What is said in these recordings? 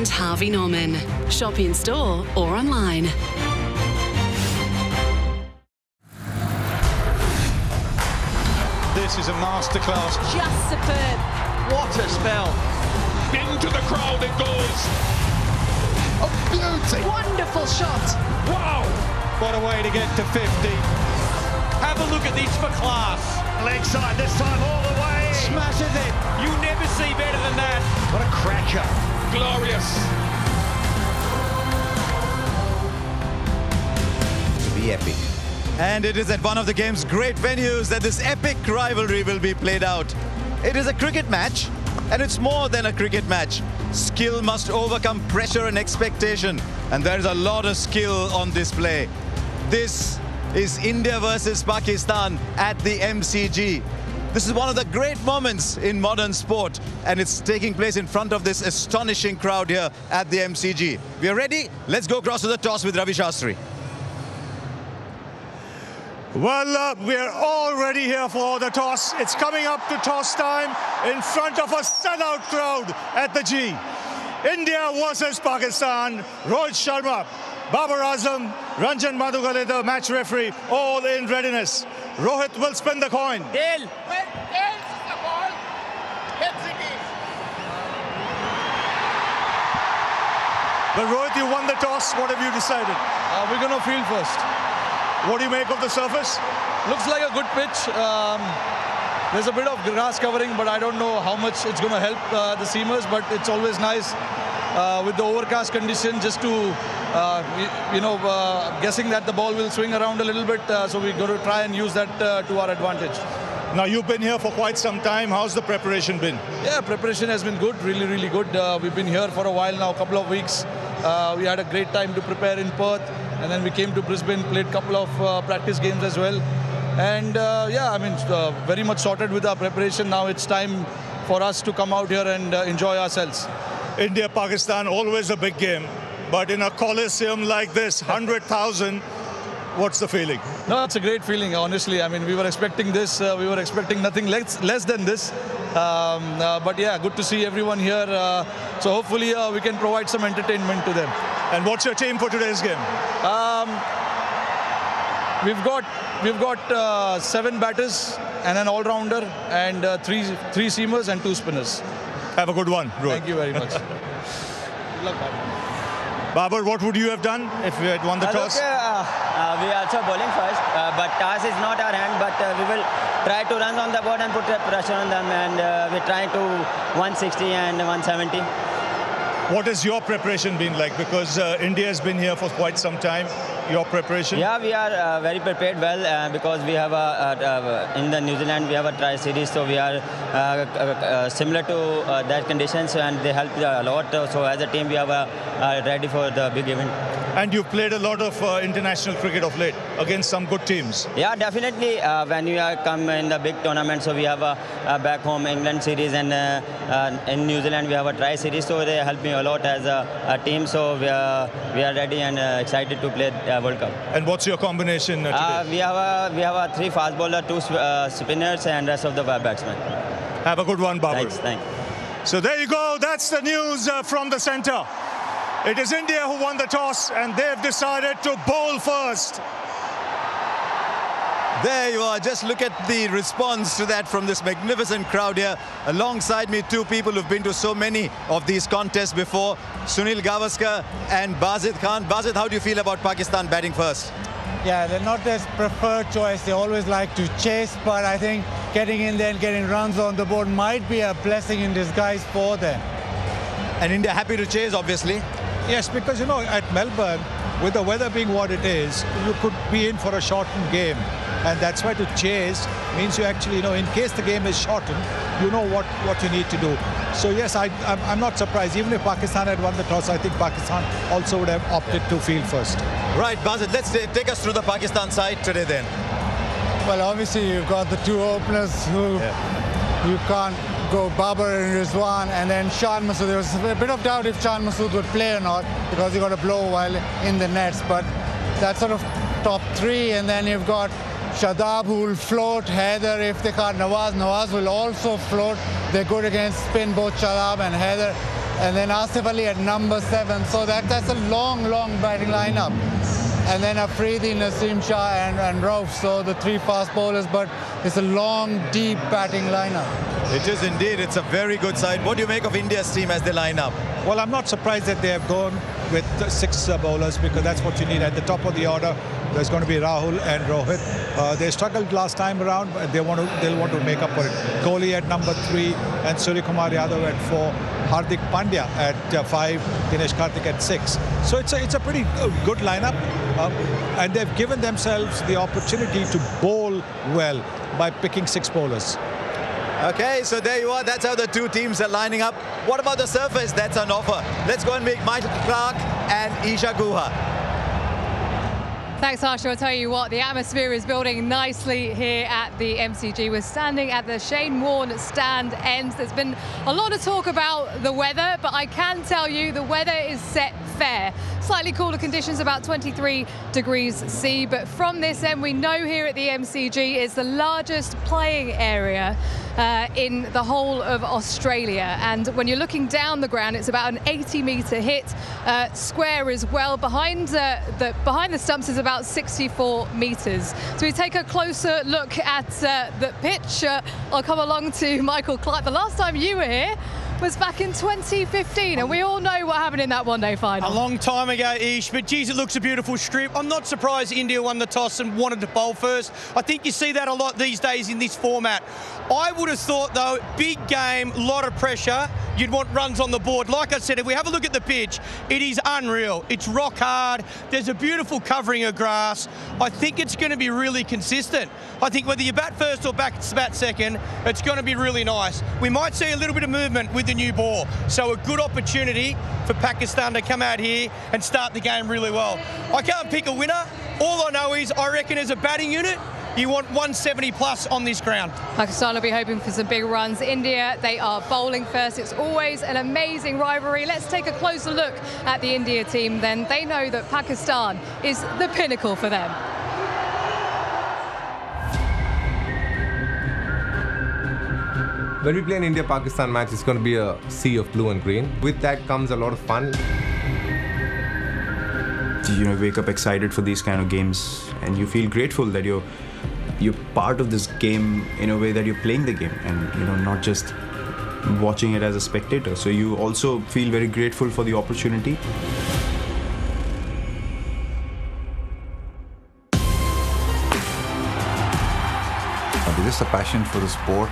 and Harvey Norman. Shop in store or online. This is a masterclass. Just superb. What a spell. Into the crowd it goes. A beauty. Wonderful shot. Wow. What a way to get to 50. Have a look at this for class. Leg side this time all the way. Smashes it. You never see better than that. What a cracker. Glorious. To be epic. And it is at one of the game's great venues that this epic rivalry will be played out. It is a cricket match, and it's more than a cricket match. Skill must overcome pressure and expectation, and there is a lot of skill on display. This is India versus Pakistan at the MCG. This is one of the great moments in modern sport, and it's taking place in front of this astonishing crowd here at the MCG. We are ready? Let's go across to the toss with Ravi Shastri. Well, we're already here for the toss. It's coming up to toss time in front of a sellout crowd at the G. India versus Pakistan. Rohit Sharma, Babar Azam, Ranjan Madhugale, the match referee, all in readiness. Rohit will spin the coin. Tail. But Rohit, you won the toss. What have you decided? We're going to field first. What do you make of the surface? Looks like a good pitch. There's a bit of grass covering, but I don't know how much it's going to help the seamers, but it's always nice with the overcast condition just to, guessing that the ball will swing around a little bit. So we're going to try and use that to our advantage. Now, you've been here for quite some time. How's the preparation been? Yeah, preparation has been good, really, really good. We've been here for a while now, a couple of weeks. We had a great time to prepare in Perth, and then we came to Brisbane, played a couple of practice games as well. And very much sorted with our preparation. Now it's time for us to come out here and enjoy ourselves. India, Pakistan, always a big game. But in a coliseum like this, 100,000, what's the feeling? No, it's a great feeling, honestly. I mean, we were expecting this. We were expecting nothing less than this. But yeah, good to see everyone here. So hopefully we can provide some entertainment to them. And what's your team for today's game? We've got 7 batters and an all-rounder and three seamers and 2 spinners. Have a good one, Rohit. Thank you very much. Good luck, Babar, what would you have done if you had won the toss? We are also bowling first, but toss is not our hand, but we will try to run on the board and put pressure on them, and we're trying to 160 and 170. What has your preparation been like? Because India has been here for quite some time. Your preparation? Yeah, we are very prepared well because we have in the New Zealand we have a tri-series, so we are similar to that conditions, and they help a lot. So as a team, we are ready for the big event. And you've played a lot of international cricket of late against some good teams. Yeah, definitely. When you come in the big tournament, so we have a back home England series, and in New Zealand we have a tri-series, so they help me a lot as a team. So we are ready and excited to play World Cup. And what's your combination today? We have a 3 fast bowler, 2 spinners, and rest of the batsmen. Have a good one, Babar. Thanks. So there you go. That's the news from the centre. It is India who won the toss, and they've decided to bowl first. There you are. Just look at the response to that from this magnificent crowd here. Alongside me, 2 people who've been to so many of these contests before, Sunil Gavaskar and Bazid Khan. Bazid, how do you feel about Pakistan batting first? Yeah, they're not their preferred choice. They always like to chase, but I think getting in there and getting runs on the board might be a blessing in disguise for them. And India happy to chase, obviously. Yes, because, at Melbourne, with the weather being what it is, you could be in for a shortened game. And that's why to chase means you actually, in case the game is shortened, you know what you need to do. So, yes, I'm not surprised. Even if Pakistan had won the toss, I think Pakistan also would have opted to field first. Right, Bazid, let's take us through the Pakistan side today then. Well, obviously, you've got the 2 openers who you can't go, Babar and Rizwan, and then Shan Masood. There was a bit of doubt if Shan Masood would play or not because he got a blow while in the nets, but that's sort of top 3, and then you've got Shadab who will float, Haider if they can't, Nawaz will also float. They're good against spin, both Shadab and Haider. and then Asif Ali at number 7. So that's a long batting lineup. And then Afridi, Naseem Shah and Rauf, so the 3 fast bowlers, but it's a long, deep batting lineup. It is indeed. It's a very good side. What do you make of India's team as they line up? Well, I'm not surprised that they have gone with 6 bowlers, because that's what you need. At the top of the order, there's going to be Rahul and Rohit. They struggled last time around, but they'll want to make up for it. Kohli at number 3 and Suryakumar Yadav at 4. Hardik Pandya at 5, Dinesh Karthik at 6. So it's a pretty good lineup, and they've given themselves the opportunity to bowl well by picking 6 bowlers. Okay, so there you are. That's how the 2 teams are lining up. What about the surface that's on offer? Let's go and meet Michael Clark and Isha Guha. Thanks, Harsha. I'll tell you what, the atmosphere is building nicely here at the MCG. We're standing at the Shane Warne stand end. There's been a lot of talk about the weather, but I can tell you the weather is set fair. Slightly cooler conditions, about 23 degrees C. But from this end, we know here at the MCG is the largest playing area in the whole of Australia. And when you're looking down the ground, it's about an 80-metre hit square as well. Behind the stumps is about 64 metres. So we take a closer look at the pitch. I'll come along to Michael Clark. The last time you were here was back in 2015, and we all know what happened in that one-day final. A long time ago, Ish, but geez, it looks a beautiful strip. I'm not surprised India won the toss and wanted to bowl first. I think you see that a lot these days in this format. I would have thought, though, big game, lot of pressure, you'd want runs on the board. Like I said, if we have a look at the pitch, it is unreal. It's rock hard. There's a beautiful covering of grass. I think it's going to be really consistent. I think whether you bat first or bat second, it's going to be really nice. We might see a little bit of movement with the new ball. So a good opportunity for Pakistan to come out here and start the game really well. I can't pick a winner. All I know is I reckon as a batting unit, you want 170 plus on this ground. Pakistan will be hoping for some big runs. India, they are bowling first. It's always an amazing rivalry. Let's take a closer look at the India team then. They know that Pakistan is the pinnacle for them. When we play an India-Pakistan match, it's going to be a sea of blue and green. With that comes a lot of fun. You know, wake up excited for these kind of games, and you feel grateful that you're part of this game in a way that you're playing the game, and you know, not just watching it as a spectator. So you also feel very grateful for the opportunity. There's just a passion for the sport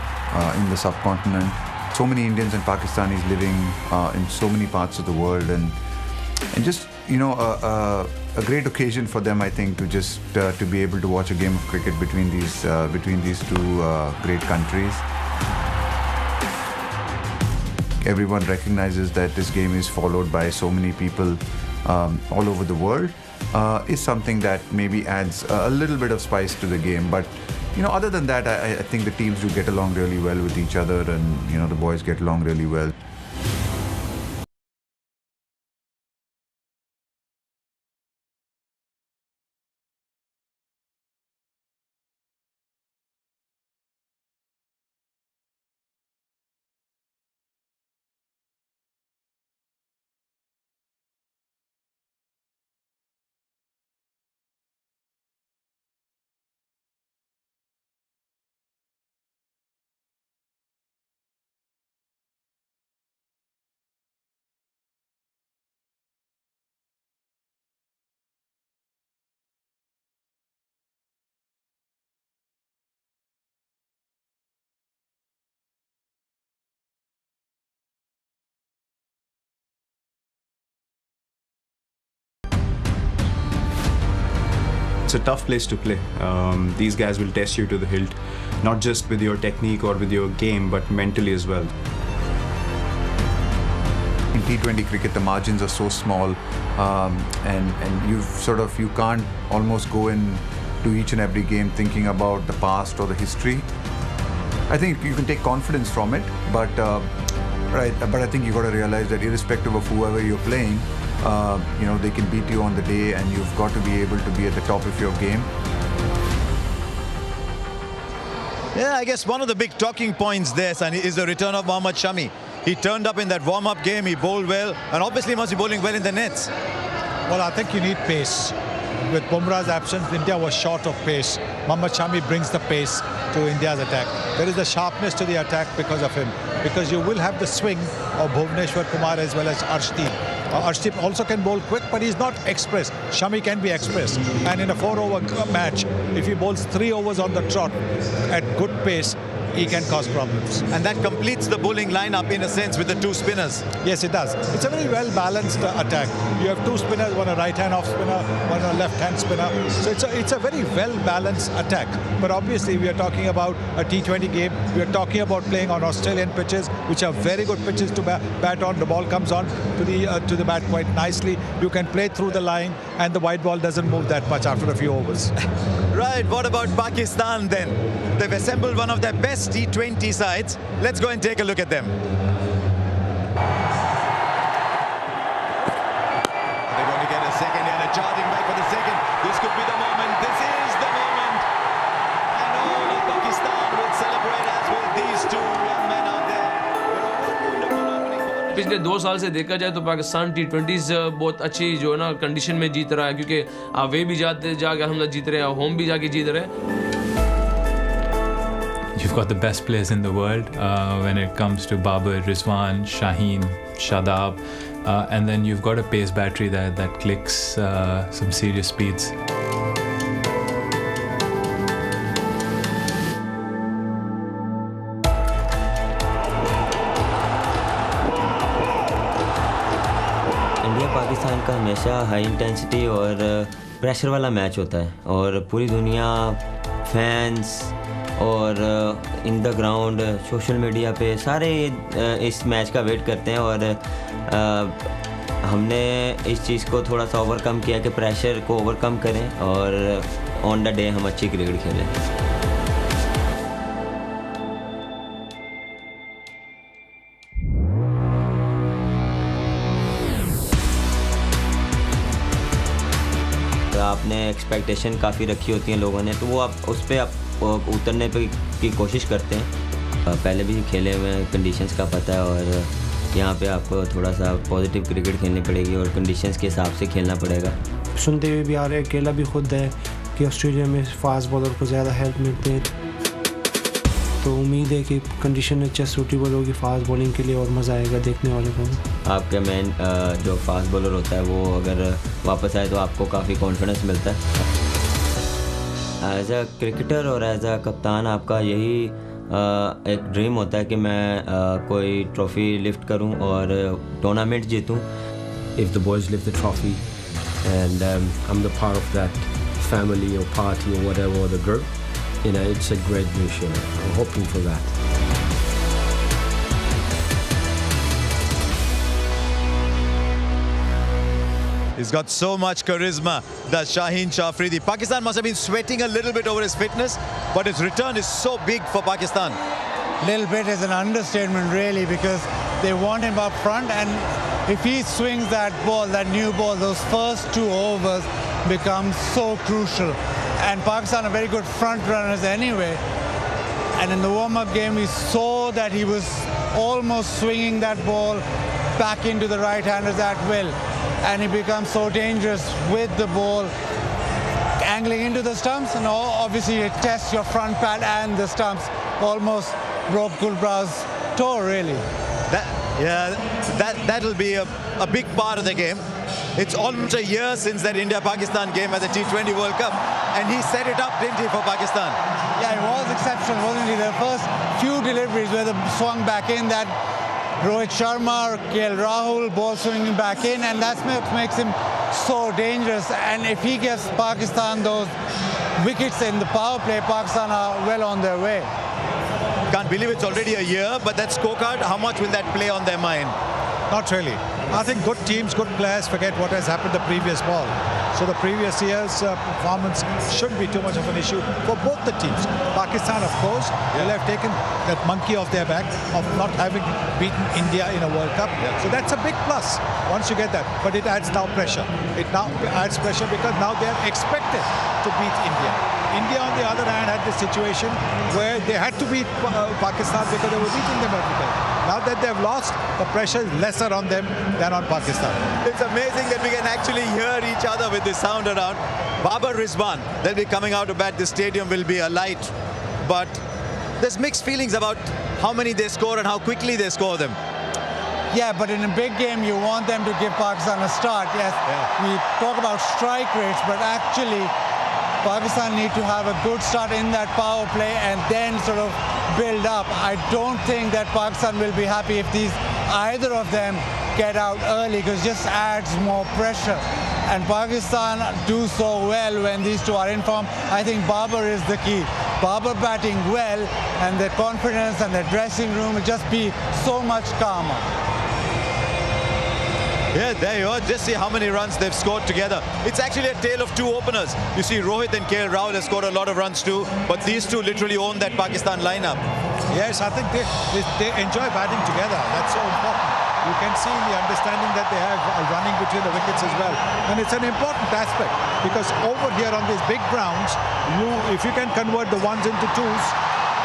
in the subcontinent. So many Indians and Pakistanis living in so many parts of the world, and just, you know, a great occasion for them, I think, to just to be able to watch a game of cricket between these 2 great countries. Everyone recognizes that this game is followed by so many people all over the world. Is something that maybe adds a little bit of spice to the game, but you know, other than that, I think the teams do get along really well with each other, and you know, the boys get along really well. It's a tough place to play. These guys will test you to the hilt, not just with your technique or with your game, but mentally as well. In T20 cricket, the margins are so small, and you can't almost go into each and every game thinking about the past or the history. I think you can take confidence from it, but I think you got to realize that irrespective of whoever you're playing, you know, they can beat you on the day, and you've got to be able to be at the top of your game. Yeah, I guess one of the big talking points there, Sunny, is the return of Mohammad Shami. He turned up in that warm-up game, he bowled well, and obviously must be bowling well in the nets. Well, I think you need pace. With Bumrah's absence, India was short of pace. Mohammad Shami brings the pace to India's attack. There is a sharpness to the attack because of him. Because you will have the swing of Bhuvneshwar Kumar as well as Arshdeep. Arshdeep also can bowl quick, but he's not express. Shami can be express. And in a 4-over match, if he bowls 3 overs on the trot at good pace, he can cause problems. And that completes the bowling lineup in a sense with the 2 spinners. Yes, it does. It's a very well-balanced attack. You have 2 spinners, one a right-hand off spinner, one a left-hand spinner. So it's a very well-balanced attack. But obviously, we are talking about a T20 game. We are talking about playing on Australian pitches, which are very good pitches to bat on. The ball comes on to the bat quite nicely. You can play through the line, and the white ball doesn't move that much after a few overs. Right, what about Pakistan then? They've assembled one of their best T20 sides. Let's go and take a look at them. They're going to get a second and a charging back for the second. This could be the moment. This is the moment. And all of Pakistan will celebrate as well. These 2 young men out there. पिछले 2 साल से देखा जाए तो Pakistan T20s बहुत अच्छी जो है ना कंडीशन में जीत रहा है क्योंकि वे भी जाके हम जीत रहे हैं होम भी जाके जीत रहे हैं. You've got the best players in the world when it comes to Babar, Rizwan, Shaheen, Shadab, and then you've got a pace battery that clicks some serious speeds. Pakistan का हमेशा हाई इंटेंसिटी और pressure वाला match होता है और पूरी दुनिया fans और in the ground social media पे सारे इस मैच का वेट करते हैं और हमने इस चीज़ को थोड़ा सा ओवरकम किया कि प्रेशर को ओवरकम करें और ऑन द डे हम अच्छी क्रिकेट खेलें. आपने एक्सपेक्टेशन काफ़ी रखी होती हैं लोगों ने तो वो आप उस पर आप उतरने की कोशिश करते हैं. पहले भी खेले हुए हैं, कंडीशंस का पता है और यहाँ पे आपको थोड़ा सा पॉजिटिव क्रिकेट खेलनी पड़ेगी और कंडीशंस के हिसाब से खेलना पड़ेगा. सुनते हुए भी आ रहे अकेला भी खुद है कि ऑस्ट्रेलिया में फास्ट बॉलर को ज़्यादा हेल्प मिलते हैं तो उम्मीद है कि कंडीशन अच्छा सूटेबल होगी फास्ट बॉलिंग के लिए और मज़ा आएगा देखने वाले को. आपका मेन जो फास्ट बॉलर होता है वो अगर वापस आए तो आपको काफ़ी कॉन्फिडेंस मिलता है. एज अ क्रिकेटर और एज अ कप्तान आपका यही एक ड्रीम होता है कि मैं कोई ट्रॉफ़ी लिफ्ट करूं और tournament जीतूं. If the boys lift the trophy and I'm the part of that family or party or whatever, or the group, you know, it's a great mission. I'm hoping for that. He's got so much charisma, that Shaheen Shafridi. Pakistan must have been sweating a little bit over his fitness, but his return is so big for Pakistan. Little bit is an understatement, really, because they want him up front, and if he swings that ball, that new ball, those first 2 overs become so crucial. And Pakistan are very good front runners anyway. And in the warm-up game, we saw that he was almost swinging that ball back into the right-handers at will. And he becomes so dangerous with the ball angling into the stumps, and obviously it tests your front pad and the stumps. Almost broke Gulbrah's toe, really. That'll be a big part of the game. It's almost a year since that India-Pakistan game at the T20 World Cup, and he set it up, didn't he, for Pakistan? Yeah, it was exceptional, wasn't he? The first few deliveries where they swung back in, that Rohit Sharma or KL Rahul ball swinging back in, and that's what makes him so dangerous. And if he gives Pakistan those wickets in the power play, Pakistan are well on their way. Can't believe it's already a year, but that scorecard, how much will that play on their mind? Not really. I think good teams, good players forget what has happened the previous ball. So the previous year's performance shouldn't be too much of an issue for both the teams. Pakistan, of course, will have taken that monkey off their back of not having beaten India in a World Cup. So that's a big plus once you get that. But it adds now pressure. It now adds pressure because now they are expected to beat India. India, on the other hand, had this situation where they had to beat Pakistan because they were beating them every day. Now that they've lost, the pressure is lesser on them than on Pakistan. It's amazing that we can actually hear each other with the sound around. Babar Rizwan, they'll be coming out to bat. The stadium will be alight. But there's mixed feelings about how many they score and how quickly they score them. Yeah, but in a big game, you want them to give Pakistan a start. Yes, we talk about strike rates, but actually, Pakistan need to have a good start in that power play and then sort of build up. I don't think that Pakistan will be happy if either of them get out early, because it just adds more pressure. And Pakistan do so well when these two are in form. I think Babar is the key. Babar batting well, and their confidence and their dressing room will just be so much calmer. Yeah, there you are. Just see how many runs they've scored together. It's actually a tale of two openers. You see, Rohit and KL Rahul have scored a lot of runs too, but these two literally own that Pakistan lineup. Yes, I think they enjoy batting together. That's so important. You can see the understanding that they have running between the wickets as well. And it's an important aspect, because over here on these big grounds, if you can convert the ones into twos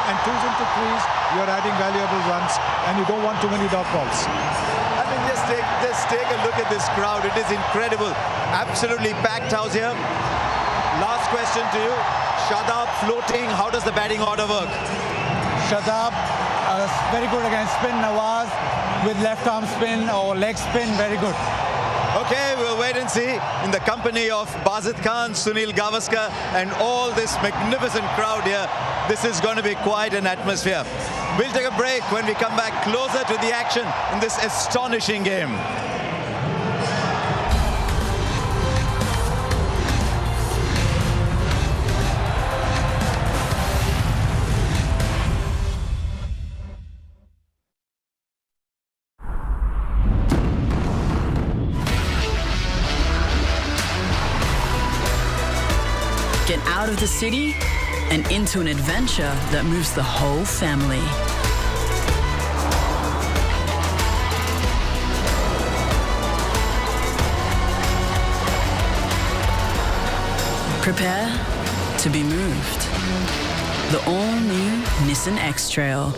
and twos into threes, you're adding valuable runs, and you don't want too many dot balls. I mean, just take a look at this crowd. It is incredible. Absolutely packed house here. Last question to you. Shadab floating. How does the batting order work? Shadab very good against spin. Nawaz with left arm spin or leg spin, very good. Okay, we'll wait and see. In the company of Bazid Khan, Sunil Gavaskar, and all this magnificent crowd here, this is going to be quite an atmosphere. We'll take a break. When we come back, closer to the action in this astonishing game. Get out of the city and into an adventure that moves the whole family. Prepare to be moved. The all-new Nissan X-Trail.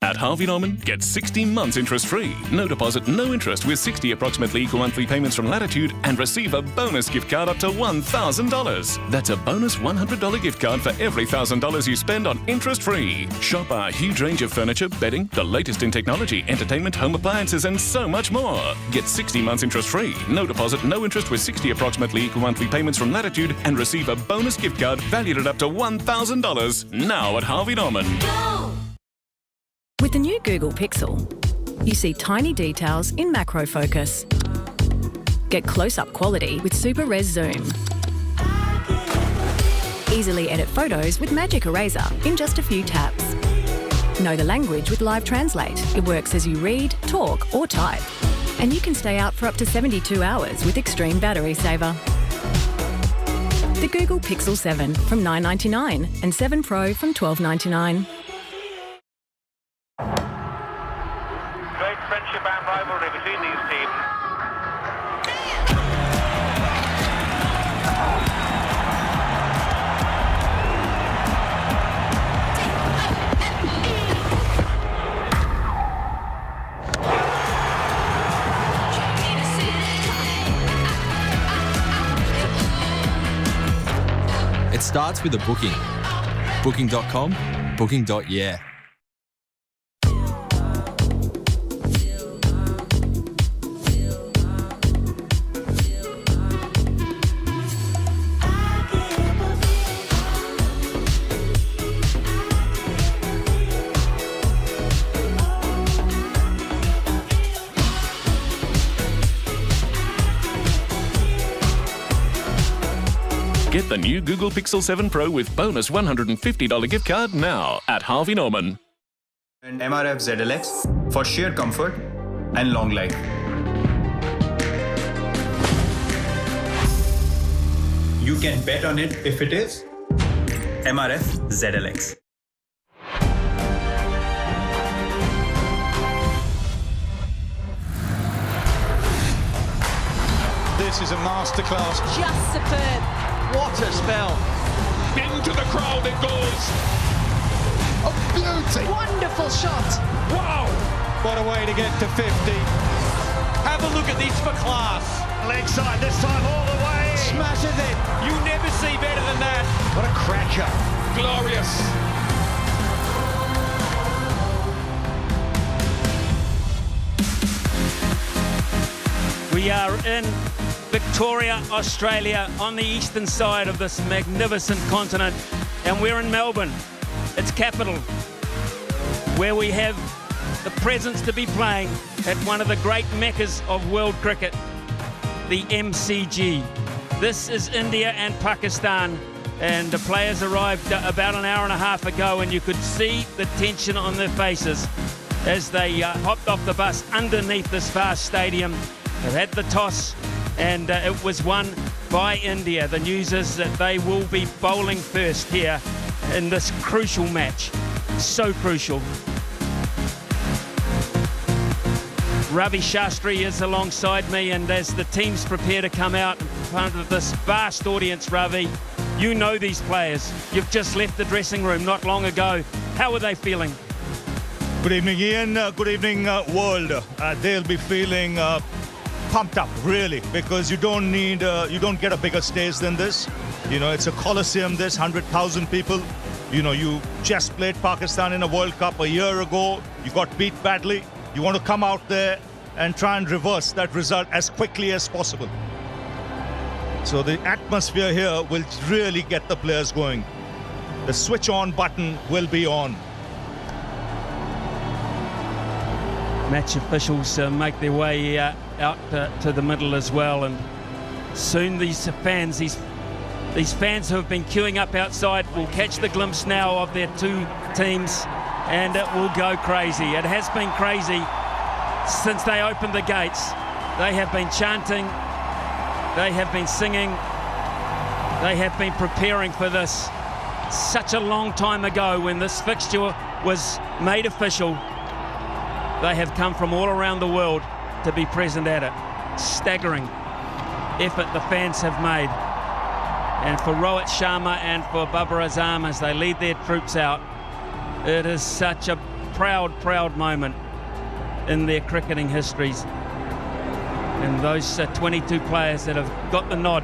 At Harvey Norman, get 60 months interest-free. No deposit, no interest with 60 approximately equal monthly payments from Latitude, and receive a bonus gift card up to $1,000. That's a bonus $100 gift card for every $1,000 you spend on interest-free. Shop our huge range of furniture, bedding, the latest in technology, entertainment, home appliances, and so much more. Get 60 months interest-free. No deposit, no interest with 60 approximately equal monthly payments from Latitude, and receive a bonus gift card valued at up to $1,000. Now at Harvey Norman. With the new Google Pixel, you see tiny details in macro focus. Get close-up quality with super res zoom. Easily edit photos with Magic Eraser in just a few taps. Know the language with Live Translate. It works as you read, talk or type. And you can stay out for up to 72 hours with extreme battery saver. The Google Pixel 7 from $999 and 7 Pro from $1299. Great friendship and rivalry between these teams. It starts with a booking. Booking.com, booking.yeah. Get the new Google Pixel 7 Pro with bonus $150 gift card now at Harvey Norman. And MRF ZLX for sheer comfort and long life. You can bet on it if it is MRF ZLX. This is a masterclass. Just superb. What a spell. Into the crowd it goes. Oh. beauty. Wonderful shot. Wow! What a way to get to 50. Have a look at this for class. Leg side this time all the way. Smashes it. You never see better than that. What a cracker. Glorious. We are in Victoria, Australia, on the eastern side of this magnificent continent, and we're in Melbourne, its capital, where we have the presence to be playing at one of the great meccas of world cricket, the MCG. This is India and Pakistan, and the players arrived about an hour and a half ago, and you could see the tension on their faces as they hopped off the bus underneath this vast stadium. They've had the toss, and it was won by India. The news is that they will be bowling first here in this crucial match. So crucial. Ravi Shastri is alongside me, and as the teams prepare to come out in front of this vast audience, Ravi, you know these players. You've just left the dressing room not long ago. How are they feeling? Good evening, Ian. Good evening, world. They'll be feeling pumped up, really, because you don't get a bigger stage than this. You know, it's a coliseum, this 100,000 people. You know, you just played Pakistan in a World Cup a year ago. You got beat badly. You want to come out there and try and reverse that result as quickly as possible. So the atmosphere here will really get the players going. The switch on button will be on. Match officials make their way out to the middle as well, and soon these fans who have been queuing up outside will catch the glimpse now of their two teams, and it will go crazy. It has been crazy since they opened the gates. They have been chanting, they have been singing, they have been preparing for this such a long time ago when this fixture was made official. They have come from all around the world to be present at it. Staggering effort the fans have made. And for Rohit Sharma and for Babar Azam as they lead their troops out, it is such a proud, proud moment in their cricketing histories. And those 22 players that have got the nod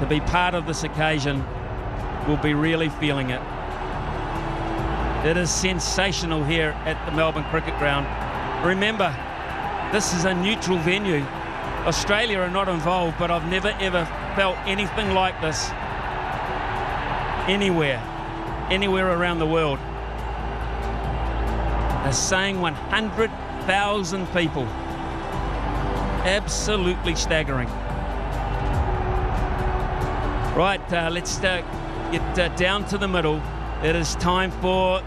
to be part of this occasion will be really feeling it. It is sensational here at the Melbourne Cricket Ground. Remember, this is a neutral venue. Australia are not involved, but I've never ever felt anything like this anywhere around the world. They're saying 100,000 people. Absolutely staggering. Right, let's get down to the middle. It is time for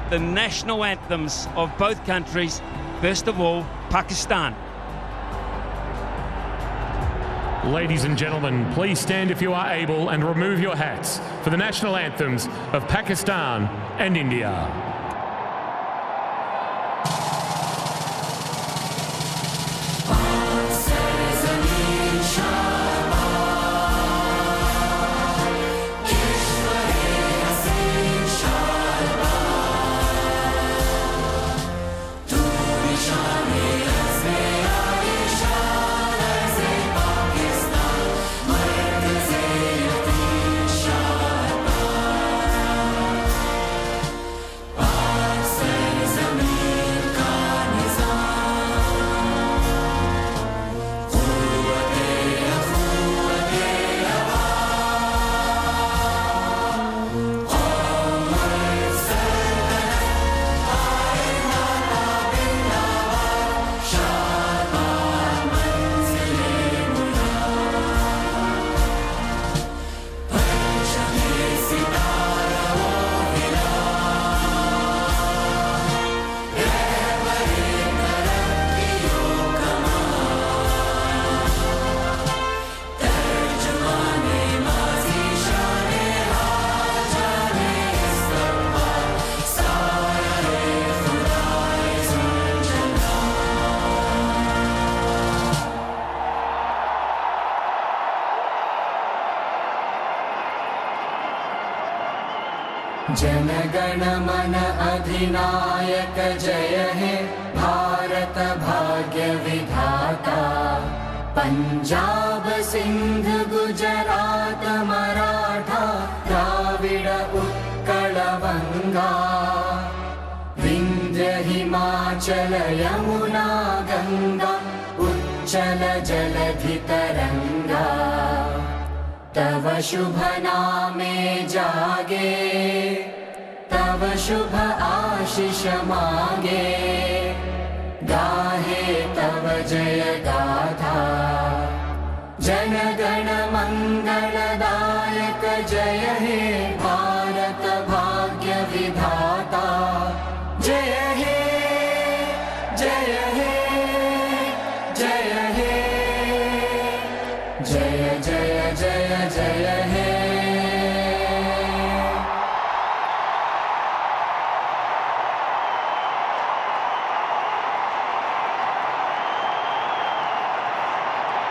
the national anthems of both countries. First of all, Pakistan. Ladies and gentlemen, please stand if you are able and remove your hats for the national anthems of Pakistan and India. जनगण मन अधिनायक जय हे भारत भाग्य विधाता पंजाब सिंध गुजरात मराठा द्राविड उत्कल वंगा विंध्य हिमाचल यमुना गंगा उच्चल जलधि तरंगा तव शुभ नामे जागे तव शुभ आशीष मांगे गाहे तव जय गाथा जनगण मंगलदायक जय हे भारत भाग्य विधाता जय हे जय हे जय हे जय जय जय जय हे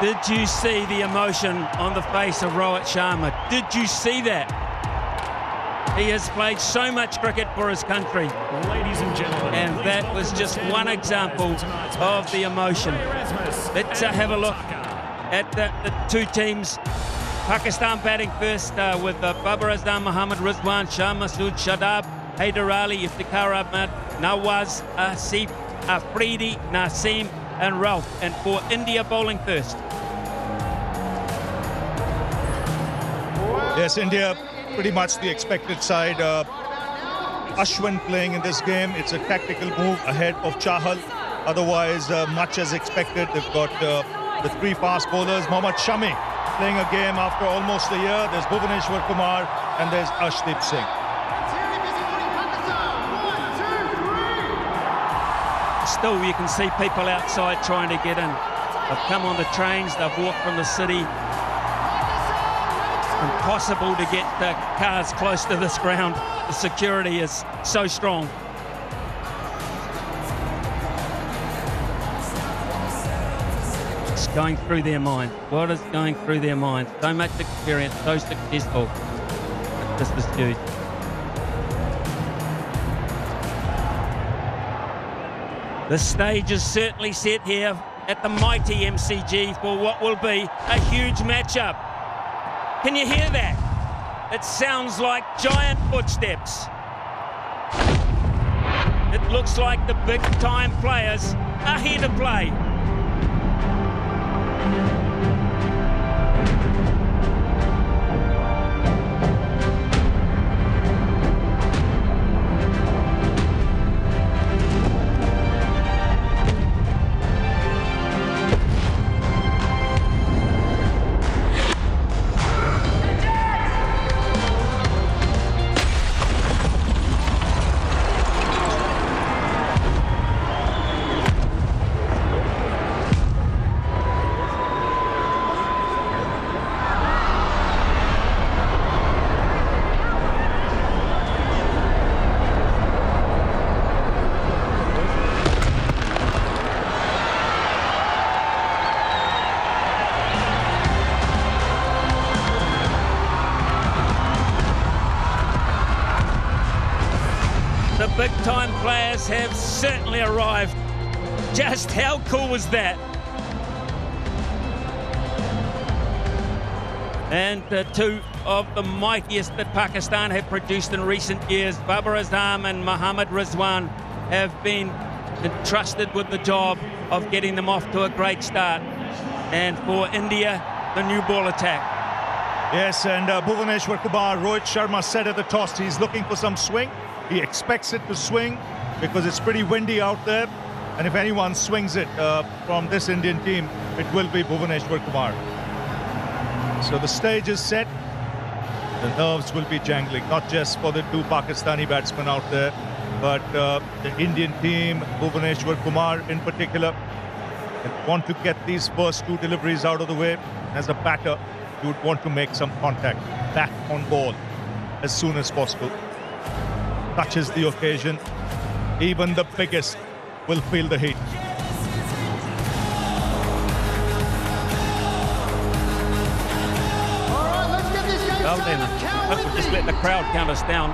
Did you see the emotion on the face of Rohit Sharma? Did you see that? He has played so much cricket for his country. Ladies and gentlemen. And that was just one example of the emotion. Let's have a look at the two teams. Pakistan batting first with Babar Azam, Mohammad Rizwan, Shah Masood, Shadab, Haider Ali, Iftikhar Ahmed, Nawaz, Asif, Afridi, Naseem and Ralph. And for India bowling first. Yes, India pretty much the expected side. Ashwin playing in this game. It's a tactical move ahead of Chahal. Otherwise, much as expected. They've got the three fast bowlers. Mohammad Shami playing a game after almost a year. There's Bhuvaneshwar Kumar and there's Ashdeep Singh. Still, you can see people outside trying to get in. They've come on the trains, they've walked from the city. Impossible to get the cars close to this ground. The security is so strong. What's going through their mind? What is going through their mind? So much experience, so successful. This is huge. The stage is certainly set here at the mighty MCG for what will be a huge matchup. Can you hear that? It sounds like giant footsteps. It looks like the big-time players are here to play. Big-time players have certainly arrived. Just how cool was that? And two of the mightiest that Pakistan have produced in recent years, Babar Azam and Mohammad Rizwan, have been entrusted with the job of getting them off to a great start. And for India, the new ball attack. Yes, and Bhuvaneshwar Kumar, Rohit Sharma said at the toss, he's looking for some swing. He expects it to swing because it's pretty windy out there. And if anyone swings it from this Indian team, it will be Bhuvaneshwar Kumar. So the stage is set. The nerves will be jangling, not just for the two Pakistani batsmen out there, but the Indian team, Bhuvaneshwar Kumar in particular, want to get these first two deliveries out of the way. As a batter, you would want to make some contact back on ball as soon as possible. Touches the occasion, even the biggest will feel the heat. Well then, I hope we'll just let the crowd count us down.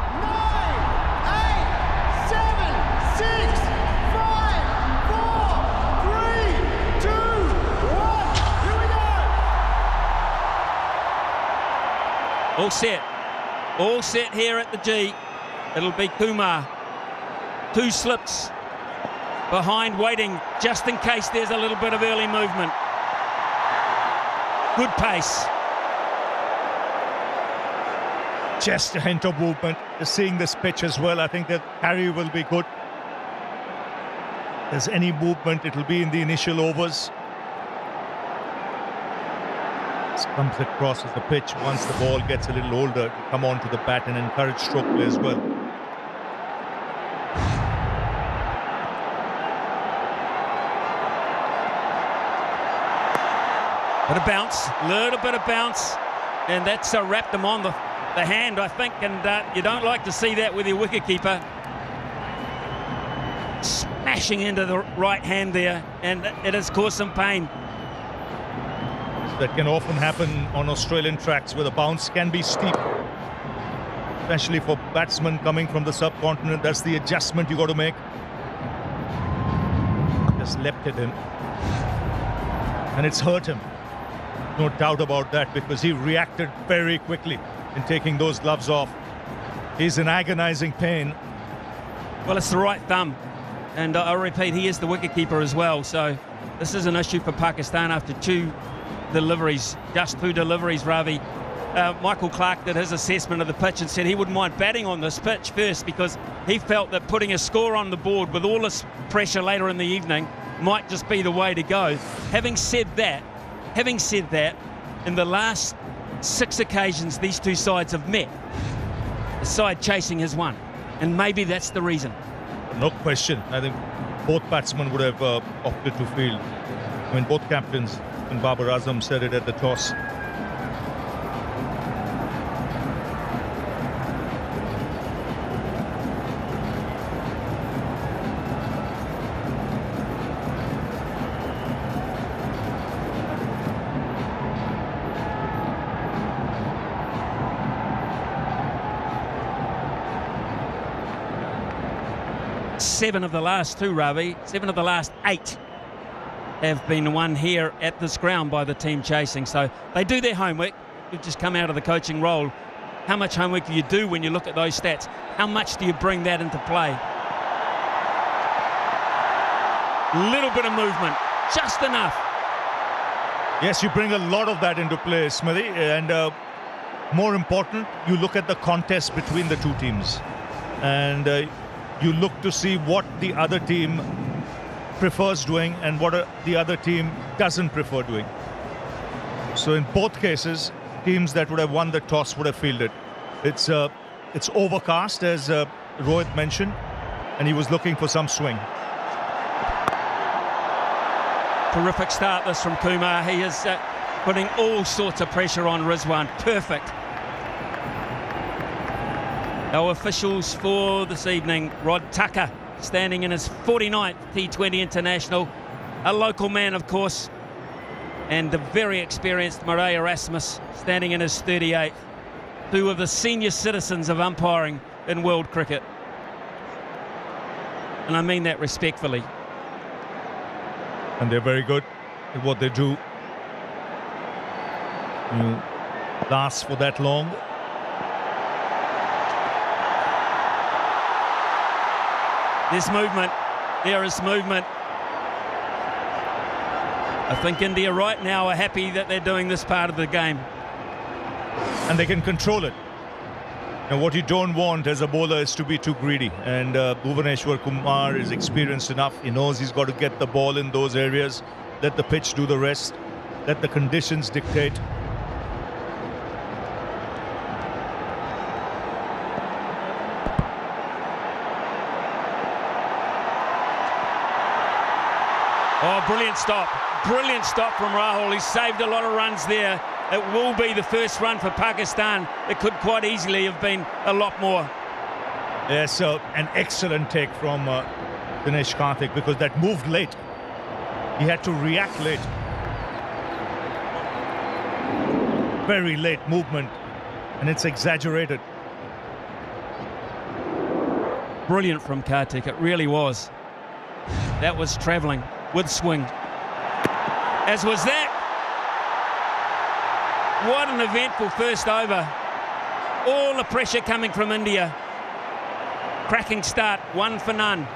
All set. All set here at the G. It'll be Kumar. 2 slips behind, waiting just in case there's a little bit of early movement. Good pace. Just a hint of movement. Just seeing this pitch as well, I think that carry will be good. If there's any movement, it'll be in the initial overs. This comes across as the pitch. Once the ball gets a little older, to come onto the bat and encourage stroke play as well. Bit of bounce, little bit of bounce, and that's wrapped them on the hand, I think, and you don't like to see that with your wicketkeeper. Smashing into the right hand there, and it has caused some pain. That can often happen on Australian tracks where the bounce can be steep, especially for batsmen coming from the subcontinent. That's the adjustment you got to make. Just leapt it in, and it's hurt him. No doubt about that, because he reacted very quickly in taking those gloves off. He's in agonizing pain. Well, it's the right thumb, and I repeat, he is the wicketkeeper as well, so this is an issue for Pakistan after 2 deliveries, just 2 deliveries, Ravi. Michael Clark did his assessment of the pitch and said he wouldn't mind batting on this pitch first because he felt that putting a score on the board with all this pressure later in the evening might just be the way to go. Having said that, in the last 6 occasions these 2 sides have met, the side chasing has won, and maybe that's the reason. No question. I think both batsmen would have opted to field. I mean, both captains, and Babar Azam said it at the toss. Seven of the last 2, Ravi, 7 of the last 8 have been won here at this ground by the team chasing. So they do their homework. You've just come out of the coaching role. How much homework do you do when you look at those stats? How much do you bring that into play? Little bit of movement, just enough. Yes, you bring a lot of that into play, Smithy, and more important, you look at the contest between the 2 teams, and you look to see what the other team prefers doing and what the other team doesn't prefer doing. So in both cases, teams that would have won the toss would have fielded. It's overcast, as Rohit mentioned, and he was looking for some swing. Terrific start this from Kumar. He is putting all sorts of pressure on Rizwan. Perfect. Our officials for this evening, Rod Tucker, standing in his 49th T20 International. A local man, of course, and the very experienced Murray Erasmus, standing in his 38th. 2 of the senior citizens of umpiring in world cricket. And I mean that respectfully. And they're very good at what they do. You last for that long. There's movement. There is movement. I think India right now are happy that they're doing this part of the game. And they can control it. And what you don't want as a bowler is to be too greedy. And Bhuvaneshwar Kumar is experienced enough. He knows he's got to get the ball in those areas. Let the pitch do the rest. Let the conditions dictate. Oh, brilliant stop. Brilliant stop from Rahul. He saved a lot of runs there. It will be the first run for Pakistan. It could quite easily have been a lot more. Yes, so an excellent take from Dinesh Karthik, because that moved late. He had to react late. Very late movement, and it's exaggerated. Brilliant from Karthik, it really was. That was travelling with swing. As was that. What an eventful first over. All the pressure coming from India. Cracking start, 1 for none.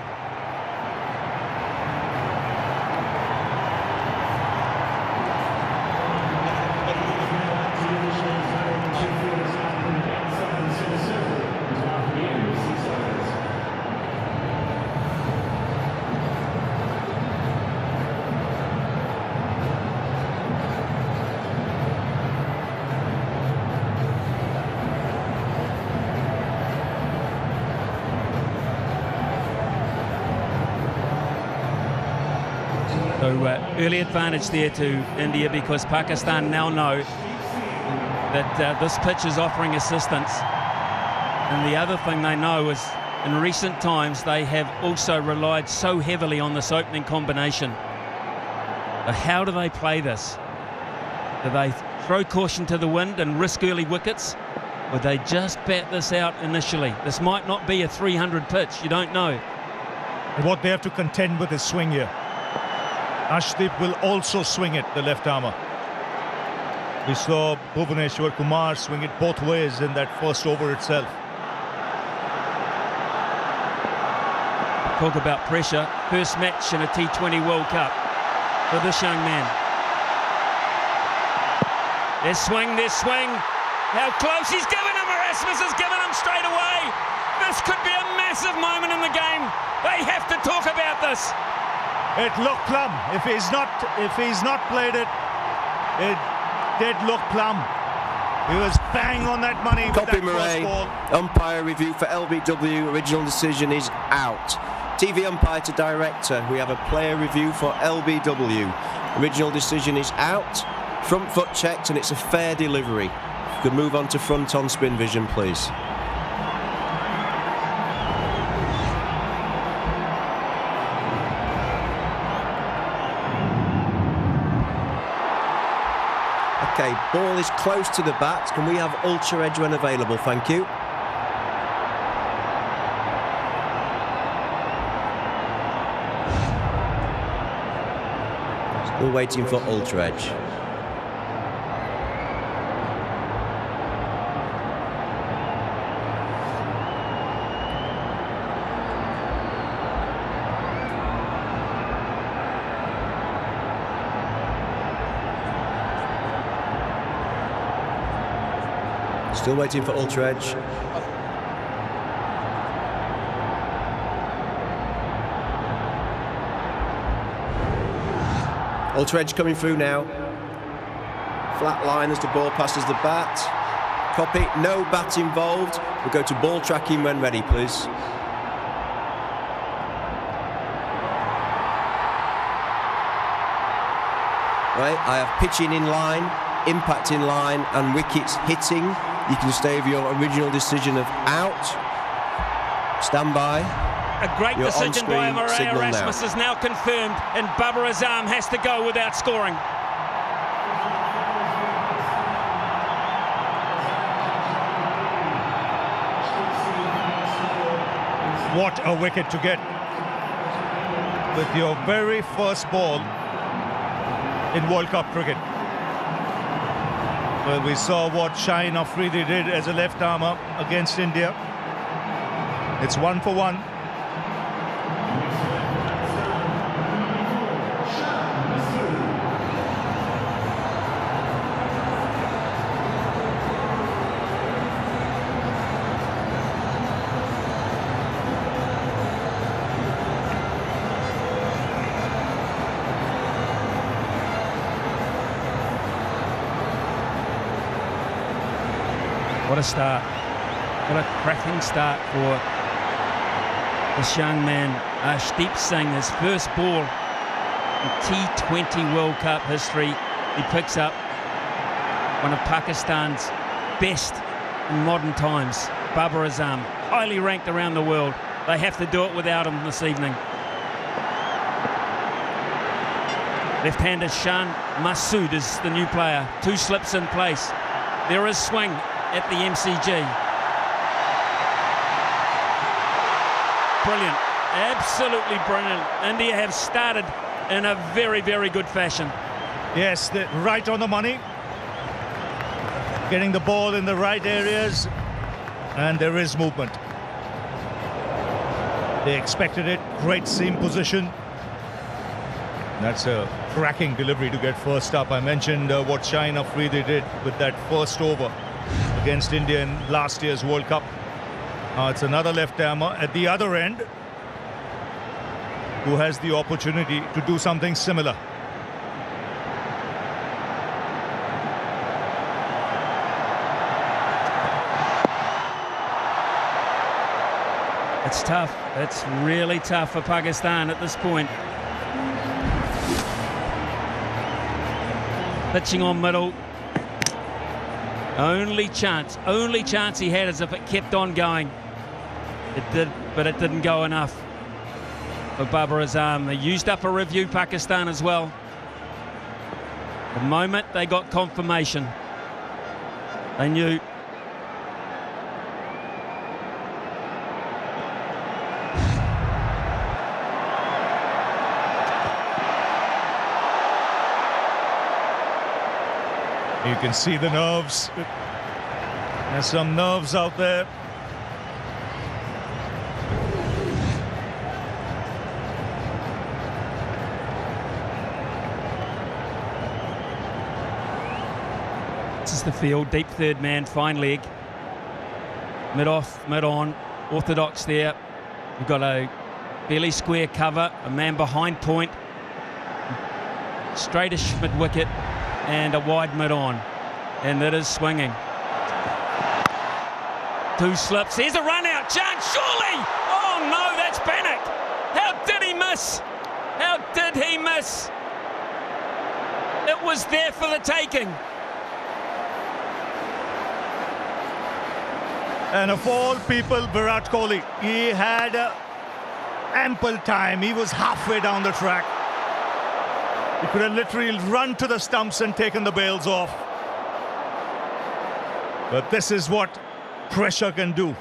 So early advantage there to India, because Pakistan now know that this pitch is offering assistance. And the other thing they know is in recent times they have also relied so heavily on this opening combination. So how do they play this? Do they throw caution to the wind and risk early wickets? Or they just bat this out initially? This might not be a 300 pitch, you don't know. And what they have to contend with is swing here. Ashdeep will also swing it, the left armer. We saw Bhuvaneshwar Kumar swing it both ways in that first over itself. Talk about pressure. First match in a T20 World Cup for this young man. There's swing, there's swing. How close he's given him. Erasmus has given him straight away. This could be a massive moment in the game. They have to talk about this. It looked plumb. If he's not played it, it did look plumb. He was bang on that money with Copy that Murray. first ball. Umpire review for LBW. Original decision is out. TV umpire to director. We have a player review for LBW. Original decision is out. Front foot checked, and it's a fair delivery. If you could move on to front on spin vision, please. Okay, ball is close to the bat. Can we have ultra edge when available? Thank you. Still waiting for ultra edge. Still waiting for ultra edge. Ultra edge coming through now. Flat line as the ball passes the bat. Copy, no bat involved. We'll go to ball tracking when ready, please. Right, I have pitching in line, impact in line, and wickets hitting. You can stay with your original decision of out. Stand by. A great Your decision by Murray. signal Erasmus now. is now confirmed, and Babar Azam has to go without scoring. What a wicket to get with your very first ball in World Cup cricket. Well, we saw what Shaheen Afridi did as a left armer against India. It's 1 for 1. What a start. What a cracking start for this young man, Ashdeep Singh. His first ball in T20 World Cup history. He picks up one of Pakistan's best in modern times, Babar Azam, highly ranked around the world. They have to do it without him this evening. Left-hander Shan Masood is the new player. 2 slips in place. There is swing at the MCG. Brilliant, absolutely brilliant. India have started in a very, very good fashion. Yes, right on the money. Getting the ball in the right areas and there is movement. They expected it. Great seam position. That's a cracking delivery to get first up. I mentioned what Shaheen Afridi did with that first over against India in last year's World Cup. It's another left-armer at the other end who has the opportunity to do something similar. It's tough. It's really tough for Pakistan at this point. Pitching on middle. Only chance he had is if it kept on going. It did, but it didn't go enough for Babar Azam. They used up a review, Pakistan, as well. The moment they got confirmation, they knew. You can see the nerves. There's some nerves out there. This is the field, deep third man, fine leg. Mid off, mid on, orthodox there. You've got a fairly square cover, a man behind point, straightish mid wicket, and a wide mid on, and it is swinging. Two slips, here's a run out, chance, surely! Oh no, that's panic! How did he miss? How did he miss? It was there for the taking. And of all people, Virat Kohli, he had ample time. He was halfway down the track. He could have literally run to the stumps and taken the bails off. But this is what pressure can do.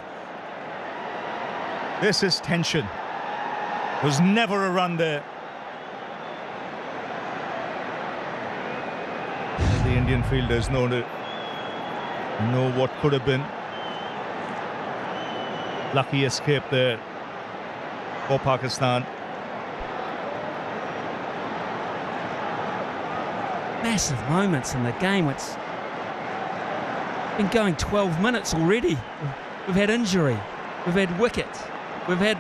This is tension. There was never a run there. The Indian fielders know what could have been. Lucky escape there for Pakistan. Massive moments in the game. It's been going 12 minutes already. We've had injury, we've had wickets, we've had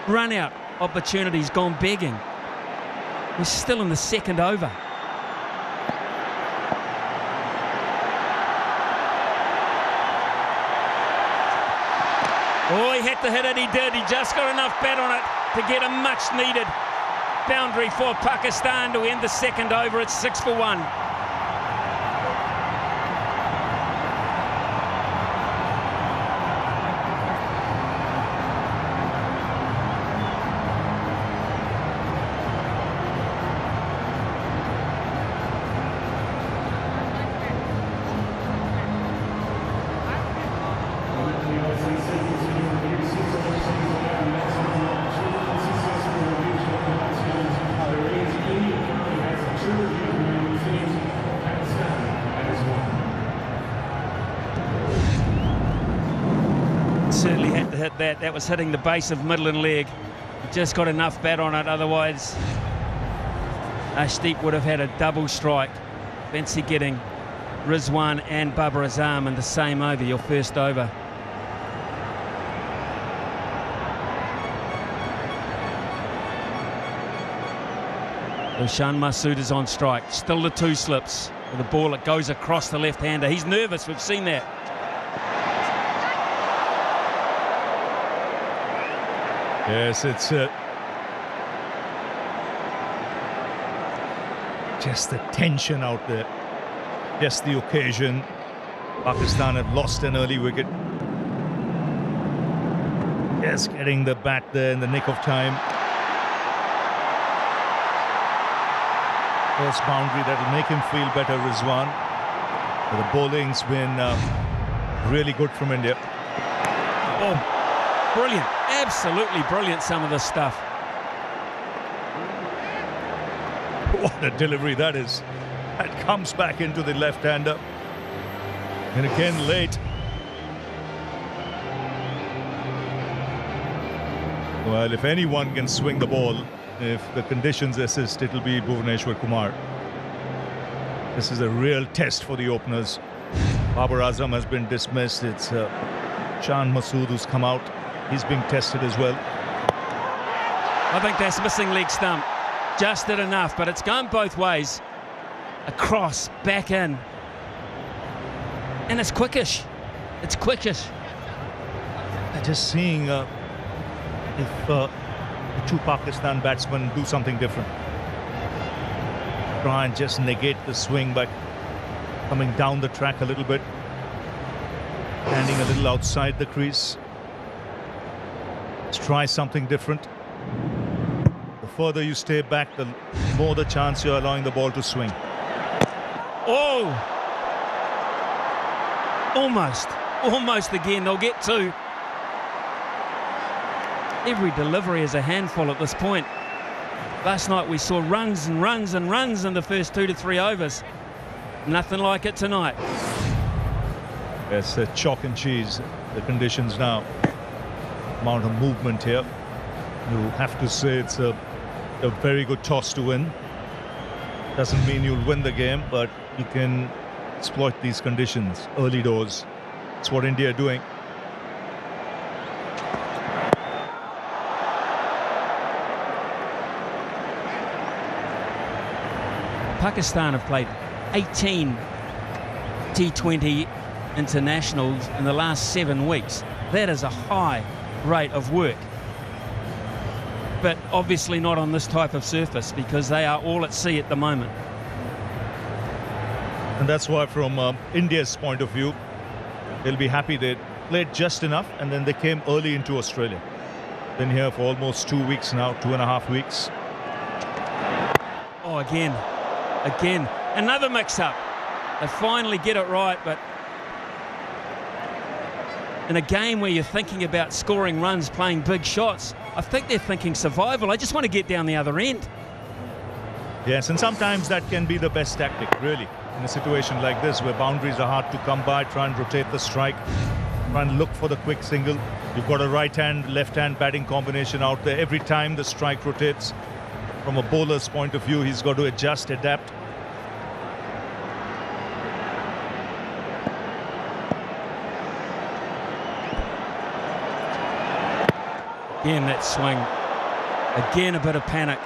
run out opportunities gone begging. We're still in the second over. Oh, he had to hit it, he did. He just got enough bat on it to get a much needed boundary for Pakistan to end the second over. It's 6 for 1. Certainly had to hit that. That was hitting the base of middle and leg. He just got enough bat on it, otherwise Ashdeep would have had a double strike. Fancy getting Rizwan and Babar Azam in the same over, your first over. Ushan Masood is on strike. Still the two slips. With the ball that goes across the left-hander. He's nervous, we've seen that. Yes, it's just the tension out there. Just the occasion. Pakistan had lost an early wicket. Just getting the bat there in the nick of time. First boundary that'll make him feel better, Rizwan. But the bowling's been really good from India. Oh, brilliant. Absolutely brilliant, some of this stuff. What a delivery that is. That comes back into the left-hander. And again, late. Well, if anyone can swing the ball, if the conditions assist, it'll be Bhuvneshwar Kumar. This is a real test for the openers. Babar Azam has been dismissed. It's Shan Masood who's come out. He's being tested as well. I think that's missing leg stump. Just did enough, but it's going both ways. Across, back in. And it's quickish. It's quickish. Just seeing if the two Pakistan batsmen do something different. Try and just negate the swing by coming down the track a little bit. Standing a little outside the crease. Let's try something different. The further you stay back, the more the chance you're allowing the ball to swing. Oh! Almost again. They'll get two. Every delivery is a handful at this point. Last night we saw runs and runs and runs in the first 2 to 3 overs. Nothing like it tonight. It's chalk and cheese, the conditions now. Amount of movement here. You have to say it's a very good toss to win. Doesn't mean you'll win the game, but you can exploit these conditions early doors. That's what India are doing. Pakistan have played 18 T20 internationals in the last 7 weeks. That is a high rate of work. But obviously not on this type of surface because they are all at sea at the moment. And that's why from India's point of view, they'll be happy they played just enough and then they came early into Australia. Been here for almost 2 weeks now, 2.5 weeks. Oh, again, another mix-up. They finally get it right, but in a game where you're thinking about scoring runs, playing big shots, I think they're thinking survival. I just want to get down the other end. Yes, and sometimes that can be the best tactic, really. In a situation like this, where boundaries are hard to come by, try and rotate the strike, try and look for the quick single. You've got a right-hand, left-hand batting combination out there. Every time the strike rotates, from a bowler's point of view, he's got to adjust, adapt. Again, that swing. Again, a bit of panic.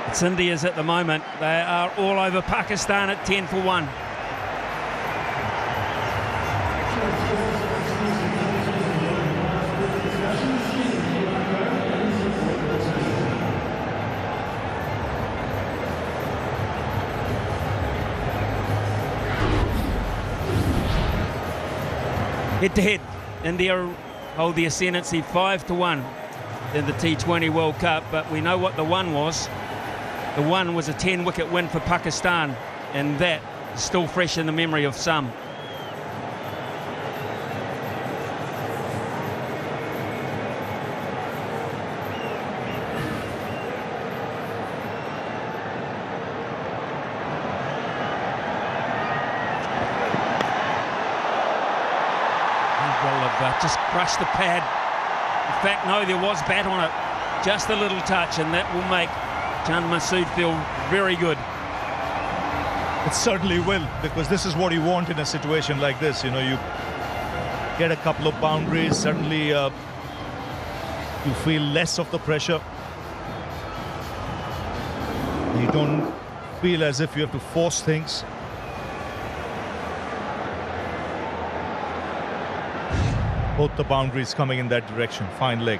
It's India's at the moment. They are all over Pakistan at 10 for 1. Head to head, India hold the ascendancy 5 to 1 in the T20 World Cup, but we know what the one was. The one was a 10-wicket win for Pakistan, and that is still fresh in the memory of some. Just crushed the pad. In fact, no, there was bat on it. Just a little touch, and that will make Shan Masood feel very good. It certainly will, because this is what you want in a situation like this. You know, you get a couple of boundaries, suddenly you feel less of the pressure. You don't feel as if you have to force things. Both the boundaries coming in that direction. Fine leg.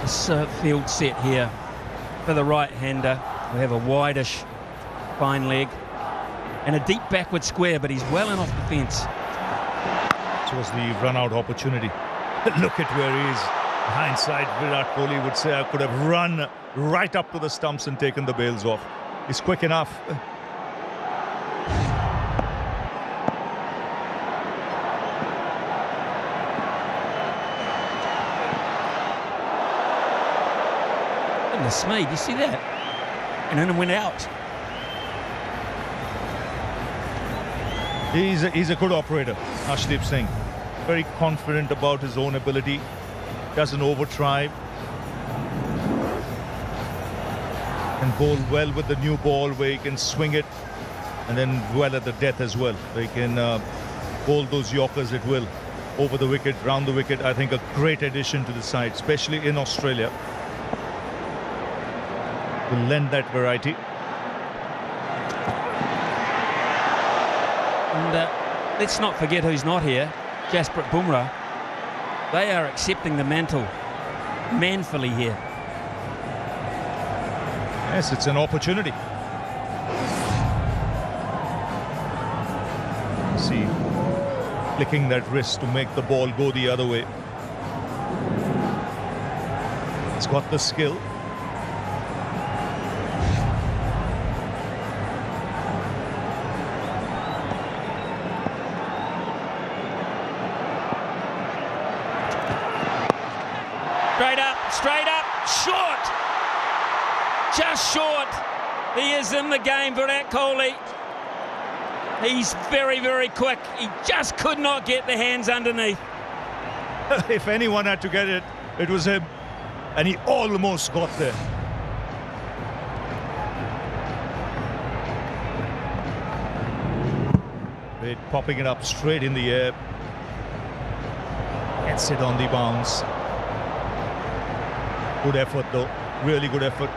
This field set here for the right-hander. We have a wideish fine leg and a deep backward square, but he's well in off the fence. This was the run-out opportunity. Look at where he is. Hindsight, Virat Kohli would say, I could have run right up to the stumps and taken the bails off. He's quick enough. Goodness me, do you see that? And then it went out. He's a good operator, Arshdeep Singh. Very confident about his own ability. Doesn't over-try. Can bowl well with the new ball where he can swing it and then well at the death as well. Where he can bowl those Yorkers at will. Over the wicket, round the wicket. I think a great addition to the side, especially in Australia. Will lend that variety. And let's not forget who's not here. Jasprit Bumrah. They are accepting the mantle manfully here. Yes, it's an opportunity. See, flicking that wrist to make the ball go the other way. He's got the skill. Straight up, short. Just short. He is in the game, Virat Kohli. He's very, very quick. He just could not get the hands underneath. If anyone had to get it, it was him. And he almost got there. They're popping it up straight in the air. Gets it on the bounce. Good effort though, really good effort.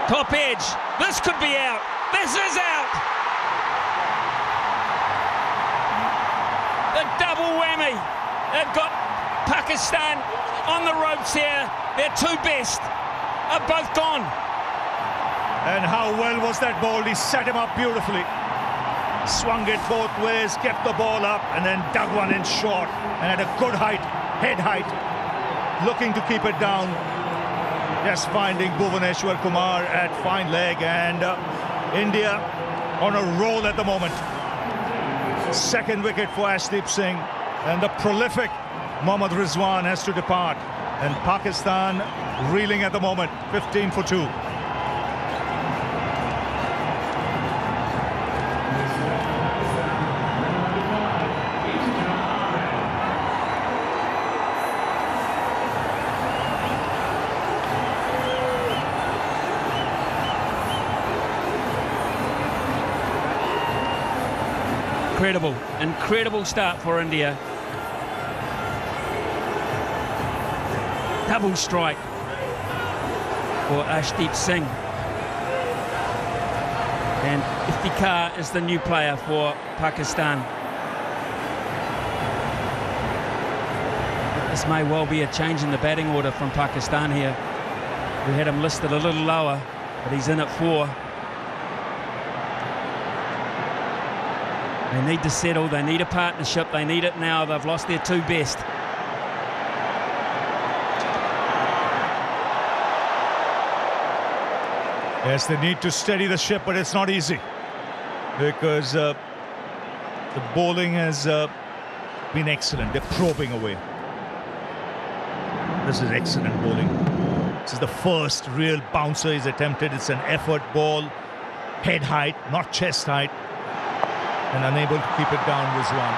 Top edge, this could be out, this is out! The double whammy, they've got Pakistan on the ropes here, their two best are both gone. And how well was that ball? He set him up beautifully. Swung it both ways, kept the ball up and then dug one in short and at a good height, head height, looking to keep it down. Just finding Bhuvaneshwar Kumar at fine leg, and India on a roll at the moment. Second wicket for Arshdeep Singh, and the prolific Mohammad Rizwan has to depart, and Pakistan reeling at the moment, 15 for 2. Incredible start for India. Double strike for Arshdeep Singh. And Iftikhar is the new player for Pakistan. This may well be a change in the batting order from Pakistan here. We had him listed a little lower, but he's in at 4. They need to settle, they need a partnership, they need it now. They've lost their two best. Yes, they need to steady the ship, but it's not easy because the bowling has been excellent. They're probing away. This is excellent bowling. This is the first real bouncer he's attempted. It's an effort ball, head height, not chest height. And unable to keep it down, Rizwan.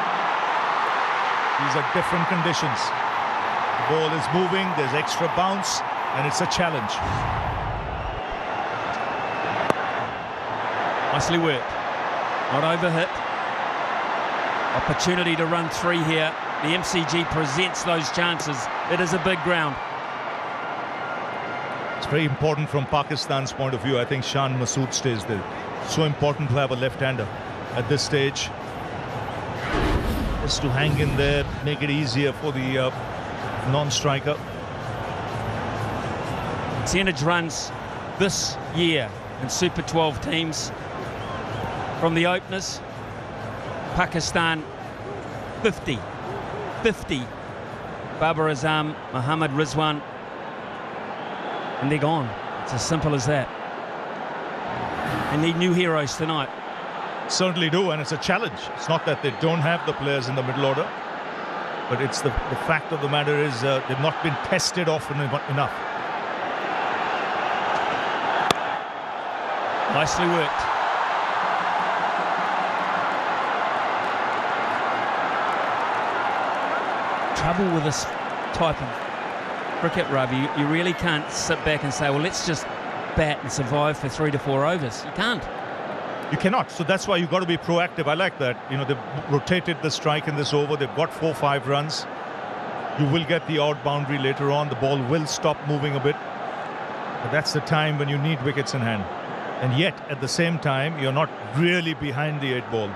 These are different conditions. The ball is moving, there's extra bounce, and it's a challenge. Nicely worked. Not overhit. Opportunity to run 3 here. The MCG presents those chances. It is a big ground. It's very important from Pakistan's point of view. I think Shan Masood stays there. So important to have a left-hander at this stage, just to hang in there, make it easier for the non-striker. Percentage runs this year in Super 12 teams from the openers. Pakistan 50. Babar Azam, Mohammad Rizwan, and they're gone. It's as simple as that. They need new heroes tonight. Certainly do, and it's a challenge. It's not that they don't have the players in the middle order, but it's the fact of the matter is they've not been tested often enough. Nicely worked. Trouble with this type of cricket, Ravi, you really can't sit back and say, well, let's just bat and survive for 3 to 4 overs. You can't. You cannot. So that's why you've got to be proactive. I like that. You know, they've rotated the strike in this over. They've got 4-5 runs. You will get the out boundary later on. The ball will stop moving a bit. But that's the time when you need wickets in hand. And yet, at the same time, you're not really behind the 8 ball.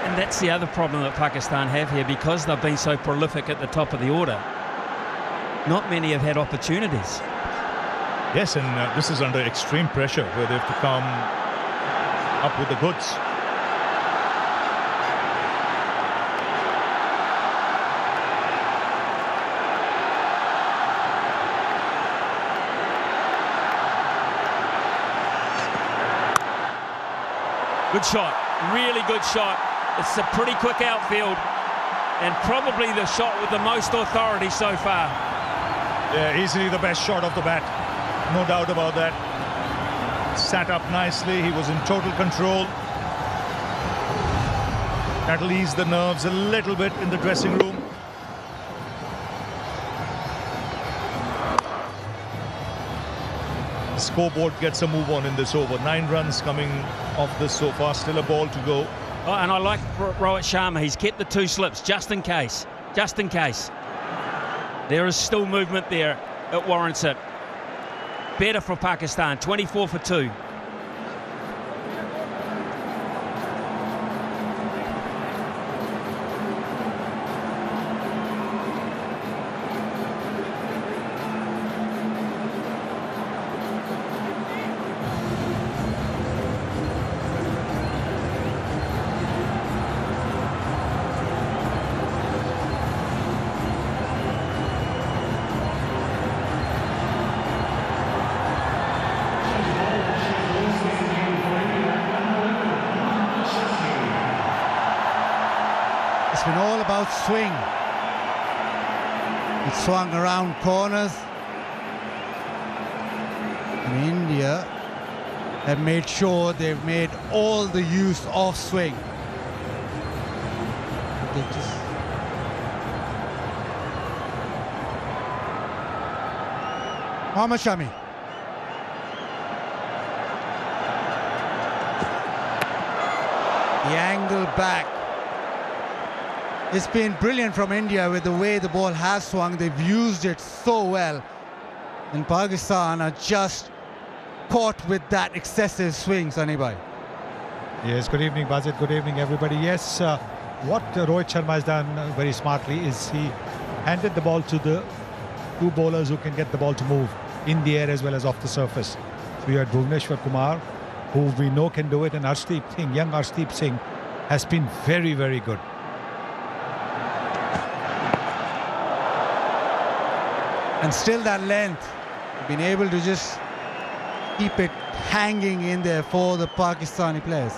And that's the other problem that Pakistan have here, because they've been so prolific at the top of the order. Not many have had opportunities. Yes, and this is under extreme pressure where they have to come up with the goods. Good shot, really good shot. It's a pretty quick outfield and probably the shot with the most authority so far. Yeah, easily the best shot of the bat. No doubt about that. Sat up nicely. He was in total control. That'll ease the nerves a little bit in the dressing room. The scoreboard gets a move on in this over. 9 runs coming off this so far. Still a ball to go. Oh, and I like Rohit Sharma. He's kept the 2 slips just in case. Just in case. There is still movement there. It warrants it. Better for Pakistan. 24 for 2. It's been all about swing. It swung around corners. And India have made sure they've made all the use of swing. They just Mohammad Shami. The angle back. It's been brilliant from India with the way the ball has swung. They've used it so well. And Pakistan are just caught with that excessive swing, Sunny Bhai. Yes, good evening, Bazit. Good evening, everybody. Yes, what Rohit Sharma has done very smartly is he handed the ball to the 2 bowlers who can get the ball to move in the air as well as off the surface. So you had Bhuvneshwar Kumar, who we know can do it, and Arshdeep Singh, young Arshdeep Singh, has been very, very good. And still that length, been able to just keep it hanging in there for the Pakistani players.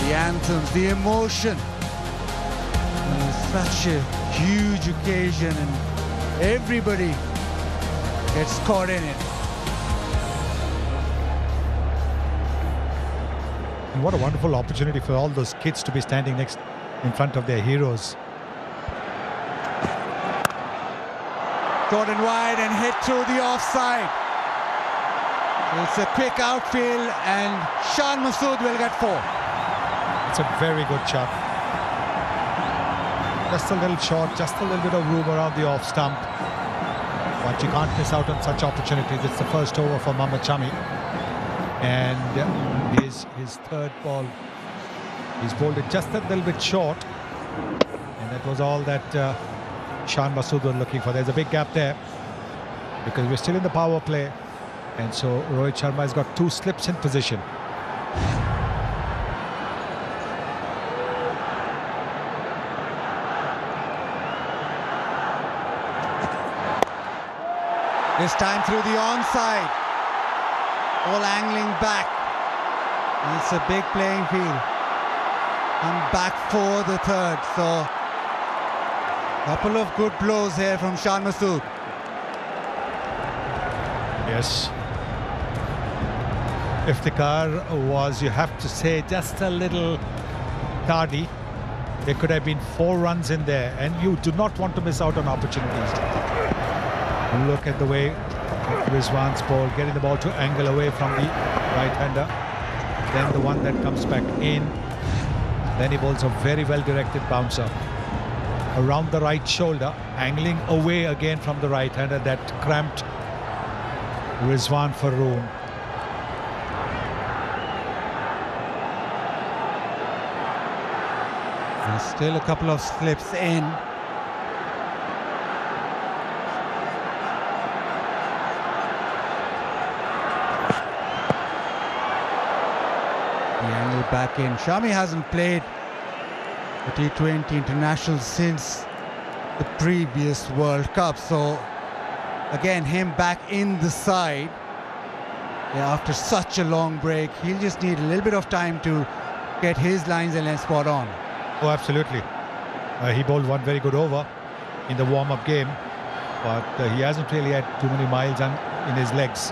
The anthems, the emotion. Such a huge occasion and everybody gets caught in it. And what a wonderful opportunity for all those kids to be standing next in front of their heroes. Jordan wide and hit through the offside. It's a quick outfield and Shan Masood will get 4. It's a very good shot. Just a little short, just a little bit of room around the off stump. But you can't miss out on such opportunities. It's the first over for Mohammad Shami. And his 3rd ball He's bowled it just a little bit short. And that was all that Shan Masood was looking for. There's a big gap there because we're still in the power play. And so Rohit Sharma has got 2 slips in position. This time through the onside. All angling back. And it's a big playing field. And back for the third. So, couple of good blows here from Shan Masood. Yes. Iftikhar was, you have to say, just a little tardy. There could have been 4 runs in there, and you do not want to miss out on opportunities. Look at the way Rizwan's ball, getting the ball to angle away from the right-hander. Then the one that comes back in. Then he bowls a very well-directed bouncer around the right shoulder, angling away again from the right-hander. That cramped Rizwan Faroon. There's still a couple of slips in. The angle back in. Shami hasn't played the T20 international since the previous World Cup. So again, him back in the side. Yeah, after such a long break, he'll just need a little bit of time to get his lines and length spot on. Oh, absolutely. He bowled one very good over in the warm-up game, but he hasn't really had too many miles in his legs.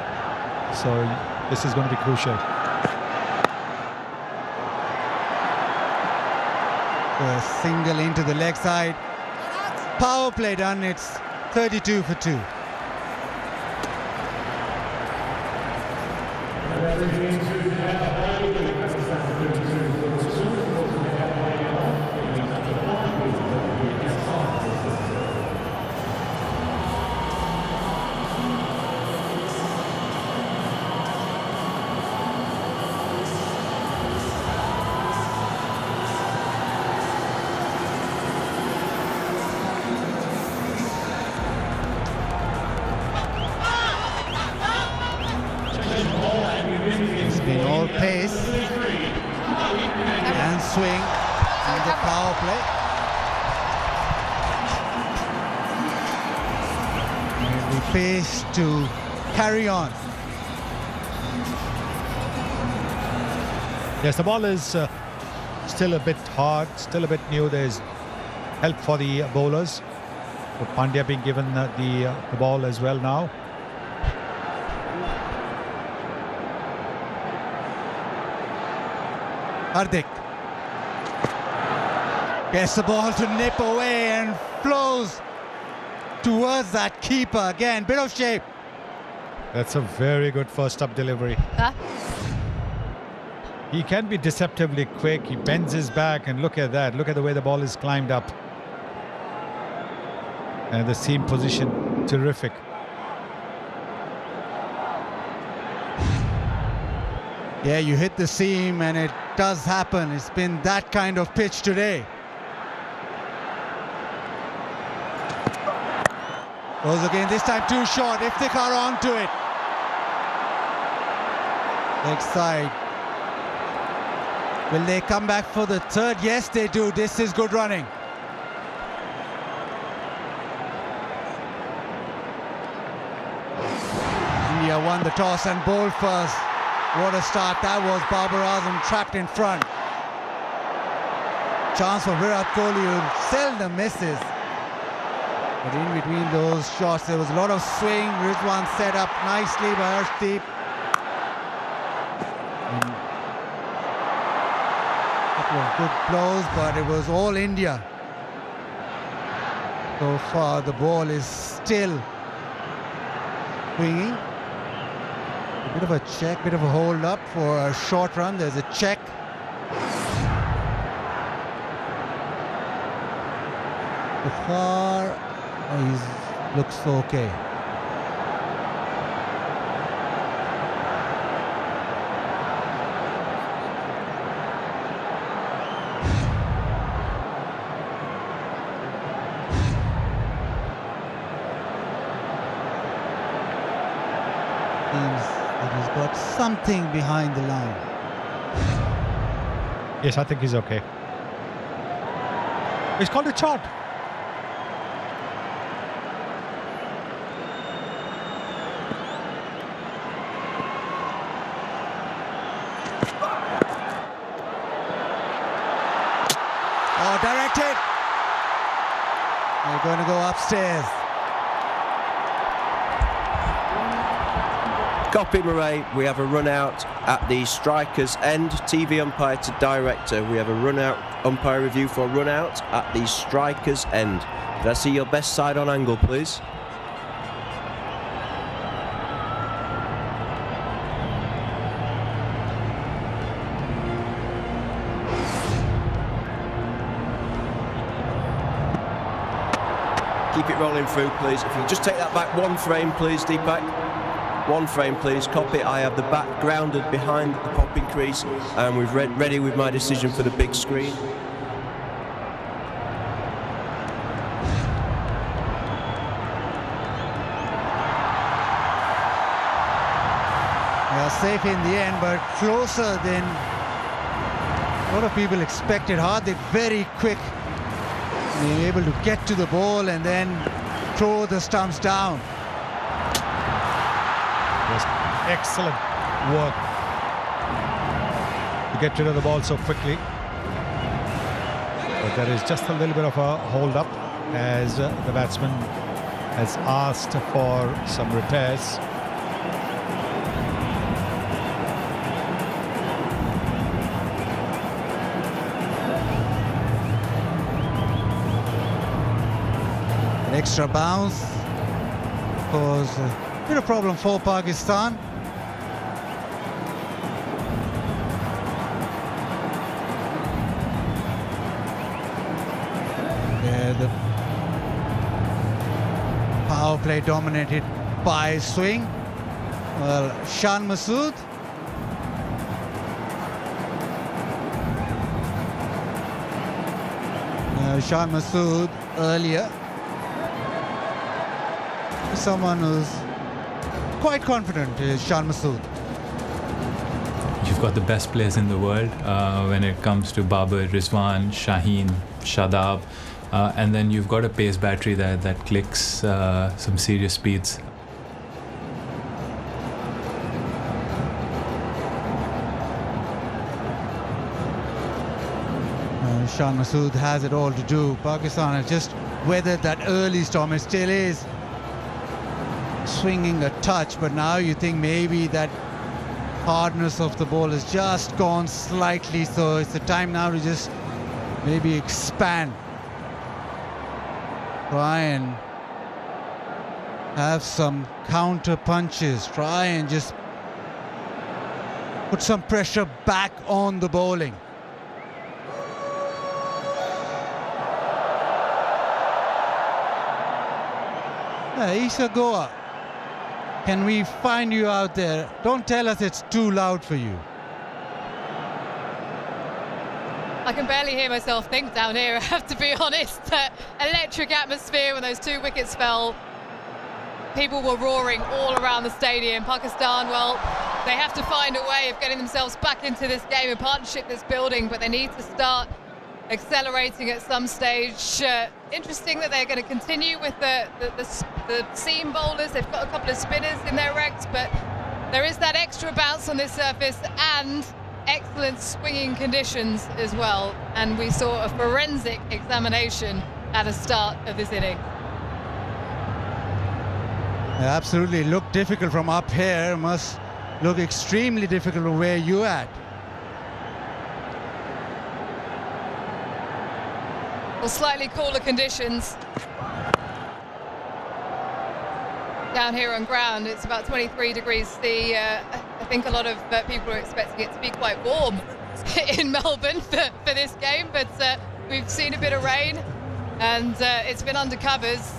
So this is going to be crucial. A single into the leg side. Power play done. It's 32 for 2. It's been all pace and swing and the power play. And the pace to carry on. Yes, the ball is still a bit hard, still a bit new. There's help for the bowlers. So Pandya being given the ball as well now. Hardik gets the ball to nip away and flows towards that keeper. Again, bit of shape. That's a very good first up delivery. He can be deceptively quick. He bends his back, and look at that. Look at the way the ball is climbed up. And the seam position, terrific. Yeah, you hit the seam and it does happen. It's been that kind of pitch today. Goes again, this time too short. Iftikhar onto it. Leg side. Will they come back for the third? Yes, they do. This is good running. India won the toss and bowled first. What a start that was. Babar Azam trapped in front. Chance for Virat Kohli, who seldom misses. But in between those shots, there was a lot of swing. Rizwan set up nicely by Arshdeep. A couple of good blows, but it was all India. So far, the ball is still swinging. A bit of a check, bit of a hold up for a short run. There's a check. So far, he looks okay. Seems that he's got something behind the line. Yes, I think he's okay. He's called a shot. Oh, directed. They're going to go upstairs. Copy, Murray. We have a run out at the striker's end. TV umpire to director. We have a run out umpire review for run out at the striker's end. Can I see your best side on angle, please? Keep it rolling through, please. If you can just take that back one frame, please, Deepak. One frame, please. Copy. I have the bat grounded behind the popping crease, and we've ready with my decision for the big screen. They are safe in the end, but closer than a lot of people expected. Hardik very quick, being able to get to the ball and then throw the stumps down. Yes, excellent work to get rid of the ball so quickly. But there is just a little bit of a hold up as the batsman has asked for some repairs. An extra bounce caused a bit of problem for Pakistan. The power play dominated by swing. Well, Shan Masood. Shan Masood earlier. Someone who's quite confident is Shan Masood. You've got the best players in the world when it comes to Babar, Rizwan, Shaheen, Shadab, and then you've got a pace battery that clicks some serious speeds. Shan Masood has it all to do. Pakistan has just weathered that early storm. It still is swinging a touch, but now you think maybe that hardness of the ball has just gone slightly, so it's the time now to just maybe expand, try and have some counter punches, try and just put some pressure back on the bowling. Isa Goa, can we find you out there? Don't tell us it's too loud for you. I can barely hear myself think down here, I have to be honest. Electric atmosphere when those two wickets fell. People were roaring all around the stadium. Pakistan, well, they have to find a way of getting themselves back into this game, a partnership that's building, but they need to start accelerating at some stage. Interesting that they're going to continue with the seam bowlers. They've got a couple of spinners in their ranks, but there is that extra bounce on this surface and excellent swinging conditions as well. And we saw a forensic examination at the start of this inning. It absolutely looked difficult from up here. Must look extremely difficult from where you're at. Well, slightly cooler conditions down here on ground. It's about 23 degrees C. I think a lot of people are expecting it to be quite warm in Melbourne for this game, but we've seen a bit of rain and it's been under covers.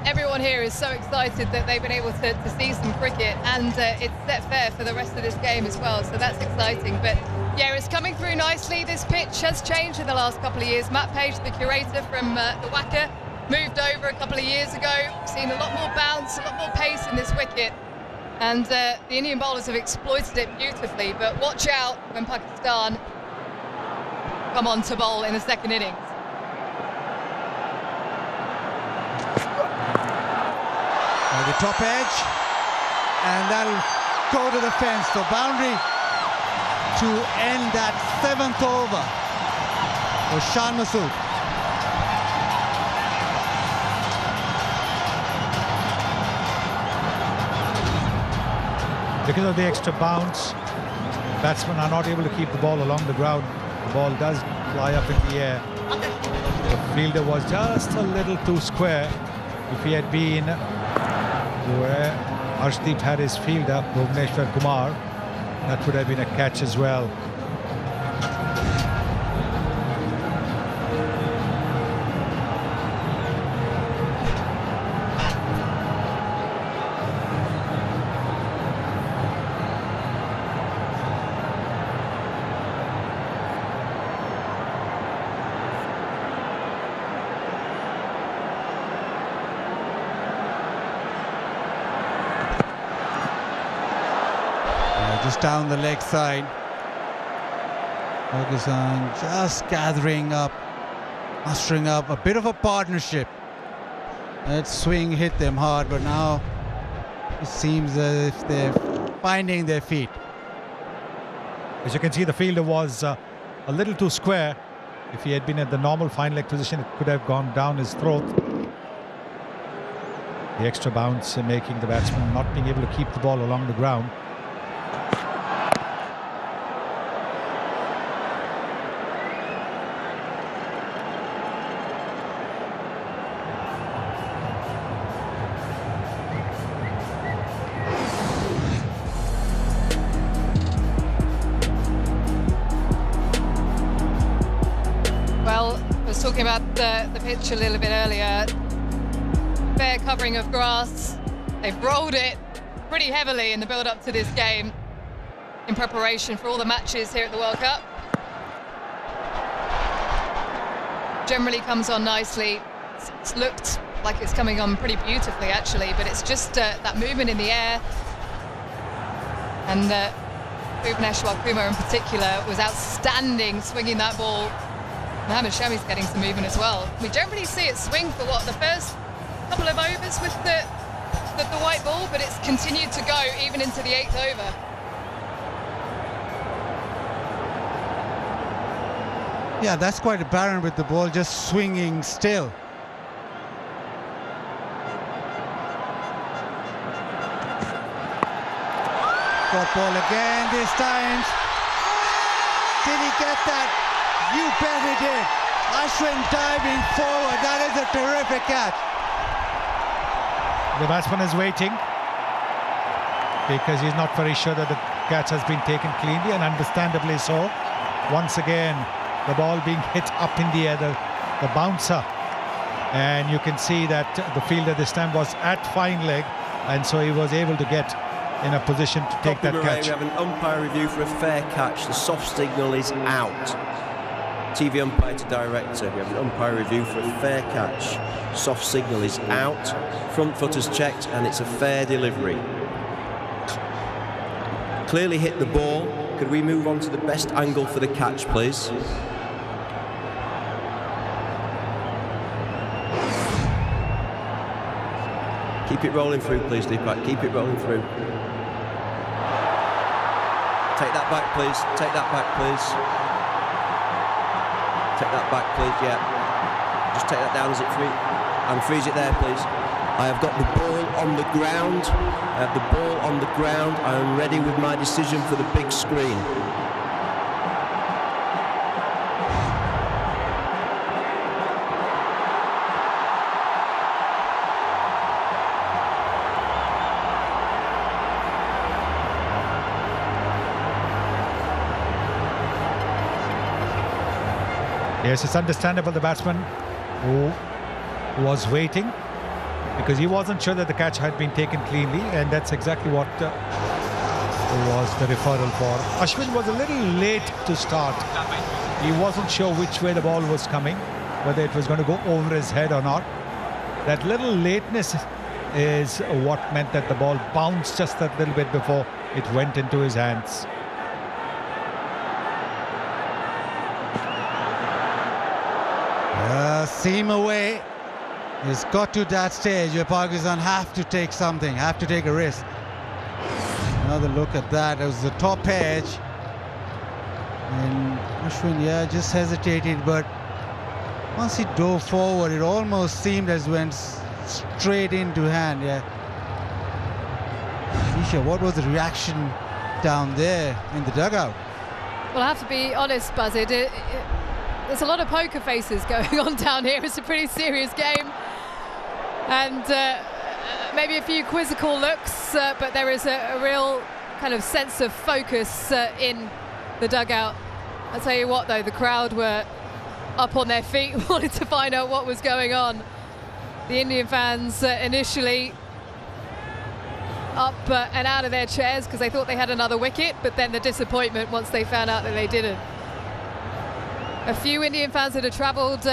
Everyone here is so excited that they've been able to see some cricket, and it's set fair for the rest of this game as well, so that's exciting. But yeah, it's coming through nicely. This pitch has changed in the last couple of years. Matt Page, the curator from the Wacker, moved over a couple of years ago. We've seen a lot more bounce, a lot more pace in this wicket, And the Indian bowlers have exploited it beautifully, but watch out when Pakistan come on to bowl in the second innings. The top edge, and that'll go to the fence. So boundary to end that 7th over for Shan Masood. Because of the extra bounce, batsmen are not able to keep the ball along the ground. The ball does fly up in the air. The fielder was just a little too square. If he had been where Arshdeep had his fielder, Bhuvneshwar Kumar, that would have been a catch as well. Just down the leg side. Pakistan just gathering up, mustering up a bit of a partnership. That swing hit them hard, but now it seems as if they're finding their feet. As you can see, the fielder was a little too square. If he had been at the normal fine leg position, it could have gone down his throat. The extra bounce making the batsman not being able to keep the ball along the ground. Talking about the pitch a little bit earlier, fair covering of grass. They've rolled it pretty heavily in the build-up to this game in preparation for all the matches here at the World Cup. Generally comes on nicely. It's looked like it's coming on pretty beautifully actually, but it's just that movement in the air. And Bhuvneshwar Kumar in particular was outstanding swinging that ball. Mohammad Shami's getting some movement as well. We generally see it swing for the first couple of overs with the white ball, but it's continued to go even into the 8th over. Yeah, that's quite apparent with the ball just swinging still. Got ball again this time. Did he get that? You bet he did. Ashwin diving forward. That is a terrific catch. The batsman is waiting because he's not very sure that the catch has been taken cleanly, and understandably so. Once again, the ball being hit up in the air, the bouncer. And you can see that the fielder this time was at fine leg, and so he was able to get in a position to take that catch. We have an umpire review for a fair catch. The soft signal is out. TV umpire to director. We have an umpire review for a fair catch. Soft signal is out. Front foot is checked, and it's a fair delivery. Clearly hit the ball. Could we move on to the best angle for the catch, please? Keep it rolling through, please, Deepak. Keep it rolling through. Take that back, please. Take that back, please. Take that back, please, yeah. Just take that down as it free. And freeze it there, please. I have got the ball on the ground. I have the ball on the ground. I am ready with my decision for the big screen. Yes, it's understandable the batsman who was waiting because he wasn't sure that the catch had been taken cleanly, and that's exactly what was the referral for. Ashwin was a little late to start. He wasn't sure which way the ball was coming, whether it was going to go over his head or not. That little lateness is what meant that the ball bounced just a little bit before it went into his hands. Seam away. It's got to that stage where Pakistan have to take something, have to take a risk. Another look at that. It was the top edge. And Ashwin, yeah, just hesitated, but once he dove forward, it almost seemed as went straight into hand. Yeah. Isha, what was the reaction down there in the dugout? Well, I have to be honest, Buzzard. There's a lot of poker faces going on down here. It's a pretty serious game. And maybe a few quizzical looks, but there is a real kind of sense of focus in the dugout. I'll tell you what, though, the crowd were up on their feet, wanted to find out what was going on. The Indian fans initially up and out of their chairs because they thought they had another wicket, but then the disappointment once they found out that they didn't. A few Indian fans that had travelled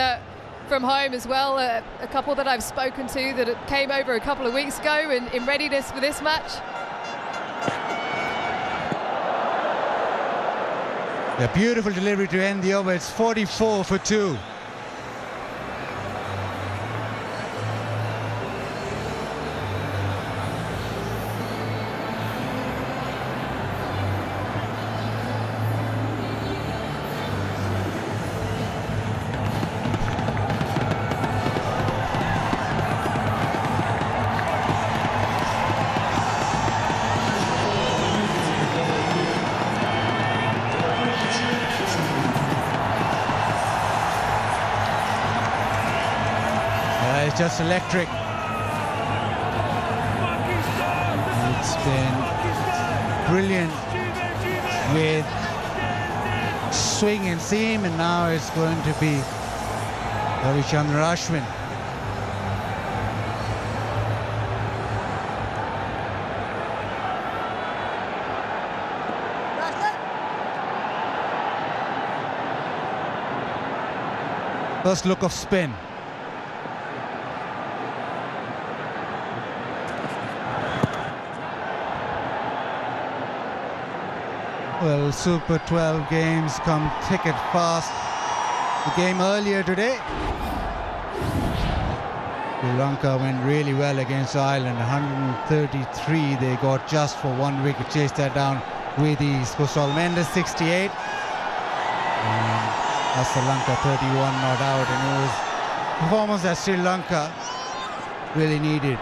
from home as well, a couple that I've spoken to that came over a couple of weeks ago in readiness for this match. A beautiful delivery to end the over. It's 44 for 2. It's just electric. It's been brilliant with swing and seam, and now it's going to be Ravichandran Ashwin. First look of spin. Well, Super 12 games come thick and fast. The game earlier today, Sri Lanka went really well against Ireland. 133 they got just for 1 wicket. Chased that down with ease. Kusal Mendes 68. And Sri Lanka 31 not out. And it was a performance that Sri Lanka really needed.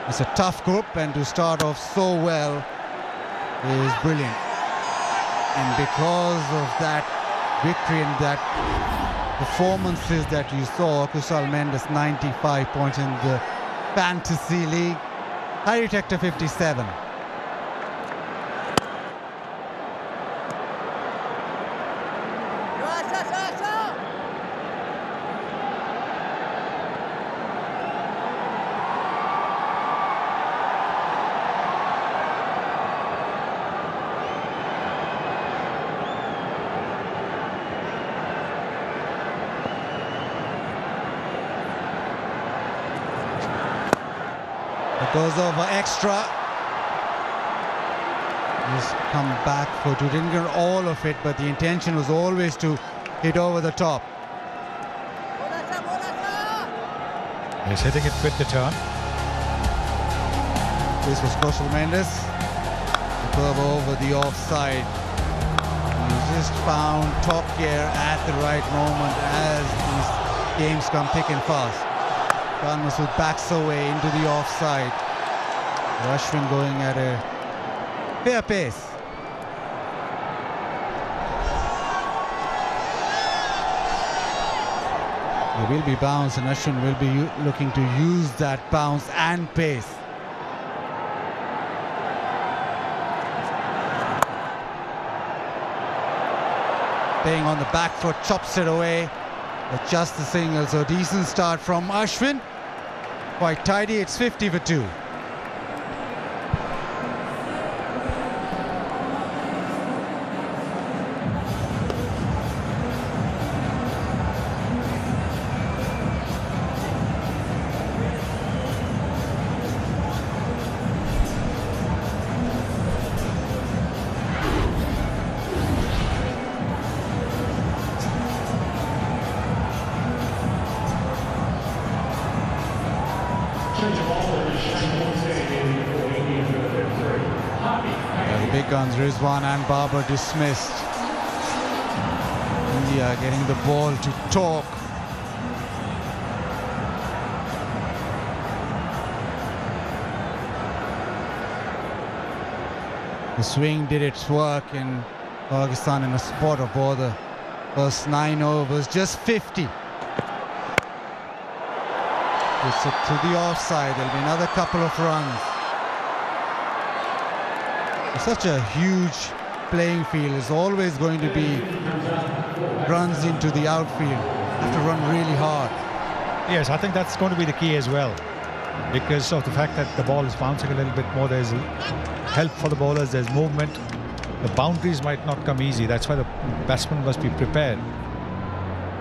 It's a tough group, and to start off so well is brilliant. And because of that victory and that performances that you saw, Kusal Mendes 95 points in the Fantasy League, Harry Tector 57. Goes over extra. Just come back for two. Didn't get all of it, but the intention was always to hit over the top. He's hitting it with the turn. This was Kusal Mendes. The curve over the offside. He just found top gear at the right moment as these games come thick and fast. Khan Masood backs away into the offside. Ashwin going at a fair pace. There will be bounce, and Ashwin will be looking to use that bounce and pace. Playing on the back foot, chops it away. But just the single, so decent start from Ashwin. Quite tidy, it's 50 for 2. The big guns, Rizwan and Babar, dismissed. India getting the ball to talk. The swing did its work in Pakistan in a spot of bother. First 9 overs, just 50. It's to the offside. There'll be another couple of runs. It's such a huge playing field. There's always going to be runs into the outfield. You have to run really hard. Yes, I think that's going to be the key as well, because of the fact that the ball is bouncing a little bit more. There's help for the bowlers, there's movement. The boundaries might not come easy. That's why the batsman must be prepared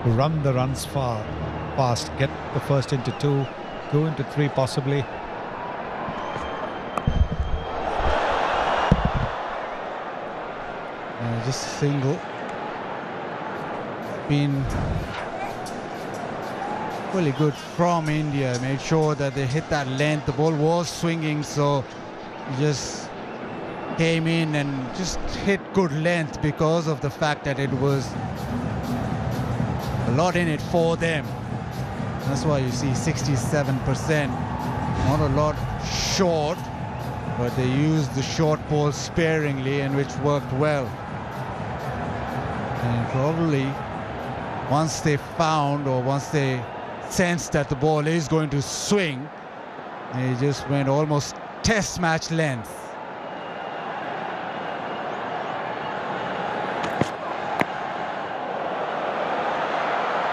to run the runs fast, get the first into 2, 2 into 3 possibly. Just single. Been really good from India. Made sure that they hit that length. The ball was swinging, so he just came in and just hit good length because of the fact that it was a lot in it for them. That's why you see 67%. Not a lot short, but they used the short ball sparingly, and which worked well. And probably once they found, or once they sensed that the ball is going to swing, they just went almost test match length.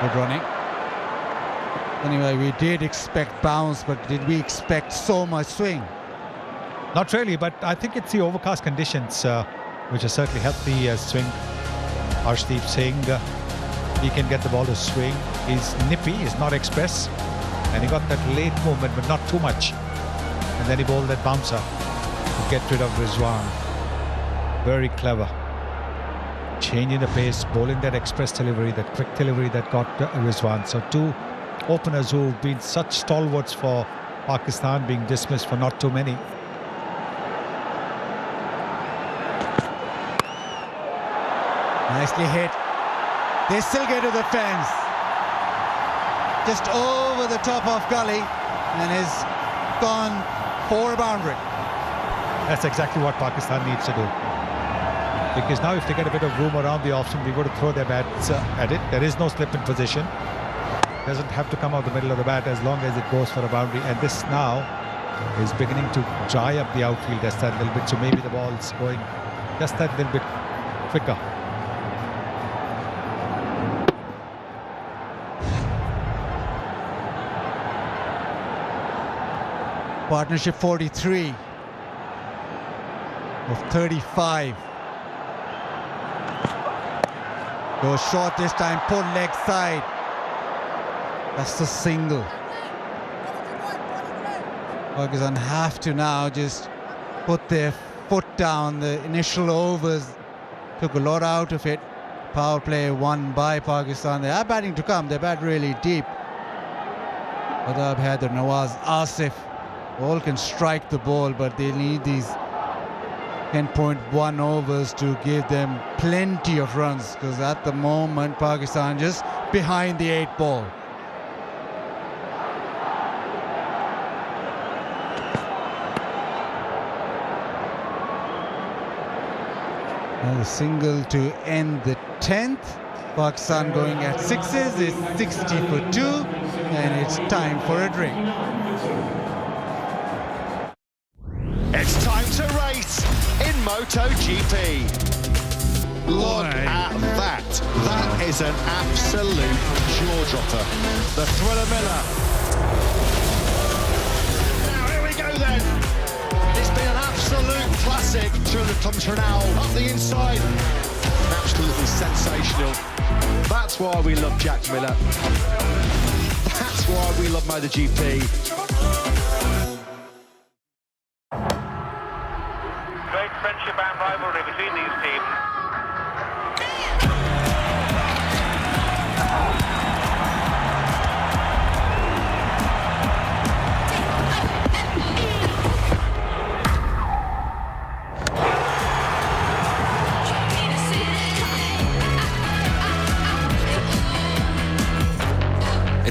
Good running. Anyway, we did expect bounce, but did we expect so much swing? Not really, but I think it's the overcast conditions which has certainly helped the swing. Arshdeep Singh, he can get the ball to swing. He's nippy, he's not express, and he got that late movement, but not too much. And then he bowled that bouncer to get rid of Rizwan. Very clever. Changing the pace, bowling that express delivery, that quick delivery that got Rizwan. So 2 openers who've been such stalwarts for Pakistan being dismissed for not too many. Nicely hit. They still get to the fence. Just over the top of gully, and is gone for a boundary. That's exactly what Pakistan needs to do. Because now if they get a bit of room around the option, they've got to throw their bats at it. There is no slip in position. Doesn't have to come out the middle of the bat as long as it goes for a boundary. And this now is beginning to dry up the outfield just that little bit. So maybe the ball's going just that little bit quicker. Partnership 43 of 35. Goes short this time, pull leg side. That's the single. Pakistan have to now just put their foot down. The initial overs took a lot out of it. Power play won by Pakistan. They are batting to come. They bat really deep. Adab Haider, Nawaz, Asif, all can strike the ball, but they need these 10.1 overs to give them plenty of runs, because at the moment Pakistan just behind the 8 ball. Another single to end the 10th. Pakistan going at 6s. It's 60 for 2, and it's time for a drink. It's time to race in MotoGP. Look at that. That is an absolute jaw-dropper. The Thriller Miller. Now, here we go then. It's been an absolute classic. 200 kilometres an hour up the inside. Absolutely sensational. That's why we love Jack Miller. That's why we love MotoGP. Great friendship and rivalry between these teams.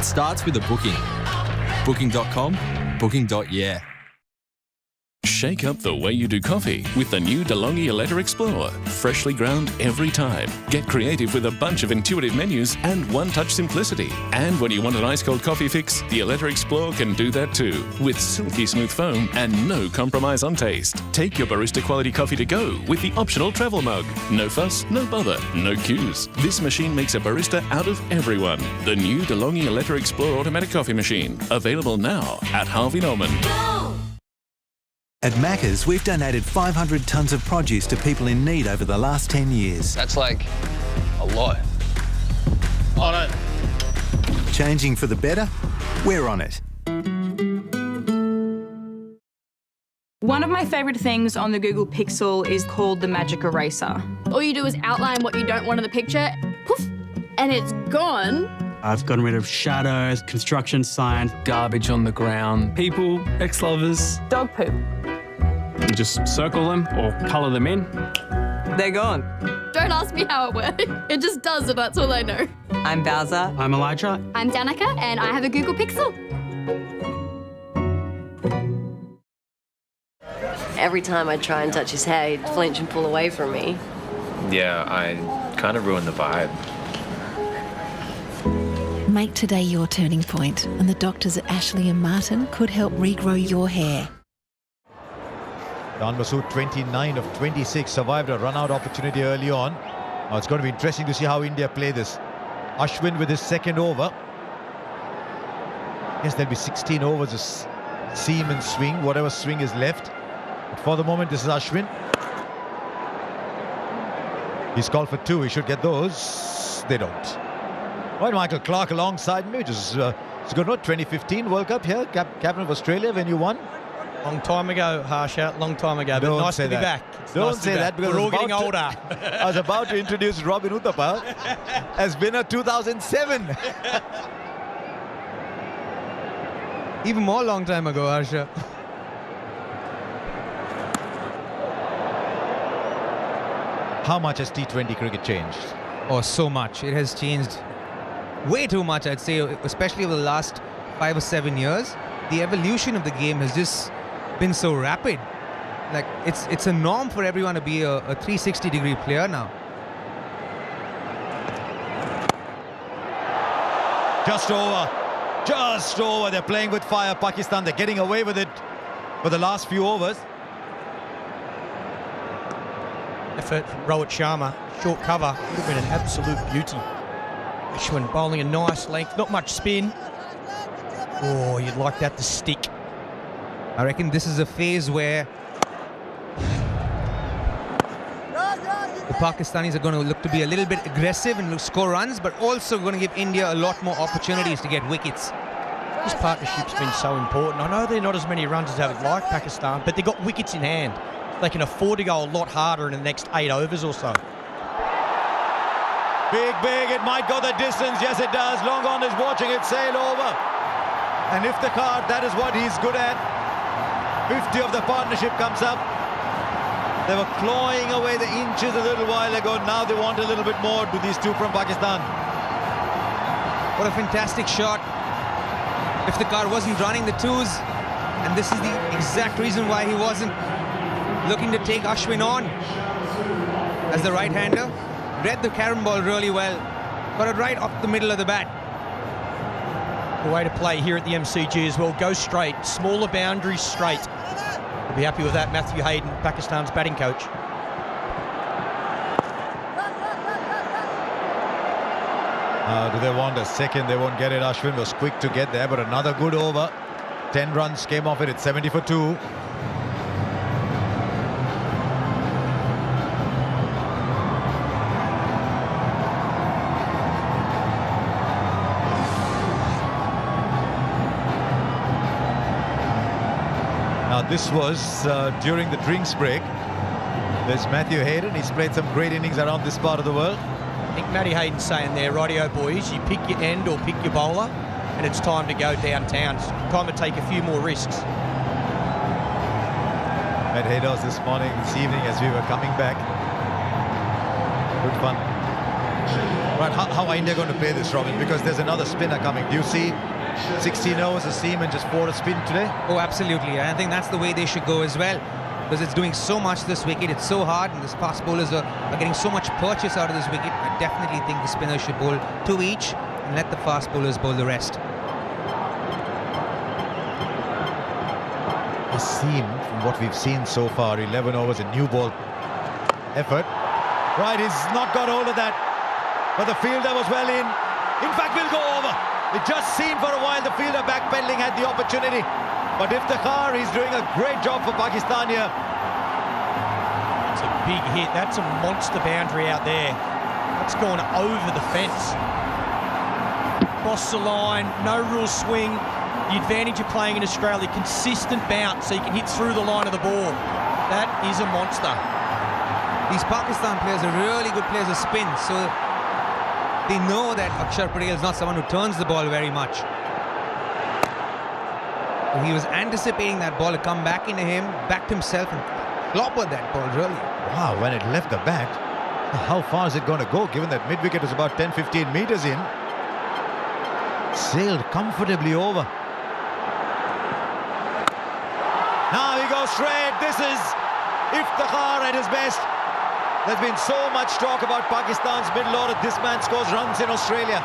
starts with a booking. Booking.com, booking.yeah. Shake up the way you do coffee with the new DeLonghi Eletta Explorer. Freshly ground every time. Get creative with a bunch of intuitive menus and one-touch simplicity. And when you want an ice-cold coffee fix, the Eletta Explorer can do that too, with silky smooth foam and no compromise on taste. Take your barista quality coffee to go with the optional travel mug. No fuss, no bother, no queues. This machine makes a barista out of everyone. The new DeLonghi Eletta Explorer automatic coffee machine. Available now at Harvey Norman. At Macca's, we've donated 500 tonnes of produce to people in need over the last 10 years. That's like a lot. On it. Changing for the better? We're on it. One of my favourite things on the Google Pixel is called the Magic Eraser. All you do is outline what you don't want in the picture, poof, and it's gone. I've gotten rid of shadows, construction signs, garbage on the ground, people, ex-lovers. Dog poop. You just circle them or colour them in. They're gone. Don't ask me how it works. It just does, and that's all I know. I'm Bowser. I'm Elijah. I'm Danica, and I have a Google Pixel. Every time I try and touch his hair, he'd flinch and pull away from me. Yeah, I kind of ruined the vibe. Make today your turning point, and the doctors at Ashley and Martin could help regrow your hair. Don Masood, 29 of 26, survived a run-out opportunity early on. Now it's going to be interesting to see how India play this. Ashwin with his second over. Yes, there'll be 16 overs of seam and swing, whatever swing is left. But for the moment, this is Ashwin. He's called for 2. He should get those. They don't. Right, Michael Clark alongside me. It's good, not 2015 World Cup here, captain of Australia when you won. Long time ago, Harsha, long time ago, but Don't nice say to be that. back. It's Don't nice say that because we're all getting about older. I was about to introduce Robin Uthappa as winner 2007. Even more long time ago, Harsha. How much has T20 cricket changed? Oh, so much. It has changed way too much, I'd say, especially over the last 5 or 7 years. The evolution of the game has just been so rapid. Like, it's a norm for everyone to be a 360-degree player now. Just over. Just over. They're playing with fire, Pakistan. They're getting away with it for the last few overs. Effort from Rohit Sharma. Short cover. Would have been an absolute beauty. Ashwin bowling a nice length. Not much spin. Oh, you'd like that to stick. I reckon this is a phase where the Pakistanis are going to look to be a little bit aggressive and score runs, but also going to give India a lot more opportunities to get wickets. This partnership's been so important. I know they're not as many runs as they would like, Pakistan, but they've got wickets in hand. They can afford to go a lot harder in the next 8 overs or so. Big, it might go the distance. Yes, it does. Long on is watching it sail over. And if the card, that is what he's good at. 50 of the partnership comes up. They were clawing away the inches a little while ago. Now they want a little bit more to these two from Pakistan. What a fantastic shot. If the card wasn't running the 2s, and this is the exact reason why he wasn't looking to take Ashwin on as the right-hander. Read the carom ball really well. Got it right up the middle of the bat. The way to play here at the MCG as well. Go straight, smaller boundaries straight. We'll be happy with that, Matthew Hayden, Pakistan's batting coach. Do they want a second? They won't get it. Ashwin was quick to get there, but another good over. 10 runs came off it. It's 70 for 2. Now this was during the drinks break. There's Matthew Hayden. He's played some great innings around this part of the world. I think Matty Hayden's saying there, rightio boys, you pick your end or pick your bowler, and it's time to go downtown. It's time to take a few more risks. Met Haydos this morning, this evening as we were coming back. Good fun. Right, how are India going to play this, Robin? Because there's another spinner coming. Do you see 16 overs a seam and just 4 a spin today? Oh, absolutely. I think that's the way they should go as well. Because it's doing so much this wicket. It's so hard, and the fast bowlers are getting so much purchase out of this wicket. I definitely think the spinners should bowl 2 each and let the fast bowlers bowl the rest. A seam, from what we've seen so far, 11 overs, a new ball effort. Right, he's not got hold of that, but the fielder was well in. In fact, will go over. It just seemed for a while the fielder backpedaling had the opportunity. But Iftikhar, he's doing a great job for Pakistan here. It's a big hit. That's a monster boundary out there. That's gone over the fence. Cross the line, no real swing. The advantage of playing in Australia, consistent bounce so you can hit through the line of the ball. That is a monster. These Pakistan players are really good players of spin, so they know that Akshar Patel is not someone who turns the ball very much. So he was anticipating that ball to come back into him, backed himself and clobbered that ball really. Wow, when it left the bat, how far is it going to go, given that mid-wicket was about 10-15 metres in? Sailed comfortably over. Now he goes straight. This is Iftikhar at his best. There's been so much talk about Pakistan's middle order. This man scores runs in Australia.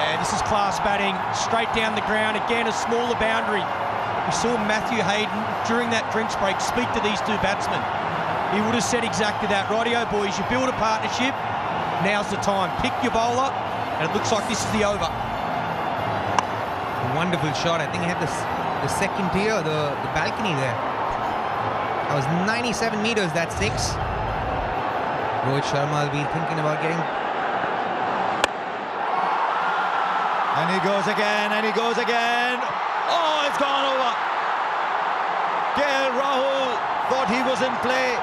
Yeah, this is class batting, straight down the ground. Again, a smaller boundary. We saw Matthew Hayden during that drinks break speak to these two batsmen. He would have said exactly that. Rightio, boys, you build a partnership. Now's the time. Pick your bowler, and it looks like this is the over. Wonderful shot. I think he had the second tier, the balcony there. That was 97 metres, that's 6. Rohit Sharma will be thinking about getting... And he goes again, and he goes again. Oh, it's gone over. KL Rahul thought he was in play.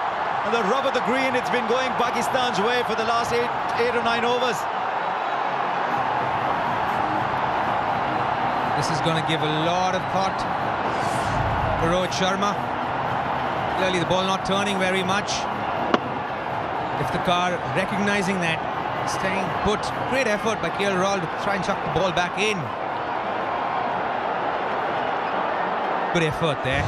And the rub of the green, it's been going Pakistan's way for the last 8 or 9 overs. This is going to give a lot of thought for Rohit Sharma. Clearly the ball not turning very much. Iftikhar recognizing that, staying put. Great effort by KL Rahul to try and chuck the ball back in. Good effort there.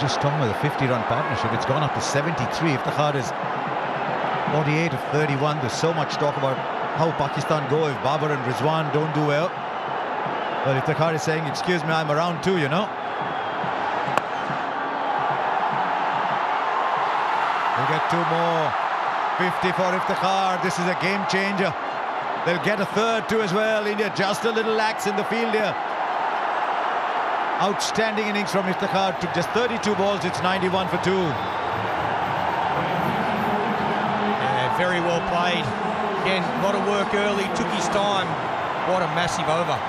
Just talking about the 50-run partnership, it's gone up to 73. Iftikhar is 48 of 31. There's so much talk about how Pakistan go if Babar and Rizwan don't do well. Well, Iftikhar is saying, excuse me, I'm around too, you know. We get 2 more. 50 for Iftikhar. This is a game changer. They'll get a third too as well. India just a little lax in the field here. Outstanding innings from Iftikhar. Took just 32 balls. It's 91 for 2. Yeah, very well played. Again, a lot of work early. Took his time. What a massive over.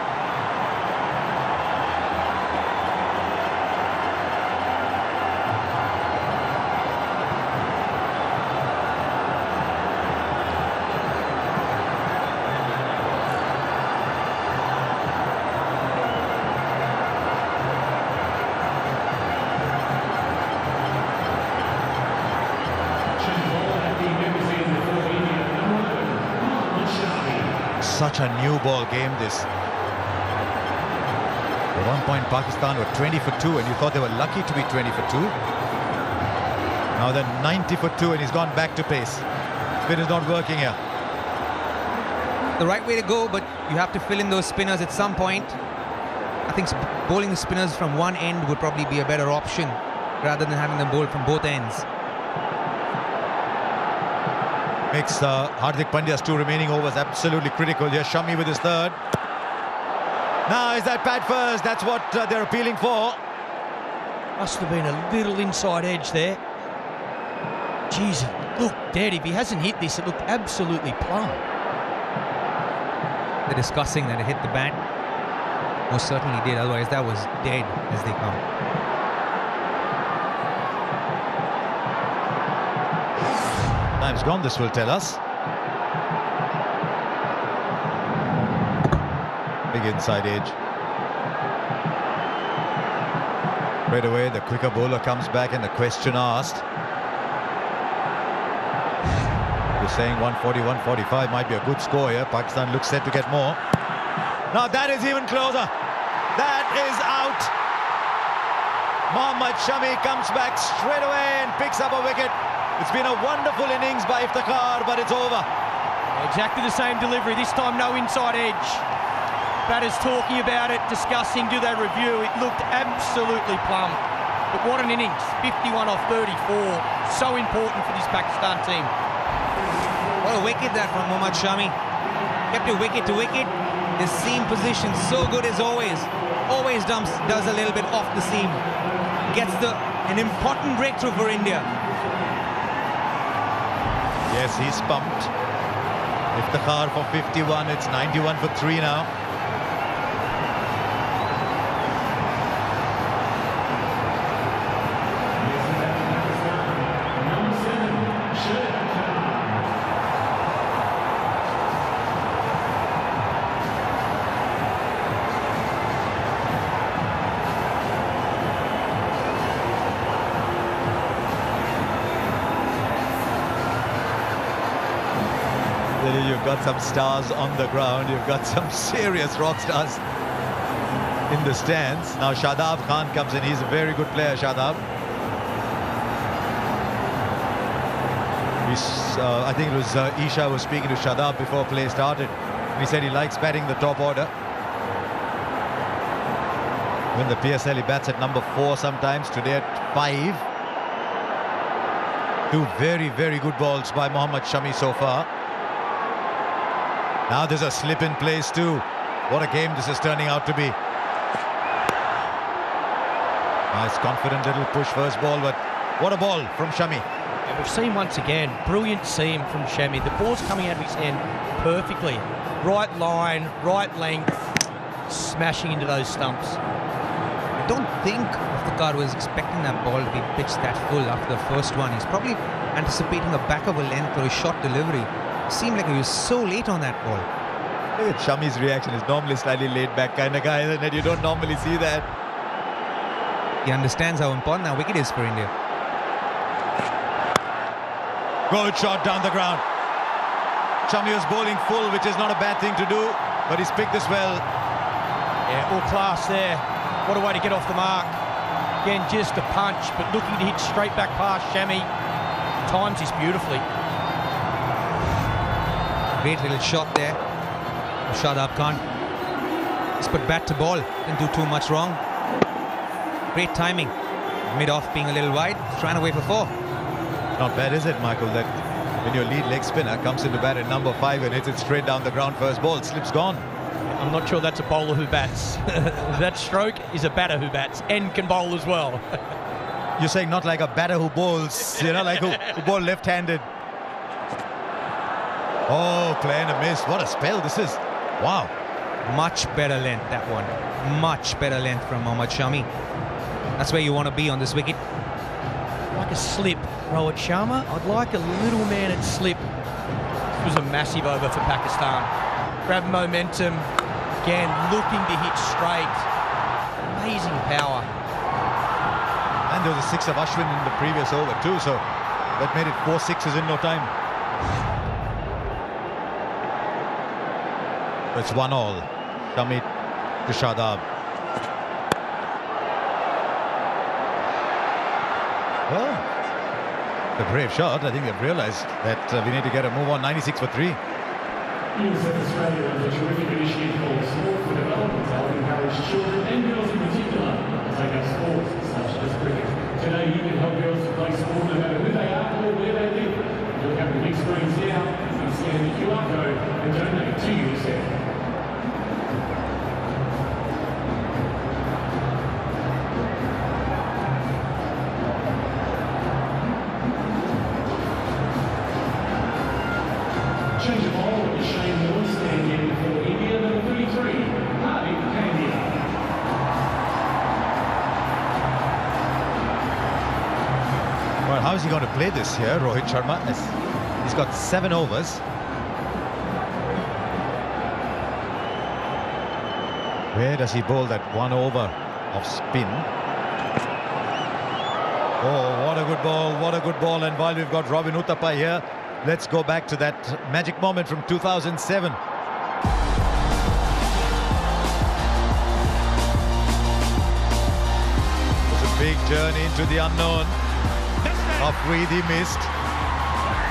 Such a new ball game this. At one point Pakistan were 20 for 2 and you thought they were lucky to be 20 for 2. Now they're 90 for 2 and he's gone back to pace. Spin is not working here. The right way to go, but you have to fill in those spinners at some point. I think bowling the spinners from one end would probably be a better option rather than having them bowl from both ends. Makes Hardik Pandya's 2 remaining overs absolutely critical. Here's Shami with his third. Now is that pad first? That's what they're appealing for. Must have been a little inside edge there. Jeez, it looked dead. If he hasn't hit this, it looked absolutely plumb. They're discussing that it hit the bat. Most certainly did, otherwise that was dead as they come. Time's gone, this will tell us. Big inside edge. Right away, the quicker bowler comes back and the question asked. You're saying 140, 145 might be a good score here. Pakistan looks set to get more. Now that is even closer. That is out. Mohammad Shami comes back straight away and picks up a wicket. It's been a wonderful innings by Iftikhar, but it's over. Exactly the same delivery, this time no inside edge. Batters talking about it, discussing, do they review? It looked absolutely plumb. But what an innings, 51 off 34. So important for this Pakistan team. What a wicket that from Mohammad Shami. Kept it wicket to wicket. His seam position so good as always. Always does a little bit off the seam. Gets an important breakthrough for India. Yes, he's pumped. Iftikhar for 51, it's 91 for 3 now. You've got some stars on the ground. You've got some serious rock stars in the stands. Now Shadab Khan comes in. He's a very good player, Shadab. I think it was Isha was speaking to Shadab before play started. He said he likes batting the top order. When the PSL, he bats at number 4 sometimes. Today at 5. 2 very, very good balls by Mohammad Shami so far. Now there's a slip in place too. What a game this is turning out to be. Nice confident little push first ball, but what a ball from Shami. And we've seen once again, brilliant seam from Shami. The ball's coming out of his hand perfectly. Right line, right length, smashing into those stumps. I don't think Iftikhar was expecting that ball to be pitched that full after the first one. He's probably anticipating a back of a length or a short delivery. Seemed like he was so late on that ball. Look at Shami's reaction. He's normally slightly laid back kind of guy, isn't it? You don't normally see that. He understands how important that wicket is for India. Good shot down the ground. Shami was bowling full, which is not a bad thing to do, but he's picked this well. Yeah, all class there. What a way to get off the mark. Again, just a punch, but looking to hit straight back past Shami. Times this beautifully. Great little shot there. Shadab Khan. Just put bat to ball. Didn't do too much wrong. Great timing. Mid-off being a little wide. Trying to wait for 4. Not bad, is it, Michael, that when your lead leg spinner comes into bat at number 5 and hits it straight down the ground first ball, slip's gone. I'm not sure that's a bowler who bats. That stroke is a batter who bats and can bowl as well. You're saying not like a batter who bowls, you know, like who bowl left-handed. Oh, playing a miss. What a spell this is. Wow. Much better length, that one. Much better length from Mohammad Shami. That's where you want to be on this wicket. Like a slip, Rohit Sharma. I'd like a little man at slip. It was a massive over for Pakistan. Grab momentum. Again, looking to hit straight. Amazing power. And there was a 6 of Ashwin in the previous over too, so that made it 4 6s in no time. It's 1-all. Shami to Shadab. Well, a brave shot. I think they've realised that we need to get a move on. 96 for 3. Australia runs a terrific initiative called Sport for Development to help encourage children and girls in particular to take up sports such as cricket. Today you can help girls to play sport no matter who they are or where they live. Look up the big screens now and scan the QR code and donate to UNICEF. Change of ball with the Shane Warne stand in for India, number 33, Hardik Pandya. Well, how is he going to play this here, Rohit Sharma? He's got 7 overs. Where does he bowl that 1 over of spin? Oh, what a good ball, what a good ball. And while we've got Robin Uthappa here, Let's go back to that magic moment from 2007. It was a big journey into the unknown. Afridi missed.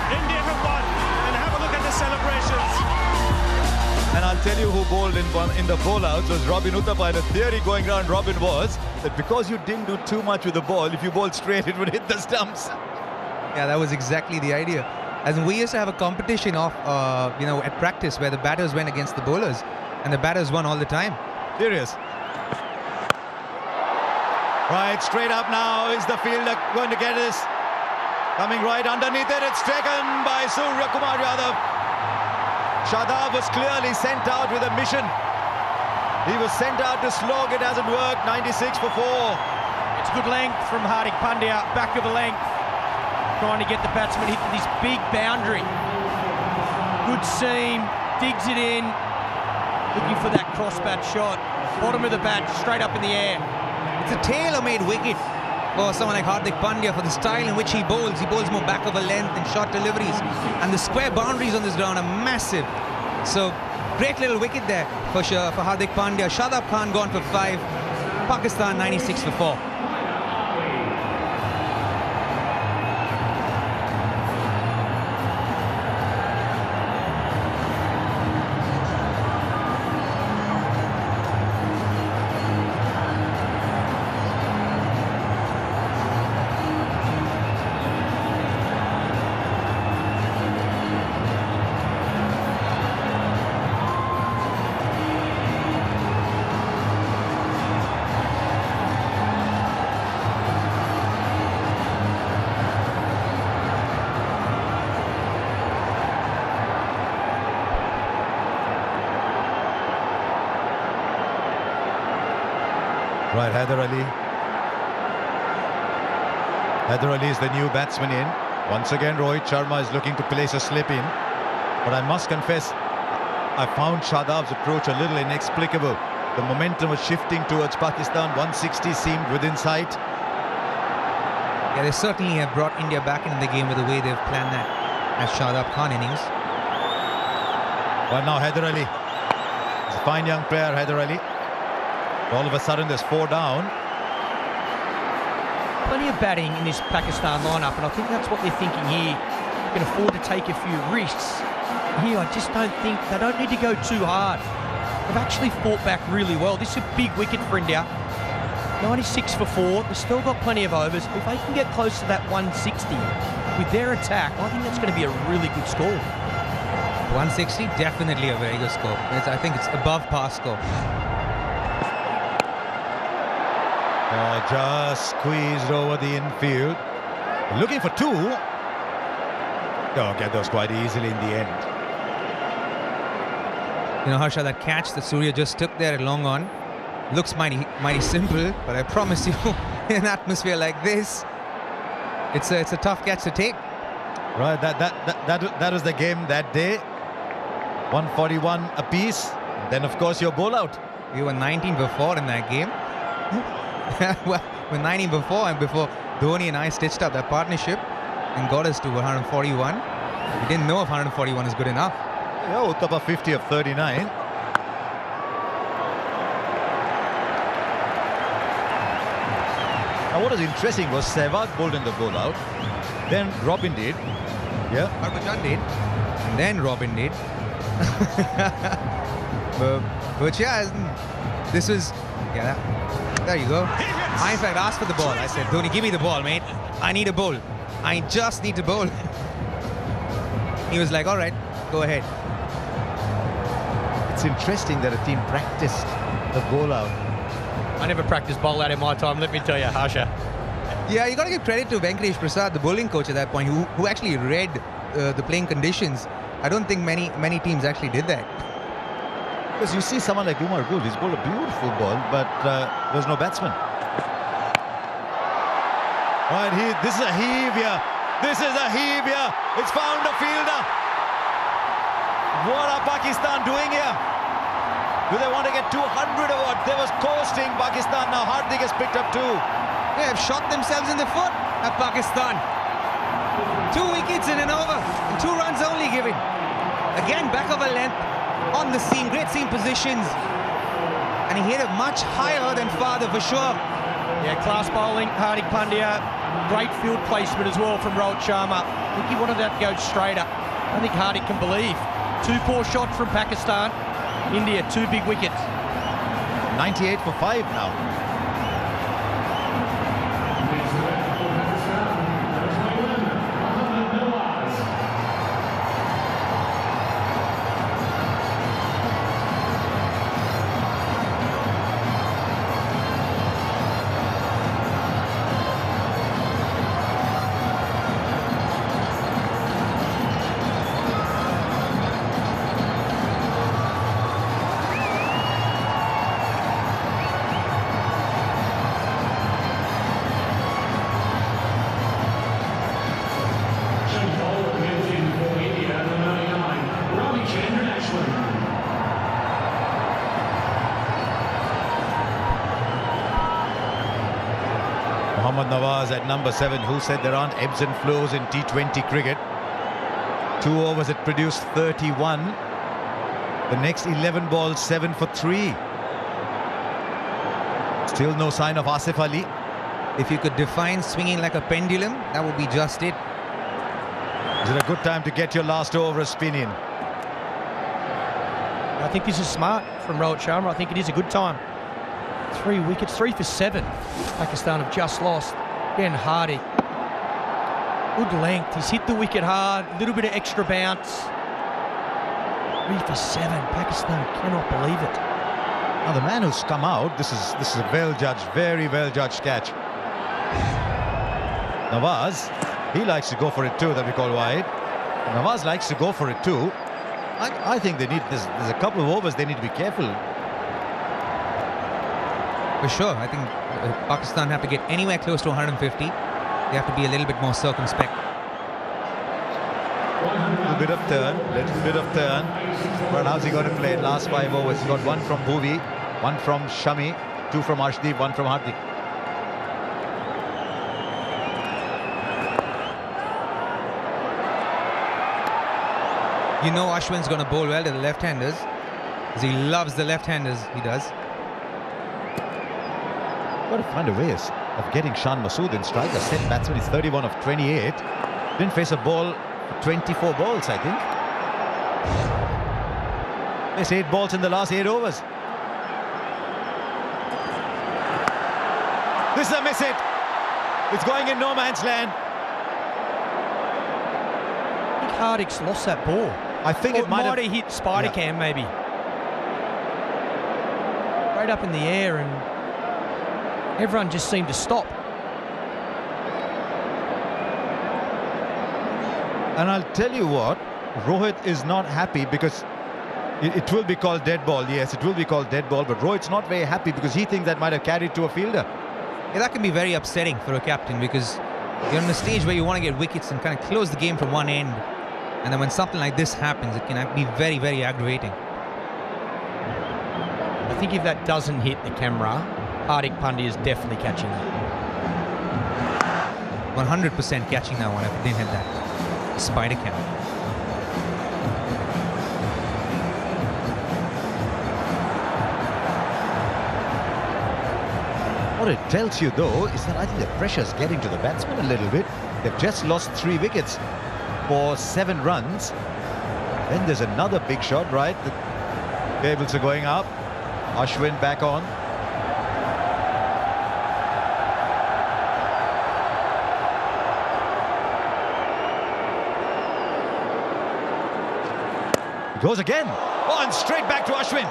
India have won, and have a look at the celebrations. And I'll tell you who bowled in the bowlouts was Robin Uthappa. The theory going around Robin was that because you didn't do too much with the ball, if you bowled straight, it would hit the stumps. Yeah, that was exactly the idea. As in, we used to have a competition of, at practice where the batters went against the bowlers, and the batters won all the time. Serious. Right, straight up now. Is the fielder going to get this? Coming right underneath it. It's taken by Surya Kumar Yadav. Shadab was clearly sent out with a mission. He was sent out to slog. It hasn't worked. 96 for 4. It's good length from Hardik Pandya. Back of the length. Trying to get the batsman hit this big boundary. Good seam. Digs it in. Looking for that cross-bat shot. Bottom of the bat, straight up in the air. It's a tailor-made wicket for someone like Hardik Pandya for the style in which he bowls. He bowls more back of a length and short deliveries. And the square boundaries on this ground are massive. So, great little wicket there for Hardik Pandya. Shadab Khan gone for 5. Pakistan 96 for 4. Right, Haider Ali. Haider Ali is the new batsman in. Once again, Rohit Sharma is looking to place a slip in. But I must confess, I found Shadab's approach a little inexplicable. The momentum was shifting towards Pakistan. 160 seemed within sight. Yeah, they certainly have brought India back into the game with the way they've planned that as Shadab Khan innings. But now Haider Ali. He's a fine young player, Haider Ali. All of a sudden, there's 4 down. Plenty of batting in this Pakistan lineup, and I think that's what they're thinking here. You can afford to take a few risks. Here, I just don't think they don't need to go too hard. They've actually fought back really well. This is a big wicket for India. 96 for 4. They've still got plenty of overs. If they can get close to that 160 with their attack, I think that's going to be a really good score. 160, definitely a very good score. I think it's above par score. Oh, just squeezed over the infield. Looking for 2. Oh, get those quite easily in the end. You know, Harsha, that catch that Surya just took there at long on looks mighty simple, but I promise you, in an atmosphere like this, it's a tough catch to take. Right, that was the game that day. 141 apiece. Then, of course, your bowl out. We were 19 for 4 in that game. Well, we're 19 for 4, and before Dhoni and I stitched up that partnership and got us to 141. We didn't know if 141 is good enough. Yeah, Uthappa 50 of 39. Now, what was interesting was Sehwag bowled in the bowl out. Then Robin did. Yeah. Harbhajan did. And then Robin did. but yeah, this was... Yeah, there you go. I, in fact, asked for the ball. I said, Dhoni, give me the ball, mate. I need a bowl. I just need to bowl. He was like, all right, go ahead. It's interesting that a team practiced the bowl out. I never practiced bowl out in my time, let me tell you, Harsha. Yeah, you got to give credit to Venkatesh Prasad, the bowling coach at that point, who actually read the playing conditions. I don't think many teams actually did that. Because you see someone like Umar Gul, he's bowled a beautiful ball, but there's no batsman. Right, this is a heave here. This is a heave here. It's found a fielder. What are Pakistan doing here? Do they want to get 200 or what? They was coasting Pakistan. Now Hardik has picked up 2. They have shot themselves in the foot at Pakistan. 2 wickets in an over, and 2 runs only given. Again, back of a length on the seam, great seam positions. And he hit it much higher than father for sure. Yeah, class bowling, Hardik Pandya. Great field placement as well from Rohit Sharma. I think he wanted that to go straighter. I think Hardik can believe. 2 poor shots from Pakistan. India, 2 big wickets. 98 for 5 now. Mohammad Nawaz at number 7, who said there aren't ebbs and flows in T20 cricket. 2 overs it produced 31. The next 11 balls, 7 for 3. Still no sign of Asif Ali. If you could define swinging like a pendulum, that would be just it. Is it a good time to get your last over a spin in? I think this is smart from Rohit Sharma. I think it is a good time. 3 wickets, 3 for 7. Pakistan have just lost. Again, Hardik. Good length. He's hit the wicket hard. A little bit of extra bounce. 3 for 7. Pakistan cannot believe it. Now the man who's come out, this is a well-judged, very well-judged catch. Nawaz, he likes to go for it too, that we call wide. Nawaz likes to go for it too. I think they need, there's a couple of overs they need to be careful. For sure, I think Pakistan have to get anywhere close to 150. They have to be a little bit more circumspect. Little bit of turn. But how's he going to play it? Last 5 overs. He got 1 from Bhuvi, 1 from Shami, 2 from Arshdeep, 1 from Hardik. You know Ashwin's going to bowl well to the left-handers, because he loves the left-handers, he does. Got to find a way of getting Shan Masood in strike. The set batsman is 31 of 28. Didn't face a ball for 24 balls, I think. There's 8 balls in the last 8 overs. This is a miss hit. It's going in no man's land. I think Hardik's lost that ball. I think it might have hit Spider Cam, maybe. Right up in the air, and everyone just seemed to stop. And I'll tell you what, Rohit is not happy because it will be called dead ball. Yes, it will be called dead ball, but Rohit's not very happy because he thinks that might have carried to a fielder. Yeah, that can be very upsetting for a captain, because you're in a stage where you want to get wickets and kind of close the game from one end. And then when something like this happens, it can be very, very aggravating. I think if that doesn't hit the camera, Hardik Pandya is definitely catching that. 100% catching that one if it didn't hit that spider cam. What it tells you, though, is that I think the pressure's getting to the batsmen a little bit. They've just lost 3 wickets for 7 runs. Then there's another big shot, right? The cables are going up. Ashwin back on. Goes again. Oh, and straight back to Ashwin.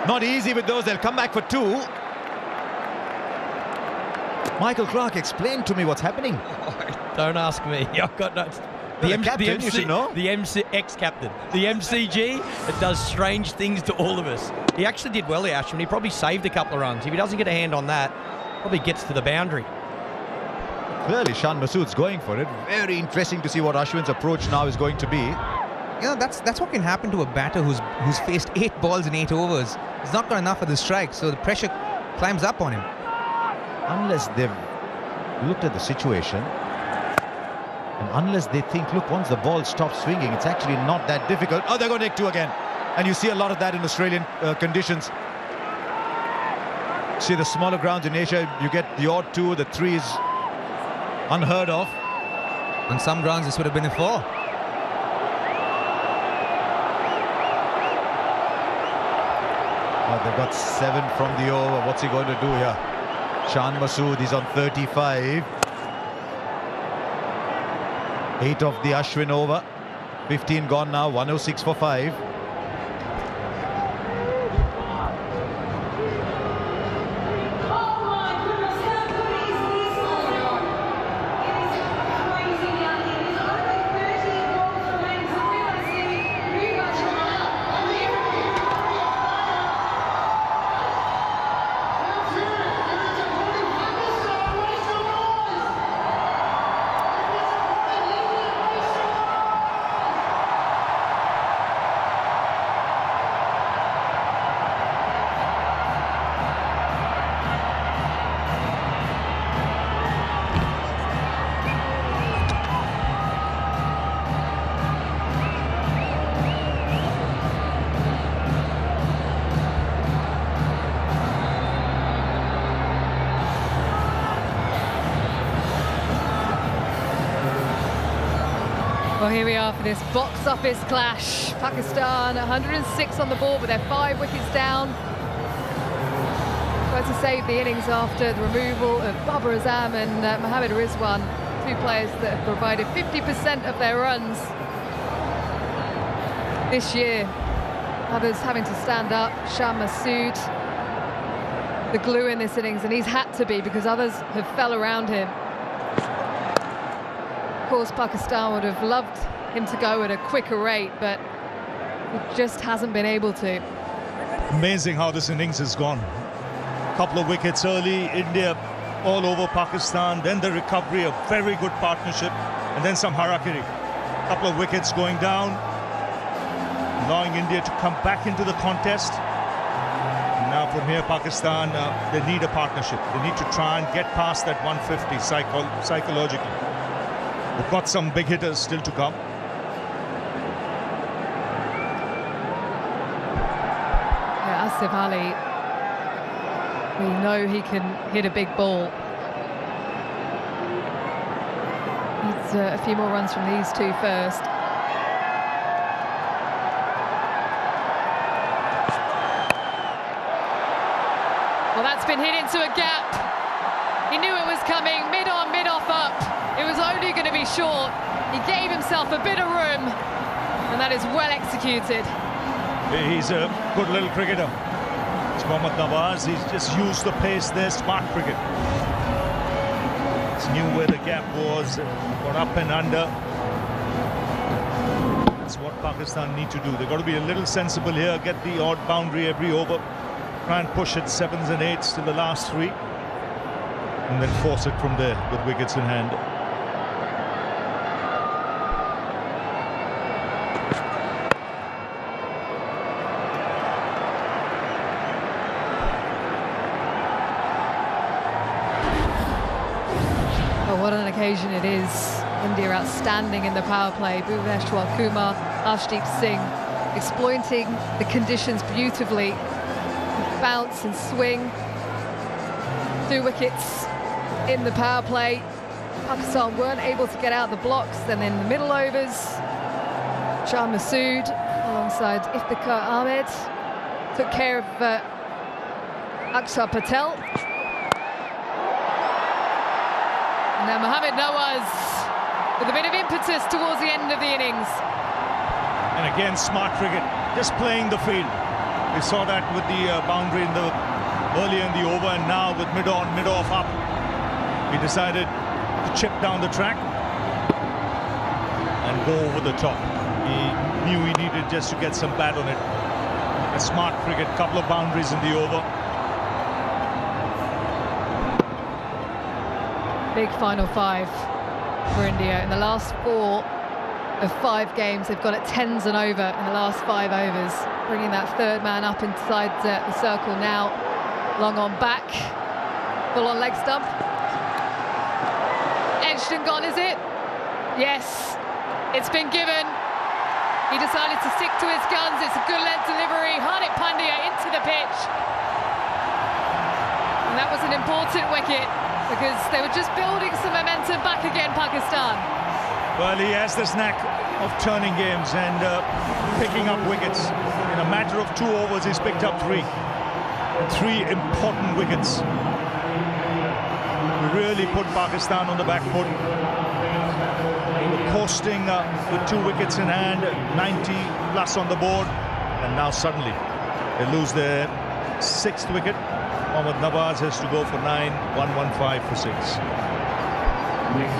Not easy with those. They'll come back for 2. Michael Clark, explain to me what's happening. Don't ask me. I've got no... The captain, you should know. The ex-captain. The MCG, it does strange things to all of us. He actually did well there, Ashwin. He probably saved a couple of runs. If he doesn't get a hand on that, probably gets to the boundary. Clearly, Shan Masood's going for it. Very interesting to see what Ashwin's approach now is going to be. You know, that's what can happen to a batter who's faced 8 balls in 8 overs. He's not got enough of the strike, so the pressure climbs up on him. Unless they've looked at the situation. And unless they think, look, once the ball stops swinging, it's actually not that difficult. Oh, they're going to take two again. And you see a lot of that in Australian conditions. See the smaller grounds in Asia, you get the odd two, the three is unheard of. On some grounds, this would have been a 4. Well, they've got 7 from the over. What's he going to do here? Shan Masood, he's on 35. 8 of the Ashwin over. 15 gone now, 106 for 5. Well, here we are for this box office clash. Pakistan 106 on the board, but they're 5 wickets down. Tried to save the innings after the removal of Babar Azam and Mohammad Rizwan, 2 players that have provided 50% of their runs this year. Others having to stand up. Shan Masood, the glue in this innings, and he's had to be because others have fell around him. Of course, Pakistan would have loved him to go at a quicker rate, but he just hasn't been able to. Amazing how this innings has gone. Couple of wickets early, India all over Pakistan, then the recovery, a very good partnership, and then some harakiri. Couple of wickets going down, allowing India to come back into the contest. And now from here, Pakistan, they need a partnership. They need to try and get past that 150 psychologically. We've got some big hitters still to come. Yeah, Asif Ali, we know he can hit a big ball. Needs a few more runs from these 2 first. Well, that's been hit into a gap. He knew it was coming, mid-on, mid-off up. It was only going to be short. He gave himself a bit of room, and that is well executed. He's a good little cricketer. It's Mohammad Nawaz. He's just used the pace there, smart cricket. He knew where the gap was, got up and under. That's what Pakistan need to do. They've got to be a little sensible here, get the odd boundary every over, try and push it 7s and 8s to the last 3, and then force it from there with wickets in hand. What an occasion it is. India outstanding in the power play. Bhuvneshwar Kumar, Arshdeep Singh exploiting the conditions beautifully. Bounce and swing. 2 wickets in the power play. Pakistan weren't able to get out the blocks. Then in the middle overs, Shan Masood alongside Iftikhar Ahmed took care of Akshar Patel. And now Mohammad Nawaz with a bit of impetus towards the end of the innings. And again, smart cricket, just playing the field. We saw that with the boundary in the earlier in the over, and now with mid-on, mid-off up. He decided to chip down the track and go over the top. He knew he needed just to get some bat on it. A smart cricket, couple of boundaries in the over. Big final 5 for India. In the last 4 of 5 games, they've gone at 10s and over in the last 5 overs, bringing that 3rd man up inside the circle now. Long on back, full on leg stump. Edged and gone, is it? Yes, it's been given. He decided to stick to his guns. It's a good length delivery. Hardik Pandya into the pitch. And that was an important wicket because they were just building some momentum back again, Pakistan. Well, he has this knack of turning games and picking up wickets. In a matter of 2 overs, he's picked up 3. 3 important wickets. He really put Pakistan on the back foot. Coasting with 2 wickets in hand, 90 plus on the board, and now suddenly they lose their 6th wicket. Mohammad Nawaz has to go for 9, 115 for 6. Next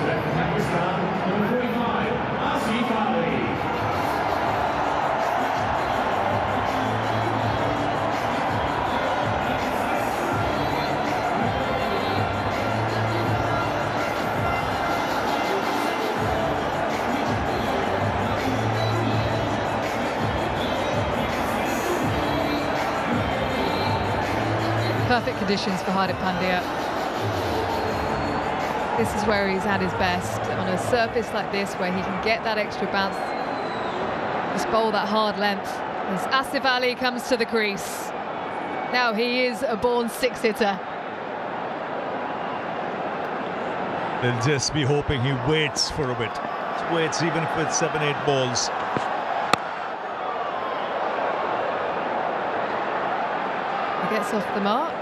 back to Pakistan, number 45, Asif Ali. Perfect conditions for Hardik Pandya. This is where he's at his best, on a surface like this where he can get that extra bounce, just bowl that hard length. As Asif Ali comes to the crease. Now he is a born 6-hitter. They'll just be hoping he waits for a bit. Just waits even if it's 7-8 balls. He gets off the mark.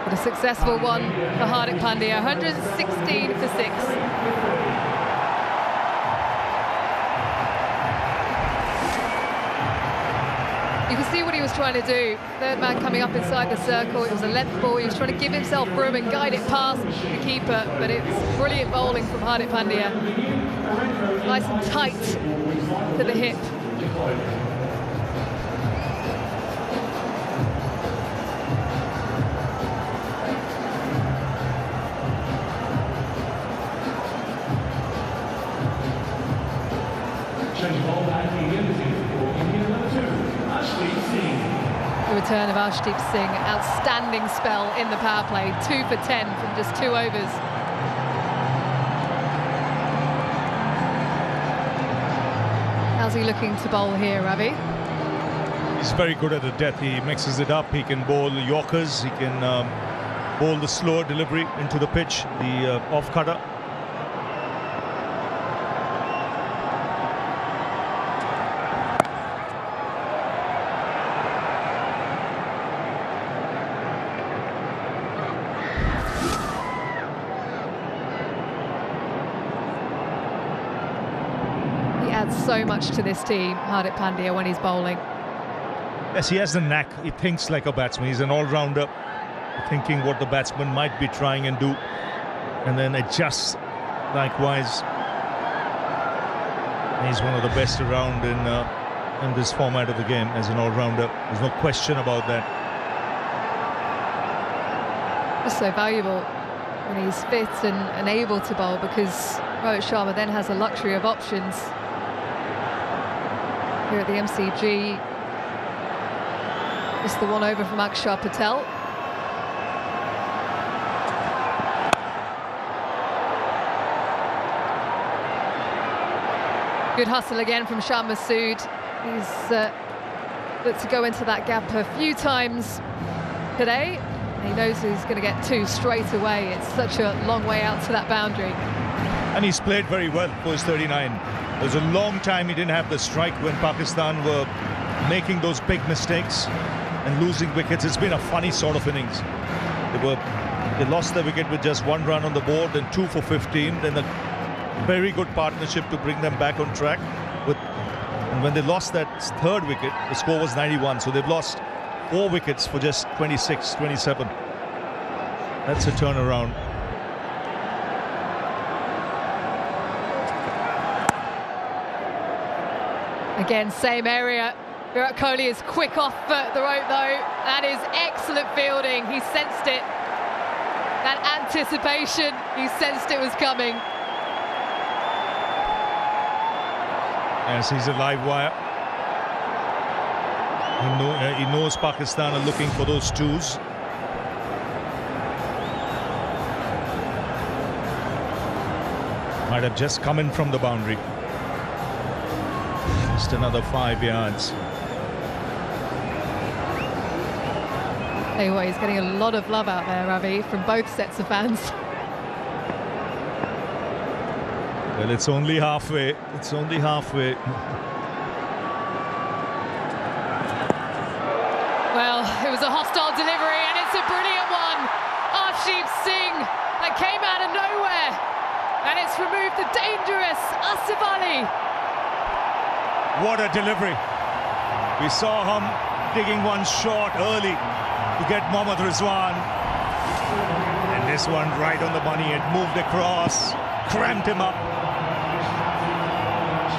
But a successful one for Hardik Pandya, 116 for 6. You can see what he was trying to do. Third man coming up inside the circle. It was a length ball. He was trying to give himself room and guide it past the keeper. But it's brilliant bowling from Hardik Pandya. Nice and tight to the hip. The return of Arshdeep Singh, outstanding spell in the power play, 2 for 10 from just 2 overs. How's he looking to bowl here, Ravi? He's very good at the death. He mixes it up. He can bowl Yorkers. He can bowl the slower delivery into the pitch, the off-cutter. So much to this team, Hardik Pandya, when he's bowling. Yes, he has the knack. He thinks like a batsman. He's an all-rounder, thinking what the batsman might be trying and do, and then adjusts likewise. He's one of the best around in this format of the game as an all-rounder. There's no question about that. Just so valuable when he's fit and able to bowl, because Rohit Sharma then has a luxury of options. Here at the MCG, just the one over from Akshar Patel. Good hustle again from Shah Masood. He's looked to go into that gap a few times today. He knows he's going to get 2 straight away. It's such a long way out to that boundary. And he's played very well for his 39. There was a long time he didn't have the strike when Pakistan were making those big mistakes and losing wickets. It's been a funny sort of innings. They lost their wicket with just 1 run on the board, then 2 for 15, then a very good partnership to bring them back on track. And when they lost that 3rd wicket, the score was 91. So they've lost 4 wickets for just 26, 27. That's a turnaround. Again, same area. Virat Kohli is quick off the rope, though. That is excellent fielding. He sensed it. That anticipation, he sensed it was coming. Yes, he's a live wire. He knows Pakistan are looking for those 2s. Might have just come in from the boundary. Just another 5 yards. Anyway, he's getting a lot of love out there, Ravi, from both sets of fans. Well, it's only halfway. It's only halfway. Well, it was a hostile delivery, and it's a brilliant one. Arshdeep Singh, that came out of nowhere, and it's removed the dangerous Asif Ali. What a delivery. We saw him digging one short early to get Mohammad Rizwan. And this one right on the money. It moved across, cramped him up.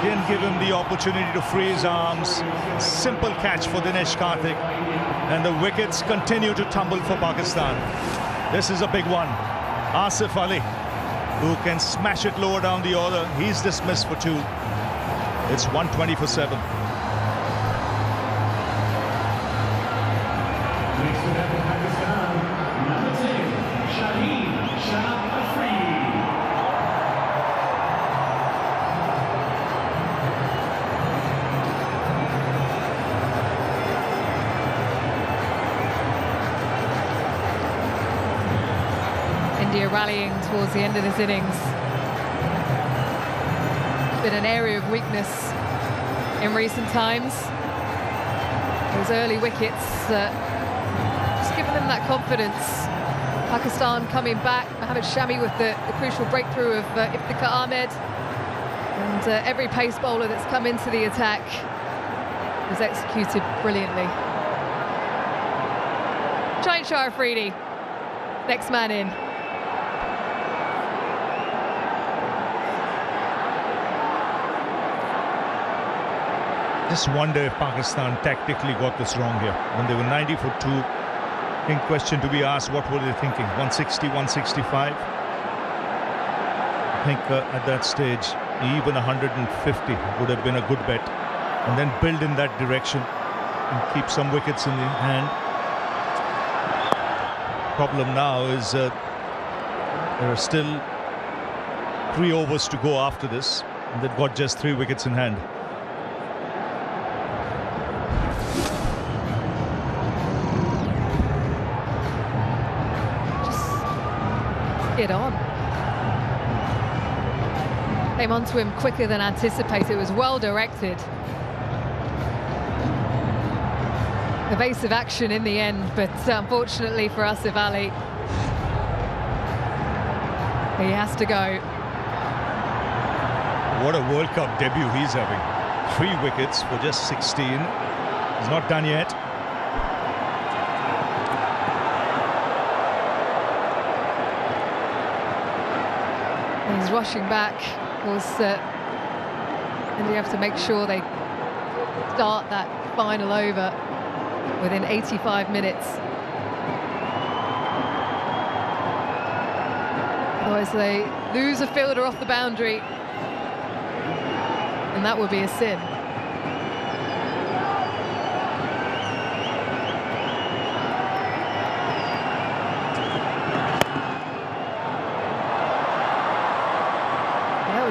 Didn't give him the opportunity to free his arms. Simple catch for Dinesh Karthik. And the wickets continue to tumble for Pakistan. This is a big one. Asif Ali, who can smash it lower down the order. He's dismissed for 2. It's 120 for 7. Next to that, Pakistan, number 10, Shaheen Shah Afridi. India rallying towards the end of this innings. Been an area of weakness in recent times. Those early wickets just giving them that confidence. Pakistan coming back. Mohammad Shami with the crucial breakthrough of Iftikhar Ahmed. And every pace bowler that's come into the attack was executed brilliantly. Shaheen Shah Afridi, next man in. Just wonder if Pakistan tactically got this wrong here. When they were 90 for 2, I think question to be asked, what were they thinking? 160, 165? I think at that stage, even 150 would have been a good bet. And then build in that direction and keep some wickets in the hand. Problem now is there are still 3 overs to go after this. And they've got just 3 wickets in hand. Get on. Came onto him quicker than anticipated. It was well directed. Evasive action in the end, but unfortunately for Asif Ali, he has to go. What a World Cup debut he's having. 3 wickets for just 16. He's not done yet. He's rushing back. Of course, India have to make sure they start that final over within 85 minutes. Otherwise, they lose a fielder off the boundary, and that would be a sin.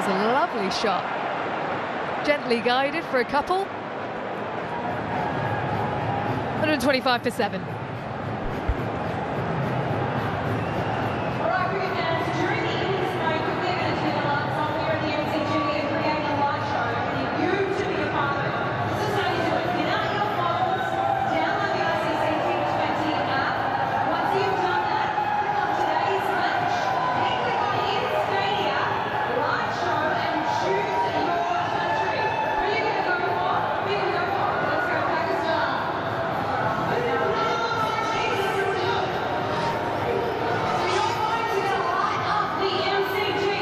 A lovely shot, gently guided for a couple. 125 for 7.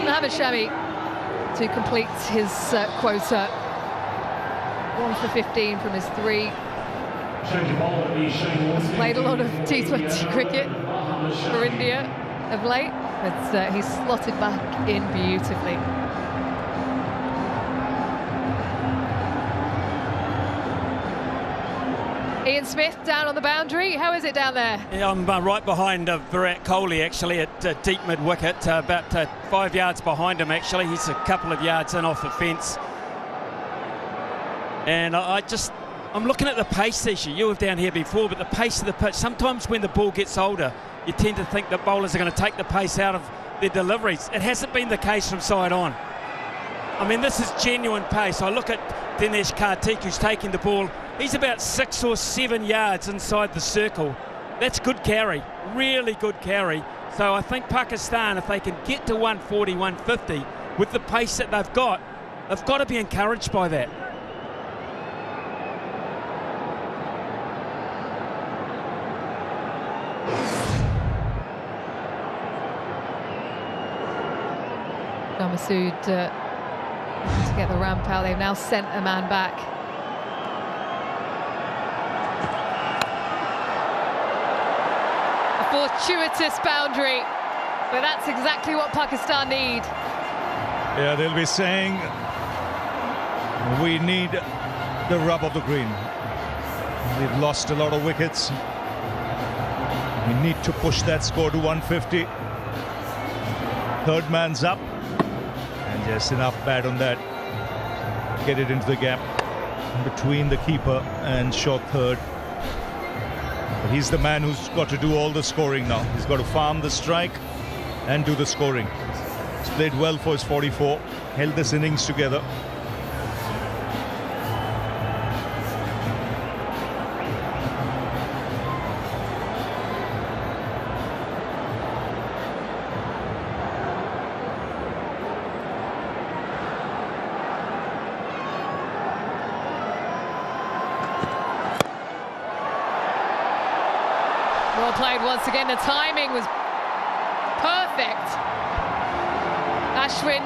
Mohammad Shami to complete his quota. 1 for 15 from his 3. Played a lot of T20 cricket for India of late, but he's slotted back in beautifully. Ian Smith down on the boundary. How is it down there? Yeah, I'm right behind Virat Kohli actually at deep mid wicket, about 5 yards behind him actually. He's a couple of yards in off the fence. And I'm looking at the pace issue. You were down here before, but the pace of the pitch, sometimes when the ball gets older, you tend to think that bowlers are going to take the pace out of their deliveries. It hasn't been the case from side on. I mean, this is genuine pace. I look at Dinesh Karthik, who's taking the ball. He's about 6 or 7 yards inside the circle. That's good carry, really good carry. So I think Pakistan, if they can get to 140, 150 with the pace that they've got to be encouraged by that. Masood to get the ramp out. They've now sent a man back. A fortuitous boundary, but that's exactly what Pakistan need. Yeah, they'll be saying we need the rub of the green. We've lost a lot of wickets. We need to push that score to 150. Third man's up. And just enough bat on that. Get it into the gap between the keeper and short third. But he's the man who's got to do all the scoring now. He's got to farm the strike and do the scoring. He's played well for his 44. Held this innings together. Well played once again. The timing was perfect. Ashwin,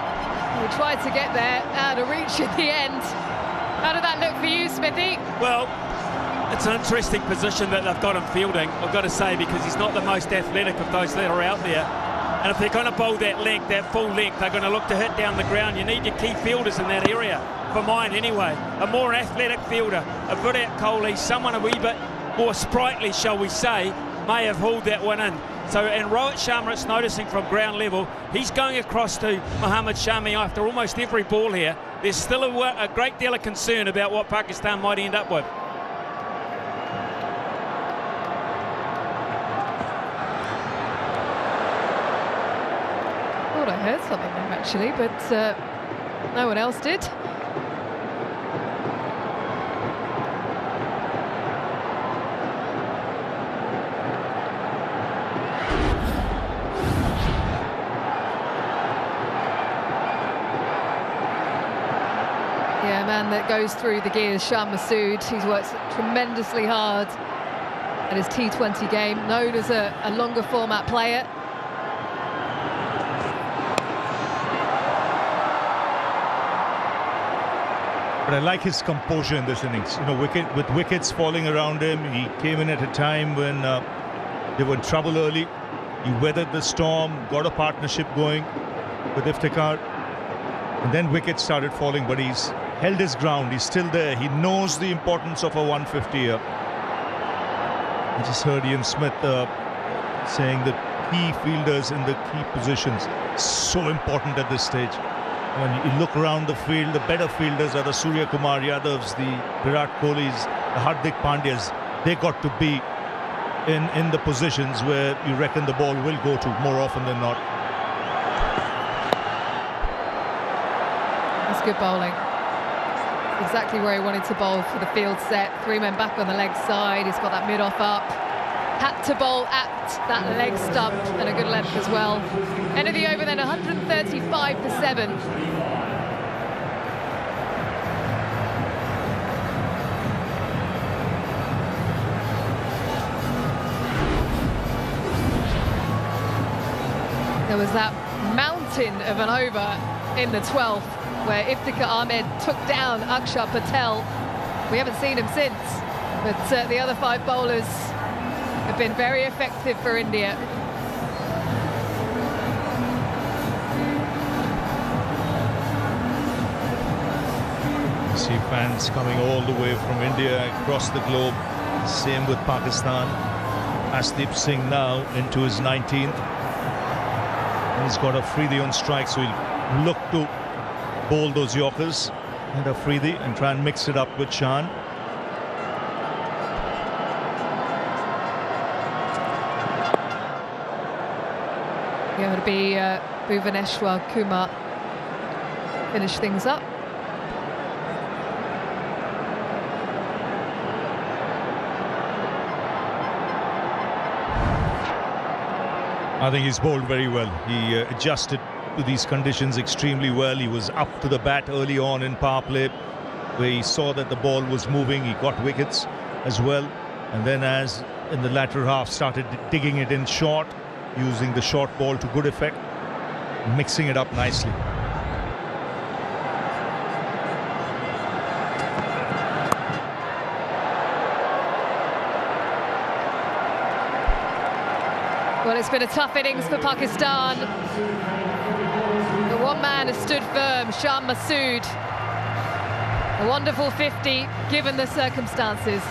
who tried to get there, out of reach at the end. How did that look for you, Smithy? Well, it's an interesting position that they've got him fielding, I've got to say, because he's not the most athletic of those that are out there. And if they're going to bowl that length, that full length, they're going to look to hit down the ground. You need your key fielders in that area, for mine anyway. A more athletic fielder, a Virat Kohli, someone a wee bit more sprightly, shall we say, may have hauled that one in. So, and Rohit Sharma, it's noticing from ground level, he's going across to Mohammad Shami after almost every ball here. There's still a great deal of concern about what Pakistan might end up with. I thought I heard something there actually, but no one else did. Yeah, a man that goes through the gears, Shah Masood. He's worked tremendously hard at his T20 game, known as a longer format player. But I like his composure in this innings. You know, with wickets falling around him, he came in at a time when they were in trouble early. He weathered the storm, got a partnership going with Iftikhar. And then wickets started falling, but he's held his ground. He's still there. He knows the importance of a 150 here. I just heard Ian Smith saying that key fielders in the key positions, so important at this stage. When you look around the field, the better fielders are the Surya Kumar Yadavs, the Virat Kohlis, the Hardik Pandyas. They got to be in the positions where you reckon the ball will go to more often than not. That's good bowling. Exactly where he wanted to bowl for the field set. 3 men back on the leg side. He's got that mid-off up. Had to bowl at that leg stump and a good length as well. End of the over then, 135 for 7. There was that mountain of an over in the 12th where Iftikhar Ahmed took down Akshar Patel. We haven't seen him since, but the other 5 bowlers have been very effective for India. You see fans coming all the way from India across the globe Same with Pakistan. Ashdeep Singh now into his 19th. And he's got Afridi on strike, so he'll look to bowl those Yorkers and Afridi and try and mix it up with Shan. Going to be Bhuvaneshwar Kumar finish things up. I think he's bowled very well. He adjusted to these conditions extremely well. He was up to the bat early on in power play, where he saw that the ball was moving. He got wickets as well. And then as in the latter half started digging it in short, using the short ball to good effect, mixing it up nicely. Well, it's been a tough innings for Pakistan. The one man has stood firm, Shan Masood. A wonderful 50, given the circumstances.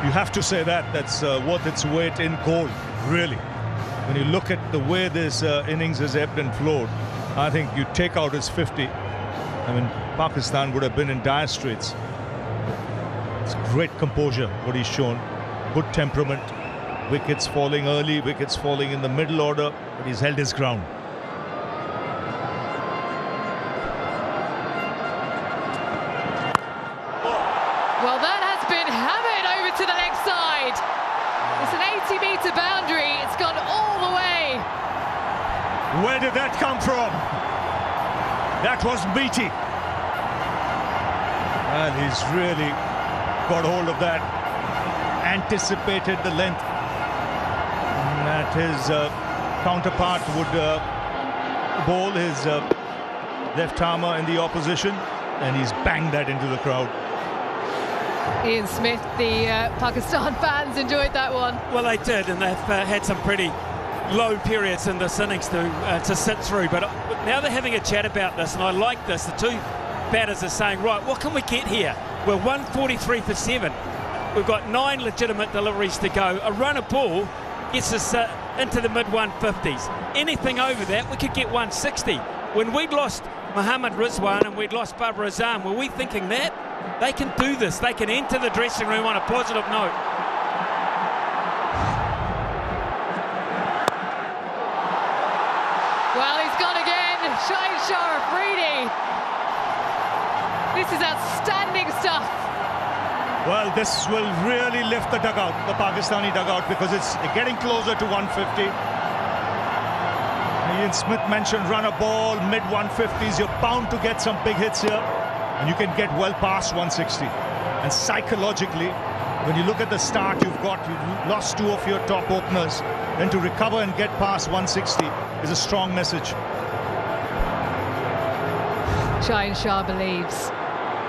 You have to say that. That's worth its weight in gold, really. When you look at the way this innings has ebbed and flowed, I think you take out his 50. I mean, Pakistan would have been in dire straits. It's great composure, what he's shown. Good temperament. Wickets falling early, wickets falling in the middle order, but he's held his ground. Well, that has been hammered over to the leg side. It's an 80-metre boundary. It's gone all the way. Where did that come from? That was meaty. And he's really got hold of that. Anticipated the length that his counterpart would bowl, his left armer in the opposition, and he's banged that into the crowd. Ian Smith, the Pakistan fans enjoyed that one. Well, they did, and they've had some pretty low periods in this innings to sit through. But now they're having a chat about this, and I like this. The two batters are saying, right, what can we get here? We're 143 for 7. We've got 9 legitimate deliveries to go. A run of ball gets us into the mid-150s. Anything over that, we could get 160. When we'd lost Mohammad Rizwan and we'd lost Babar Azam, were we thinking that? They can do this. They can enter the dressing room on a positive note. Well, he's gone again. Shah Afridi. This is outstanding stuff. Well, this will really lift the dugout, the Pakistani dugout, because it's getting closer to 150. Ian Smith mentioned run a ball, mid-150s. You're bound to get some big hits here, and you can get well past 160. And psychologically, when you look at the start you've lost 2 of your top openers, then to recover and get past 160 is a strong message. Shah believes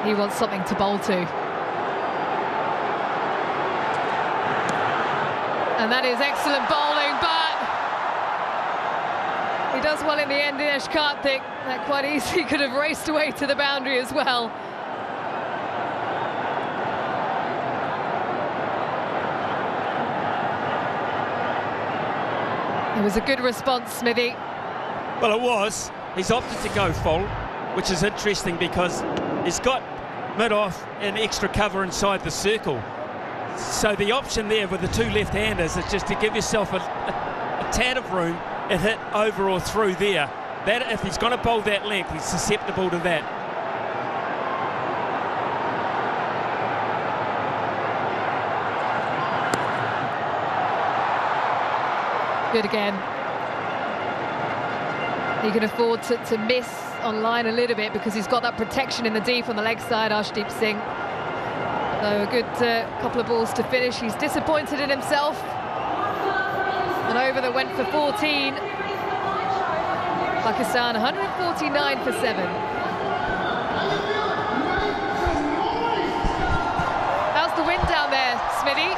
he wants something to bowl to. And that is excellent bowling, but he does well in the end. Dinesh Karthik, that quite easily could have raced away to the boundary as well. It was a good response, Smithy. Well, it was. He's opted to go full, which is interesting because he's got mid-off and extra cover inside the circle. So the option there with the 2 left-handers is just to give yourself a tad of room and hit over or through there. That, if he's going to bowl that length, he's susceptible to that. Good again. He can afford to miss on line a little bit because he's got that protection in the deep on the leg side, Ashdeep Singh. So a good couple of balls to finish. He's disappointed in himself. An over that went for 14. Pakistan 149 for 7. How's the wind down there, Smithy?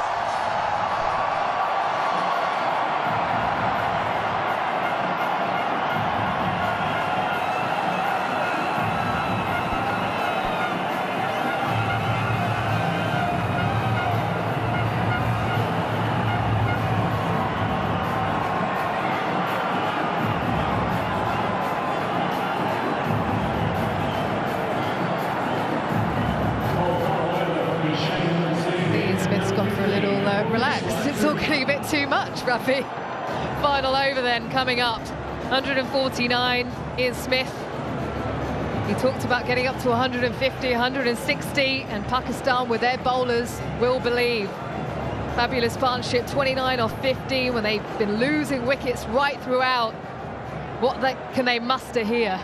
too much, Rafi. Final over then coming up. 149, Ian Smith. He talked about getting up to 150, 160, and Pakistan with their bowlers will believe. Fabulous partnership, 29 off 50 when they've been losing wickets right throughout. Can they muster here?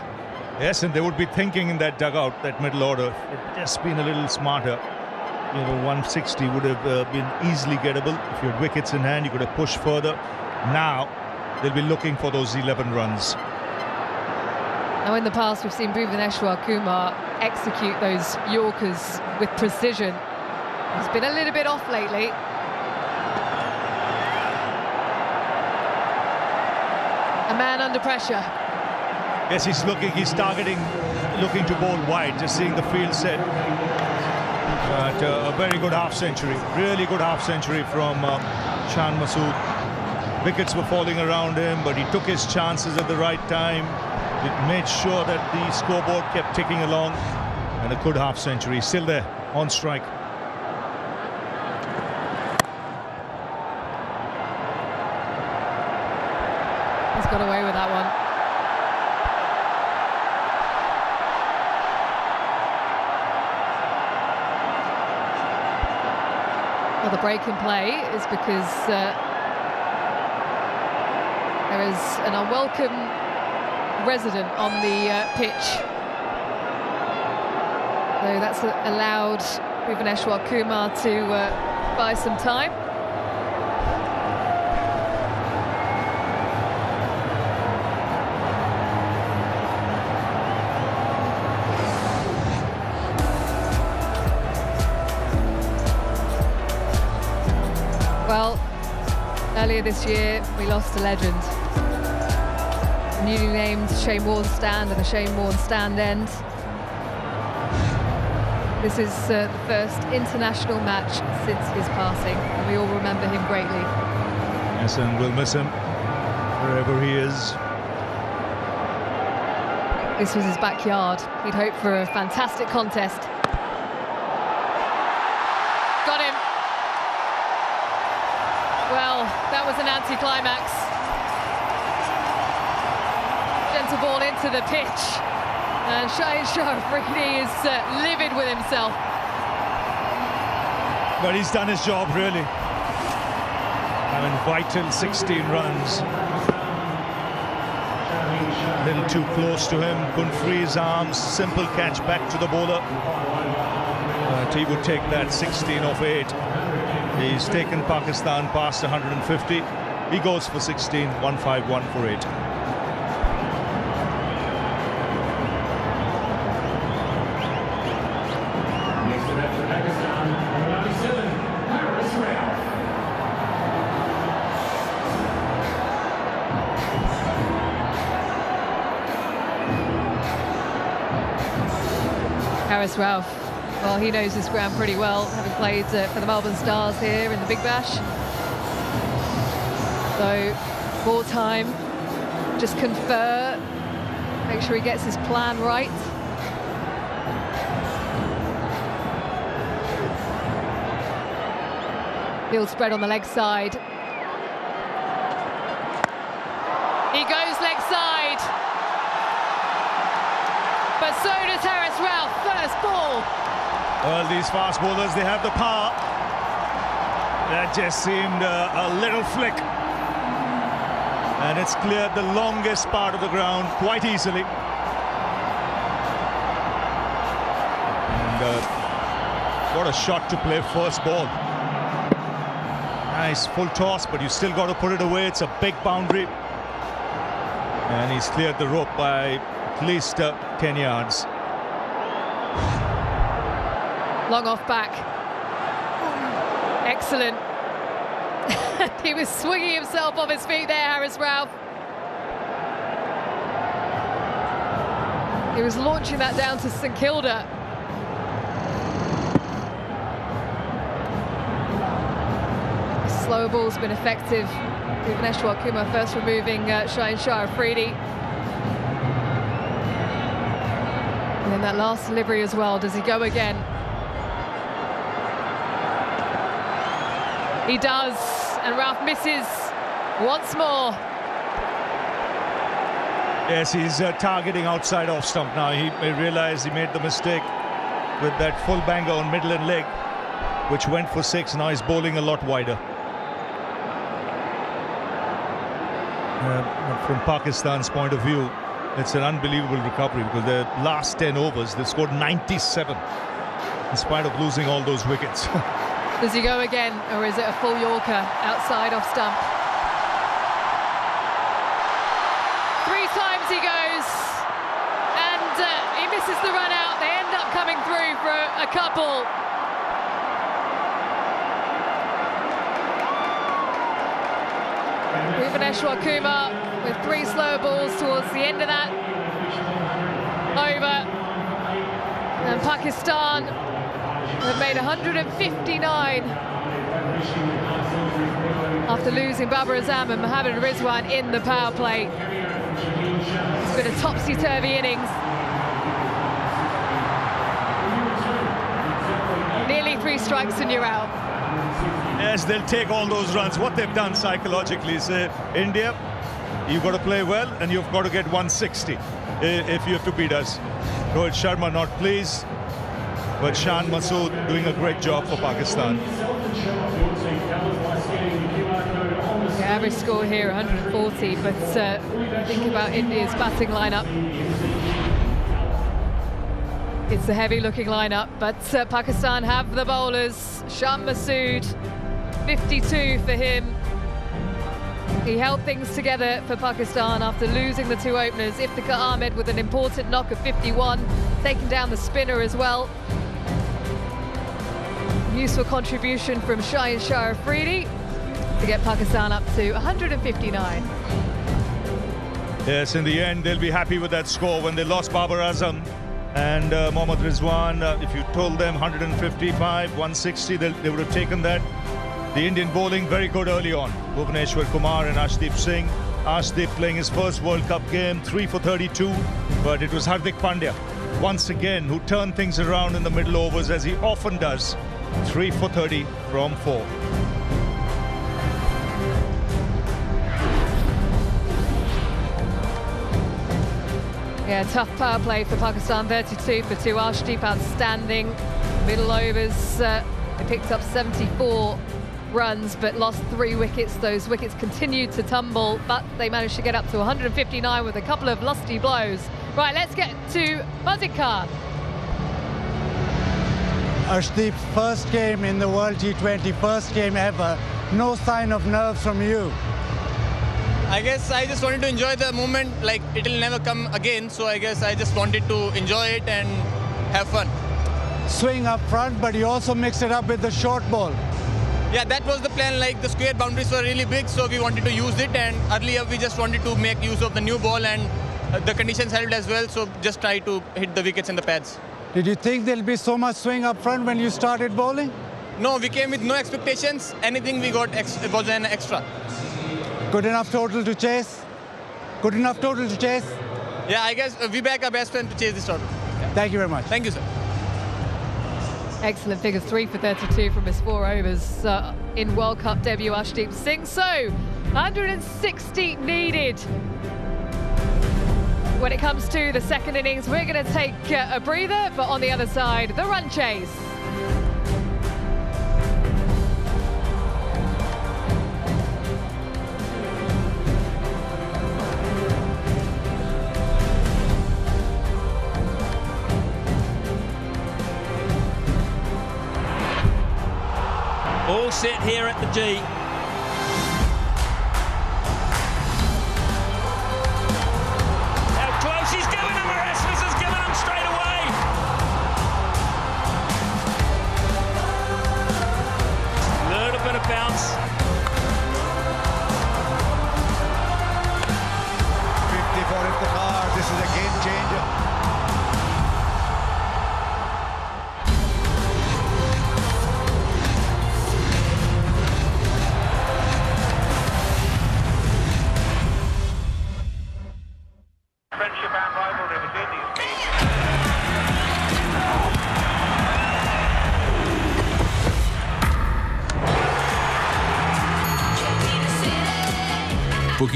Yes, and they would be thinking in that dugout, that middle order, just been a little smarter. 160 would have been easily gettable. If you had wickets in hand, you could have pushed further. Now, they'll be looking for those 11 runs. Now, in the past, we've seen Bhuvaneshwar Kumar execute those Yorkers with precision. He's been a little bit off lately. A man under pressure. Yes, he's targeting, looking to bowl wide, just seeing the field set. But a very good half-century, really good half-century from Shan Masood. Wickets were falling around him, but he took his chances at the right time. It made sure that the scoreboard kept ticking along, and a good half-century, still there, on strike. He's got away with that one. Well, the break in play is because there is an unwelcome resident on the pitch. So that's allowed Bhuvaneshwar Kumar to buy some time. Well, earlier this year we lost a legend. Newly named Shane Warne stand and the Shane Warne stand end. This is the first international match since his passing, and we all remember him greatly. Yes, and we'll miss him wherever he is. This was his backyard. He'd hoped for a fantastic contest. Got him. Well, that was an anticlimax. Gentle ball into the pitch, and Shah Afridi is livid with himself. But he's done his job, really. I mean, vital 16 runs. A little too close to him, couldn't free his arms. Simple catch back to the bowler. He would take that 16 off 8. He's taken Pakistan past 150. He goes for 16, 151 for 8. Haris Rauf, well, he knows this ground pretty well, having played for the Melbourne Stars here in the Big Bash. So, more time, just confer, make sure he gets his plan right. Field spread on the leg side. He goes leg side. But so does Haris Rauf, first ball. Well, these fast bowlers, they have the power. That just seemed a little flick. And it's cleared the longest part of the ground quite easily. And what a shot to play first ball. Nice full toss, but you still got to put it away. It's a big boundary. And he's cleared the rope by at least 10 yards. Long off back. Excellent. He was swinging himself off his feet there, Haris Rauf. He was launching that down to St Kilda. Slower ball's been effective. Bhuvaneshwar Kumar first removing Shah Afridi. And then that last delivery as well. Does he go again? He does, and Ralph misses once more. Yes, he's targeting outside off stump now. He realized he made the mistake with that full banger on middle and leg, which went for 6. Now he's bowling a lot wider. From Pakistan's point of view, it's an unbelievable recovery because their last 10 overs, they scored 97 in spite of losing all those wickets. Does he go again, or is it a full Yorker outside off stump? 3 times he goes, and he misses the run out. They end up coming through for a couple. Bhuvaneshwar Kumar with 3 slow balls towards the end of that over. And Pakistan have made 159 after losing Babar Azam and Mohammad Rizwan in the power play. It's been a topsy-turvy innings. Nearly 3 strikes and you're out. Yes, they'll take all those runs. What they've done psychologically is India, you've got to play well and you've got to get 160 if you have to beat us. Rohit Sharma not pleased, but Shan Masood doing a great job for Pakistan. The average score here 140, but think about India's batting lineup. It's a heavy looking lineup, but Pakistan have the bowlers. Shan Masood, 52 for him. He held things together for Pakistan after losing the 2 openers. Iftikhar Ahmed with an important knock of 51, taking down the spinner as well. Useful contribution from Shaheen Shah Afridi to get Pakistan up to 159. Yes, in the end, they'll be happy with that score. When they lost Babar Azam and Mohammad Rizwan, if you told them 155, 160, they would have taken that. The Indian bowling very good early on. Bhuvaneshwar Kumar and Arshdeep Singh. Arshdeep playing his first World Cup game, 3 for 32, but it was Hardik Pandya once again who turned things around in the middle overs, as he often does. 3 for 30 from 4. Yeah, tough power play for Pakistan, 32 for 2. Arshdeep outstanding. Middle overs, they picked up 74 runs but lost 3 wickets. Those wickets continued to tumble, but they managed to get up to 159 with a couple of lusty blows. Right, let's get to Mazid Khan. Arshdeep, first game in the World T20, first game ever. No sign of nerves from you. I guess I just wanted to enjoy the moment, like it'll never come again, so I guess I just wanted to enjoy it and have fun. Swing up front, but you also mixed it up with the short ball. Yeah, that was the plan. Like the square boundaries were really big, so we wanted to use it, and earlier we just wanted to make use of the new ball, and the conditions helped as well, so just try to hit the wickets and the pads. Did you think there'll be so much swing up front when you started bowling? No, we came with no expectations. Anything we got was an extra. Good enough total to chase? Good enough total to chase? Yeah, I guess we back our best friend to chase this total. Yeah. Thank you very much. Thank you, sir. Excellent figures, 3 for 32 from his 4 overs in World Cup debut Arshdeep Singh. So, 160 needed. When it comes to the second innings, we're going to take a breather, but on the other side, the run chase. All set here at the G. How close he's given him, Erasmus has given him straight away. Little bit of bounce. 50 for Iftikhar. This is a game changer.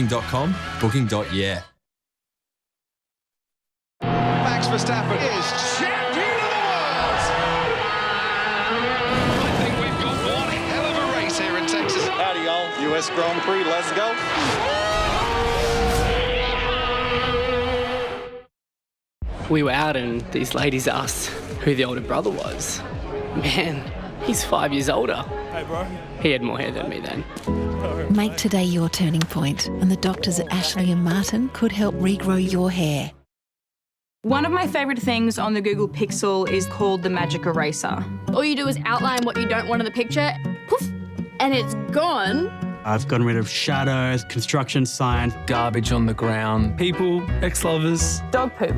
Booking.com, booking.yeah. Max Verstappen is champion of the world! I think we've got one hell of a race here in Texas. Howdy, y'all. US Grand Prix, let's go. We were out and these ladies asked who the older brother was. Man, he's 5 years older. Hey, bro. He had more hair than me then. Make today your turning point, and the doctors at Ashley and Martin could help regrow your hair. One of my favourite things on the Google Pixel is called the Magic Eraser. All you do is outline what you don't want in the picture, poof, and it's gone. I've gotten rid of shadows, construction signs, garbage on the ground, people, ex-lovers. Dog poop.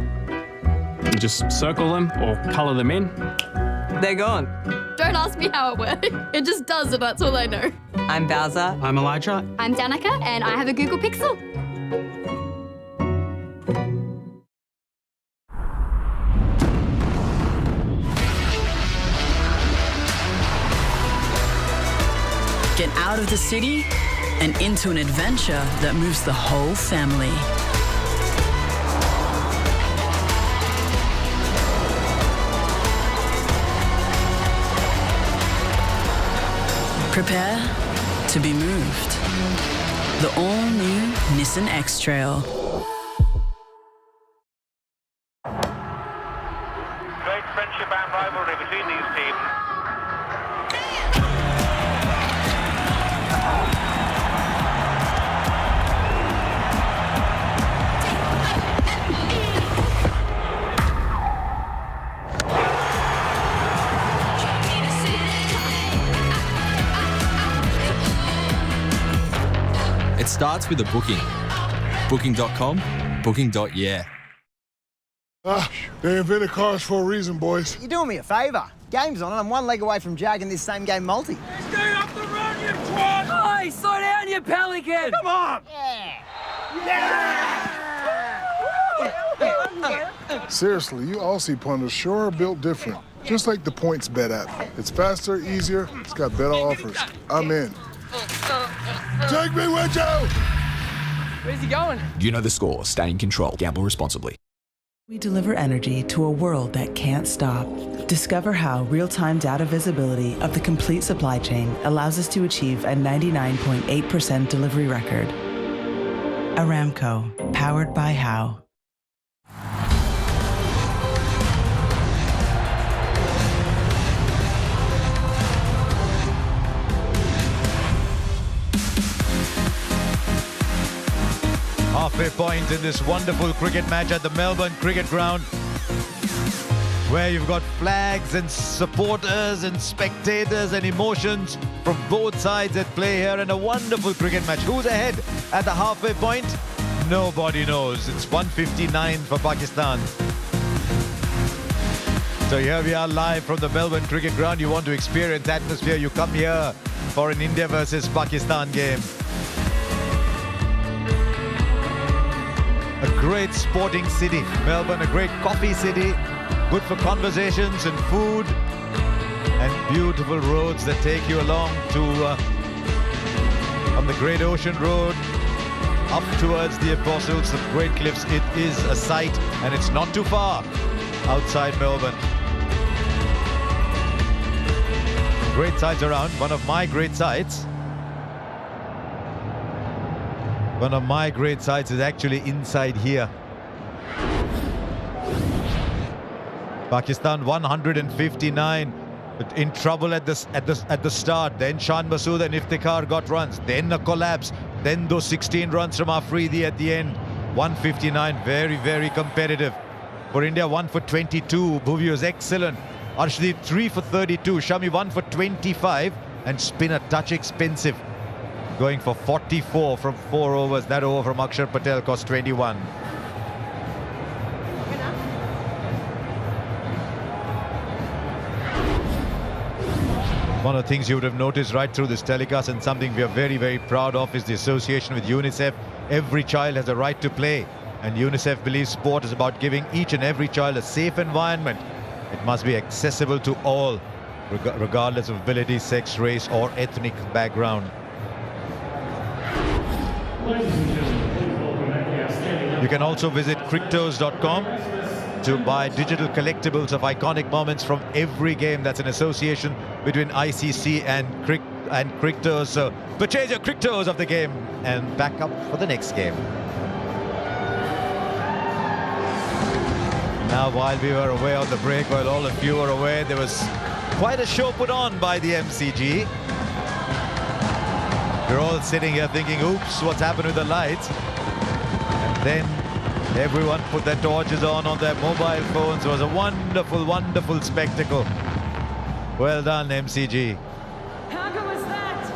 You just circle them or colour them in. They're gone. Don't ask me how it works. It just does, and that's all I know. I'm Bowser. I'm Elijah. I'm Danica, and I have a Google Pixel. Get out of the city and into an adventure that moves the whole family. Prepare to be moved. The all-new Nissan X-Trail. Great friendship and rivalry between these teams. It starts with a booking. Booking.com, booking.yeah. They invented cars for a reason, boys. You're doing me a favour. Game's on and I'm one leg away from jagging this same game multi. Stay up the run, you twat! Hey, slow down, you pelican! Come on! Seriously, you Aussie punters sure are built different. Just like the points bet app. It's faster, easier, it's got better offers. I'm in. Take me with you! Where's he going? You know the score. Stay in control. Gamble responsibly. We deliver energy to a world that can't stop. Discover how real-time data visibility of the complete supply chain allows us to achieve a 99.8% delivery record. Aramco, powered by How. Halfway point in this wonderful cricket match at the Melbourne Cricket Ground, where you've got flags and supporters and spectators and emotions from both sides at play here in a wonderful cricket match. Who's ahead at the halfway point? Nobody knows. It's 159 for Pakistan. So here we are live from the Melbourne Cricket Ground. You want to experience atmosphere, you come here for an India versus Pakistan game. A great sporting city, Melbourne, a great coffee city, good for conversations and food, and beautiful roads that take you along to on the Great Ocean Road, up towards the Apostles, the Great Cliffs. It is a sight, and it's not too far outside Melbourne. Great sights around. One of my great sights is actually inside here. Pakistan 159, but in trouble at the start. Then Shan Masood and Iftikhar got runs. Then a collapse. Then those 16 runs from Afridi at the end. 159, very, very competitive. For India, 1 for 22. Bhuvi was excellent. Arshdeep 3 for 32. Shami 1 for 25. And spin a touch expensive, going for 44 from 4 overs. That over from Akshar Patel cost 21. One of the things you would have noticed right through this telecast, and something we are very, very proud of, is the association with UNICEF. Every child has a right to play, and UNICEF believes sport is about giving each and every child a safe environment. It must be accessible to all, regardless of ability, sex, race, or ethnic background. Ladies and gentlemen, You can also visit Cryptos.com to buy digital collectibles of iconic moments from every game. That's an association between ICC and Cryptos. So purchase your Cryptos of the game and back up for the next game. Now, while we were away on the break, while all of you were away, there was quite a show put on by the MCG. We're all sitting here thinking, oops, what's happened with the lights? And then everyone put their torches on their mobile phones. It was a wonderful, wonderful spectacle. Well done, MCG. How good was that?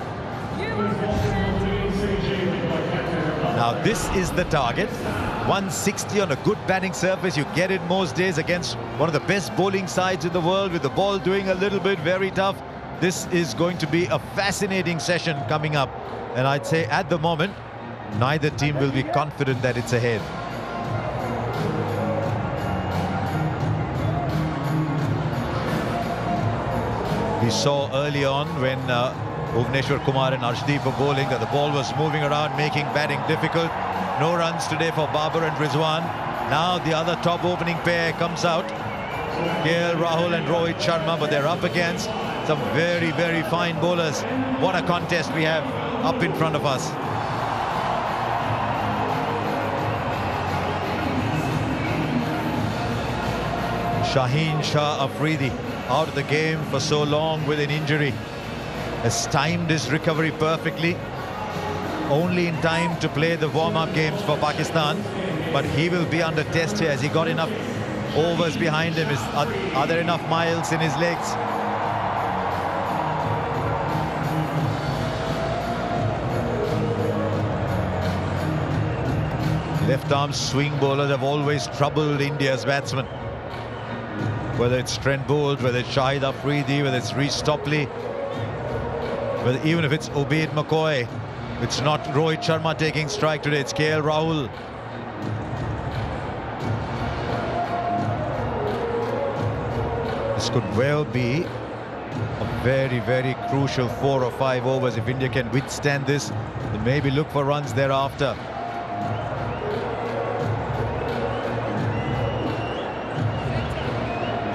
Now, this is the target. 160 on a good batting surface. You get it most days against one of the best bowling sides in the world, with the ball doing a little bit very tough. This is going to be a fascinating session coming up. And I'd say at the moment, neither team will be confident that it's ahead. We saw early on when Bhuvneshwar Kumar and Arshdeep were bowling that the ball was moving around, making batting difficult. No runs today for Babar and Rizwan. Now the other top opening pair comes out. KL Rahul and Rohit Sharma, but they're up against some very, very fine bowlers. What a contest we have up in front of us. Shaheen Shah Afridi out of the game for so long with an injury. Has timed his recovery perfectly. Only in time to play the warm-up games for Pakistan. But he will be under test here. Has he got enough overs behind him? Are there enough miles in his legs? Left-arm swing bowlers have always troubled India's batsmen. Whether it's Trent Boult, whether it's Shahid Afridi, whether it's Reece Topley, whether even if it's Ubaid McCoy, it's not Rohit Sharma taking strike today, it's KL Rahul. This could well be a very, very crucial 4 or 5 overs. If India can withstand this, then maybe look for runs thereafter.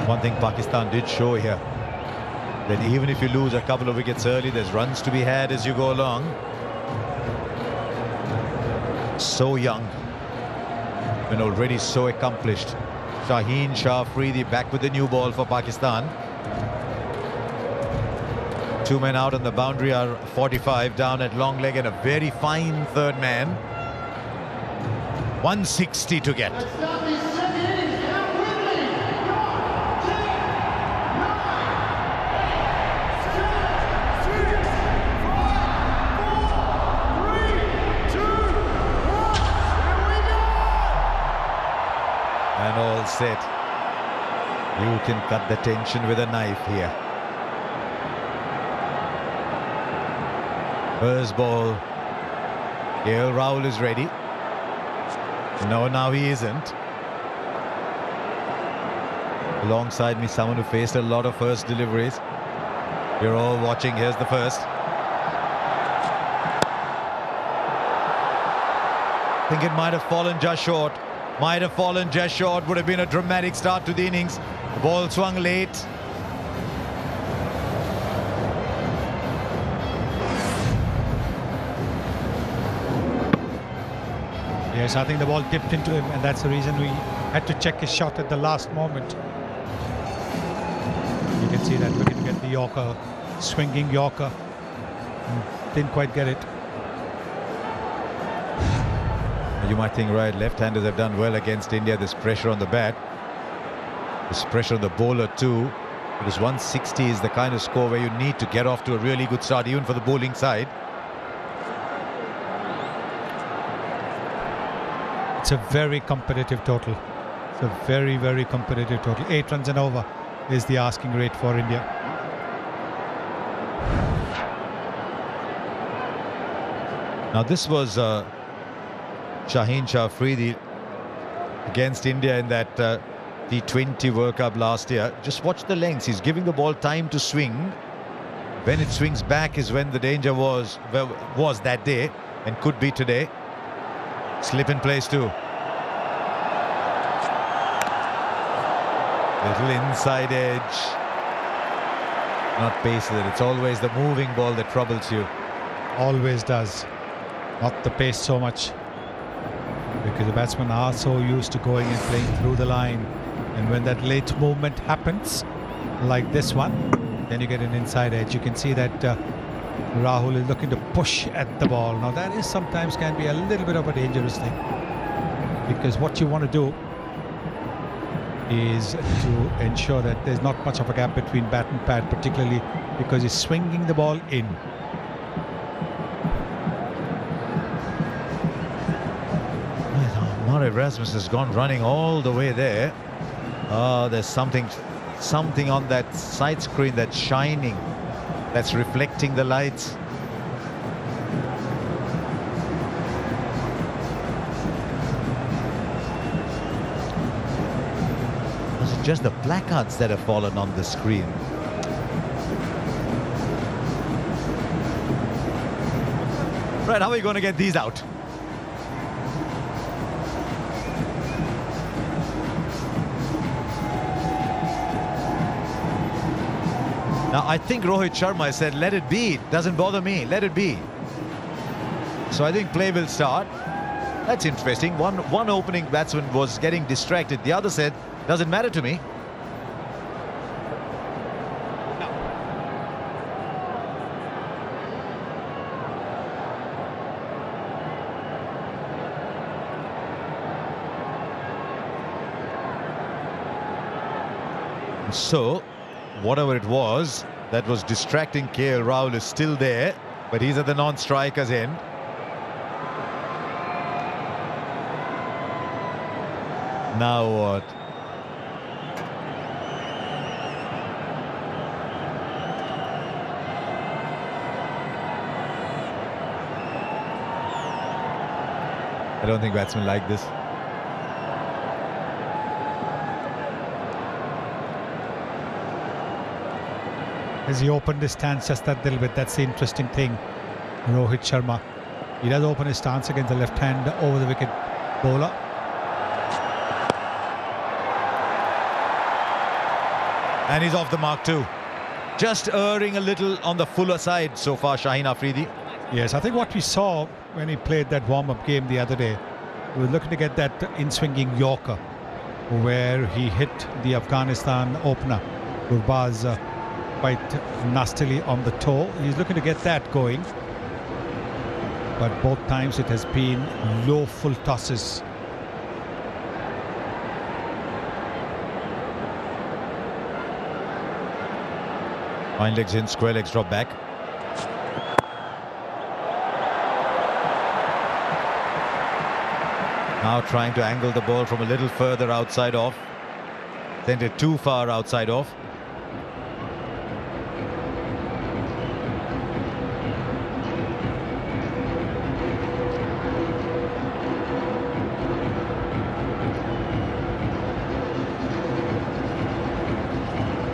One thing Pakistan did show here, that even if you lose a couple of wickets early, there's runs to be had as you go along. So young and already so accomplished. Shaheen Shah Afridi back with the new ball for Pakistan. 2 men out on the boundary are 45 down at long leg, and a very fine third man. 160 to get. And all set. You can cut the tension with a knife here. First ball. KL Rahul is ready. No, now he isn't. Alongside me, someone who faced a lot of first deliveries. You're all watching. Here's the first. I think it might have fallen just short. Might have fallen just short. Would have been a dramatic start to the innings. The ball swung late. Yes, I think the ball dipped into him, and that's the reason we had to check his shot at the last moment. You can see that looking to get the Yorker, swinging Yorker. Didn't quite get it. You might think, right, left-handers have done well against India. There's pressure on the bat. There's pressure on the bowler too. Because 160 is the kind of score where you need to get off to a really good start, even for the bowling side. It's a very competitive total. It's a very, very competitive total. 8 runs and over is the asking rate for India. Now this was Shaheen Shah Afridi against India in that t20 World Cup last year. Just watch the lengths. He's giving the ball time to swing. When it swings back is when the danger was that day, and could be today. Slip in place too. Little inside edge. Not pace with it. It's always the moving ball that troubles you. Always does. Not the pace so much. Because the batsmen are so used to going and playing through the line. And when that late movement happens, like this one, then you get an inside edge. You can see that Rahul is looking to push at the ball. Now that is sometimes can be a little bit of a dangerous thing. Because what you want to do is to ensure that there's not much of a gap between bat and pad, particularly because he's swinging the ball in. Murray Rasmus has gone running all the way there. There's something on that side screen that's shining, that's reflecting the lights. Was it just the placards that have fallen on the screen? Right, how are you going to get these out? Now, I think Rohit Sharma said, let it be. It doesn't bother me. Let it be. So I think play will start. That's interesting. One opening batsman was getting distracted. The other said, doesn't matter to me. So, whatever it was that was distracting KL Rahul is still there, but he's at the non-strikers end. Now what? I don't think batsmen like this. As he opened his stance just that little bit, that's the interesting thing. Rohit Sharma, he does open his stance against the left hand over the wicket bowler. And he's off the mark too. Just erring a little on the fuller side so far, Shaheen Afridi. Yes, I think what we saw when he played that warm-up game the other day, we were looking to get that in-swinging Yorker, where he hit the Afghanistan opener, Gurbaz, quite nastily on the toe. He's looking to get that going, but both times it has been low full tosses. Fine legs in, square legs drop back. Now trying to angle the ball from a little further outside off. Sent it too far outside off.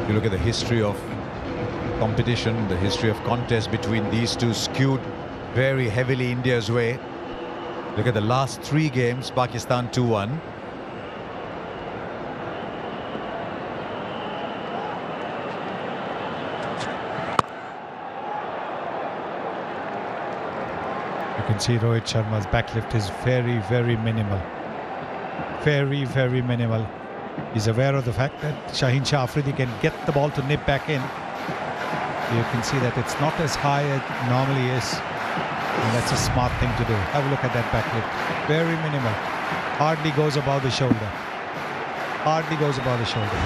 You look at the history of competition, the history of contest between these two skewed very heavily India's way. Look at the last 3 games, Pakistan 2-1. You can see Rohit Sharma's backlift is very, very minimal. Very, very minimal. He's aware of the fact that Shaheen Shah Afridi can get the ball to nip back in. You can see that it's not as high as it normally is. And that's a smart thing to do. Have a look at that backlift. Very minimal. Hardly goes above the shoulder. Hardly goes above the shoulder.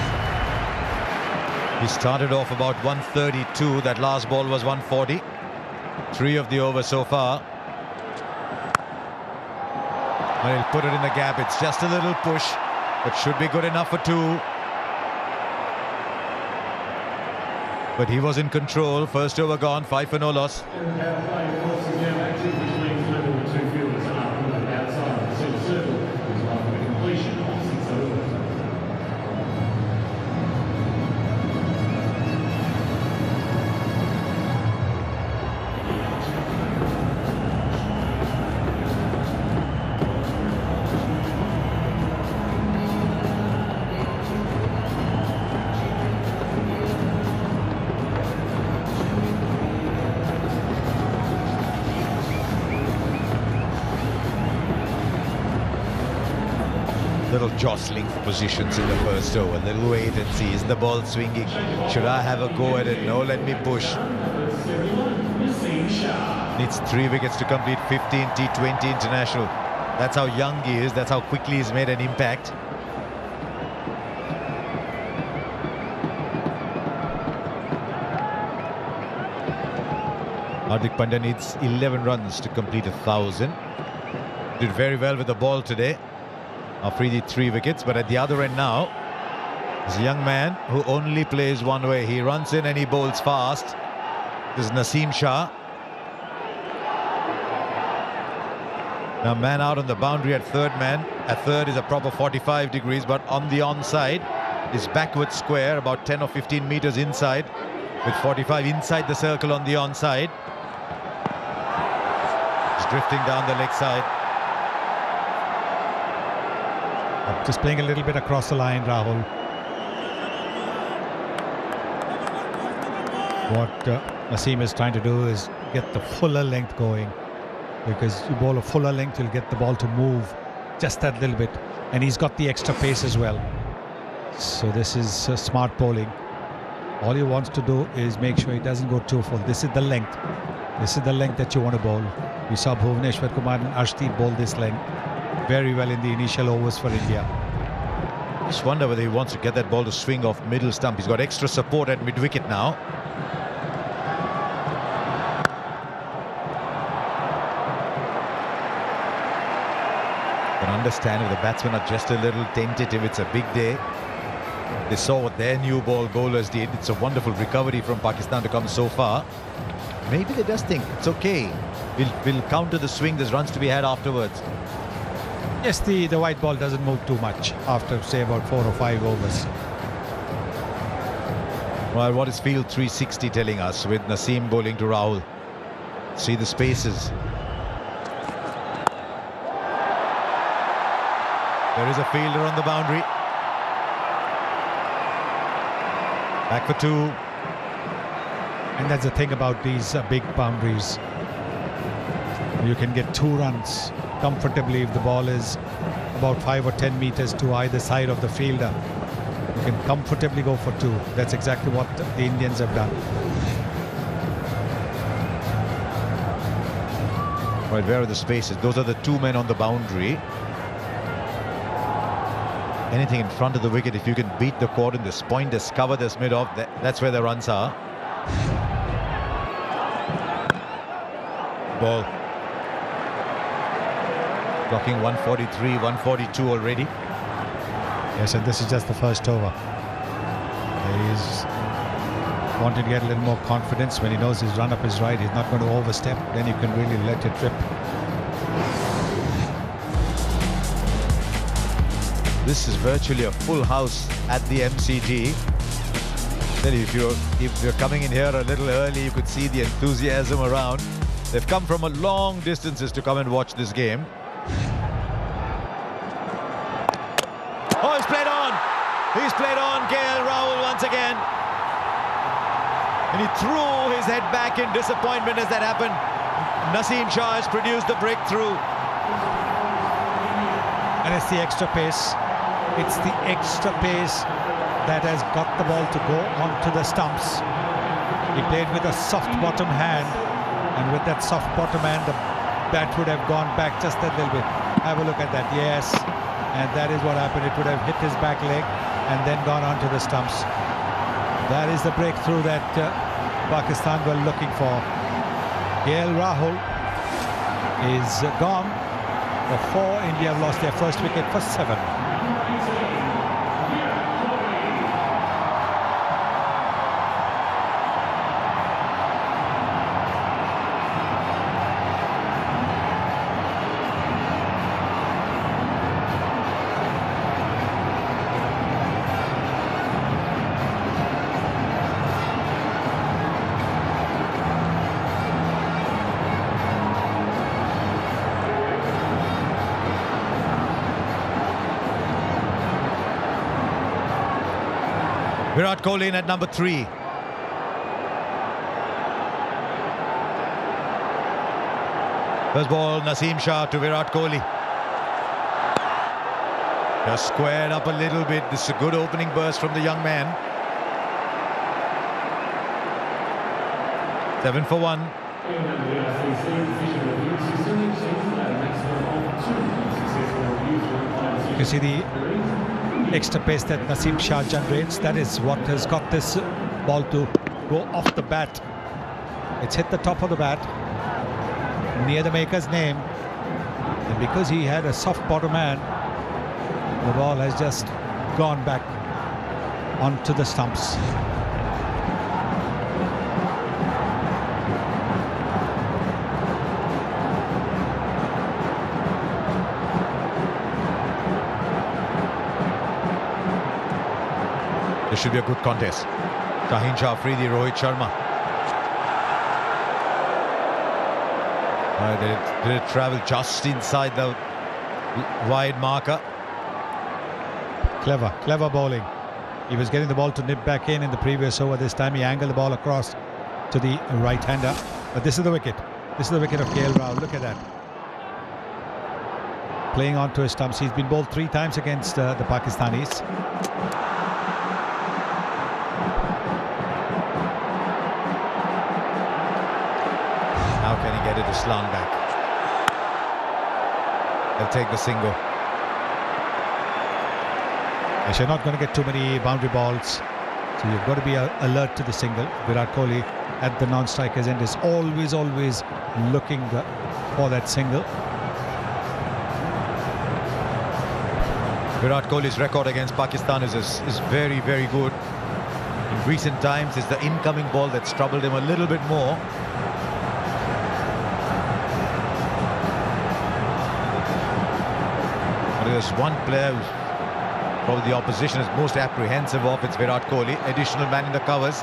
He started off about 132. That last ball was 140. 3 of the over so far. Well, he'll put it in the gap. It's just a little push, but should be good enough for 2. But he was in control. First over gone, 5 for no loss. Little jostling for positions in the first over. Little wait and see. Is the ball swinging? Should I have a go at it? No, let me push. Needs 3 wickets to complete 15 T20 international. That's how young he is. That's how quickly he's made an impact. Hardik Pandya needs 11 runs to complete 1,000. Did very well with the ball today. Afridi 3 wickets, but at the other end now, there's a young man who only plays one way. He runs in and he bowls fast. This is Naseem Shah. Now man out on the boundary at third man. At third is a proper 45 degrees, but on the onside is backward square, about 10 or 15 meters inside, with 45 inside the circle on the onside. It's drifting down the leg side. Just playing a little bit across the line, Rahul. What Naseem is trying to do is get the fuller length going, because you bowl a fuller length, you'll get the ball to move just that little bit, and he's got the extra pace as well. So this is smart bowling. All he wants to do is make sure he doesn't go too full. This is the length. This is the length that you want to bowl. We saw Bhuvneshwar Kumar and Arshdeep bowl this length very well in the initial overs for India. Just wonder whether he wants to get that ball to swing off middle stump. He's got extra support at mid-wicket now. Can understand if the batsmen are just a little tentative. It's a big day. They saw what their new ball bowlers did. It's a wonderful recovery from Pakistan to come so far. Maybe they just think it's okay. We'll counter the swing. There's runs to be had afterwards. Yes, the white ball doesn't move too much after, say, about 4 or 5 overs. Well, what is field 360 telling us with Naseem bowling to Rahul? See the spaces. There is a fielder on the boundary. Back for 2. And that's the thing about these big boundaries. You can get 2 runs comfortably if the ball is about 5 or 10 meters to either side of the fielder. You can comfortably go for 2. That's exactly what the Indians have done. Right, where are the spaces? Those are the 2 men on the boundary. Anything in front of the wicket, if you can beat the coordinates, point this, cover this mid-off, that's where the runs are. Ball. Clocking 143, 142 already. Yes, and this is just the first over. He's wanting to get a little more confidence. When he knows his run-up is right, he's not going to overstep, then you can really let it rip. This is virtually a full house at the MCG. If you're coming in here a little early, you could see the enthusiasm around. They've come from a long distances to come and watch this game. Oh, he's played on. He's played on KL Rahul once again. And he threw his head back in disappointment as that happened. Naseem Shah has produced the breakthrough. And it's the extra pace. It's the extra pace that has got the ball to go onto the stumps. He played with a soft bottom hand, and with that soft bottom hand, the bat would have gone back just a little bit. Have a look at that. Yes, and that is what happened. It would have hit his back leg and then gone onto the stumps. That is the breakthrough that Pakistan were looking for. KL Rahul is gone. For 4, India have lost their first wicket for 7. Virat Kohli in at number 3. First ball, Naseem Shah to Virat Kohli. Just squared up a little bit. This is a good opening burst from the young man. 7 for 1. You see the extra pace that Naseem Shah generates. That is what has got this ball to go off the bat. It's hit the top of the bat near the maker's name, and because he had a soft bottom hand, the ball has just gone back onto the stumps. This should be a good contest. Shaheen Shah Afridi, Rohit Sharma. Did it travel just inside the wide marker? Clever bowling. He was getting the ball to nip back in the previous over. This time he angled the ball across to the right-hander. But this is the wicket. This is the wicket of KL Rahul. Look at that. Playing onto his stumps. He's been bowled 3 times against the Pakistanis. How can he get it to slant back? They'll take the single. Yes, you're not going to get too many boundary balls, so you've got to be alert to the single. Virat Kohli at the non-striker's end is always looking for that single. Virat Kohli's record against Pakistan is very good. In recent times, it's the incoming ball that's troubled him a little bit more. But there's one player who's probably the opposition is most apprehensive of. It's Virat Kohli, additional man in the covers.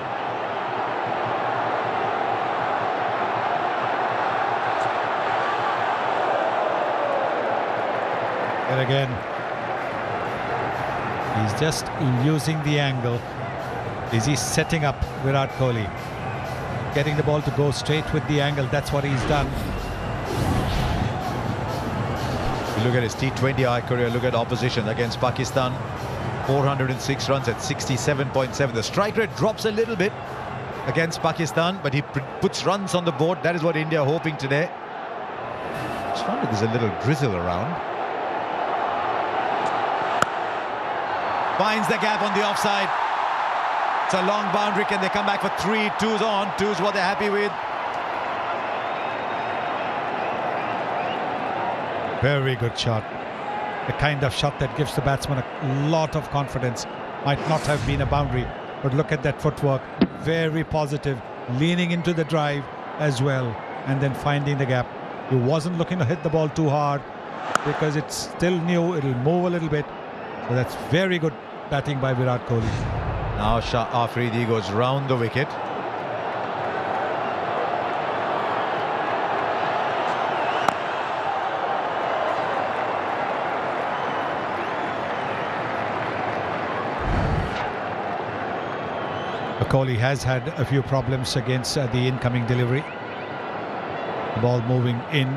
And again, he's just using the angle. Is he setting up Virat Kohli? Getting the ball to go straight with the angle. That's what he's done. You look at his T20I career, look at opposition against Pakistan. 406 runs at 67.7. The strike rate drops a little bit against Pakistan, but he puts runs on the board. That is what India are hoping today. Just wonder there's a little drizzle around. Finds the gap on the offside. It's a long boundary. Can they come back for 3? 2's on. 2's what they're happy with. Very good shot. The kind of shot that gives the batsman a lot of confidence. Might not have been a boundary, but look at that footwork. Very positive. Leaning into the drive as well, and then finding the gap. He wasn't looking to hit the ball too hard because it's still new. It'll move a little bit. So that's very good batting by Virat Kohli. Now Shah Afridi goes round the wicket. Kohli has had a few problems against the incoming delivery. The ball moving in,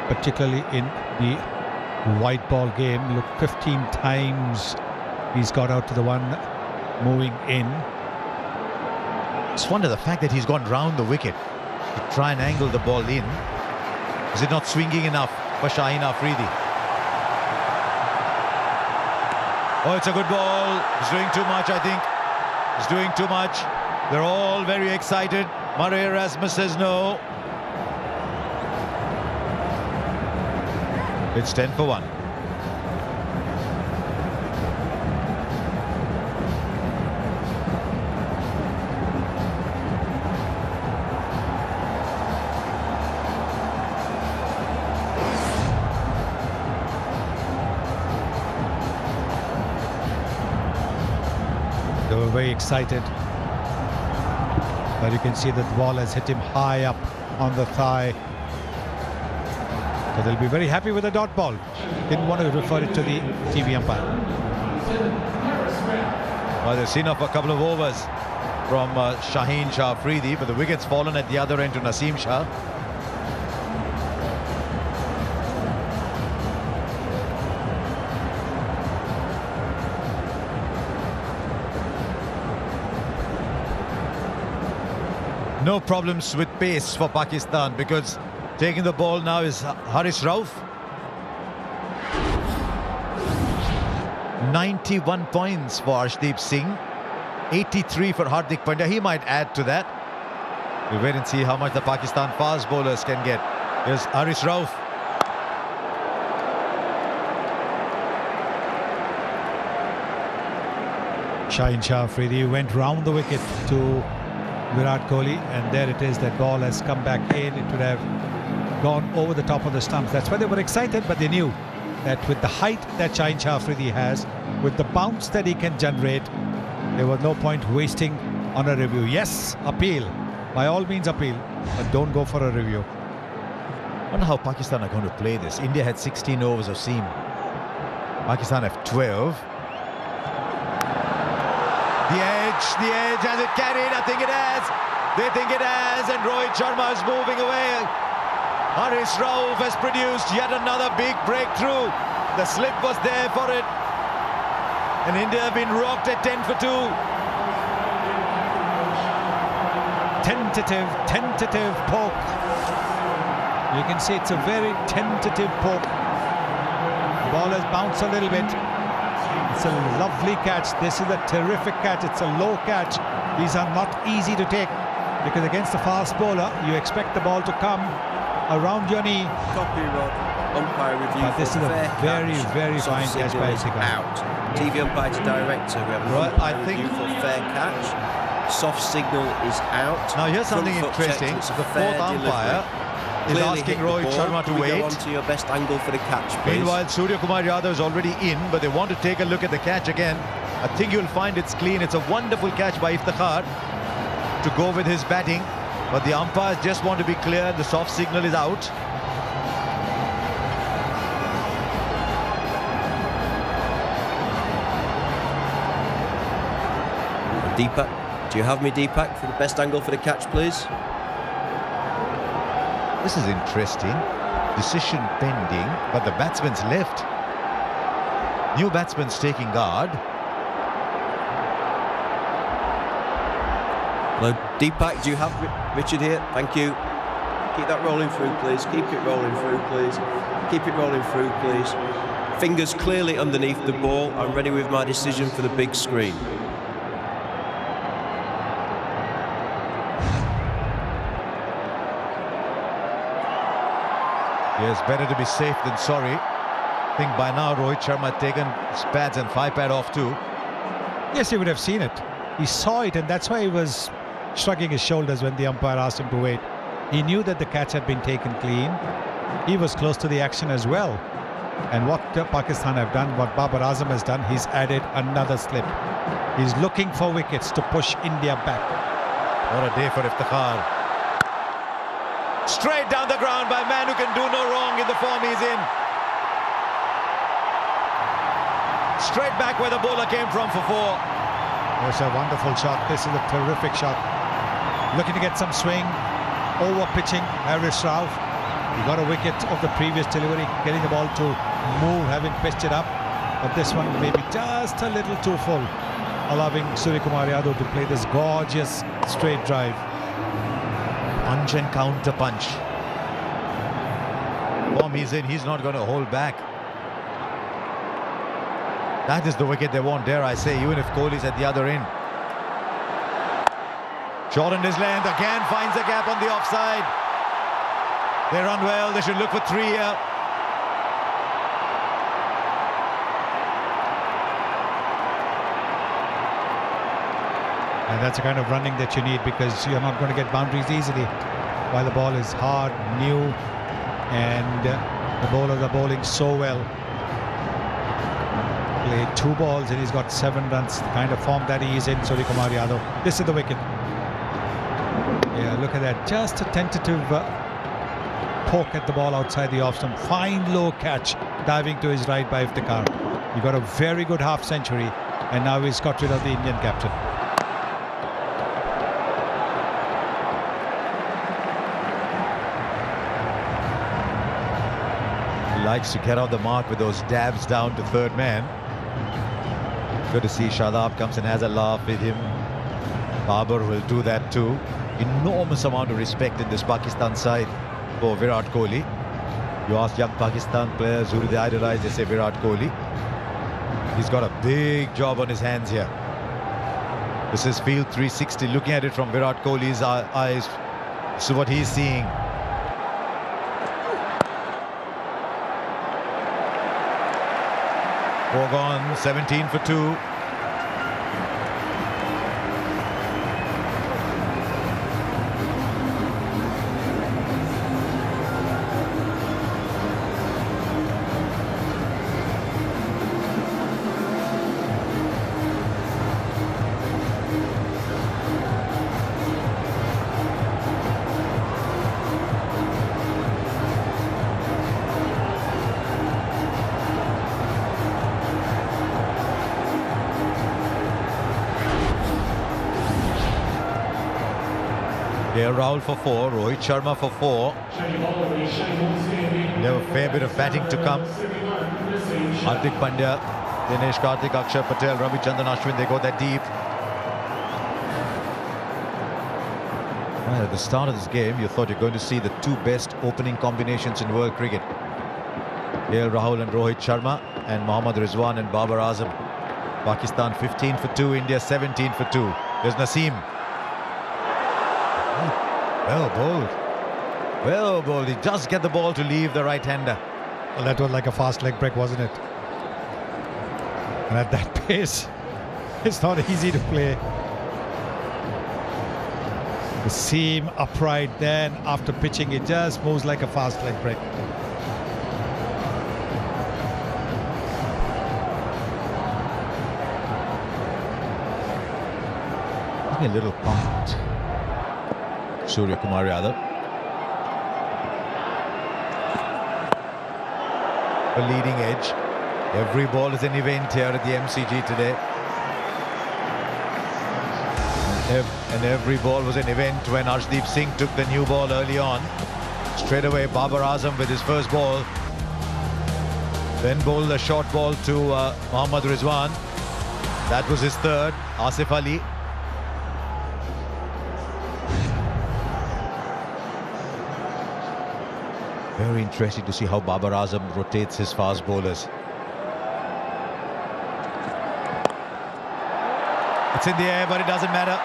particularly in the white ball game. Look, 15 times he's got out to the one moving in. Just wonder the fact that he's gone round the wicket to try and angle the ball in. Is it not swinging enough for Shaheen Afridi? Oh, it's a good ball. He's doing too much, I think. He's doing too much. They're all very excited. Murray Erasmus says no. It's 10 for 1. They were very excited, but you can see that the ball has hit him high up on the thigh. So they'll be very happy with the dot ball. Didn't want to refer it to the TV umpire. Well, they've seen off a couple of overs from Shaheen Shah Afridi, but the wicket's fallen at the other end to Naseem Shah. No problems with pace for Pakistan because taking the ball now is Haris Rauf. 91 points for Arshdeep Singh. 83 for Hardik Pandya. He might add to that. We'll wait and see how much the Pakistan fast bowlers can get. Here's Haris Rauf. Shaheen Shah Afridi went round the wicket to Virat Kohli, and there it is. That ball has come back in. It would have gone over the top of the stumps. That's why they were excited, but they knew that with the height that Shaheen Shah Afridi has, with the bounce that he can generate, there was no point wasting on a review. Yes, appeal. By all means appeal, but don't go for a review. I wonder how Pakistan are going to play this. India had 16 overs of seam. Pakistan have 12. The edge, has it carried? I think it has. They think it has, and Rohit Sharma is moving away. Haris Rauf has produced yet another big breakthrough. The slip was there for it. And India have been rocked at 10 for 2. Tentative poke. You can see it's a very tentative poke. The ball has bounced a little bit. It's a lovely catch. This is a terrific catch. It's a low catch. These are not easy to take because against the fast bowler, you expect the ball to come around your knee. Copy, Rod. Umpire review. But this is a very fine catch by Sikar. Out. TV umpire to director. We have an umpire review for fair catch. Soft signal is out. Now here's something interesting. The fourth umpire is asking Rohit Sharma to wait. Go on to your best angle for the catch, please. Meanwhile, Surya Kumar Yadav is already in, but they want to take a look at the catch again. I think you'll find it's clean. It's a wonderful catch by Iftikhar to go with his batting, but the umpires just want to be clear. The soft signal is out. Deepak, do you have me, Deepak, for the best angle for the catch, please? This is interesting. Decision pending, but the batsman's left. New batsman's taking guard. Hello, Deepak, do you have Richard here? Thank you. Keep that rolling through, please. Keep it rolling through, please. Keep it rolling through, please. Fingers clearly underneath the ball. I'm ready with my decision for the big screen. Yes, better to be safe than sorry. I think by now Rohit Sharma had taken his pads and 5-pad off too. Yes, he would have seen it. He saw it, and that's why he was shrugging his shoulders when the umpire asked him to wait. He knew that the catch had been taken clean. He was close to the action as well. And what Pakistan have done, what Babar Azam has done, he's added another slip. He's looking for wickets to push India back. What a day for Iftikhar. Straight down the ground by a man who can do no wrong in the form he's in. Straight back where the bowler came from for 4. It's a wonderful shot. This is a terrific shot. Looking to get some swing. Over pitching Haris Rauf. He got a wicket of the previous delivery, getting the ball to move, having pitched it up. But this one maybe just a little too full, allowing Surya Kumar Yadav to play this gorgeous straight drive. Punch and counter punch. Form he's in, he's not going to hold back. That is the wicket they want, dare I say, even if Kohli's at the other end. Shortened his length, again finds a gap on the offside. They run well, they should look for 3 here. And that's the kind of running that you need, because you're not going to get boundaries easily while the ball is hard, new, and the bowlers are bowling so well. Played 2 balls and he's got 7 runs, the kind of form that he is in, Surya Kumar Yadav. This is the wicket. Yeah, look at that. Just a tentative poke at the ball outside the off stump. Fine low catch, diving to his right by Iftikhar. He got a very good half century, and now he's got rid of the Indian captain. Likes to get out the mark with those dabs down to third man. Good to see Shadab comes and has a laugh with him. Babar will do that too. enormous amount of respect in this Pakistan side for Virat Kohli. You ask young Pakistan players who do they idolize, they say Virat Kohli. He's got a big job on his hands here. This is Field 360, looking at it from Virat Kohli's eyes. This is what he's seeing. Four gone, 17 for 2. Rahul for 4, Rohit Sharma for 4. They have a fair bit of batting to come. Hardik Pandya, Dinesh Karthik, Akshar Patel, Ravichandran Ashwin, they go that deep. Well, at the start of this game, you thought you're going to see the two best opening combinations in world cricket. Rahul and Rohit Sharma, and Mohammad Rizwan and Babar Azam. Pakistan 15 for 2, India 17 for 2. There's Naseem. Well bowled. Well bowled. He does get the ball to leave the right-hander. Well, that was like a fast leg break, wasn't it? And at that pace, it's not easy to play. The seam upright, then after pitching, it just moves like a fast leg break. A little pumped. Surya Kumar Yadav. A leading edge. Every ball is an event here at the MCG today. And every ball was an event when Arshdeep Singh took the new ball early on. Straight away, Babar Azam with his first ball. Then bowled a short ball to Mohammad Rizwan. That was his third. Asif Ali. Very interesting to see how Babar Azam rotates his fast bowlers. It's in the air, but it doesn't matter.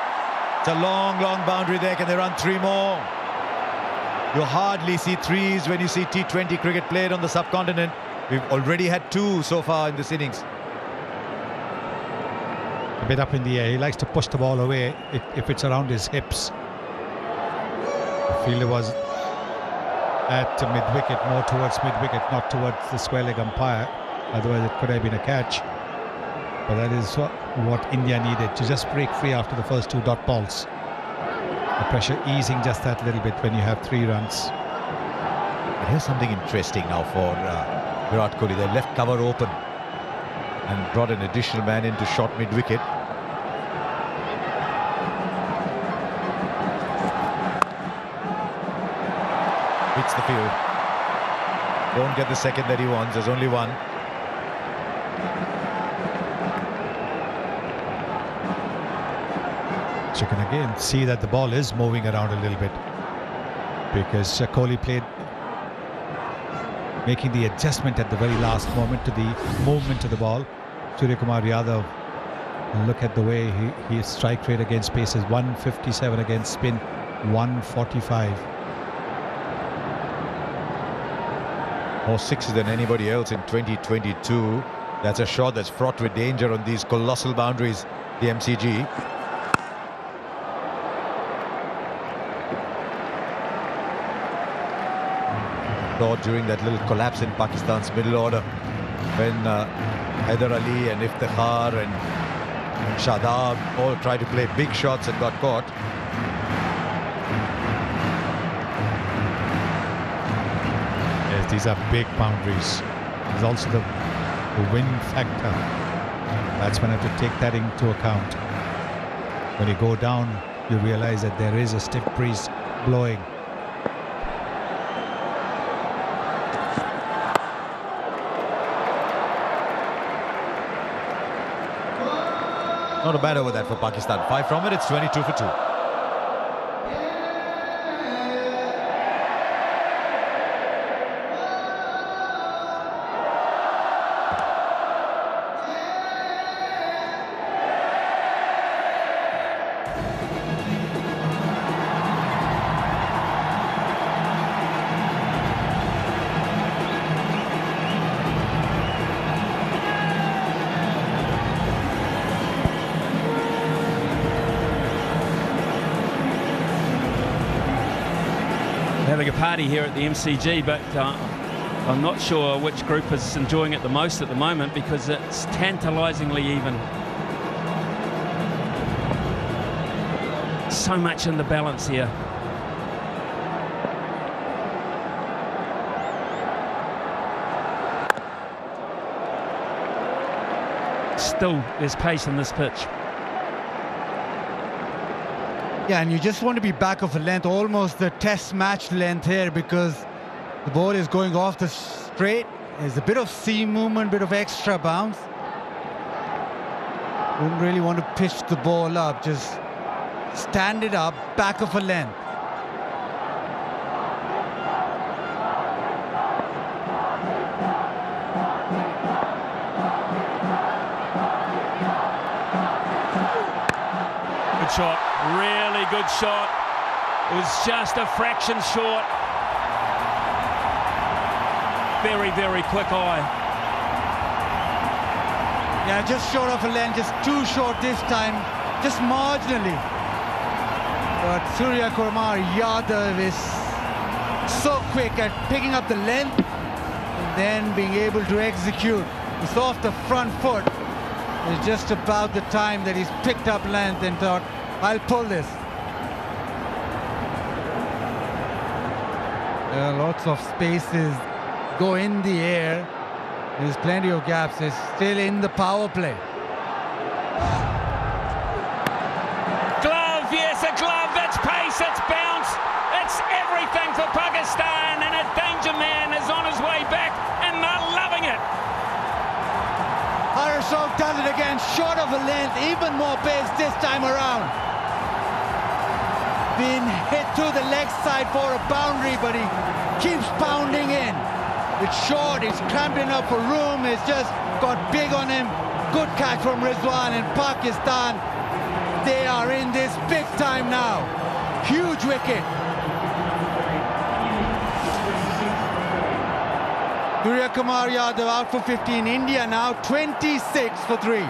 It's a long, long boundary there. Can they run 3 more? You hardly see 3s when you see T20 cricket played on the subcontinent. We've already had 2 so far in this innings. A bit up in the air. He likes to push the ball away if it's around his hips. The fielder was at mid-wicket, more towards mid-wicket, not towards the square leg umpire. Otherwise it could have been a catch. But that is what India needed, to just break free after the first 2 dot balls. The pressure easing just that little bit when you have 3 runs. But here's something interesting now for Virat Kohli. They left cover open and brought an additional man into short mid-wicket. Hits the field. Won't get the second that he wants. There's only one. So you can again see that the ball is moving around a little bit, because Kohli played, making the adjustment at the very last moment to the movement of the ball. Surya Kumar Yadav, look at the way his strike rate against pace is 157, against spin 145. More 6s than anybody else in 2022. That's a shot that's fraught with danger on these colossal boundaries, the MCG. Thought during that little collapse in Pakistan's middle order, when Haider Ali and Iftikhar and Shadab all tried to play big shots and got caught. Yes, these are big boundaries. There's also the wind factor. Batsmen have to take that into account. When you go down, you realize that there is a stiff breeze blowing. Not a bad over that for Pakistan. 5 from it, it's 22 for 2. having a party here at the MCG, but I'm not sure which group is enjoying it the most at the moment because it's tantalisingly even. So much in the balance here. Still, there's pace in this pitch. Yeah, and you just want to be back of a length, almost the test match length here, because the ball is going off the straight. There's a bit of seam movement, bit of extra bounce. Wouldn't really want to pitch the ball up, just stand it up, back of a length. Good shot, really good shot. It was just a fraction short. Very, very quick eye. Yeah, just short of a length, just too short this time, just marginally. But Surya Kumar Yadav is so quick at picking up the length and then being able to execute. It's off the front foot. It's just about the time that he's picked up length and thought, I'll pull this. There are lots of spaces go in the air. There's plenty of gaps. It's still in the power play. Glove, yes, a glove. That's pace, that's bounce. It's everything for Pakistan, and a danger man is on his way back, and they're loving it. Harasov does it again, short of a length, even more pace this time around. Been hit to the leg side for a boundary, but he keeps pounding in. It's short, it's cramped enough for room, it's just got big on him. Good catch from Rizwan, and Pakistan, they are in this big time now. Huge wicket. Surya Kumar Yadav out for 15. India now 26 for 3.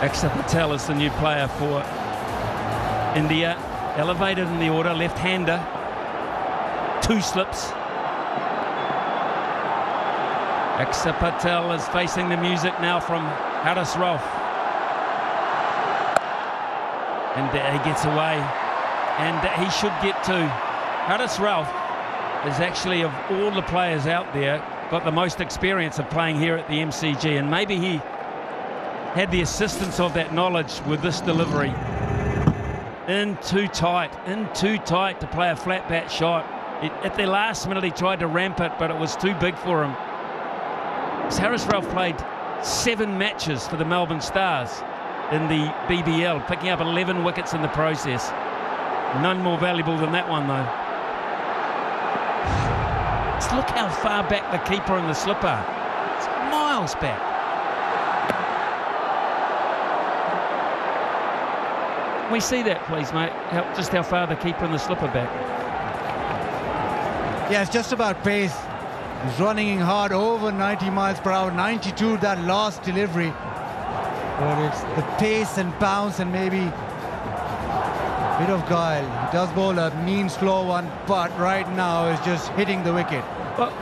Akshar Patel is the new player for India. Elevated in the order, left-hander. 2 slips. Akshar Patel is facing the music now from Haris Rauf. And he gets away. And he should get to. Haris Rauf is actually, of all the players out there, got the most experience of playing here at the MCG. And maybe he had the assistance of that knowledge with this delivery. In too tight to play a flat bat shot. At the last minute he tried to ramp it, but it was too big for him. Haris Rauf played 7 matches for the Melbourne Stars in the BBL, picking up 11 wickets in the process. None more valuable than that one, though. Just look how far back the keeper and the slipper. It's miles back. Can we see that, please, mate? Just how far the keeper and the slipper back. Yeah, it's just about pace. He's running in hard, over 90 miles per hour, 92 that last delivery. But it's the pace and bounce and maybe a bit of guile. He does bowl a mean, slow one, but right now is just hitting the wicket. Well,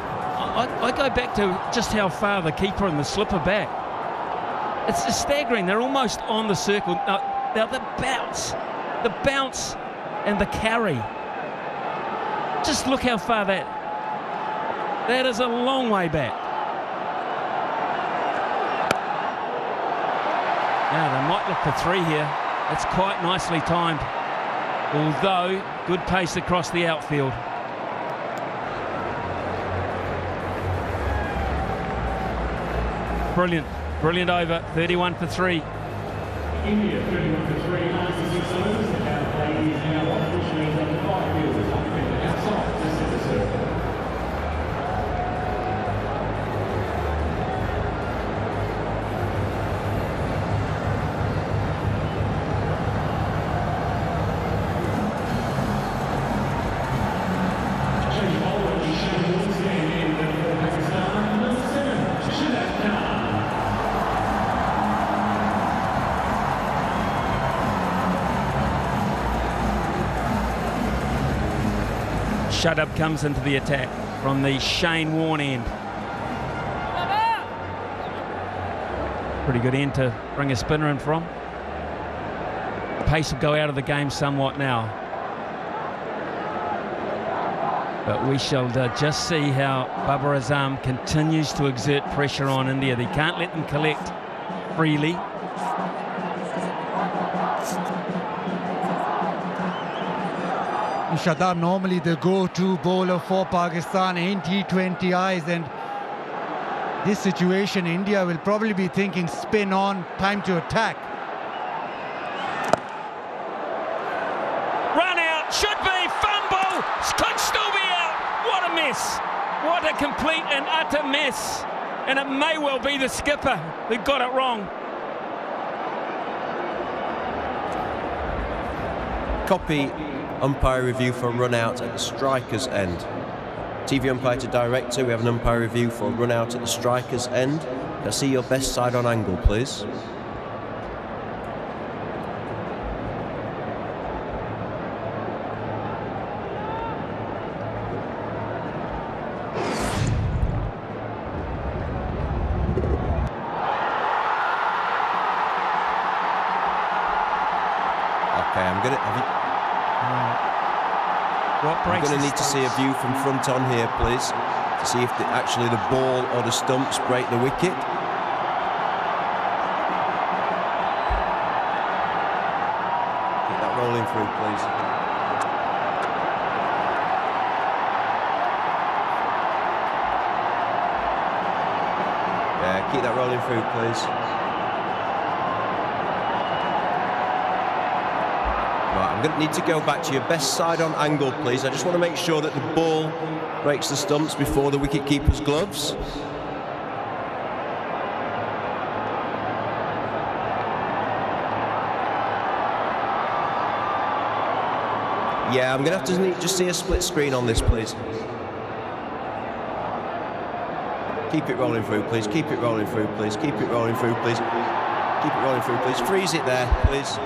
I go back to just how far the keeper and the slipper back. It's just staggering. They're almost on the circle. Now the bounce and the carry. Just look how far that is a long way back. Now they might look for 3 here. It's quite nicely timed. Although, good pace across the outfield. Brilliant. Brilliant over. 31 for 3. India 31 for 3, 96 overs. The power play is now off, which means up to 5 fielders outside the centre circle. Shut-up comes into the attack from the Shane Warne end. Pretty good end to bring a spinner in from. Pace will go out of the game somewhat now. But we shall just see how Babar Azam continues to exert pressure on India. They can't let them collect freely. Shadar normally the go-to bowler for Pakistan in T20Is, and this situation India will probably be thinking spin on, time to attack. Run out, should be, fumble, could still be out. What a mess, what a complete and utter mess. And it may well be the skipper who got it wrong. Copy umpire review for run out at the striker's end. TV umpire to director, we have an umpire review for run out at the striker's end. Can I see your best side on angle, please? Okay, I'm going to need to see a view from front on here, please, to see if actually the ball or the stumps break the wicket. Keep that rolling through, please. Yeah, keep that rolling through, please. I'm going to need to go back to your best side on angle, please. I just want to make sure that the ball breaks the stumps before the wicket-keeper's gloves. Yeah, I'm going to have to just see a split screen on this, please. Keep it rolling through, please. Keep it rolling through, please. Keep it rolling through, please. Keep it rolling through, please. Freeze it there, please.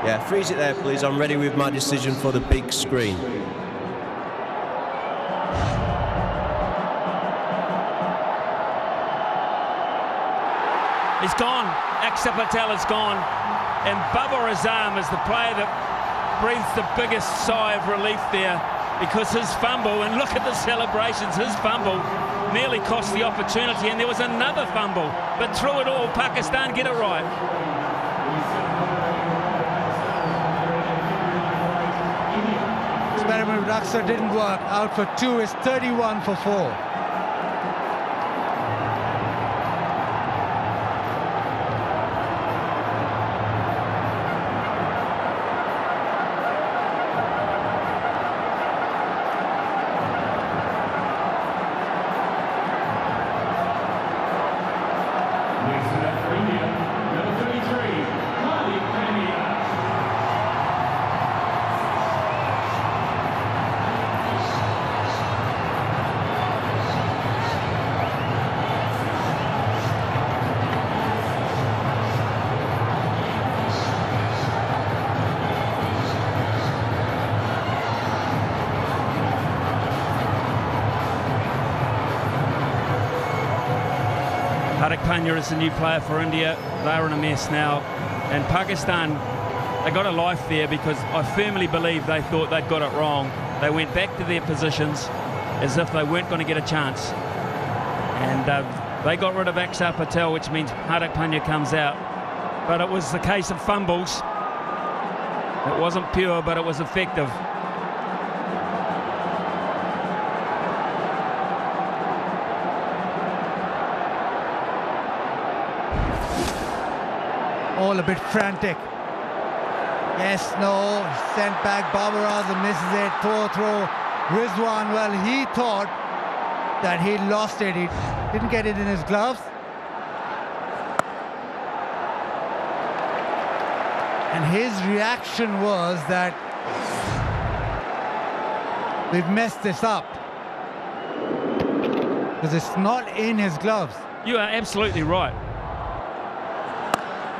Yeah, freeze it there, please. I'm ready with my decision for the big screen. He's gone. Axar Patel is gone. And Babar Azam is the player that breathes the biggest sigh of relief there, because his fumble, and look at the celebrations, his fumble nearly cost the opportunity, and there was another fumble. But through it all, Pakistan get it right. Experiment with Axar didn't work. Out for 2 is 31 for 4. Hardik Pandya is the new player for India. They're in a mess now. And Pakistan, they got a life there, because I firmly believe they thought they'd got it wrong. They went back to their positions as if they weren't going to get a chance. And they got rid of Axar Patel, which means Hardik Pandya comes out. But it was the case of fumbles. It wasn't pure, but it was effective. all a bit frantic. Yes, no, sent back. Babar Azam misses it. Poor throw. Rizwan, well, he thought that he lost it. He didn't get it in his gloves. And his reaction was that we've messed this up. Because it's not in his gloves. You are absolutely right.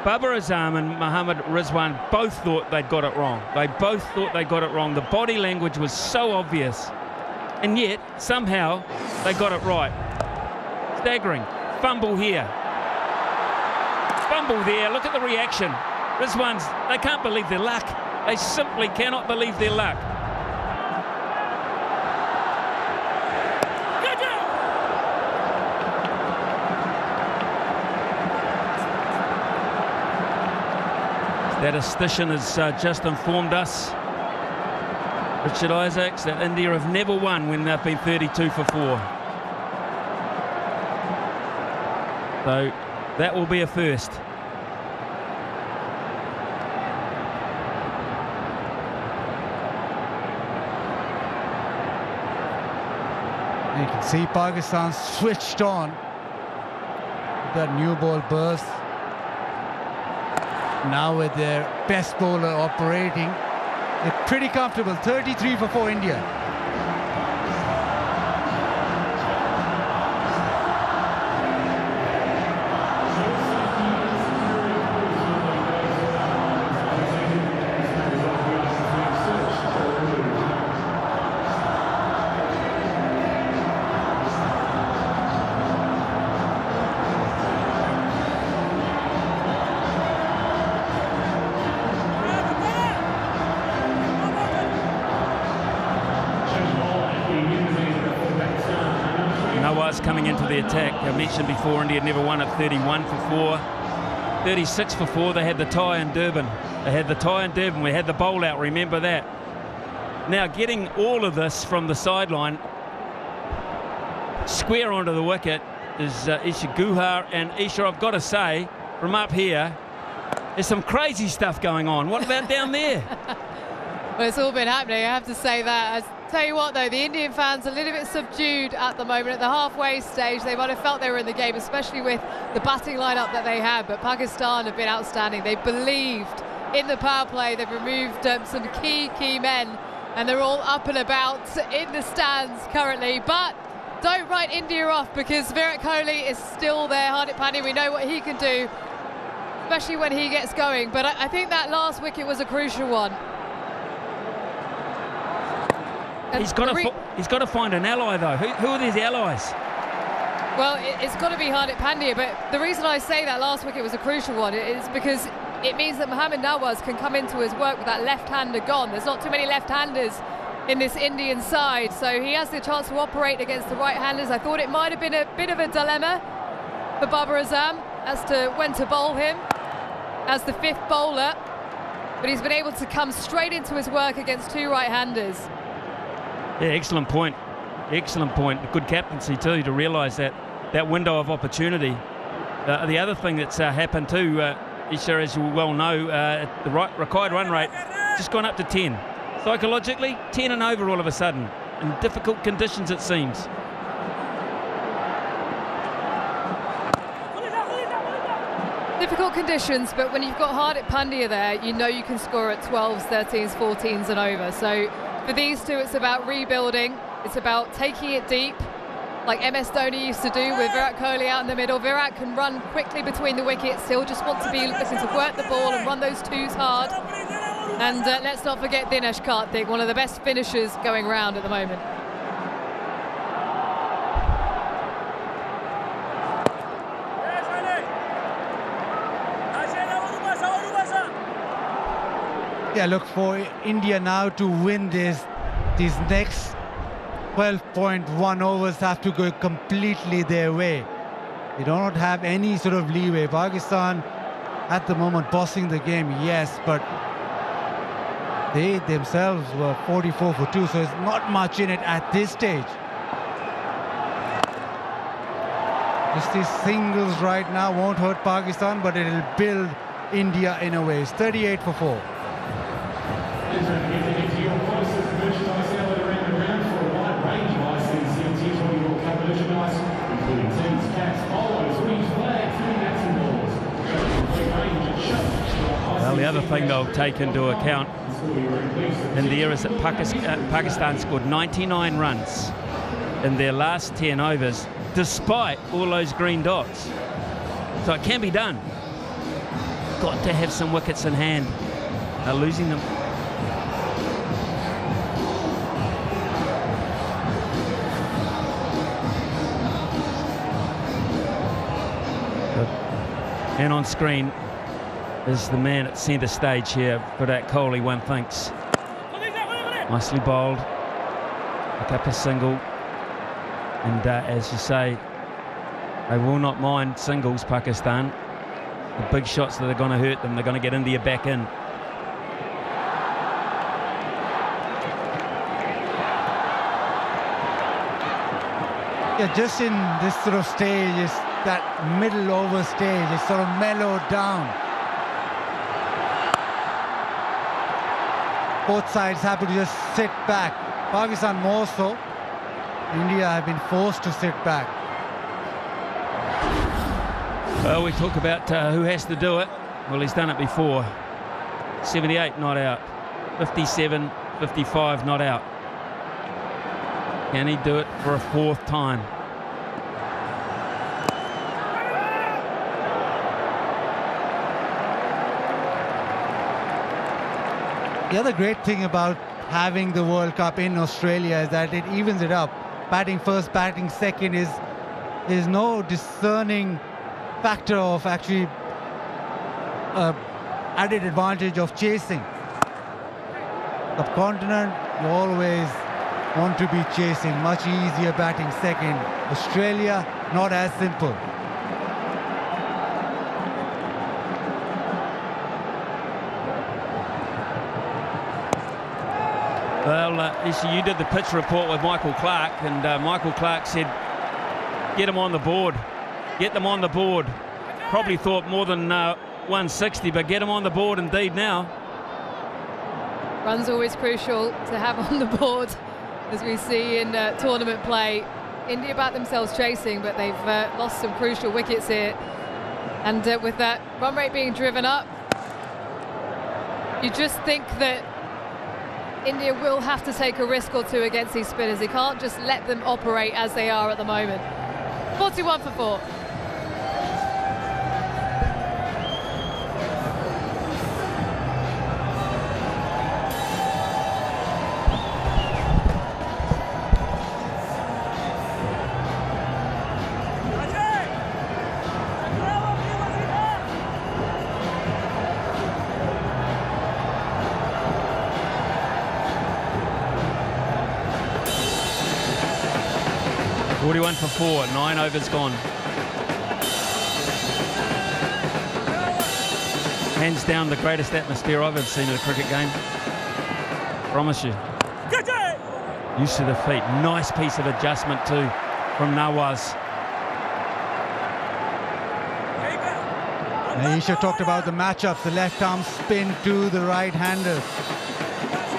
Babar Azam and Mohammad Rizwan both thought they'd got it wrong. They both thought they got it wrong. The body language was so obvious. And yet, somehow, they got it right. Staggering. Fumble here. Fumble there. Look at the reaction. Rizwan's, they can't believe their luck. They simply cannot believe their luck. Statistician has just informed us, Richard Isaacs, that India have never won when they've been 32 for 4. So that will be a first. You can see Pakistan switched on that new ball burst. Now with their best bowler operating, they're pretty comfortable. 33 for 4 India. Coming into the attack. I mentioned before, India never won at 31 for 4. 36 for 4. They had the tie in Durban. We had the bowl out, remember that. Now getting all of this from the sideline, square onto the wicket, is Isha Guhar. And Isha, I've got to say, from up here, there's some crazy stuff going on. What about down there? Well, it's all been happening, I have to say that. I tell you what, though, the Indian fans are a little bit subdued at the moment. At the halfway stage, they might have felt they were in the game, especially with the batting lineup that they had. But Pakistan have been outstanding. They believed in the power play. They've removed some key men, and they're all up and about in the stands currently. But don't write India off, because Virat Kohli is still there. Hardik Pandya, we know what he can do, especially when he gets going. But I think that last wicket was a crucial one. He's got to find an ally, though. Who are these allies? Well, it's got to be Hardik Pandya, but the reason I say that last wicket was a crucial one is because it means that Mohammad Nawaz can come into his work with that left-hander gone. There's not too many left-handers in this Indian side, so he has the chance to operate against the right-handers. I thought it might have been a bit of a dilemma for Babar Azam as to when to bowl him as the 5th bowler, but he's been able to come straight into his work against 2 right-handers. Yeah, excellent point. Excellent point. Good captaincy too, to realise that window of opportunity. The other thing that's happened too, Isha, as you well know, the required run rate just gone up to 10. Psychologically, 10 and over all of a sudden, in difficult conditions it seems. Difficult conditions, but when you've got Hardik Pandya there, you know you can score at 12s, 13s, 14s and over. So for these two, it's about rebuilding. It's about taking it deep, like MS Dhoni used to do with Virat Kohli out in the middle. Virat can run quickly between the wickets. He'll just want to be looking to work the ball and run those 2s hard. And let's not forget Dinesh Karthik, one of the best finishers going round at the moment. Yeah, look, for India now to win these next 12.1 overs have to go completely their way. They do not have any sort of leeway. Pakistan at the moment bossing the game, yes, but they themselves were 44 for 2, so there's not much in it at this stage. Just these singles right now won't hurt Pakistan, but it'll build India in a way. It's 38 for 4. Well, the other thing they'll take into account in there is that Pakistan scored 99 runs in their last 10 overs, despite all those green dots. So it can be done. Got to have some wickets in hand. They're losing them. And on screen is the man at centre stage here, Virat Kohli, one thinks. Nicely bowled. Pick up a single. And as you say, they will not mind singles, Pakistan. The big shots that are going to hurt them, they're going to get India back in. Yeah, just in this sort of stage, is that middle over stage is sort of mellowed down. Both sides have to just sit back. Pakistan more so. India have been forced to sit back. Well, we talk about who has to do it. Well, he's done it before. 78 not out. 57, 55 not out. Can he do it for a fourth time? The other great thing about having the World Cup in Australia is that it evens it up. Batting first, batting second is no discerning factor of actually added advantage of chasing. Subcontinent, you always want to be chasing, much easier batting second. Australia, not as simple. Well, you did the pitch report with Michael Clark, and Michael Clark said, get them on the board. Get them on the board. Probably thought more than 160, but get them on the board indeed now. Runs always crucial to have on the board, as we see in tournament play. India back themselves chasing, but they've lost some crucial wickets here. And with that run rate being driven up, you just think that India will have to take a risk or two against these spinners. They can't just let them operate as they are at the moment. 41 for 4. For 4, 9 overs gone. Hands down the greatest atmosphere I've ever seen in a cricket game. Promise you. Use to the feet. Nice piece of adjustment too from Nawaz. Aisha talked about the matchups, the left arm spin to the right hander.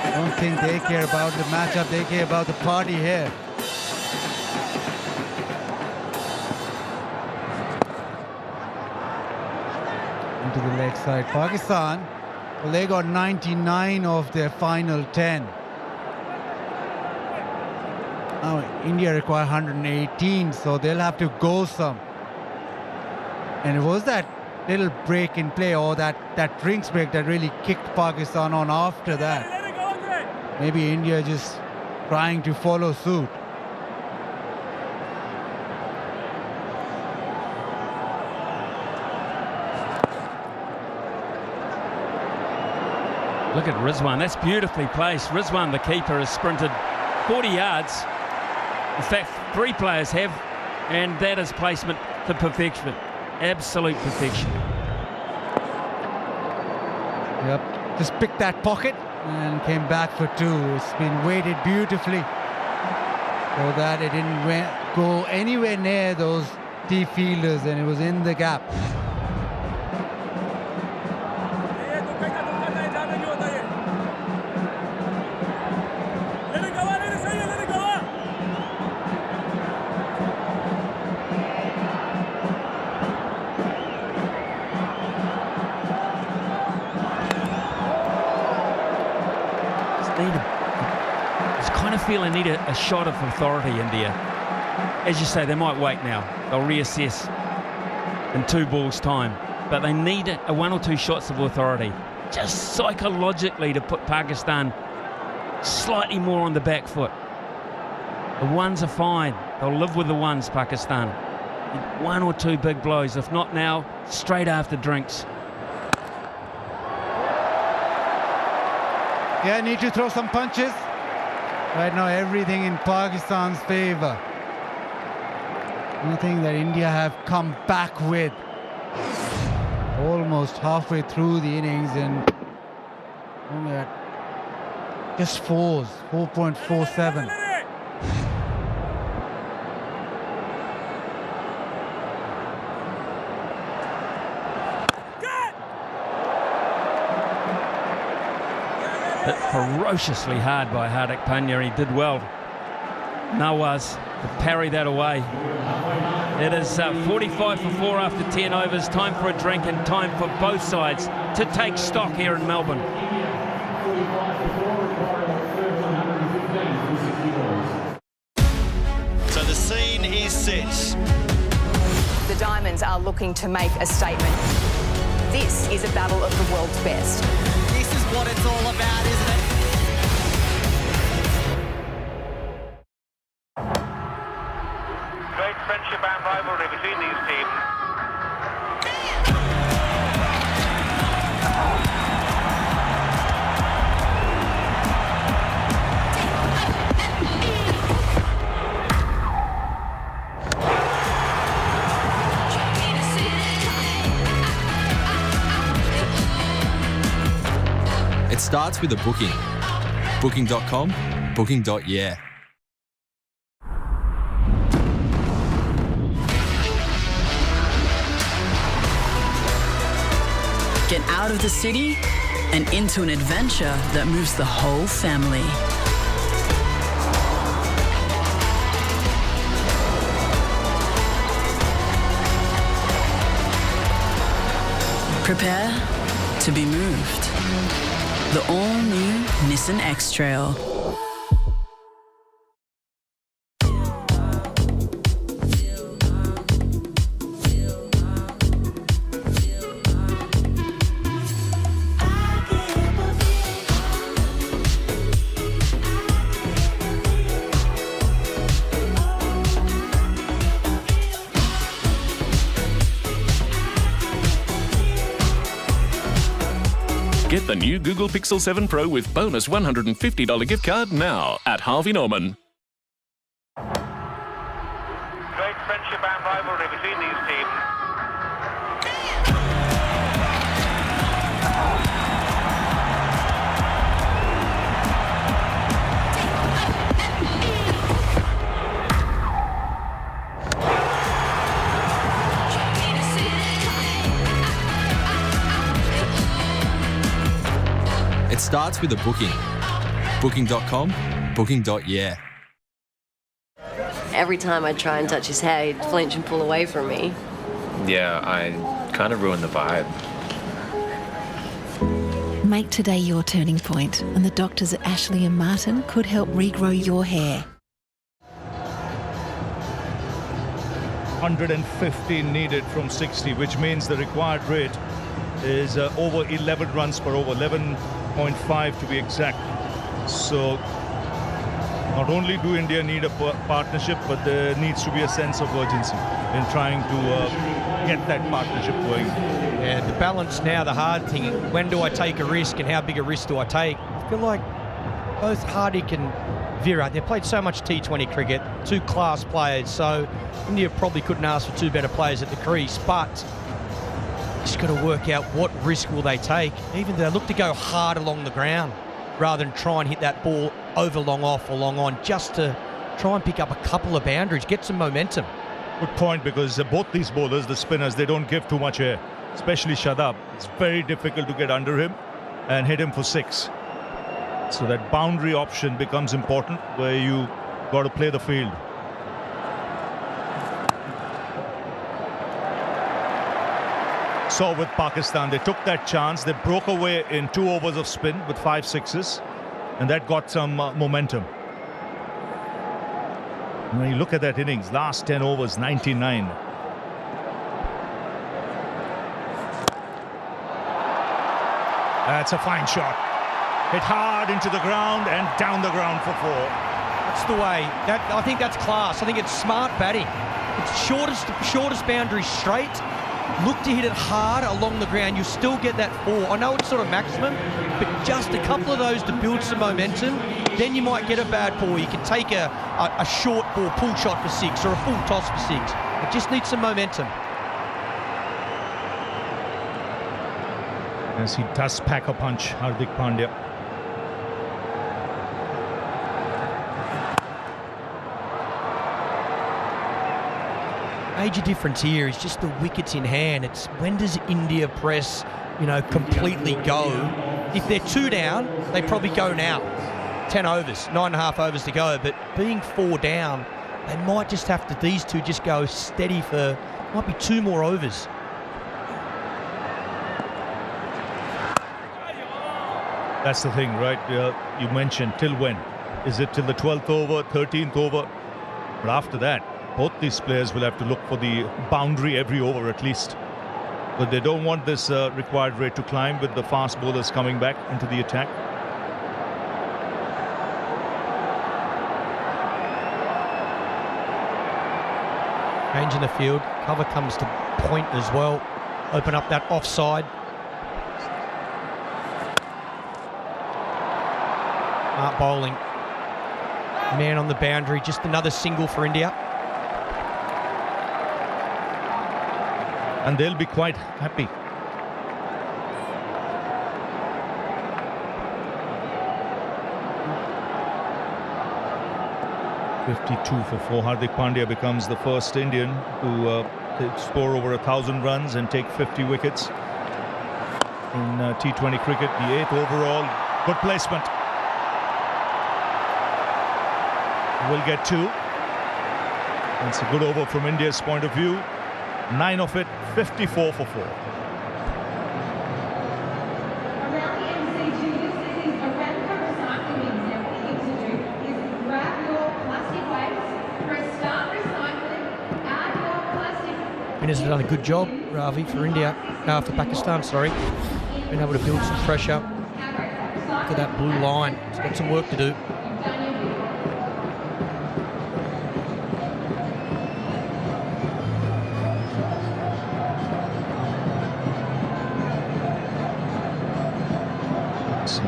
I don't think they care about the matchup, they care about the party here. To the leg side. Pakistan, well, they got 99 of their final 10. Now India require 118, so they'll have to go some. And it was that little break in play, or that drinks break, that really kicked Pakistan on after that. Maybe India just trying to follow suit. Look at Rizwan, that's beautifully placed. Rizwan, the keeper, has sprinted 40 yards. In fact, 3 players have, and that is placement to perfection. Absolute perfection. Yep, just picked that pocket and came back for 2. It's been weighted beautifully so that it didn't go anywhere near those deep fielders, and it was in the gap. feel they need a shot of authority, India. As you say, they might wait now. They'll reassess in 2 balls' time. But they need a 1 or 2 shots of authority, just psychologically, to put Pakistan slightly more on the back foot. The ones are fine. They'll live with the ones, Pakistan. 1 or 2 big blows. If not now, straight after drinks. Yeah, need to throw some punches. Right now, everything in Pakistan's favor. Nothing that India have come back with. Almost halfway through the innings and only at just 4.47. Hit ferociously hard by Hardik Pandya. He did well. Nawaz to parry that away. It is 45 for 4 after 10 overs. Time for a drink and time for both sides to take stock here in Melbourne. So the scene is set. The Diamonds are looking to make a statement. This is a battle of the world's best. This is what it's all about, isn't it? Great friendship and rivalry between these teams. It starts with a booking. Booking.com, booking.yeah. Get out of the city and into an adventure that moves the whole family. Prepare to be moved. The all-new Nissan X-Trail. Get the new Google Pixel 7 Pro with bonus $150 gift card now at Harvey Norman. Great friendship and rivalry between these teams. It starts with a booking. Booking.com, booking.yeah. Every time I try and touch his hair, he'd flinch and pull away from me. Yeah, I kind of ruined the vibe. Make today your turning point, and the doctors at Ashley and Martin could help regrow your hair. 150 needed from 60, which means the required rate is over 11 runs per over, 11.5 to be exact. So not only do India need a partnership, but there needs to be a sense of urgency in trying to get that partnership going. Yeah, the balance now, the hard thing, when do I take a risk and how big a risk do I take? I feel like both Hardik and Virat, they've played so much T20 cricket, 2 class players, so India probably couldn't ask for 2 better players at the crease, but just got to work out what risk will they take. Even they look to go hard along the ground rather than try and hit that ball over long off or long on, just to try and pick up a couple of boundaries, get some momentum. Good point, because both these bowlers, the spinners, they don't give too much air, especially Shadab. It's very difficult to get under him and hit him for 6. So that boundary option becomes important, where you got to play the field. So with Pakistan, they took that chance. They broke away in 2 overs of spin with 5 sixes, and that got some momentum. When you look at that innings, last 10 overs, 99. That's a fine shot. Hit hard into the ground and down the ground for 4. That's the way. I think that's class. I think it's smart batting. It's shortest boundary straight. Look to hit it hard along the ground. You still get that 4. I know it's sort of maximum, but just a couple of those to build some momentum. Then you might get a bad ball. You can take a short ball, pull shot for 6, or a full toss for 6. It just needs some momentum. Yes, he does pack a punch, Hardik Pandya. Major difference here is just the wickets in hand. It's when does India press, completely go? If they're 2 down, they probably go now. 10 overs, 9.5 overs to go. But being 4 down, they might just have to, these two just go steady for, might be 2 more overs. That's the thing, right? You mentioned till when? Is it till the 12th over, 13th over? But after that, both these players will have to look for the boundary every over at least. But they don't want this required rate to climb with the fast bowlers coming back into the attack. Change in the field. Cover comes to point as well. Open up that offside. Smart bowling. Man on the boundary. Just another single for India. And they'll be quite happy. .52 for 4. Hardik Pandya becomes the first Indian to score over 1,000 runs and take 50 wickets in T20 cricket. The 8th overall. Good placement. Will get 2. It's a good over from India's point of view. 9 of it, 54 for 4. Winners have done a good job, Ravi, for India, for Pakistan, sorry. Been able to build some pressure. Look at that blue line. It's got some work to do.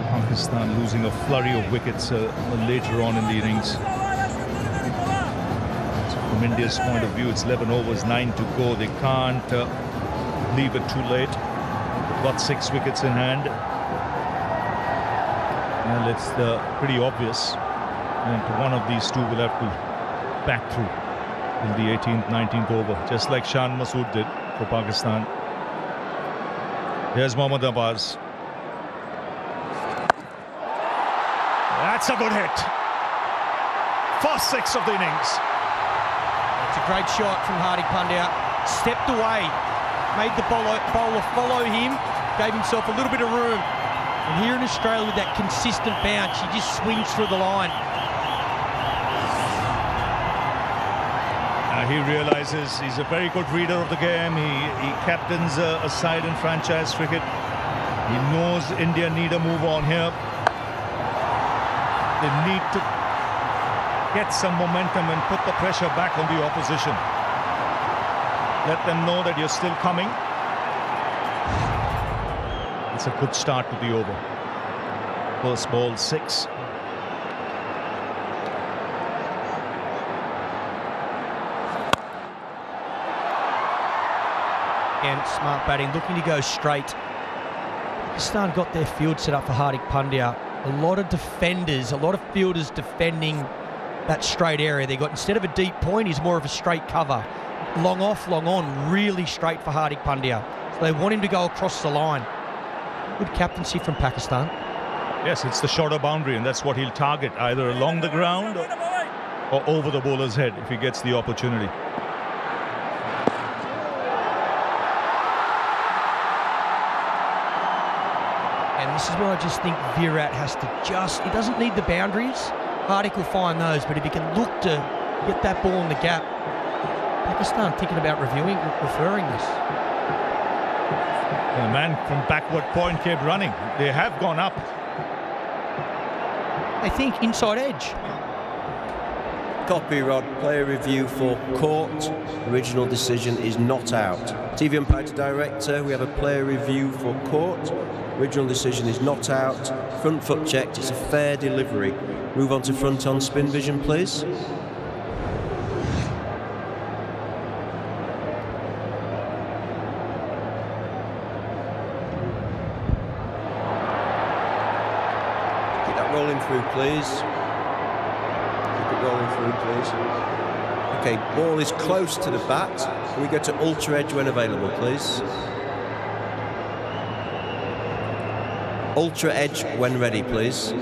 Pakistan losing a flurry of wickets later on in the innings. So from India's point of view, it's 11 overs, 9 to go. They can't leave it too late. They've got 6 wickets in hand. Well, it's pretty obvious. And one of these two will have to back through in the 18th, 19th over, just like Shan Masood did for Pakistan. Here's Mohammad Abbas. That's a good hit. First 6 of the innings. It's a great shot from Hardik Pandya. Stepped away, made the bowler follow him, gave himself a little bit of room. And here in Australia with that consistent bounce, he just swings through the line. He realizes he's a very good reader of the game. He captains a side in franchise cricket. He knows India need a move on here. They need to get some momentum and put the pressure back on the opposition. Let them know that you're still coming. It's a good start to the over. First ball, 6. And smart batting, looking to go straight. Pakistan got their field set up for Hardik Pandya. A lot of defenders, a lot of fielders defending that straight area. They got, instead of a deep point, he's more of a straight cover. Long off, long on, really straight for Hardik Pandya. So they want him to go across the line. Good captaincy from Pakistan. Yes, it's the shorter boundary, and that's what he'll target, either along the ground or over the bowler's head if he gets the opportunity. And this is where I just think Virat has to he doesn't need the boundaries. Hardik will find those, but if he can look to get that ball in the gap. Pakistan thinking about referring this. The man from backward point kept running. They have gone up. They think inside edge. Copy, Rod. Player review for court. Original decision is not out. TV umpire to director. We have a player review for court. Original decision is not out. Front foot checked. It's a fair delivery. Move on to front on spin vision, please. Keep that rolling through, please. Keep it rolling through, please. Okay, ball is close to the bat. Can we go to ultra edge when available, please? Ultra edge when ready, please.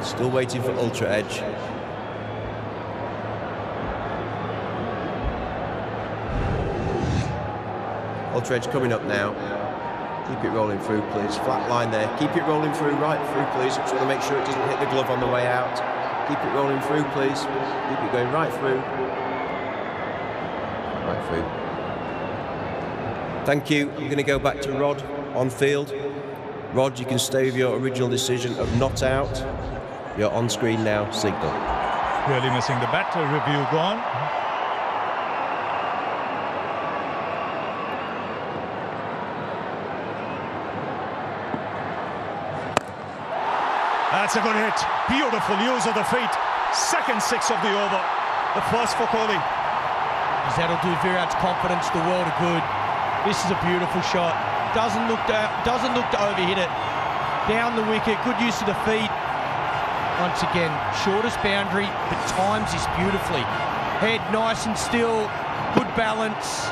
Still waiting for ultra edge. Ultra edge coming up now. Keep it rolling through, please. Flat line there. Keep it rolling through, right through, please. Just want to make sure it doesn't hit the glove on the way out. Keep it rolling through, please. Keep it going right through. Right through. Thank you. I'm going to go back to Rod on field. Rod, you can stay with your original decision of not out. You're on screen now, signal. Really missing the bat. Review gone. That's a good hit. Beautiful use of the feet. Second six of the over. The first for Kohli. That'll do Virat's confidence the world of good. This is a beautiful shot. Doesn't look to overhit it. Down the wicket. Good use of the feet. Once again, shortest boundary, but times this beautifully. Head nice and still. Good balance.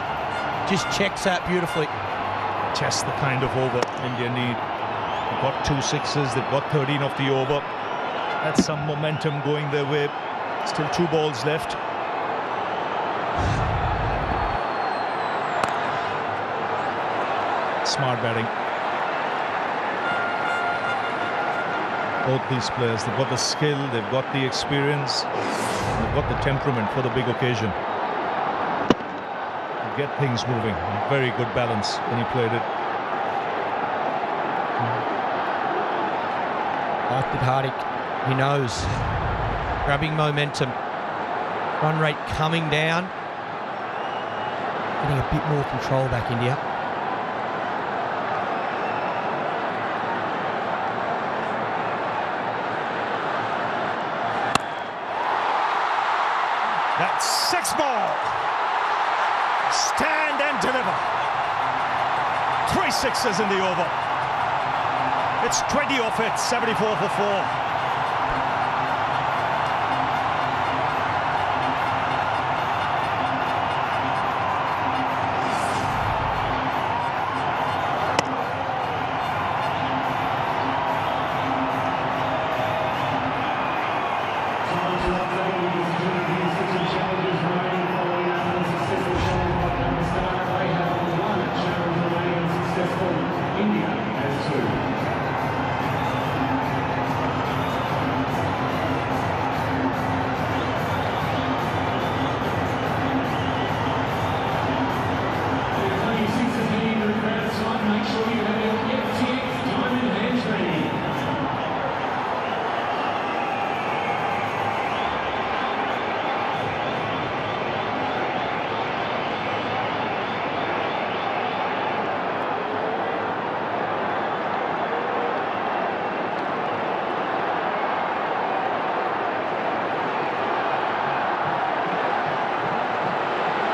Just checks that beautifully. Just the kind of over India need. They've got 2 sixes, they've got 13 of the over. That's some momentum going their way. Still 2 balls left. Smart batting. Both these players, they've got the skill, they've got the experience, they've got the temperament for the big occasion. They get things moving. Very good balance when he played it. Liked it, Hardik. He knows. Grabbing momentum. Run rate coming down. Getting a bit more control back, India. That's 6 ball. Stand and deliver. 3 sixes in the over. It's 20 off it, 74 for 4.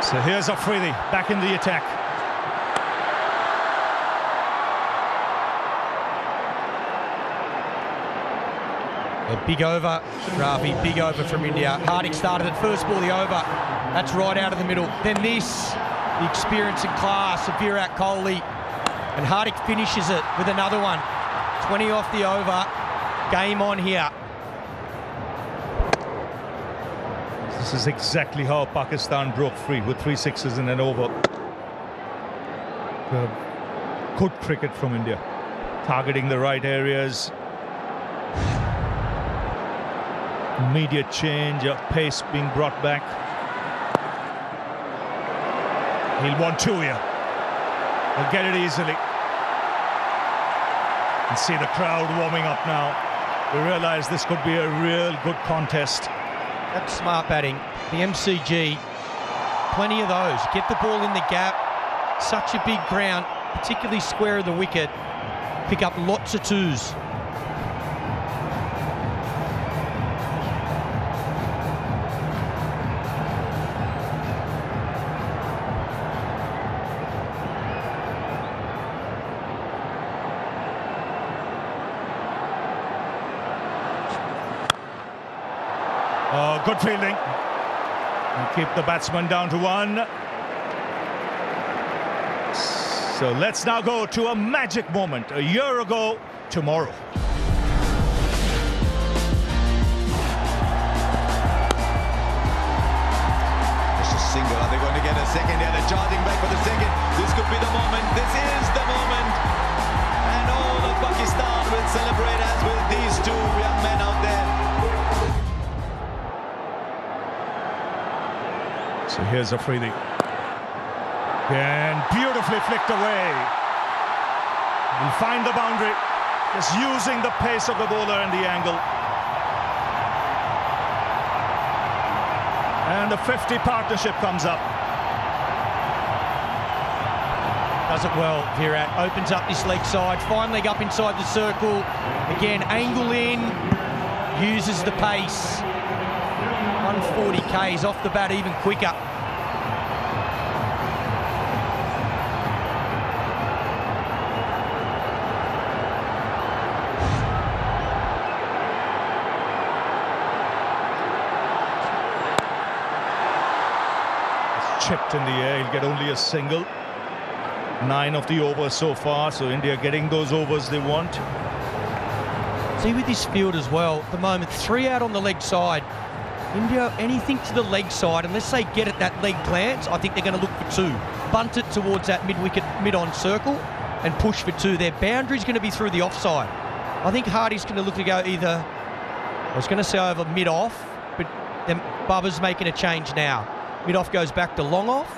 So here's Afridi back in the attack. A big over, Ravi, big over from India. Hardik started at first ball, the over. That's right out of the middle. Then this, the experience and class of Virat Kohli. And Hardik finishes it with another one. 20 off the over. Game on here. This is exactly how Pakistan broke free with 3 sixes and an over. Good cricket from India, targeting the right areas. Immediate change, pace being brought back. He'll want two here. He'll get it easily. And see the crowd warming up now. We realise this could be a real good contest. That's smart batting. The MCG, plenty of those. Get the ball in the gap. Such a big ground, particularly square of the wicket. Pick up lots of twos. Oh, good fielding. And keep the batsman down to one. So let's now go to a magic moment. A year ago tomorrow. Just a single. Are they going to get a second? Yeah, they're charging back for the second. This could be the moment. This is the moment. And all of Pakistan will celebrate as will these two young men out there. So here's Afridi. And beautifully flicked away. He'll find the boundary. Just using the pace of the bowler and the angle. And the 50 partnership comes up. Does it well, Virat. Opens up this leg side. Fine leg up inside the circle. Again, angle in. Uses the pace. 140 Ks off the bat even quicker. It's chipped in the air. He'll get only a single. 9 of the overs so far, so India getting those overs they want. See with this field as well, at the moment, 3 out on the leg side. India, anything to the leg side, unless they get it that leg glance, I think they're going to look for 2. Bunt it towards that mid-wicket, mid-on circle and push for 2. Their boundary's going to be through the offside. I think Hardy's going to look to go either, I was going to say over mid-off, but then Bubba's making a change now. Mid-off goes back to long-off.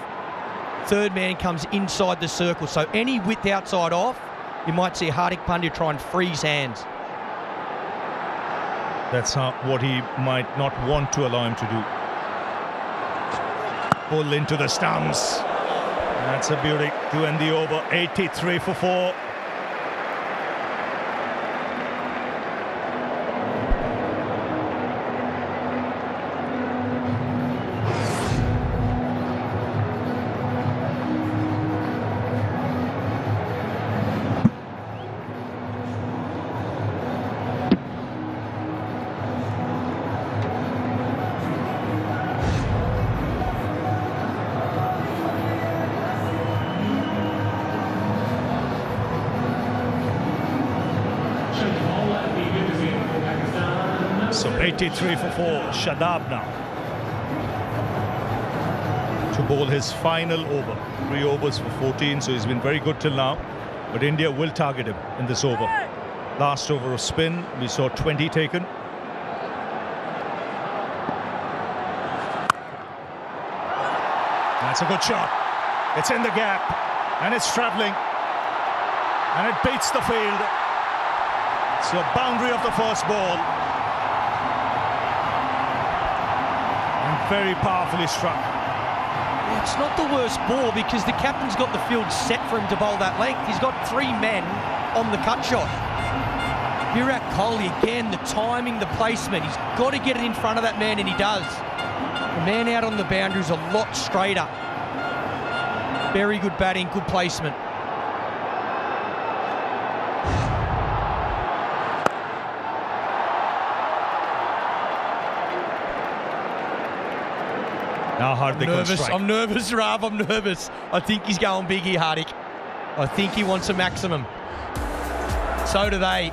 Third man comes inside the circle. So any width outside off, you might see Hardik Pandya try and freeze hands. That's what he might not want to allow him to do. Pull into the stumps. That's a beauty to end the over. 83 for 4. So 83 for 4, Shadab now to bowl his final over. 3 overs for 14, so he's been very good till now. But India will target him in this over. Last over of spin, we saw 20 taken. That's a good shot. It's in the gap, and it's travelling, and it beats the field. It's the boundary of the first ball. Very powerfully struck. It's not the worst ball because the captain's got the field set for him to bowl that length. He's got 3 men on the cut shot. Virat Kohli, again, the timing, the placement. He's got to get it in front of that man, and he does. The man out on the boundary is a lot straighter. Very good batting, good placement. Now Hardik will strike. I'm nervous, Rav. I'm nervous. I think he's going big here, Hardik. I think he wants a maximum. So do they.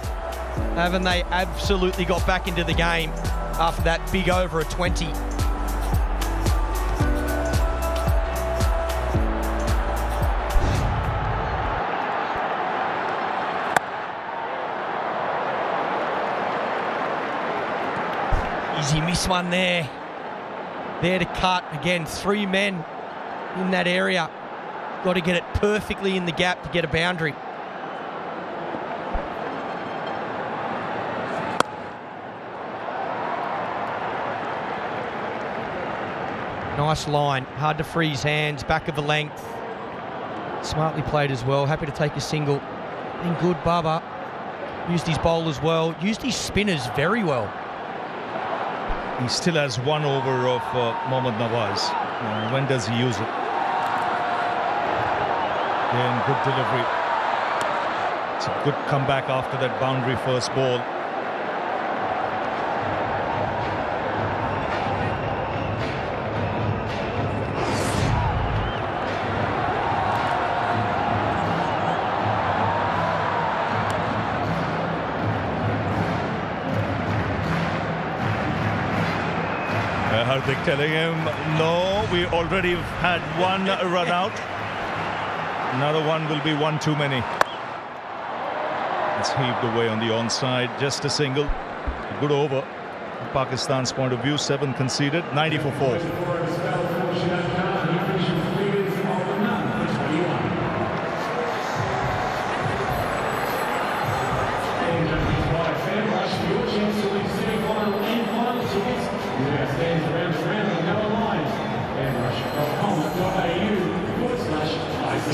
Haven't they absolutely got back into the game after that big over at 20? Does he miss one there? There to cut. Again, 3 men in that area. Got to get it perfectly in the gap to get a boundary. Nice line. Hard to free his hands. Back of the length. Smartly played as well. Happy to take a single. Been good, Baba. Used his bowl as well. Used his spinners very well. He still has 1 over of Mohammad Nawaz. When does he use it? Again, good delivery. It's a good comeback after that boundary first ball. Hardik telling him, no, we already had 1 run out. Another one will be 1 too many. It's heaved away on the onside, just a single. A good over from Pakistan's point of view. 7 conceded, 90 for 4.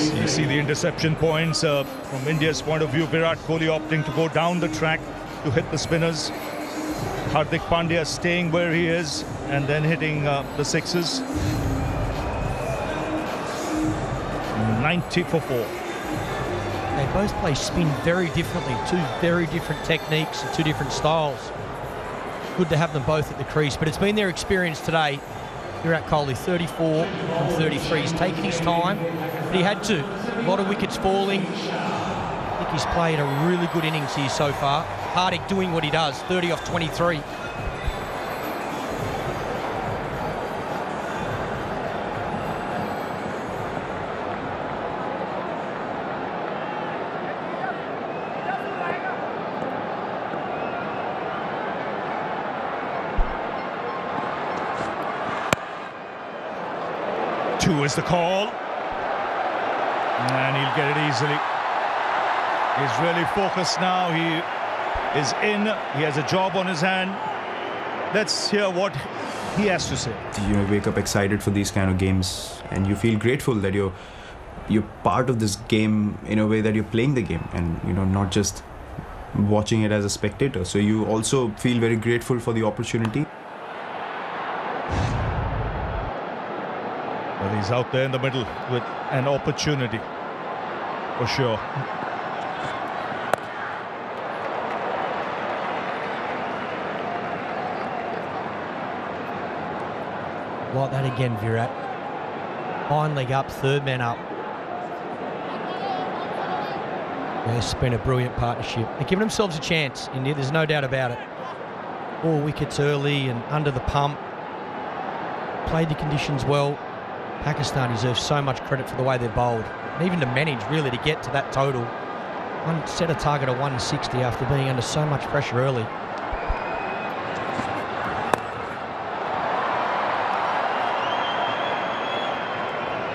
You see the interception points from India's point of view. Virat Kohli opting to go down the track to hit the spinners. Hardik Pandya staying where he is and then hitting the sixes. 90 for 4. They both play spin very differently. 2 very different techniques and 2 different styles. Good to have them both at the crease, but it's been their experience today. Virat Kohli 34 from 33. He's taken his time, but he had to. A lot of wickets falling. I think he's played a really good innings here so far. Hardik doing what he does, 30 off 23. Two is the call, and he'll get it easily. He's really focused now. He is in. He has a job on his hand. Let's hear what he has to say. You wake up excited for these kind of games, and you feel grateful that you're part of this game in a way that you're playing the game, and not just watching it as a spectator. So you also feel very grateful for the opportunity. Well, he's out there in the middle with an opportunity, for sure. Like that again, Virat. Hind leg up, 3rd man up. It's been a brilliant partnership. They're giving themselves a chance, India, there's no doubt about it. 4 wickets early and under the pump. Played the conditions well. Pakistan deserves so much credit for the way they're bowled. And even to manage, really, to get to that total. Set a target of 160 after being under so much pressure early.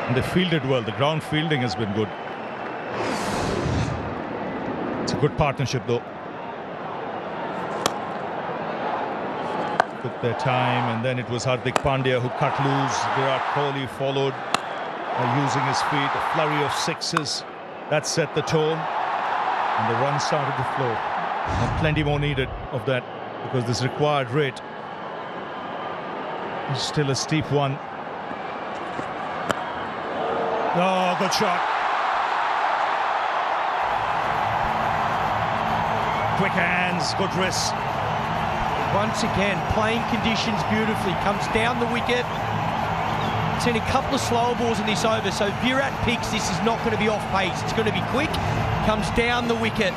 And they fielded well. The ground fielding has been good. It's a good partnership, though. Took their time, and then it was Hardik Pandya who cut loose. Virat Kohli followed using his feet. A flurry of sixes. That set the tone, and the runs started to flow. And plenty more needed of that, because this required rate is still a steep one. Oh, good shot. Quick hands, good wrist. Once again, playing conditions beautifully. Comes down the wicket. Seen a couple of slower balls in this over, so Virat picks this is not going to be off pace. It's going to be quick. Comes down the wicket.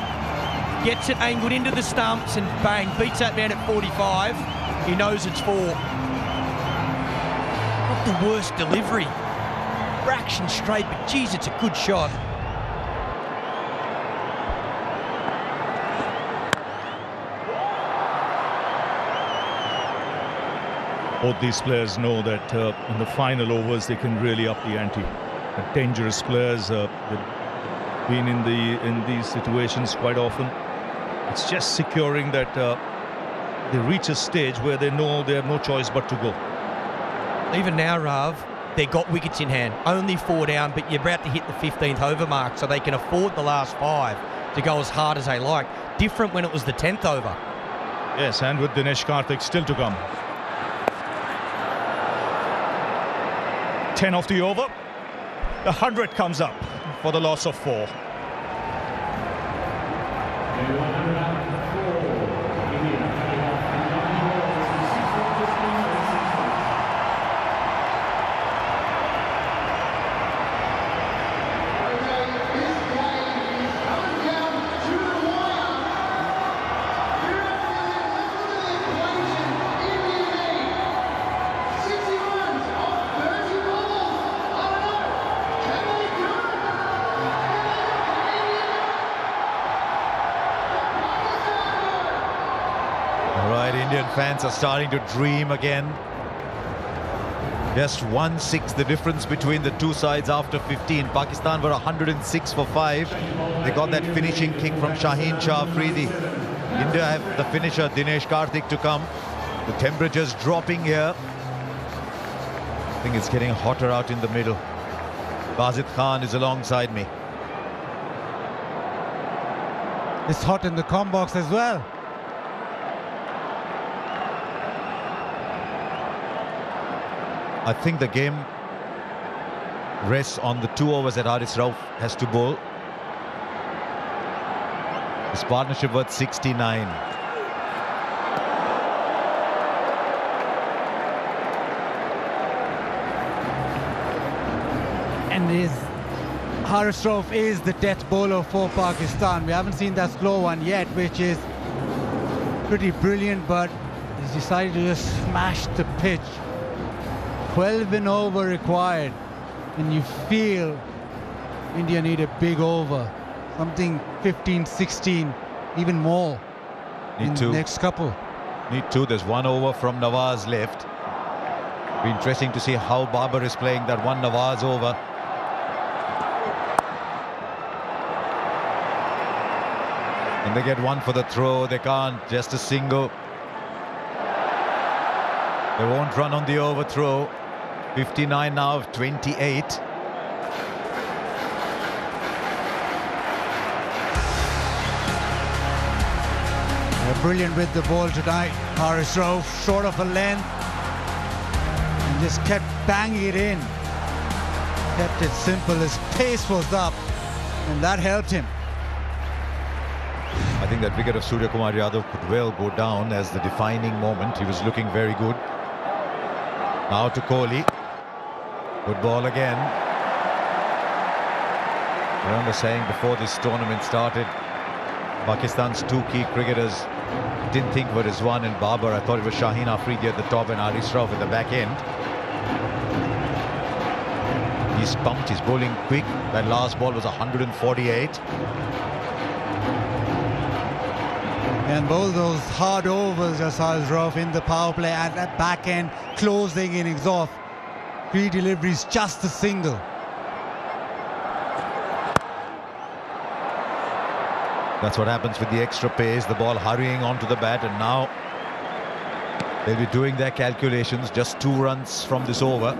Gets it angled into the stumps and bang, beats that man at 45. He knows it's 4. Not the worst delivery. Fraction straight, but geez, it's a good shot. both these players know that in the final overs they can really up the ante. Dangerous players, they've been in these situations quite often. It's just securing that they reach a stage where they know they have no choice but to go. Even now, Rav, they've got wickets in hand. Only 4 down, but you're about to hit the 15th over mark, so they can afford the last 5 to go as hard as they like. Different when it was the 10th over. Yes, and with Dinesh Karthik still to come. 10 off the over. The 100 comes up for the loss of 4. Indian fans are starting to dream again. Just 1-6 the difference between the two sides after 15. Pakistan were 106 for 5. They got that finishing kick from Shaheen Shah Afridi. India have the finisher Dinesh Karthik to come. The temperature's dropping here. I think it's getting hotter out in the middle. Bazid Khan is alongside me. It's hot in the comm box as well. I think the game rests on the 2 overs that Haris Rauf has to bowl. His partnership worth 69. And Haris Rauf is the death bowler for Pakistan. We haven't seen that slow one yet, which is pretty brilliant, but he's decided to just smash the pitch. 12 and over required, and you feel India need a big over, something 15, 16, even more in the next couple. Need 2. There's 1 over from Nawaz left. Be interesting to see how Babar is playing that one Nawaz over. And they get 1 for the throw. They can't. Just a single. They won't run on the overthrow. 59 now of 28. They're brilliant with the ball tonight. Haris Rauf short of a length and just kept banging it in. Kept it simple. His pace was up and that helped him. I think that wicket of Surya Kumar Yadav could well go down as the defining moment. He was looking very good. Now to Kohli. Good ball again. I remember saying before this tournament started, Pakistan's 2 key cricketers didn't think were Rizwan and Babar. I thought it was Shaheen Afridi at the top and Haris Rauf at the back end. He's pumped, he's bowling quick. That last ball was 148. And both those hard overs as Haris Rauf in the power play at that back end, closing innings off. 3 deliveries, just a single. That's what happens with the extra pace, the ball hurrying onto the bat, and now they'll be doing their calculations. Just 2 runs from this over.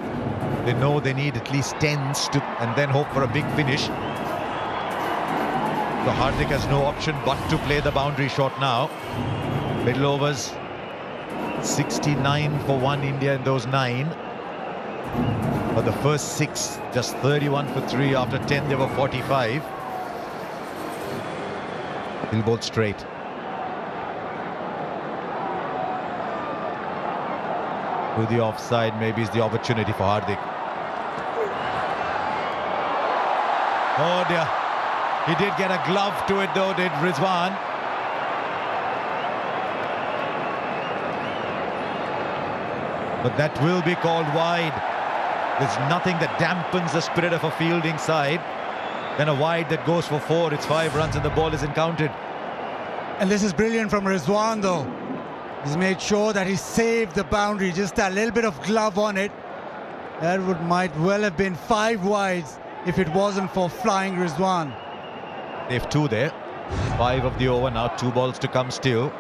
They know they need at least 10s and then hope for a big finish. So Hardik has no option but to play the boundary shot now. Middle overs, 69 for 1 India in those 9. But the first 6, just 31 for 3. After 10, they were 45. He'll bowl straight. To the offside, maybe is the opportunity for Hardik. Oh dear. He did get a glove to it though, did Rizwan. But that will be called wide. There's nothing that dampens the spirit of a fielding side. Then a wide that goes for 4. It's 5 runs and the ball isn't counted. And this is brilliant from Rizwan though. He's made sure that he saved the boundary, just a little bit of glove on it. That might well have been 5 wides if it wasn't for flying Rizwan. They've 2 there. 5 of the over now, 2 balls to come still.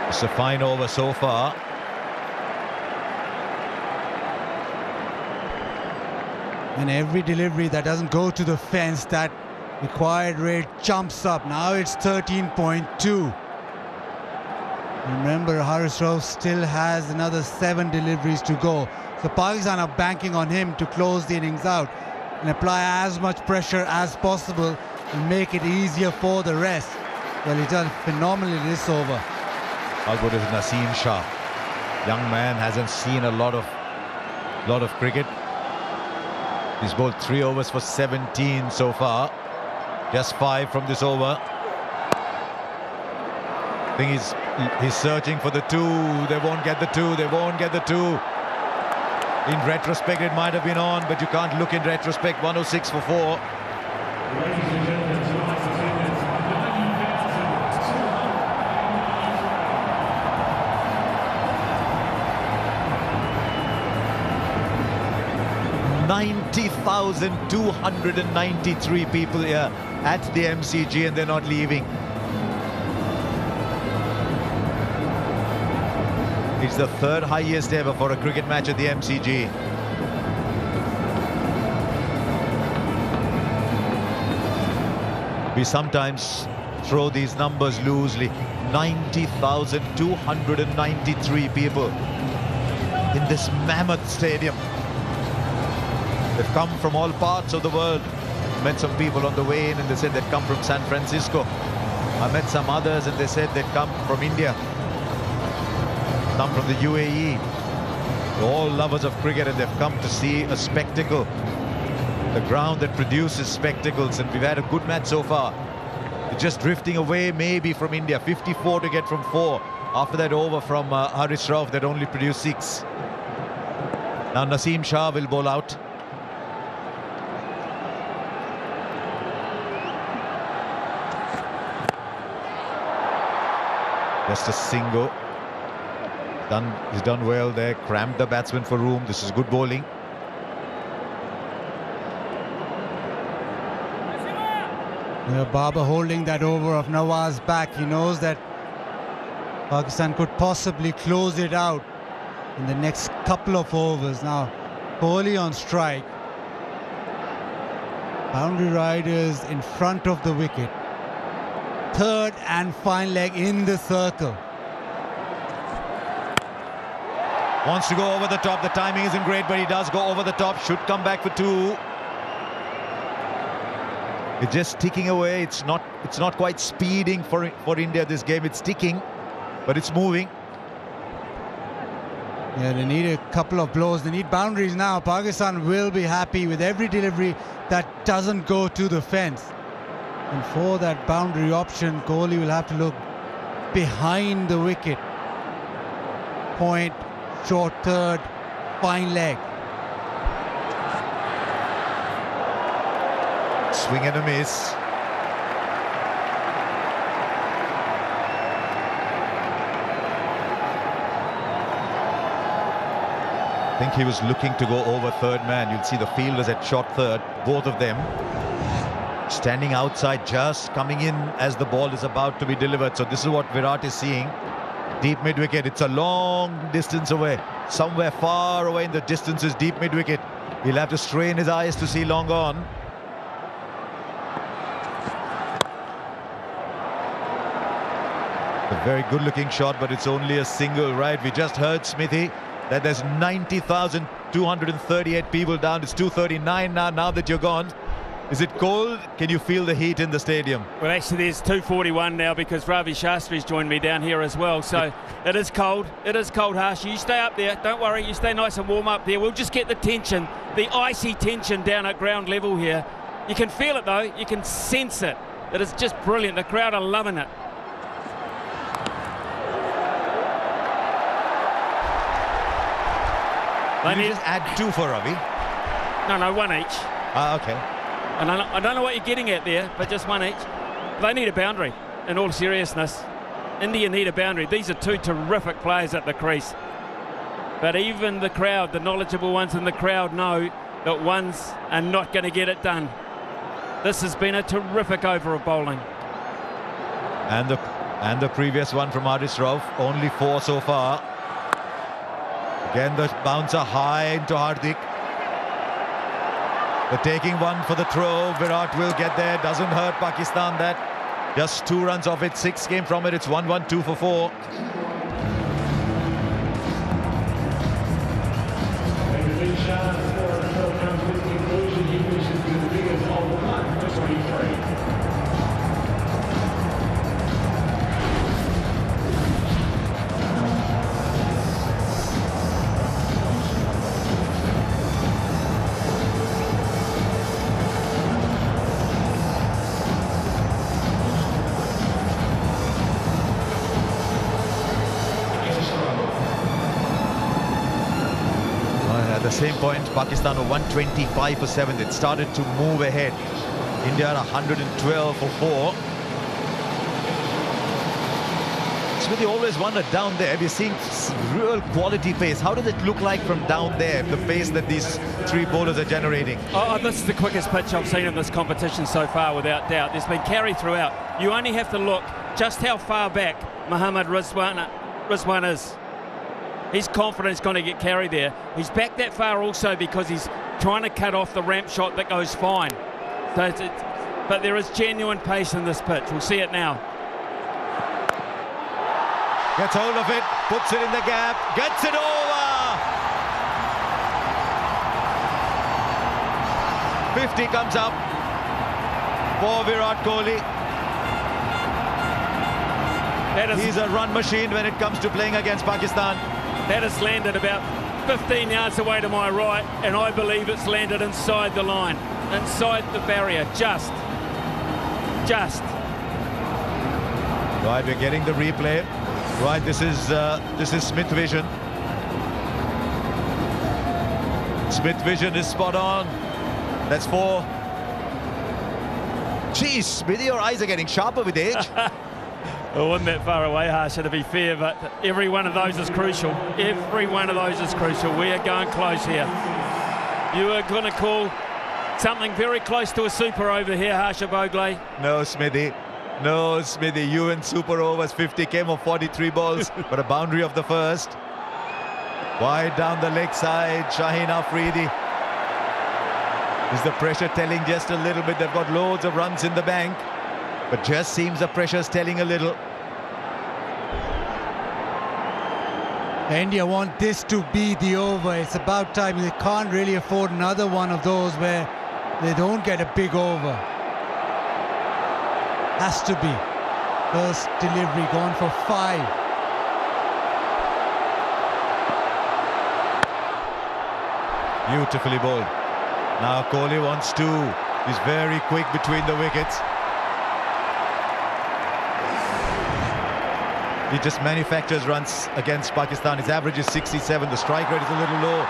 It's a fine over so far. And every delivery that doesn't go to the fence, that required rate jumps up. Now it's 13.2. Remember, Haris Rauf still has another 7 deliveries to go. So Pakistan are banking on him to close the innings out and apply as much pressure as possible and make it easier for the rest. Well, he's done phenomenally this over. How good is Naseem Shah? Young man hasn't seen a lot of cricket. He's bowled 3 overs for 17 so far. Just 5 from this over. I think he's searching for the 2. They won't get the 2. They won't get the 2. In retrospect, it might have been on, but you can't look in retrospect. 106 for 4. Ladies and gentlemen, tonight's attendance, 90,293 people here at the MCG, and they're not leaving. It's the 3rd highest ever for a cricket match at the MCG. We sometimes throw these numbers loosely. 90,293 people in this mammoth stadium. They've come from all parts of the world. Met some people on the way in and they said they'd come from San Francisco. I met some others and they said they'd come from India, some from the UAE. They're all lovers of cricket and they've come to see a spectacle. The ground that produces spectacles, and we've had a good match so far. They're just drifting away maybe from India. 54 to get from 4. After that over from Haris Rauf that only produced 6. Now Naseem Shah will bowl out. Just a single. He's done well there. Cramped the batsman for room. This is good bowling. Babar holding that over of Nawaz back. He knows that Pakistan could possibly close it out in the next couple of overs. Now Kohli on strike. Boundary riders in front of the wicket. 3rd and fine leg in the circle. Wants to go over the top. The timing isn't great, but he does go over the top. Should come back for 2. It's just ticking away. It's not quite speeding for India this game. It's ticking, but it's moving. Yeah, they need a couple of blows. They need boundaries now. Pakistan will be happy with every delivery that doesn't go to the fence. And for that boundary option, Kohli will have to look behind the wicket. Point, short 3rd, fine leg. Swing and a miss. I think he was looking to go over 3rd man. You'll see the fielders at short 3rd, both of them. Standing outside, just coming in as the ball is about to be delivered. So this is what Virat is seeing. Deep mid-wicket. It's a long distance away. Somewhere far away in the distance is deep mid-wicket. He'll have to strain his eyes to see long on. A very good-looking shot, but it's only a single, right? We just heard, Smithy, that there's 90,238 people down. It's 239 now that you're gone. Is it cold? Can you feel the heat in the stadium? Well, actually, there's 241 now because Ravi Shastri's joined me down here as well. So it is cold. It is cold, Harsh. You stay up there. Don't worry. You stay nice and warm up there. We'll just get the tension, the icy tension down at ground level here. You can feel it, though. You can sense it. It is just brilliant. The crowd are loving it. Did you just add 2 for Ravi? No, 1 each. Ah, okay. And I don't know what you're getting at there, but just one each. They need a boundary, in all seriousness. India need a boundary. These are two terrific players at the crease. But even the crowd, the knowledgeable ones in the crowd, know that ones are not going to get it done. This has been a terrific over of bowling. And the previous one from Haris Rauf, only 4 so far. Again, the bouncer high into Hardik. They're taking one for the throw. Virat will get there. Doesn't hurt Pakistan that. Just 2 runs off it. 6 came from it. It's 1-1, 2 for 4. At the same point, Pakistan were 125 for 7. It started to move ahead. India 112 for 4. Smithy always wondered down there. We're seeing real quality pace. How does it look like from down there, the pace that these 3 bowlers are generating? Oh, this is the quickest pitch I've seen in this competition so far, without doubt. There's been carry throughout. You only have to look just how far back Mohammad Rizwan is. He's confident he's going to get carry there. He's back that far also because he's trying to cut off the ramp shot that goes fine. So but there is genuine pace in this pitch. We'll see it now. Gets hold of it, puts it in the gap, gets it over! 50 comes up for Virat Kohli. He's a run machine when it comes to playing against Pakistan. That has landed about 15 yards away to my right, and I believe it's landed inside the line, inside the barrier, just. Right, we're getting the replay. Right, this is Smith Vision. Smith Vision is spot on. That's 4. Geez, Smithy, your eyes are getting sharper with age. I wasn't that far away, Harsha, to be fair, but every one of those is crucial. Every one of those is crucial. We are going close here. You are going to call something very close to a super over here, Harsha Bogle. No, Smithy. No, Smithy. You in super overs. 50 came of 43 balls, but a boundary of the first. Wide down the leg side, Shaheen Afridi. Is the pressure telling just a little bit? They've got loads of runs in the bank, but just seems the pressure's telling a little. India want this to be the over. It's about time. They can't really afford another one of those where they don't get a big over. Has to be. First delivery gone for 5. Beautifully bowled. Now Kohli wants 2. He's very quick between the wickets. He just manufactures runs against Pakistan. His average is 67. The strike rate is a little low,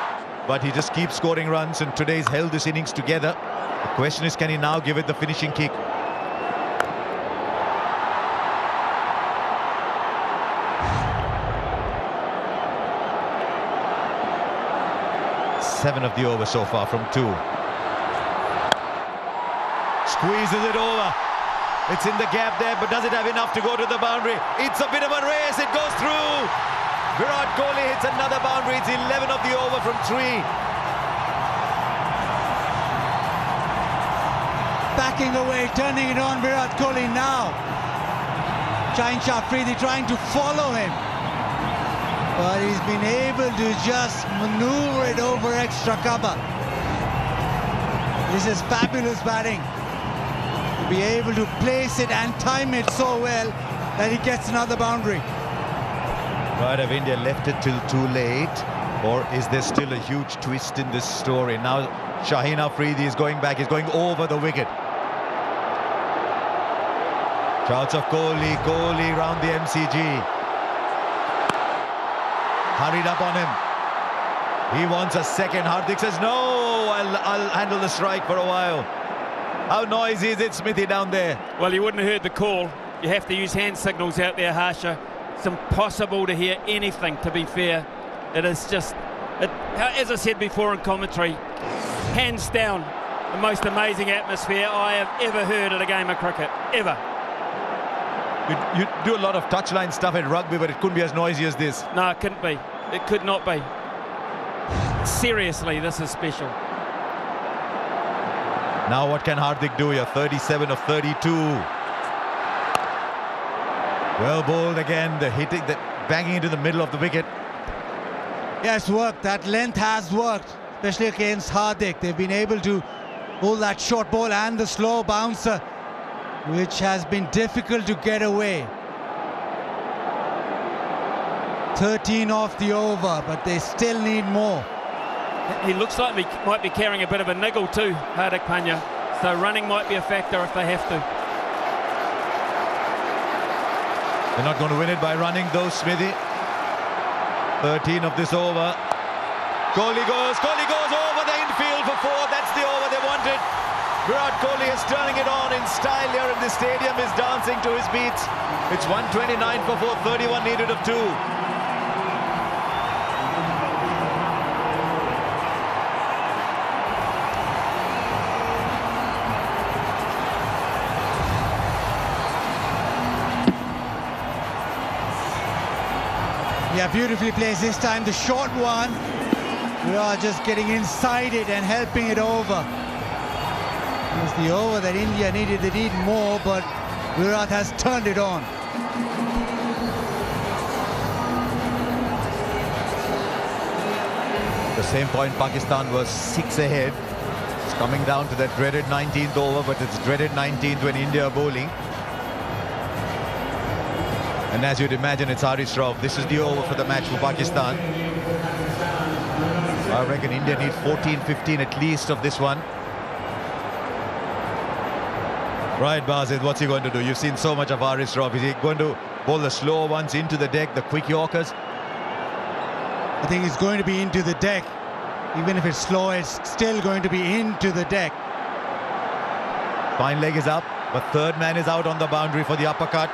but he just keeps scoring runs, and today's held this innings together. The question is, can he now give it the finishing kick? Seven of the over so far from 2. Squeezes it over. It's in the gap there, but does it have enough to go to the boundary? It's a bit of a race. It goes through. Virat Kohli hits another boundary. It's 11 of the over from 3. Backing away, turning it on Virat Kohli now. Shaheen Afridi trying to follow him, but he's been able to just maneuver it over extra cover. This is fabulous batting. To be able to place it and time it so well that he gets another boundary. Right, have India left it till too late, or is there still a huge twist in this story? Now Shaheen Afridi is going back. He's going over the wicket. Shouts of Kohli round the MCG. Hurried up on him. He wants a second. Hardik says, no, I'll handle the strike for a while. How noisy is it, Smithy, down there? Well, you wouldn't have heard the call. You have to use hand signals out there, Harsha. It's impossible to hear anything, to be fair. It is just, as I said before in commentary, hands down, the most amazing atmosphere I have ever heard at a game of cricket, ever. You do a lot of touchline stuff at rugby, but it couldn't be as noisy as this. No, it couldn't be. It could not be. Seriously, this is special. Now what can Hardik do here? 37 of 32. Well bowled again. The hitting, the banging into the middle of the wicket. Yes, worked. That length has worked, especially against Hardik. They've been able to hold that short ball and the slow bouncer, which has been difficult to get away. 13 off the over, but they still need more. He looks like he might be carrying a bit of a niggle too, Hardik Pandya. So running might be a factor if they have to. They're not going to win it by running though, Smithy. 13 of this over. Kohli goes over the infield for 4. That's the over they wanted. Virat Kohli is turning it on in style here in the stadium. Is dancing to his beats. It's 129 for 4, 31 needed of 2. Yeah, beautifully placed this time. The short one. We are just getting inside it and helping it over. It was the over that India needed. They need more, but Virat has turned it on. The same point, Pakistan was 6 ahead. It's coming down to that dreaded 19th over, but it's dreaded 19th when India are bowling. And as you'd imagine, it's Haris Rauf. This is the over for the match for Pakistan. I reckon India need 14, 15 at least of this one. Right, Basid, what's he going to do? You've seen so much of Haris Rauf. Is he going to bowl the slower ones into the deck, the quick Yorkers? I think it's going to be into the deck. Even if it's slow, it's still going to be into the deck. Fine leg is up, but third man is out on the boundary for the uppercut.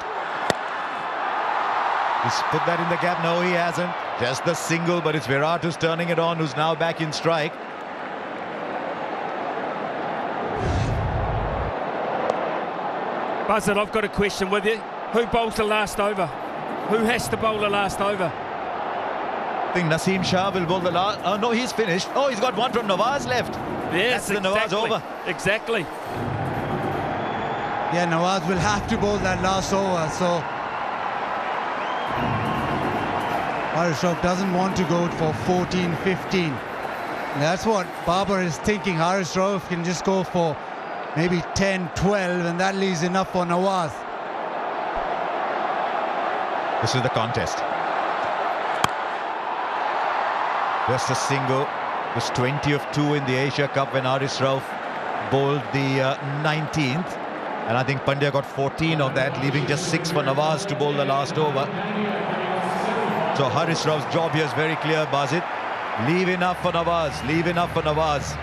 He's put that in the gap. No, he hasn't. Just the single, but it's Virat who's turning it on, who's now back in strike. Buzzard, I've got a question with you. Who bowls the last over? Who has to bowl the last over? I think Naseem Shah will bowl the last. Oh, no, he's finished. Oh, he's got one from Nawaz left. Yes, that's the Nawaz over. Exactly. Yeah, Nawaz will have to bowl that last over, so Haris Rauf doesn't want to go for 14, 15. That's what Babar is thinking. Haris Rauf can just go for maybe 10, 12, and that leaves enough for Nawaz. This is the contest. Just a single. It was 20 of 2 in the Asia Cup when Haris Rauf bowled the 19th. And I think Pandya got 14 of that, leaving just 6 for Nawaz to bowl the last over. So Haris Rauf's job here is very clear, Basit. Leave enough for Nawaz. Leave enough for Nawaz.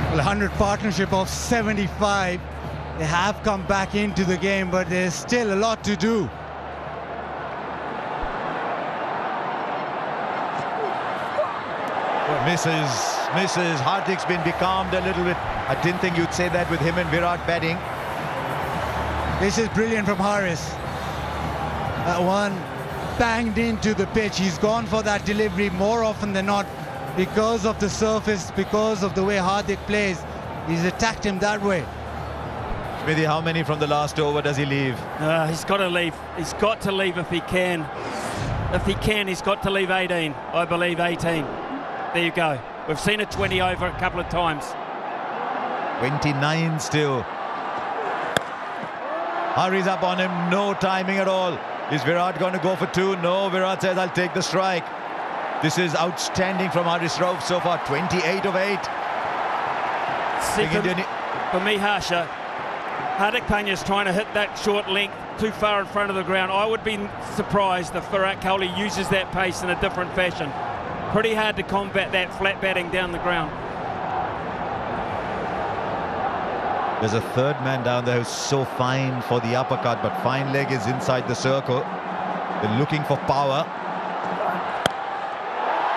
Well, 100 partnership of 75. They have come back into the game, but there's still a lot to do. Misses. Hardik's been becalmed a little bit. I didn't think you'd say that with him and Virat batting. This is brilliant from Haris. That one banged into the pitch. He's gone for that delivery more often than not because of the surface, because of the way Hardik plays. He's attacked him that way. Smithy, how many from the last over does he leave? He's got to leave. He's got to leave if he can. If he can, he's got to leave 18. I believe 18. There you go. We've seen a 20 over a couple of times. 29 still. Hurries up on him. No timing at all. Is Virat going to go for 2? No, Virat says, I'll take the strike. This is outstanding from Haris Rauf so far. 28 of 8. For me, Harsha, Hardik Pandya's trying to hit that short length too far in front of the ground. I would be surprised if Virat Kohli uses that pace in a different fashion. Pretty hard to combat that flat batting down the ground. There's a third man down there who's so fine for the uppercut, but fine leg is inside the circle. They're looking for power.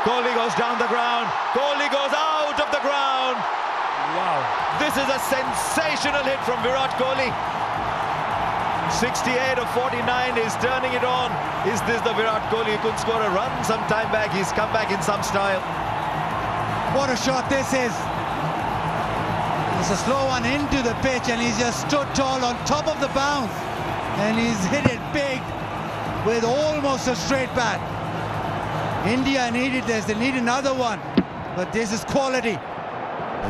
Kohli goes down the ground. Kohli goes out of the ground. Wow. This is a sensational hit from Virat Kohli. 68 of 49 is turning it on. Is this the Virat Kohli who couldn't score a run some time back? He's come back in some style. What a shot this is. It's a slow one into the pitch, and he's just stood tall on top of the bounce. And he's hit it big with almost a straight bat. India needed this. They need another one. But this is quality.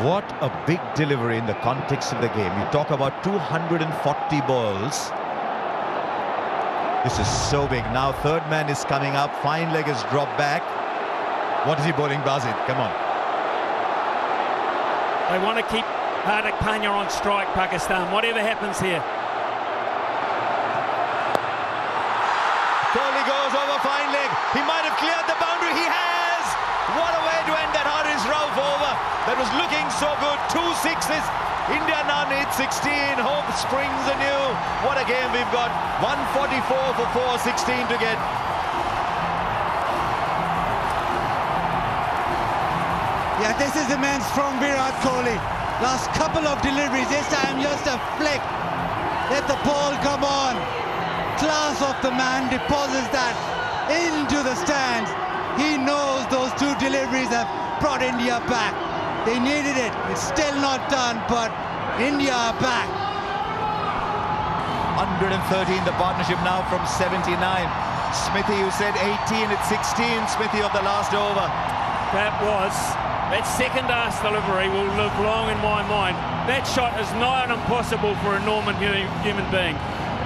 What a big delivery in the context of the game. You talk about 240 balls. This is so big. Now third man is coming up. Fine leg is dropped back. What is he bowling, Basit? Come on. They want to keep Hardik Pandya on strike, Pakistan, whatever happens here. Kohli goes over fine leg. He might have cleared the boundary. He has. What a way to end that Haris Rauf over. That was looking so good. 2 sixes. India now needs 16. Hope springs anew. What a game we've got. 144 for 4, 16 to get. Yeah, this is immense from Virat Kohli. Last couple of deliveries. This time just a flick. Let the ball come on. Class of the man, deposits that into the stands. He knows those 2 deliveries have brought India back. They needed it. It's still not done, but India are back. 113, the partnership now from 79. Smithy, you said 18, it's 16, Smithy, of the last over. That second ass delivery will live long in my mind. That shot is nigh on impossible for a normal human being.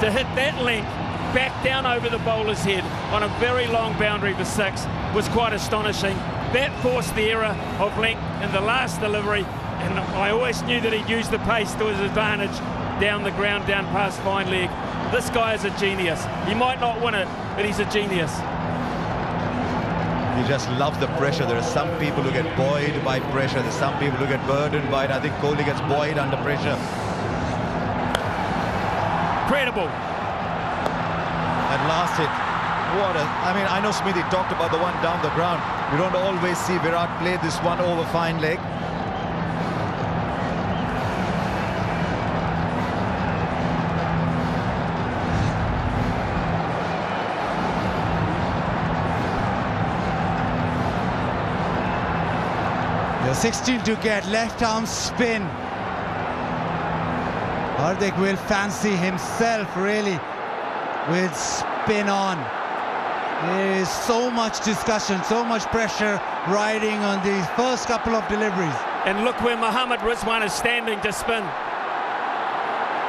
To hit that length back down over the bowler's head on a very long boundary for 6 was quite astonishing. That forced the error of length in the last delivery, and I always knew that he'd use the pace to his advantage down the ground, down past fine leg. This guy is a genius. He might not win it, but he's a genius. He just loves the pressure. There are some people who get buoyed by pressure. There's some people who get burdened by it. I think Kohli gets buoyed under pressure. Incredible. That last hit. I mean, I know Smithy talked about the one down the ground. You don't always see Virat play this one over fine leg. You're 16 to get, left arm spin. Hardik will fancy himself really with spin on. There is so much discussion, so much pressure riding on these first couple of deliveries. And look where Mohammad Rizwan is standing to spin.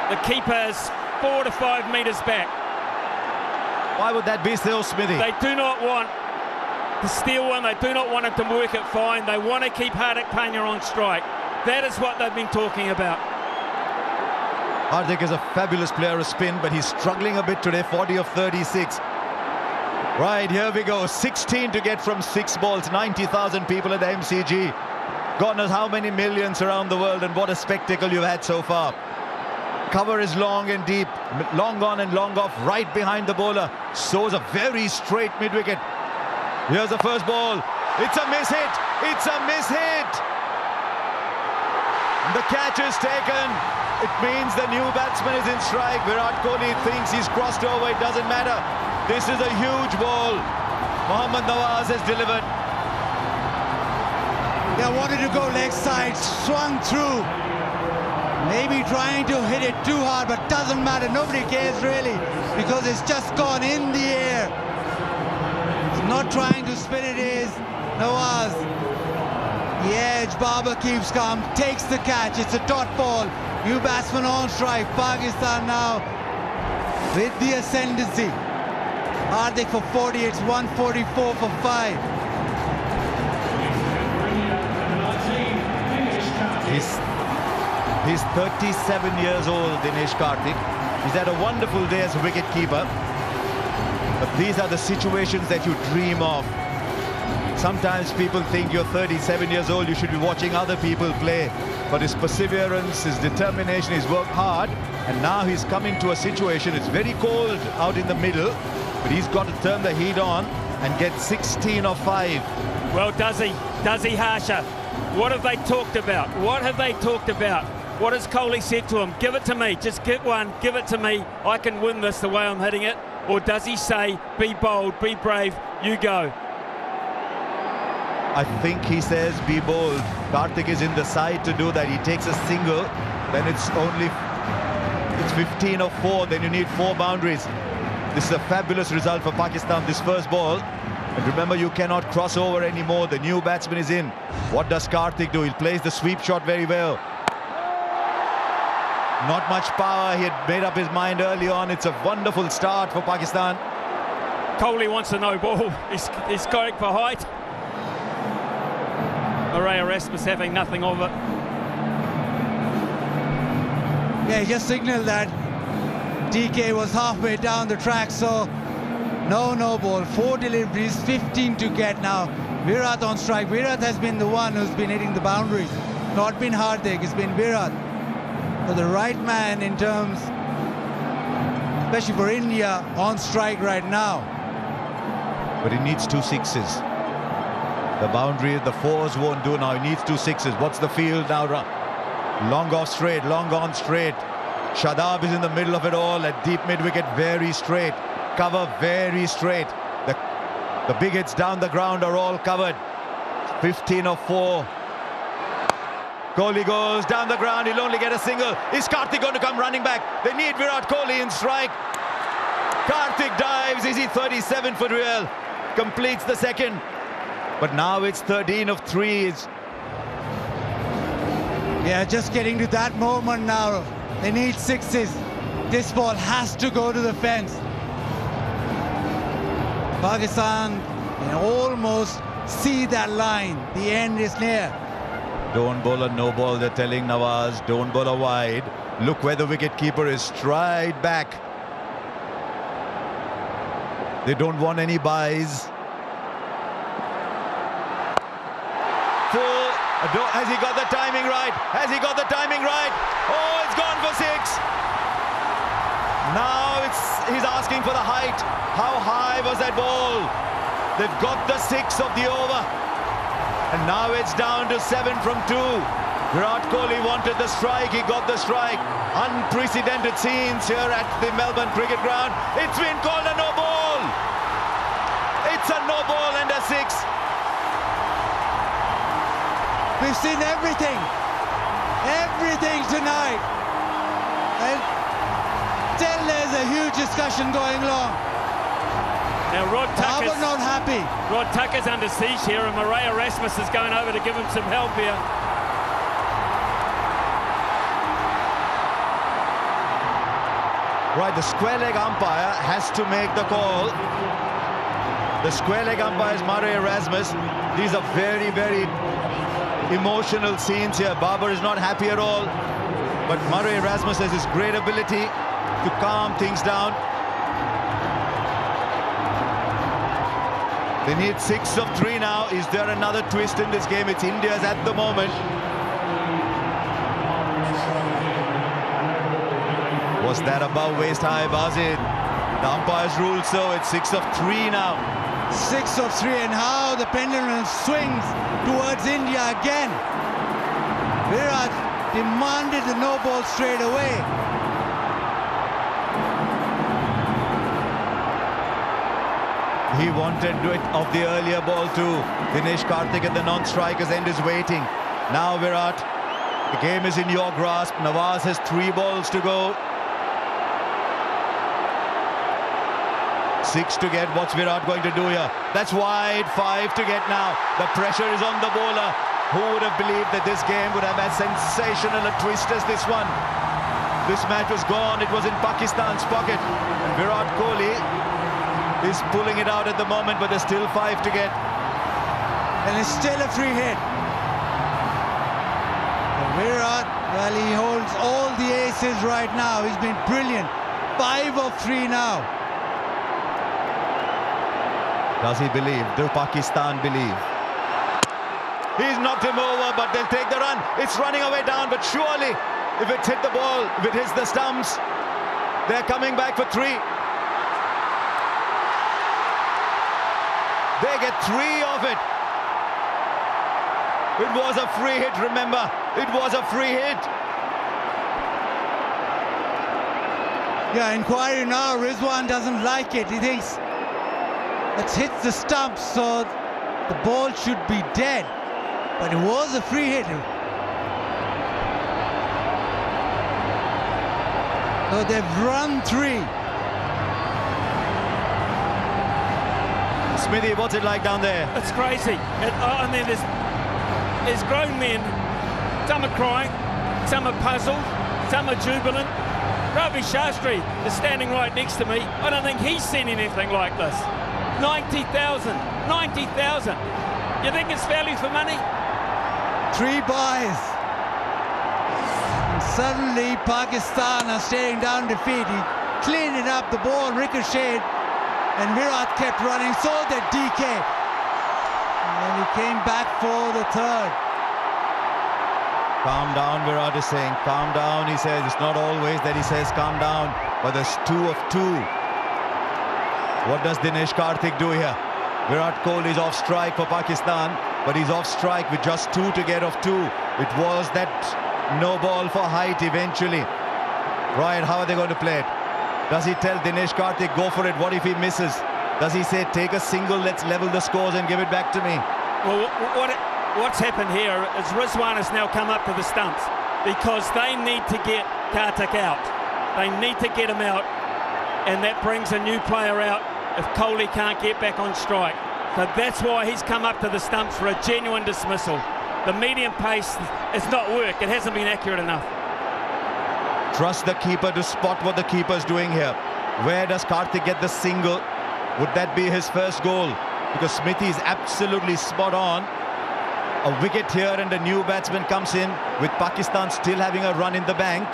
The keeper is 4 to 5 metres back. Why would that be so, Smithy? They do not want to steal one. They do not want it to work it fine. They want to keep Hardik Pandya on strike. That is what they've been talking about. Hardik is a fabulous player of spin, but he's struggling a bit today, 40 of 36. Right, here we go. 16 to get from 6 balls. 90,000 people at the MCG. God knows how many millions around the world, and what a spectacle you've had so far. Cover is long and deep, long on and long off, right behind the bowler. Sows a very straight mid-wicket. Here's the first ball. It's a miss hit. It's a miss hit. The catch is taken. It means the new batsman is in strike. Virat Kohli thinks he's crossed over. It doesn't matter. This is a huge ball. Mohammad Nawaz has delivered. Yeah, wanted to go leg side, swung through. Maybe trying to hit it too hard, but doesn't matter. Nobody cares really, because it's just gone in the air. It's not trying to spin it is Nawaz. The edge, Babar keeps calm, takes the catch. It's a dot ball. New batsman on strike. Pakistan now with the ascendancy. Hardik for 40, it's 144 for 5. He's 37 years old, Dinesh Karthik. He's had a wonderful day as a wicket-keeper. But these are the situations that you dream of. Sometimes people think you're 37 years old, you should be watching other people play. But his perseverance, his determination, he's worked hard. And now he's coming to a situation, it's very cold out in the middle, but he's got to turn the heat on and get 16 or 5. Well, does he? Does he, Harsha? What have they talked about? What have they talked about? What has Kohli said to him? Give it to me. Just get one. Give it to me. I can win this the way I'm hitting it. Or does he say, be bold, be brave, you go? I think he says, be bold. Karthik is in the side to do that. He takes a single, then it's 15 or 4, then you need 4 boundaries. This is a fabulous result for Pakistan, this first ball. And remember, you cannot cross over anymore. The new batsman is in. What does Karthik do? He plays the sweep shot very well. Not much power. He had made up his mind early on. It's a wonderful start for Pakistan. Kohli wants a no ball. He's going for height. Murray Erasmus having nothing of it. Yeah, he just signalled that DK was halfway down the track, so no ball. 4 deliveries, 15 to get now. Virat on strike. Virat has been the one who's been hitting the boundaries. Not been Hardik, it's been Virat. So the right man in terms, especially for India, on strike right now. But he needs 2 sixes. The boundary, the 4s won't do now. He needs 2 sixes. What's the field now? Long off straight, long on straight. Shadab is in the middle of it all at deep mid-wicket, very straight. Cover very straight. The big hits down the ground are all covered. 15 or 4. Kohli goes down the ground, he'll only get a single. Is Karthik going to come running back? They need Virat Kohli in strike. Karthik dives, is he 37 for real? Completes the second. But now it's 13 of 3. Yeah, just getting to that moment now. They need 6s. This ball has to go to the fence. Pakistan can almost see that line. The end is near. Don't bowl a no ball, they're telling Nawaz. Don't bowl a wide. Look where the wicketkeeper is, straight back. They don't want any buys. Full. Has he got the timing right? Has he got the timing right? Oh, it's gone for 6. Now he's asking for the height. How high was that ball? They've got the 6 of the over. And now it's down to 7 from 2. Virat Kohli wanted the strike. He got the strike. Unprecedented scenes here at the Melbourne Cricket Ground. It's been called a no ball. It's a no ball and a 6. We've seen everything tonight, and still there's a huge discussion going along. Now Rod Tucker's not happy. Rod Tucker's under siege here, and Murray Erasmus is going over to give him some help here. Right, the square leg umpire has to make the call. The square leg umpire is Murray Erasmus. These are very, very emotional scenes here. Babar is not happy at all, but Murray Erasmus has his great ability to calm things down. They need 6 of 3 now. Is there another twist in this game? It's India's at the moment. Was that above waist high, Bazid? The umpires ruled so. It's 6 of 3 now. 6 of 3, and how the pendulum swings towards India again. Virat demanded the no ball straight away. He wanted it of the earlier ball too. Dinesh Karthik at the non-striker's end is waiting. Now Virat, the game is in your grasp. Nawaz has 3 balls to go. 6 to get. What's Virat going to do here? That's wide. 5 to get now. The pressure is on the bowler. Who would have believed that this game would have as sensational a twist as this one? This match was gone. It was in Pakistan's pocket. And Virat Kohli is pulling it out at the moment, but there's still 5 to get. And it's still a free hit. And Virat, well, he holds all the aces right now. He's been brilliant. 5 of 3 now. Does he believe? Do Pakistan believe? He's knocked him over, but they'll take the run. It's running away down, but surely if it's hit the ball, if it hits the stumps, they're coming back for 3. They get 3 of it. It was a free hit, remember. It was a free hit. Yeah, inquiry now. Rizwan doesn't like it. He thinks it hits the stump, so the ball should be dead. But it was a free hit. So they've run 3. Smithy, what's it like down there? It's crazy. And then there's grown men. Some are crying, some are puzzled, some are jubilant. Ravi Shastri is standing right next to me. I don't think he's seen anything like this. 90,000. 90,000. You think it's value for money? 3 buys. And suddenly Pakistan are staring down defeat. He cleaned it up, the ball ricocheted, and Virat kept running, so did DK. And he came back for the 3rd. Calm down, Virat is saying. Calm down, he says. It's not always that he says calm down, but there's 2 of 2. What does Dinesh Karthik do here? Virat Kohli is off strike for Pakistan, but he's off strike with just 2 to get off 2. It was that no ball for height eventually. Ryan, how are they going to play it? Does he tell Dinesh Karthik, go for it? What if he misses? Does he say, take a single, let's level the scores and give it back to me? Well, what's happened here is Rizwan has now come up to the stumps because they need to get Karthik out. They need to get him out, and that brings a new player out if Kohli can't get back on strike. So that's why he's come up to the stumps for a genuine dismissal. The medium pace has not worked. It hasn't been accurate enough. Trust the keeper to spot what the keeper's doing here. Where does Karthik get the single? Would that be his first goal? Because Smithy is absolutely spot on. A wicket here and a new batsman comes in with Pakistan still having a run in the bank.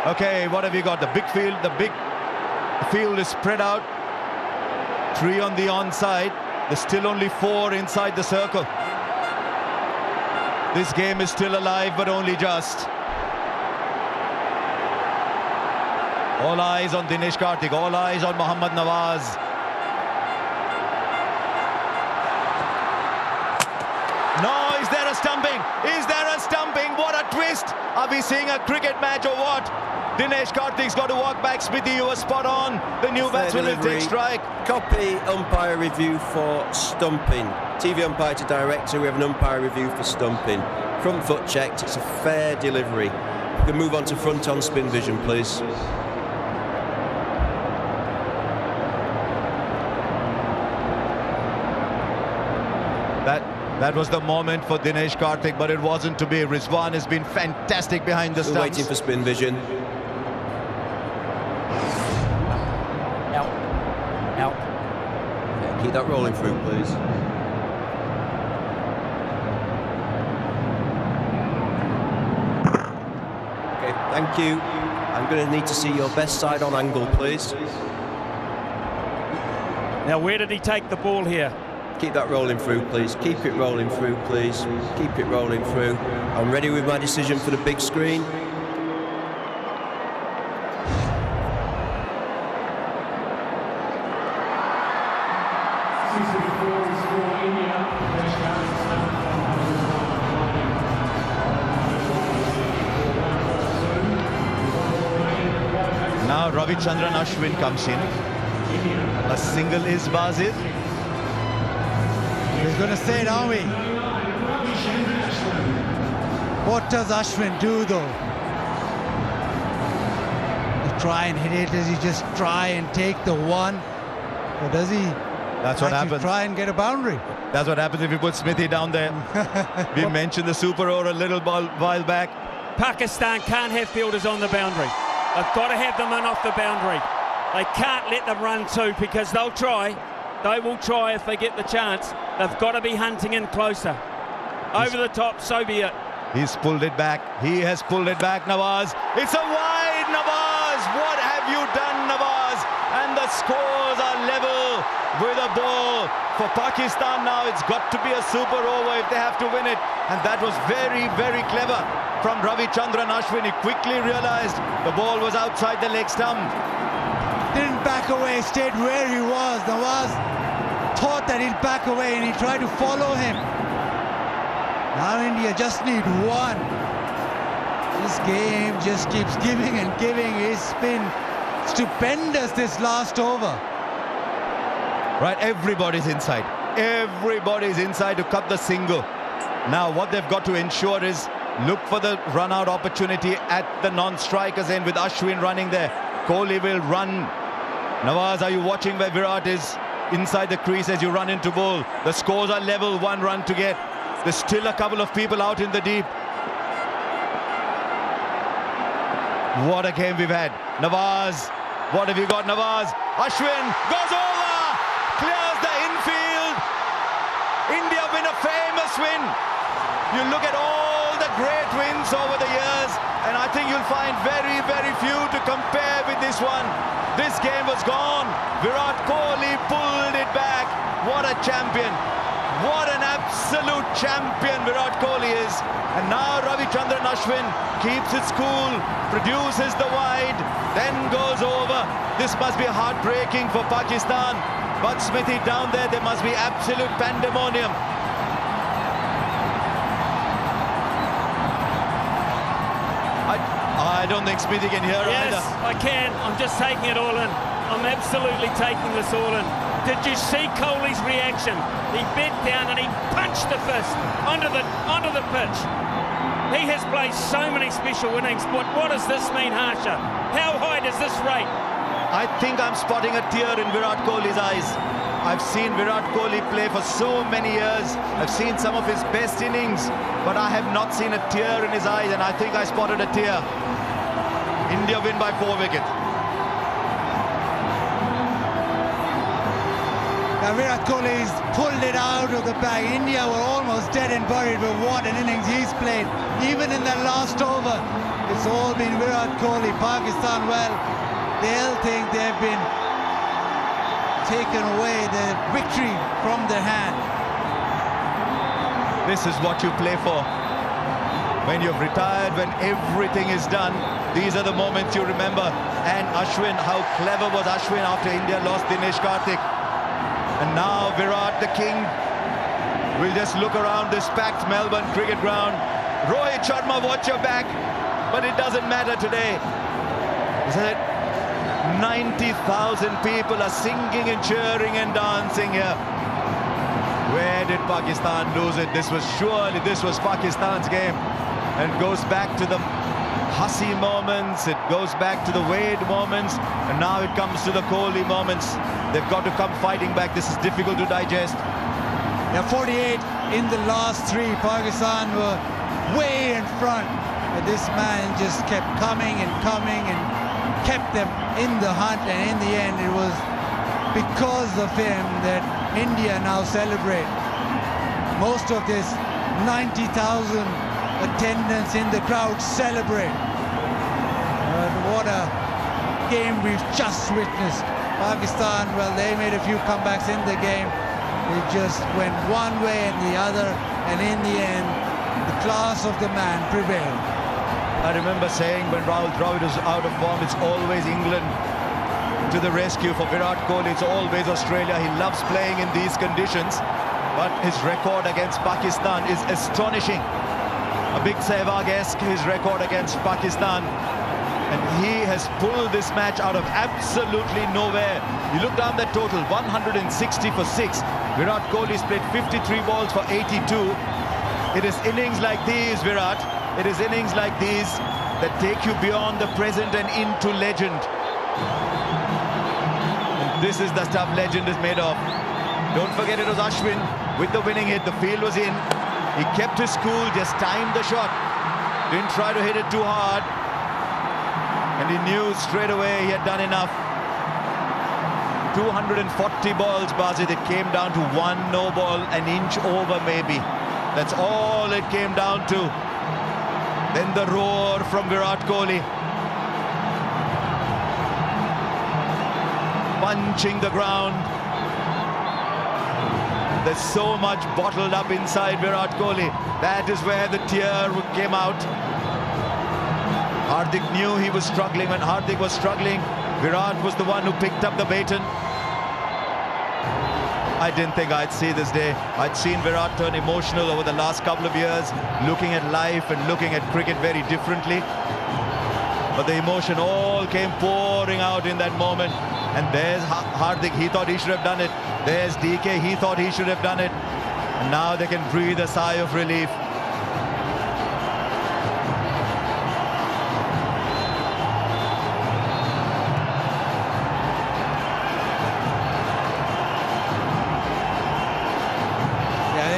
Okay, what have you got? The big field, is spread out. 3 on the onside. There's still only 4 inside the circle. This game is still alive, but only just. All eyes on Dinesh Karthik, all eyes on Mohammad Nawaz. No, is there a stumping? Is there a stumping? What a twist! Are we seeing a cricket match or what? Dinesh Karthik's got to walk back. Smithy, you were spot on. The new batsman will take strike. Copy umpire review for stumping. TV umpire to director, we have an umpire review for stumping. Front foot checked, it's a fair delivery. We can move on to front on spin vision, please. That was the moment for Dinesh Karthik, but it wasn't to be. Rizwan has been fantastic behind the stumps. Waiting for spin vision. Out. Yeah, keep that rolling through, please. Okay, thank you. I'm going to need to see your best side on angle, please. Now, where did he take the ball here? Keep that rolling through, please. Keep it rolling through, please. Keep it rolling through. I'm ready with my decision for the big screen. Now Ravichandran Ashwin comes in. A single is Bazir. He's going to say it, aren't we? What does Ashwin do, though? He try and hit it? Does he just try and take the 1? Or does he That's what happens. Try and get a boundary? That's what happens if you put Smithy down there. We mentioned the super over a little while back. Pakistan can't have fielders on the boundary. They've got to have them in off the boundary. They can't let them run too, because they'll try. They will try if they get the chance. They've got to be hunting in closer. Over the top, so be it. He's pulled it back. He has pulled it back, Nawaz. It's a wide, Nawaz. What have you done, Nawaz? And the the scores are level with a ball. For Pakistan now, it's got to be a super over if they have to win it. And that was very, very clever from Ravichandran Ashwin. He quickly realized the ball was outside the leg stump. Didn't back away, stayed where he was. Nawaz thought that he'd back away and he tried to follow him. Now India just need one. This game just keeps giving and giving. It's been stupendous this last over. Right, everybody's inside. Everybody's inside to cut the single. Now what they've got to ensure is look for the run-out opportunity at the non-strikers end with Ashwin running there. Kohli will run. Nawaz, are you watching where Virat is inside the crease as you run into bowl? The scores are level, 1 run to get. There's still a couple of people out in the deep. What a game we've had. Nawaz, what have you got, Nawaz? Ashwin goes over, clears the infield. India win a famous win. You look at all the great wins over the years, and I think you'll find very, very few to compare with this one. This game was gone. Virat Kohli pulled it back. What a champion. What an absolute champion Virat Kohli is. And now Ravichandran Ashwin keeps it cool, produces the wide, then goes over. This must be heartbreaking for Pakistan. But Smithy down there must be absolute pandemonium. I don't think Smithy can hear either. Yes, I can. I'm just taking it all in. I'm absolutely taking this all in. Did you see Kohli's reaction? He bent down and he punched the fist onto the pitch. He has played so many special innings. What does this mean, Harsha? How high does this rate? I think I'm spotting a tear in Virat Kohli's eyes. I've seen Virat Kohli play for so many years. I've seen some of his best innings, but I have not seen a tear in his eyes, and I think I spotted a tear. India win by 4 wickets. Now Virat Kohli's pulled it out of the bag. India were almost dead and buried, but what an innings he's played. Even in that last over, it's all been Virat Kohli. Pakistan, well, they'll think they've been taken away the victory from their hand. This is what you play for. When you've retired, when everything is done, these are the moments you remember. And Ashwin, how clever was Ashwin after India lost Dinesh Karthik. And now Virat, the king, will just look around this packed Melbourne cricket ground. Rohit Sharma, watch your back. But it doesn't matter today. 90,000 people are singing and cheering and dancing here. Where did Pakistan lose it? This was Pakistan's game. And it goes back to the Hussey moments, it goes back to the Wade moments, and now it comes to the Kohli moments. They've got to come fighting back. This is difficult to digest. Yeah, 48 in the last 3. Pakistan were way in front, but this man just kept coming and coming and kept them in the hunt, and in the end it was because of him that India now celebrate. Most of this 90,000 attendance in the crowd celebrate. But what a game we've just witnessed. Pakistan, well, they made a few comebacks in the game. They just went one way and the other, and in the end, the class of the man prevailed. I remember saying when Rahul Dravid is out of form, it's always England to the rescue. For Virat Kohli, it's always Australia. He loves playing in these conditions, but his record against Pakistan is astonishing. A big Sehwag-esque, his record against Pakistan. And he has pulled this match out of absolutely nowhere. You look down that total, 160 for 6. Virat Kohli's played 53 balls for 82. It is innings like these, Virat. It is innings like these that take you beyond the present and into legend. And this is the stuff legend is made of. Don't forget it was Ashwin with the winning hit. The field was in. He kept his cool, just timed the shot. Didn't try to hit it too hard. And he knew straight away he had done enough. 240 balls, Bazid. It came down to 1 no ball, an inch over maybe. That's all it came down to. Then the roar from Virat Kohli. punching the ground. There's so much bottled up inside Virat Kohli. That is where the tear came out. Hardik knew he was struggling. When Hardik was struggling, Virat was the one who picked up the baton. I didn't think I'd see this day. I'd seen Virat turn emotional over the last couple of years, looking at life and looking at cricket very differently. But the emotion all came pouring out in that moment. And there's Hardik, he thought he should have done it. There's DK, he thought he should have done it. And now they can breathe a sigh of relief.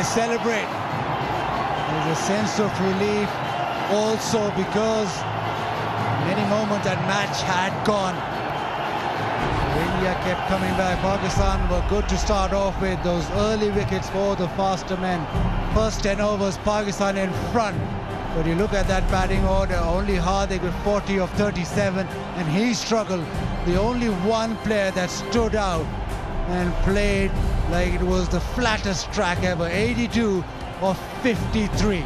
Celebrate. There's a sense of relief also because many moments that match had gone. India kept coming back. Pakistan were good to start off with. Those early wickets for the faster men. First 10 overs, Pakistan in front. But you look at that batting order, only Hardik with 40 of 37, and he struggled. The only one player that stood out and played like it was the flattest track ever, 82 of 53.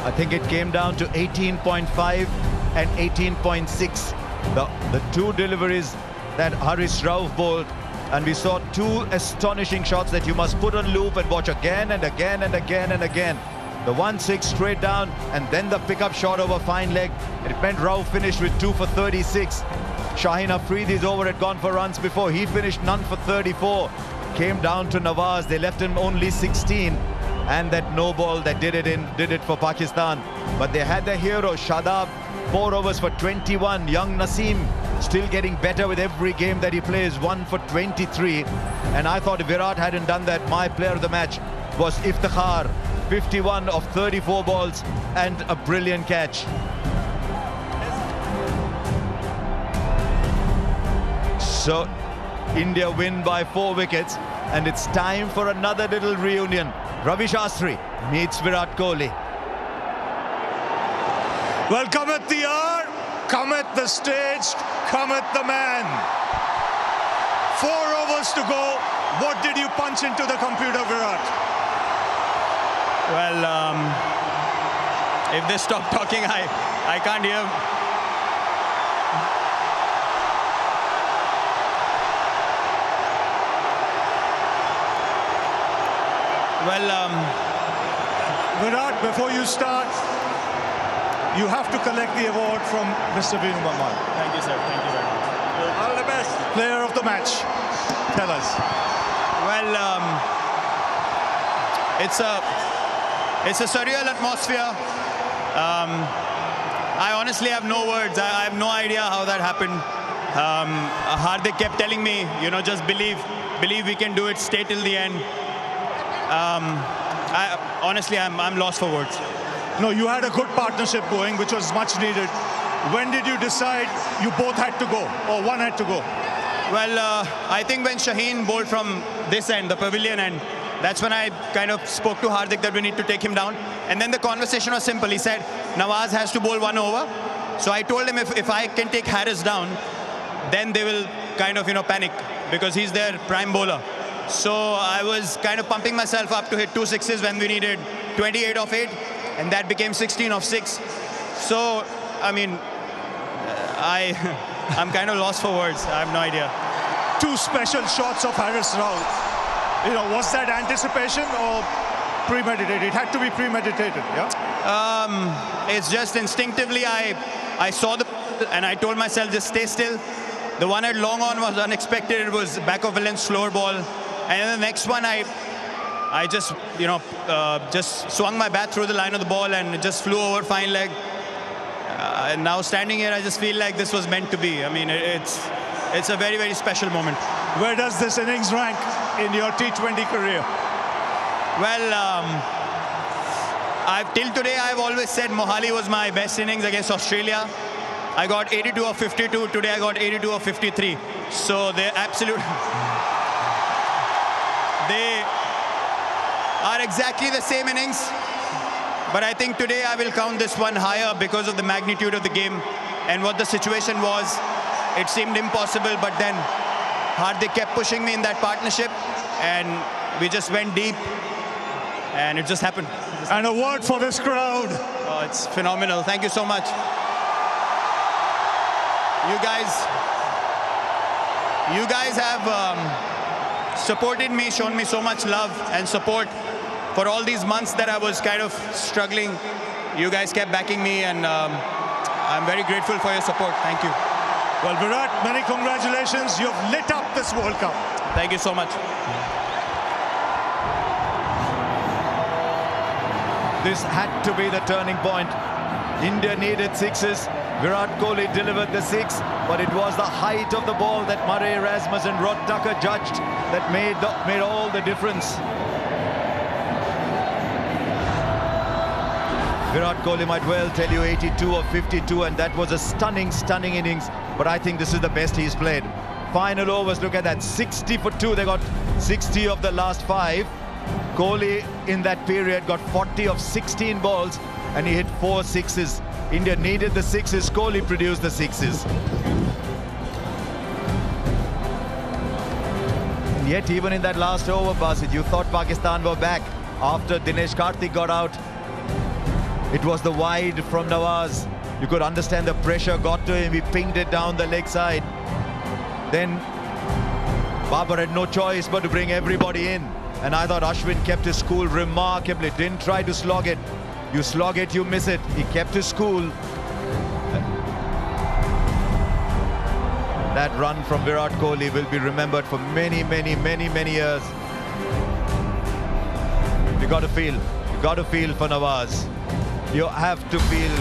I think it came down to 18.5 and 18.6. The two deliveries that Haris Rauf bowled, and we saw two astonishing shots that you must put on loop and watch again and again and again and again. The 1-6 straight down, and then the pickup shot over fine leg. It meant Rauf finished with 2 for 36. Shaheen Afridi's over had gone for runs before. He finished none for 34. Came down to Nawaz. They left him only 16. And that no ball that did it for Pakistan. But they had their hero, Shadab, 4 overs for 21. Young Naseem still getting better with every game that he plays, 1 for 23. And I thought if Virat hadn't done that, my player of the match was Iftikhar, 51 of 34 balls and a brilliant catch. So India win by 4 wickets, and it's time for another little reunion. Ravi Shastri meets Virat Kohli. Well, cometh the hour, cometh the stage, cometh the man. 4 overs to go. What did you punch into the computer, Virat? Well, if they stop talking, I can't hear. Well, Virat, before you start, you have to collect the award from Mr. Venu Maman. Thank you, sir. Thank you very much. All the best. Player of the match. Tell us. Well, it's a surreal atmosphere. I honestly have no words. I have no idea how that happened. Hardik kept telling me, you know, just believe we can do it, stay till the end. Honestly, I'm lost for words. No, you had a good partnership going, which was much needed. When did you decide you both had to go, or one had to go? Well, I think when Shaheen bowled from this end, the pavilion end, that's when I kind of spoke to Hardik that we need to take him down. And then the conversation was simple. He said, Nawaz has to bowl 1 over. So I told him if I can take Harris down, then they will kind of, panic because he's their prime bowler. So I was kind of pumping myself up to hit 2 sixes when we needed 28 of 8, and that became 16 of 6. So, I mean, I'm kind of lost for words. I have no idea. 2 special shots of Haris Rauf. Was that anticipation or premeditated? It had to be premeditated, yeah? It's just instinctively I saw the and I told myself just stay still. The one at long on was unexpected. It was back of Villain's slower ball. And then the next one, I just, just swung my bat through the line of the ball and it just flew over fine leg. And now standing here, I just feel like this was meant to be. I mean, it's a very, very special moment. Where does this innings rank in your T20 career? Well, till today, I've always said Mohali was my best innings against Australia. I got 82 of 52. Today, I got 82 of 53. So they're absolute. They are exactly the same innings, but I think today I will count this one higher because of the magnitude of the game and what the situation was. It seemed impossible, but then Hardik kept pushing me in that partnership, and we just went deep, and it just happened. And a word for this crowd. Oh, it's phenomenal. Thank you so much. You guys have supported me, shown me so much love and support for all these months that I was kind of struggling. You guys kept backing me, and I'm very grateful for your support. Thank you. Well, Virat, many congratulations. You've lit up this World Cup. Thank you so much. This had to be the turning point. India needed sixes. Virat Kohli delivered the six, but it was the height of the ball that Murray Erasmus and Rod Tucker judged that made all the difference. Virat Kohli might well tell you 82 or 52, and that was a stunning, stunning innings. But I think this is the best he's played. Final overs, look at that, 60 for 2. They got 60 of the last 5. Kohli in that period got 40 of 16 balls, and he hit 4 sixes. India needed the sixes. Kohli produced the sixes. And yet, even in that last over, Basit, you thought Pakistan were back. After Dinesh Karthik got out, it was the wide from Nawaz. You could understand the pressure got to him. He pinged it down the leg side. Then Babar had no choice but to bring everybody in. And I thought Ashwin kept his cool remarkably. Didn't try to slog it. You slog it, you miss it. He kept his cool. That run from Virat Kohli will be remembered for many, many, many, many years. You got to feel for Nawaz. You have to feel.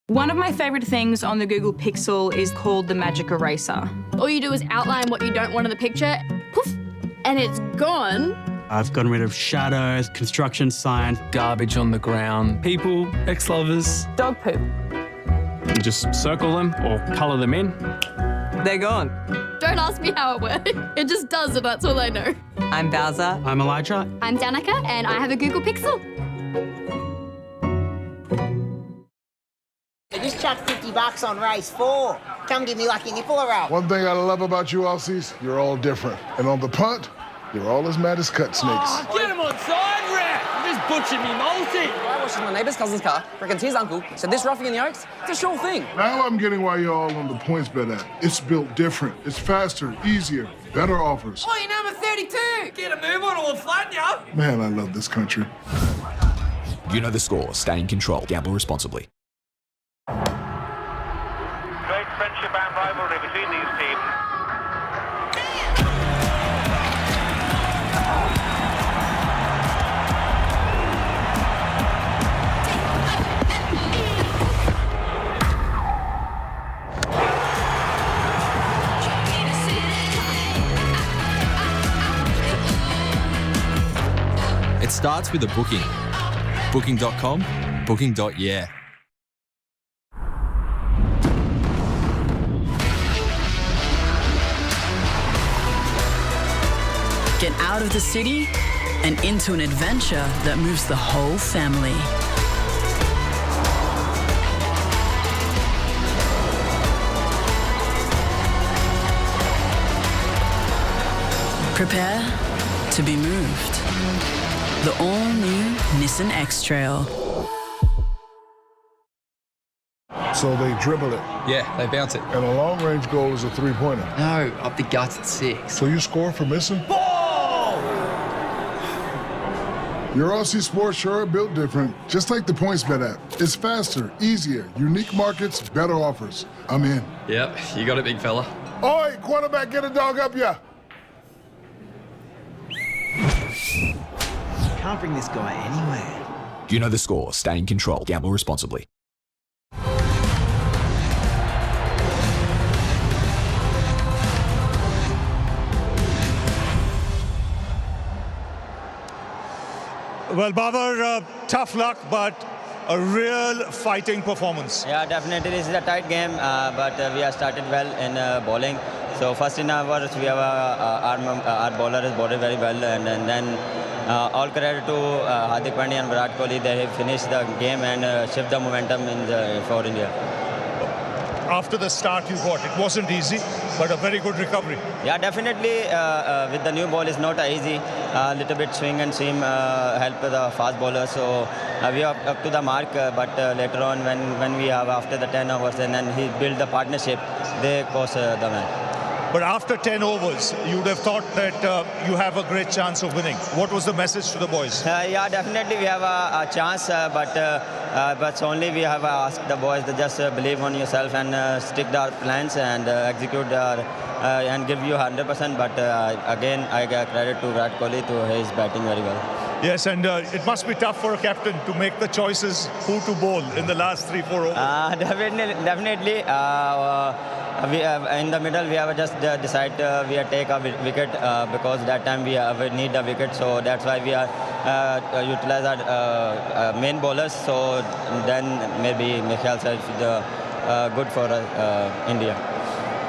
One of my favourite things on the Google Pixel is called the Magic Eraser. All you do is outline what you don't want in the picture, poof, and it's gone. I've gotten rid of shadows, construction signs, garbage on the ground, people, ex-lovers, dog poop. You just circle them or colour them in. They're gone. Don't ask me how it works. It just does it, that's all I know. I'm Bowser. I'm Elijah. I'm Danica, and I have a Google Pixel. I just chucked $50 on race 4. Come give me like a nipple around. One thing I love about you Aussies, you're all different. And on the punt, you're all as mad as cut snakes. Oh, get him on side, Rat! You just butchered me multi. I watched my neighbour's cousin's car, reckons his uncle said this roughing in the Oaks, it's a sure thing. Now I'm getting why you're all on the points bet app. It's built different. It's faster, easier, better offers. Oh, you're number 32! Get a move on or we'll flatten you. Man, I love this country. You know the score. Stay in control. Gamble responsibly. Great friendship and rivalry between these teams. It starts with a booking. Booking.com, booking.yeah. Get out of the city and into an adventure that moves the whole family. Prepare to be moved. The all-new Nissan X-Trail. So they dribble it. Yeah, they bounce it. And a long-range goal is a three-pointer. No, up the guts at 6. So you score for missing? Your Aussie sports sure are built different, just like the points bet app. It's faster, easier, unique markets, better offers. I'm in. Yep, you got it, big fella. Oi, quarterback, get a dog up ya. Can't bring this guy anywhere. You know the score. Stay in control. Gamble responsibly. Well, Babar, tough luck, but a real fighting performance. Yeah, definitely. This is a tight game, but we have started well in bowling. So first in hours, we have our bowler is bowled very well, and then all credit to Hardik Pandya and Virat Kohli. They have finished the game and shift the momentum for India. After the start you got, it wasn't easy, but a very good recovery. Yeah, definitely. With the new ball, it's not easy. A little bit swing and seam help the fast bowler. So we are up to the mark. But later on, when we have after the 10 overs and then he build the partnership, they cost the man. But after 10 overs, you would have thought that you have a great chance of winning. What was the message to the boys? Yeah, definitely we have a chance, but only we have asked the boys to just believe on yourself and stick to our plans and execute and give you 100%. But again, I give credit to Virat Kohli to his batting very well. Yes, and it must be tough for a captain to make the choices who to bowl in the last 3-4 overs. Definitely. In the middle, we have just decided we take a wicket because that time we need a wicket. So that's why we are utilize our main bowlers. So then maybe Michael said good for India.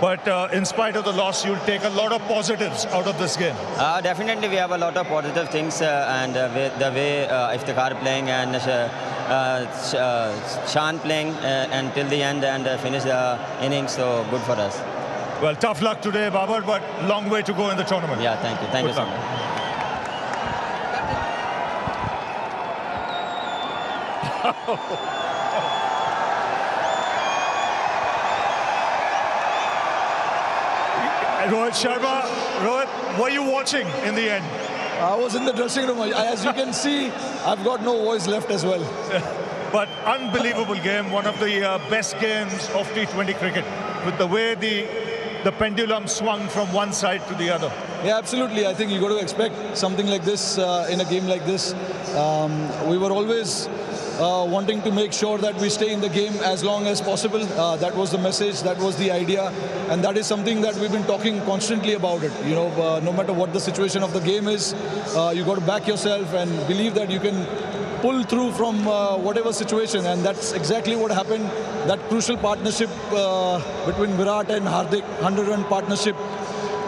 But in spite of the loss, you'll take a lot of positives out of this game. Definitely, we have a lot of positive things, and the way Iftikhar playing and Shan playing until the end and finish the innings, so good for us. Well, tough luck today, Babar, but long way to go in the tournament. Yeah, thank you. Thank you so much. Rohit Sharma, Rohit, were you watching in the end? I was in the dressing room. As you can see, I've got no voice left as well. But unbelievable game, one of the best games of T20 cricket, with the way the pendulum swung from one side to the other. Yeah, absolutely. I think you got to expect something like this in a game like this. We were always wanting to make sure that we stay in the game as long as possible. That was the message, that was the idea, and that is something that we've been talking constantly about it. You know, no matter what the situation of the game is, you got to back yourself and believe that you can pull through from whatever situation, and that's exactly what happened. That crucial partnership between Virat and Hardik, 100-run partnership,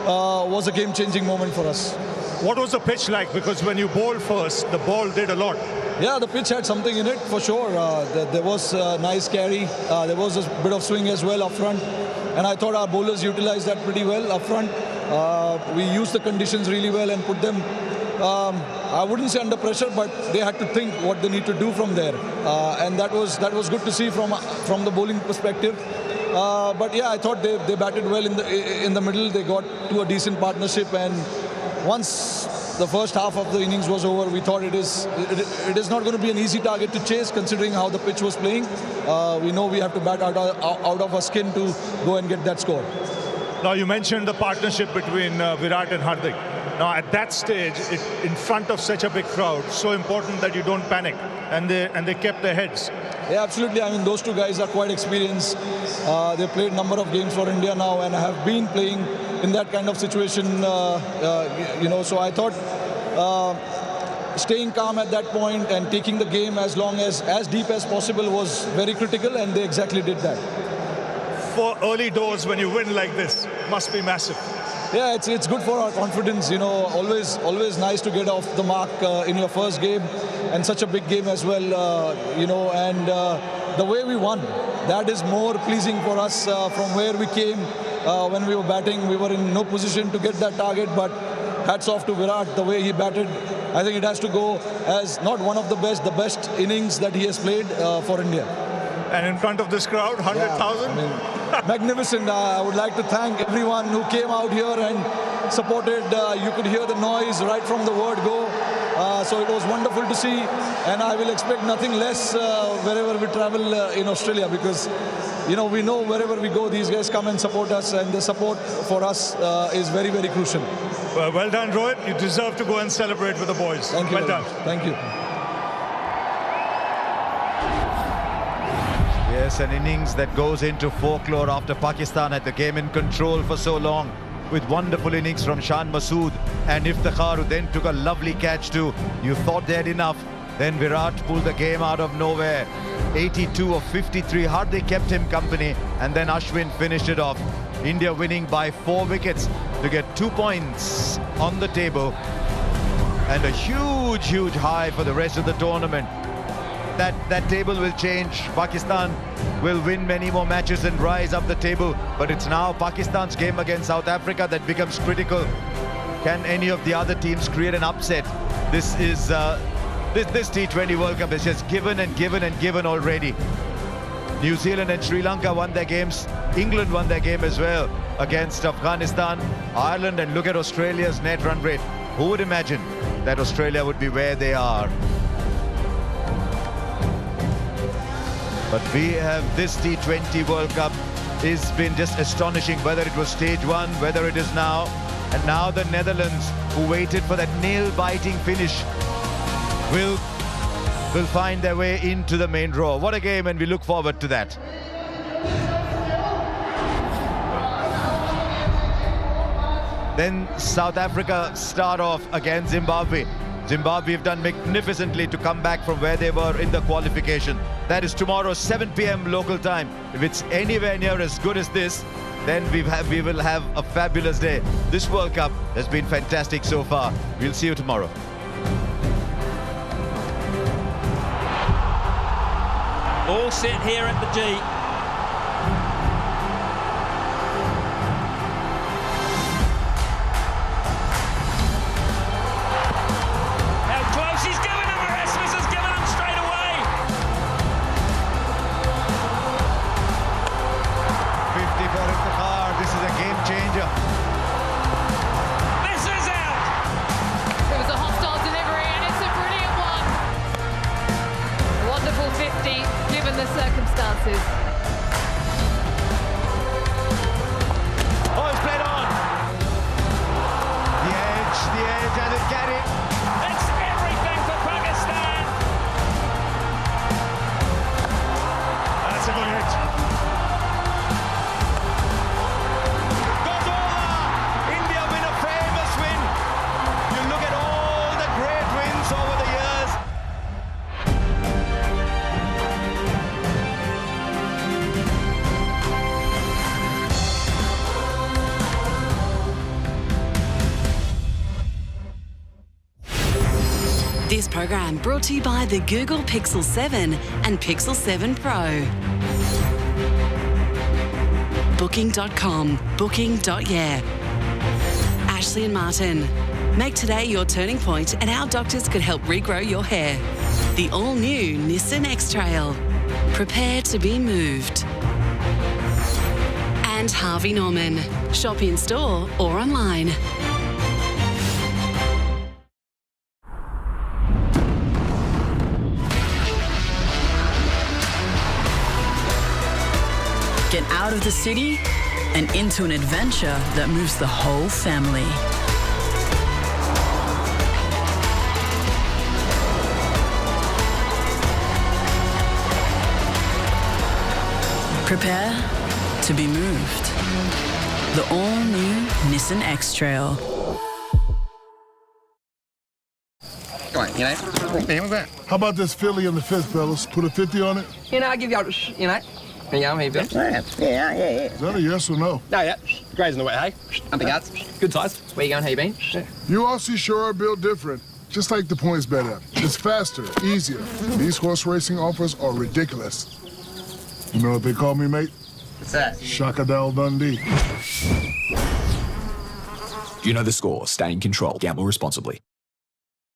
was a game-changing moment for us. What was the pitch like? Because when you bowled first, the ball did a lot. Yeah, the pitch had something in it for sure. There was a nice carry. There was a bit of swing as well up front. And I thought our bowlers utilized that pretty well up front. We used the conditions really well and put them, I wouldn't say under pressure, but they had to think what they need to do from there. And that was good to see from the bowling perspective. But yeah, I thought they batted well in the middle. They got to a decent partnership, and once the first half of the innings was over, we thought it is not going to be an easy target to chase, considering how the pitch was playing. We know we have to bat out of our skin to go and get that score. Now, you mentioned the partnership between Virat and Hardik. Now, at that stage, in front of such a big crowd, so important that you don't panic, and they kept their heads. Yeah, absolutely. I mean, those two guys are quite experienced. They've played a number of games for India now and have been playing in that kind of situation, you know. So I thought staying calm at that point and taking the game as deep as possible was very critical, and they exactly did that. For early doors, when you win like this, must be massive. Yeah, it's good for our confidence. You know, always nice to get off the mark in your first game, and such a big game as well. You know, and the way we won, that is more pleasing for us from where we came. When we were batting, we were in no position to get that target, but hats off to Virat, the way he batted. I think it has to go as not one of the best innings that he has played for India. And in front of this crowd, 100,000? Yeah, I mean, magnificent. I would like to thank everyone who came out here and supported. You could hear the noise right from the word go. So it was wonderful to see, and I will expect nothing less wherever we travel in Australia, because you know, we know wherever we go, these guys come and support us, and the support for us is very, very crucial. Well done, Rohit. You deserve to go and celebrate with the boys. Thank you. Well done. Thank you. Yes, an innings that goes into folklore after Pakistan had the game in control for so long. with wonderful innings from Shan Masood and Iftikhar, who then took a lovely catch too. You thought they had enough. Then Virat pulled the game out of nowhere. 82 of 53. Hardly kept him company. And then Ashwin finished it off. India winning by 4 wickets to get 2 points on the table. And a huge, huge high for the rest of the tournament. That table will change. Pakistan will win many more matches and rise up the table. But it's now Pakistan's game against South Africa that becomes critical. Can any of the other teams create an upset? This is... This T20 World Cup is just given and given and given already. New Zealand and Sri Lanka won their games. England won their game as well against Afghanistan, Ireland, and look at Australia's net run rate. Who would imagine that Australia would be where they are? But we have this T20 World Cup. It's been just astonishing, whether it was stage 1, whether it is now. And now the Netherlands, who waited for that nail-biting finish, will find their way into the main draw. What a game, and we look forward to that. Then South Africa start off against Zimbabwe. Zimbabwe have done magnificently to come back from where they were in the qualification. That is tomorrow, 7 p.m. local time. If it's anywhere near as good as this, then we will have a fabulous day. This World Cup has been fantastic so far. We'll see you tomorrow. All set here at the G. How close he's given him, Erasmus has given him straight away. 50 for Iftikhar. This is a game changer. This is out. It was a hostile delivery and it's a brilliant one. A wonderful 50. Given the circumstances. Oh, it's played on. The edge, and it carried. It's everything for Pakistan. That's a good hit. Goes over. India win a famous win. You look at all the great wins over the years. This program brought to you by the Google Pixel 7 and Pixel 7 Pro. Booking.com, booking.yeah. Ashley and Martin. Make today your turning point and our doctors could help regrow your hair. The all-new Nissan X-Trail. Prepare to be moved. And Harvey Norman. Shop in store or online. Get out of the city and into an adventure that moves the whole family. Prepare to be moved. The all-new Nissan X-Trail. Come on, you know. How about this Philly in the 5th, fellas? Put a 50 on it? You know, I'll give you out, you know. There you go, how you feel? Yeah. Is that a yes or no? No, yeah. Grazing the wet hay. Up the guts. Good size. Where you going, how you been? You Aussies sure are built different. Just like the points bet app. It's faster, easier. These horse racing offers are ridiculous. You know what they call me, mate? What's that? Shakadal Dundee. You know the score. Stay in control. Gamble responsibly.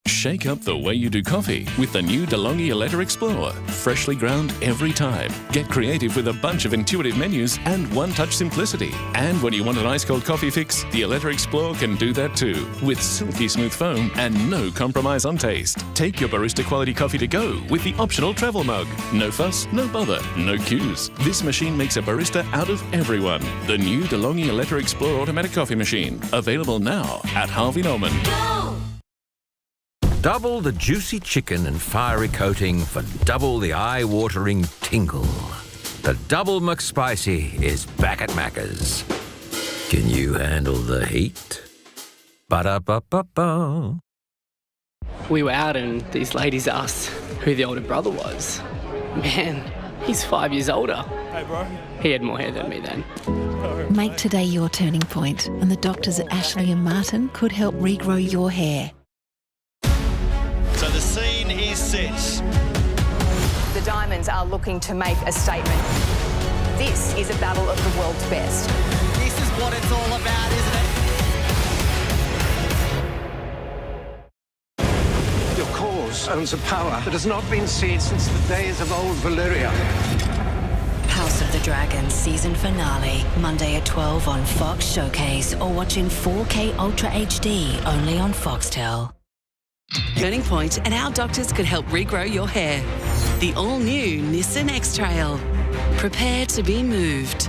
Shake up the way you do coffee with the new DeLonghi Eletta Explorer. Freshly ground every time. Get creative with a bunch of intuitive menus and one-touch simplicity. And when you want an ice-cold coffee fix, the Eletta Explorer can do that too. With silky smooth foam and no compromise on taste. Take your barista quality coffee to go with the optional travel mug. No fuss, no bother, no queues. This machine makes a barista out of everyone. The new DeLonghi Eletta Explorer automatic coffee machine. Available now at Harvey Norman. Double the juicy chicken and fiery coating for double the eye-watering tingle. The Double McSpicy is back at Macca's. Can you handle the heat? Ba-da-ba-ba-ba. We were out and these ladies asked who the older brother was. Man, he's 5 years older. Hey, bro. He had more hair than me then. Make today your turning point, and the doctors at Ashley and Martin could help regrow your hair. So the scene is set. The Diamonds are looking to make a statement. This is a battle of the world's best. This is what it's all about, isn't it? Your cause owns a power that has not been seen since the days of old Valyria. House of the Dragon season finale, Monday at 12 on Fox Showcase, or watch in 4K Ultra HD only on Foxtel. Turning Point and our doctors could help regrow your hair. The all-new Nissan X-Trail. Prepare to be moved.